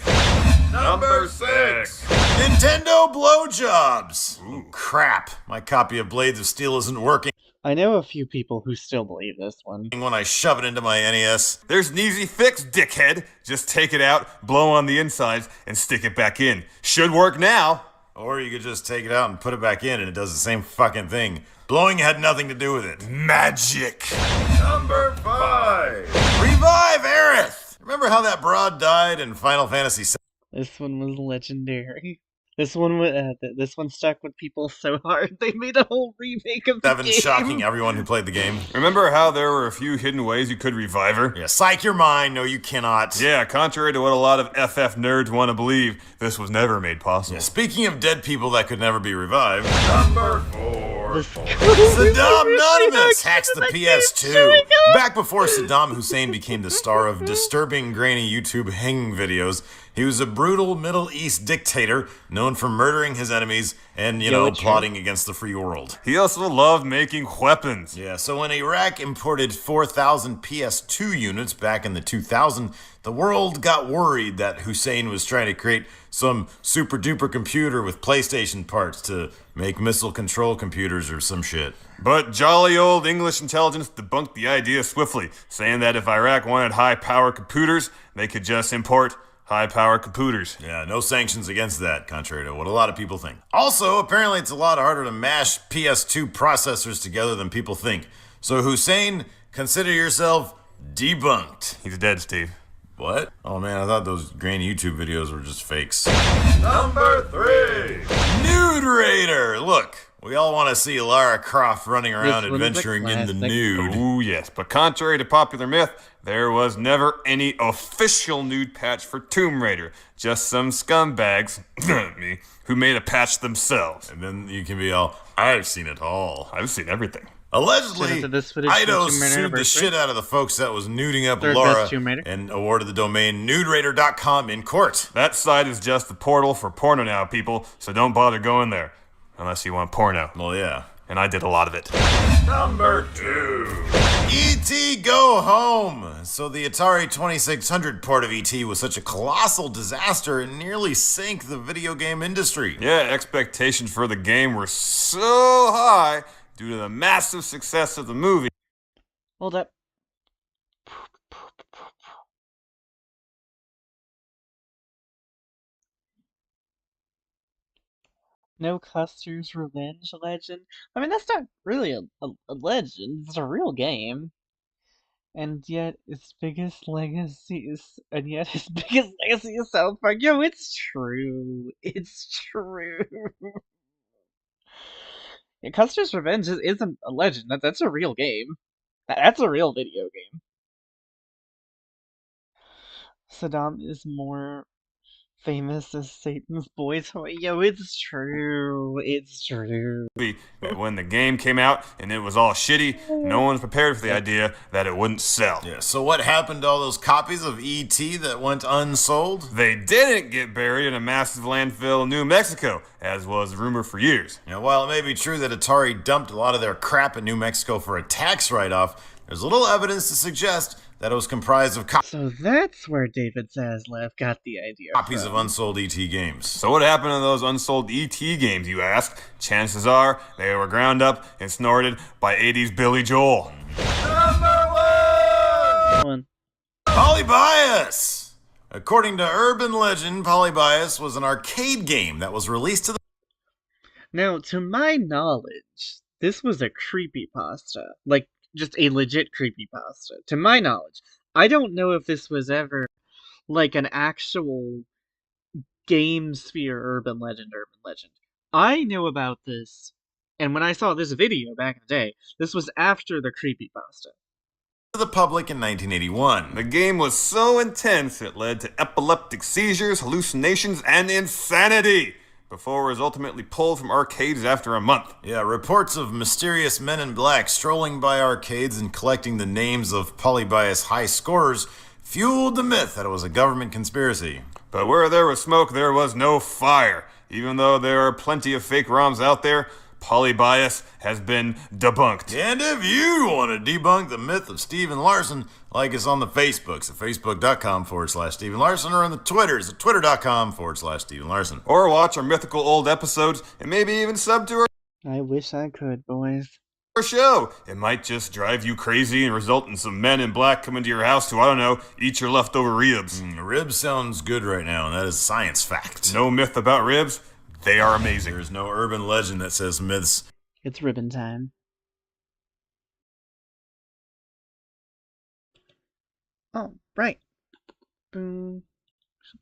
Number 6. Nintendo blowjobs. Ooh, crap. My copy of Blades of Steel isn't working I know a few people who still believe this one. when I shove it into my NES. There's an easy fix, dickhead. Just take it out, blow on the insides, and stick it back in. Should work now. Or you could just take it out and put it back in, and it does the same fucking thing. Blowing had nothing to do with it. Magic. Number 5. Revive Aerith. Remember how that broad died in Final Fantasy VII? This one was legendary. This one stuck with people so hard they made a whole remake of the game. Shocking everyone who played the game. Remember how there were a few hidden ways you could revive her? Yeah, psych your mind. No, you cannot. Yeah, contrary to what a lot of FF nerds want to believe, this was never made possible. Yeah, speaking of dead people that could never be revived. Number 4. Saddam Anonymous hacks the PS2. Back before Saddam Hussein became the star of disturbing grainy YouTube hanging videos, he was a brutal Middle East dictator known for murdering his enemies and, plotting against the free world. He also loved making weapons. Yeah, so when Iraq imported 4,000 PS2 units back in the 2000s, the world got worried that Hussein was trying to create some super duper computer with PlayStation parts to make missile control computers or some shit. But jolly old English intelligence debunked the idea swiftly, saying that if Iraq wanted high-power computers, they could just import high-power computers. Yeah, no sanctions against that, contrary to what a lot of people think. Also, apparently it's a lot harder to mash PS2 processors together than people think. So Hussein, consider yourself debunked. He's dead, Steve. What? Oh man, I thought those grainy YouTube videos were just fakes. Number 3. Nude Raider. Look, we all want to see Lara Croft running around adventuring in the nude. Ooh, yes, but contrary to popular myth, there was never any official nude patch for Tomb Raider. Just some scumbags, me, who made a patch themselves. And then you can be all, I've seen it all. I've seen everything. Allegedly, Eidos sued the shit out of the folks that was nuding up Laura and awarded the domain nuderaider.com in court. That site is just the portal for porno now, people, so don't bother going there. Unless you want porno. Well, yeah. And I did a lot of it. Number 2. E.T. Go Home. So the Atari 2600 port of E.T. was such a colossal disaster it nearly sank the video game industry. Yeah, expectations for the game were so high due to the massive success of the movie. Hold up. No Custer's Revenge legend? I mean, that's not really a legend. It's a real game. And yet, its biggest legacy is South Park. Yo, it's true. It's true. Yeah, Custer's Revenge isn't a legend. That's a real game. That's a real video game. Saddam is more famous as Satan's boy toy. Yo, it's true. It's true. When the game came out and it was all shitty, no one was prepared for the idea that it wouldn't sell. Yeah, so what happened to all those copies of E.T. that went unsold? They didn't get buried in a massive landfill in New Mexico, as was rumored for years. Yeah, while it may be true that Atari dumped a lot of their crap in New Mexico for a tax write-off, there's little evidence to suggest that it was comprised of So that's where David Zaslav got the idea copies from. of unsold ET games. So what happened to those unsold ET games, you ask? Chances are they were ground up and snorted by 80s Billy Joel. Polybius! According to urban legend, Polybius was an arcade game that was released to the... Now, to my knowledge, this was a creepypasta. Like, just a legit creepypasta. To my knowledge. I don't know if this was ever, like, an actual game sphere urban legend. I know about this, and when I saw this video back in the day, this was after the creepypasta. the public in 1981. The game was so intense it led to epileptic seizures, hallucinations, and insanity before it was ultimately pulled from arcades after a month. Yeah, reports of mysterious men in black strolling by arcades and collecting the names of Polybius high scorers fueled the myth that it was a government conspiracy. But where there was smoke, there was no fire. Even though there are plenty of fake ROMs out there, Polybius has been debunked. And if you want to debunk the myth of Stephen Larson, like us on the Facebooks at facebook.com/Stephen Larson, or on the Twitters at twitter.com/Stephen Larson. Or watch our mythical old episodes and maybe even sub to I wish I could, boys. our show. It might just drive you crazy and result in some men in black coming to your house to, I don't know, eat your leftover ribs. Ribs sounds good right now, and that is science fact. No myth about ribs. They are amazing. There's no urban legend that says myths. It's ribbon time. Oh, right. Boom.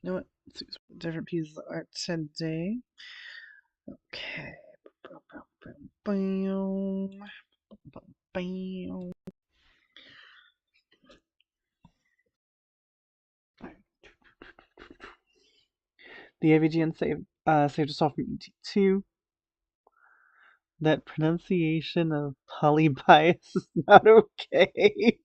You know what? Let's see some different pieces of art today. Okay. The AVGN saved us all from ET2. That pronunciation of Polybius is not okay.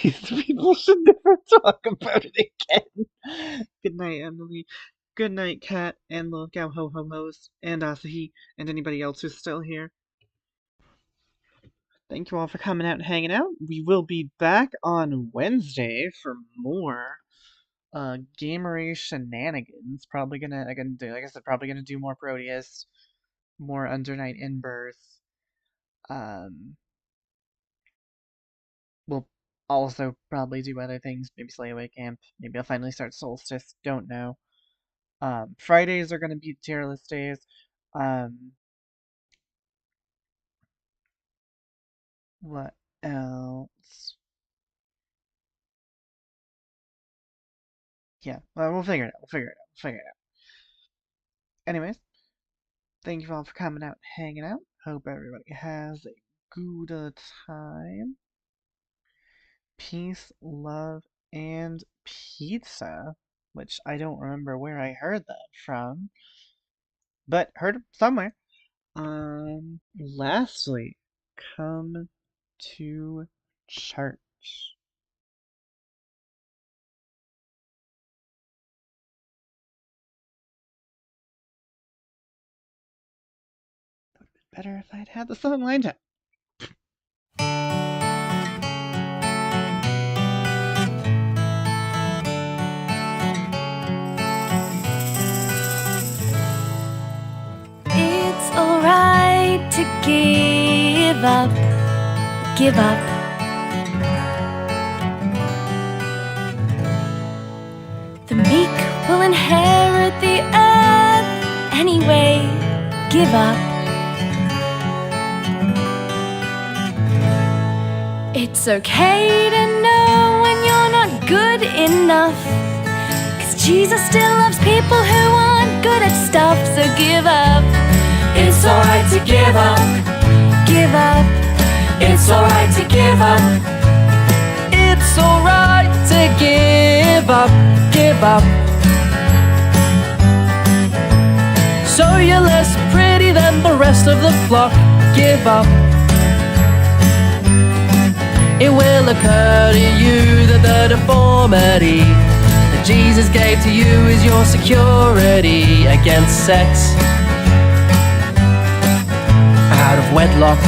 These people should never talk about it again. Good night, Emily. Good night, Kat, and the Gao Ho Ho Ho's, and Asahi, and anybody else who's still here. Thank you all for coming out and hanging out. We will be back on Wednesday for more gamery shenanigans. Probably gonna, like I said, probably gonna do more Proteus, more Undernight Inbirth. We'll also probably do other things, maybe Slayaway Camp, maybe I'll finally start Solstice, don't know. Fridays are gonna be tier list days. What else? Yeah, well, we'll figure it out. Anyways, thank you all for coming out and hanging out. Hope everybody has a good time. Peace, love, and pizza, which I don't remember where I heard that from, but heard it somewhere. Lastly, come to church. It would have been better if I'd had the song lined up. It's alright to give up, give up. The meek will inherit the earth anyway, give up. It's okay to know when you're not good enough, 'cause Jesus still loves people who aren't good at stuff, so give up. It's alright to give up, give up. It's alright to give up. It's alright to give up, give up. So you're less pretty than the rest of the flock, give up. It will occur to you that the deformity that Jesus gave to you is your security against sex out of wedlock.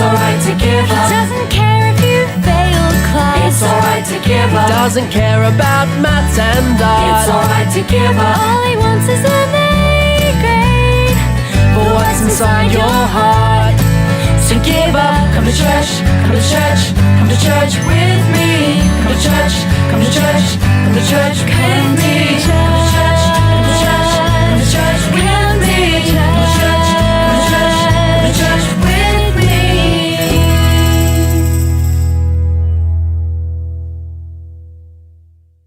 alright to give up. Doesn't care if you failed class. It's alright to give up. Doesn't care about maths and art. It's alright to give up. All he wants is an A grade For what's inside your heart. So give up. Come to church, come to church, come to church with me. Come to church, come to church, come to church with me.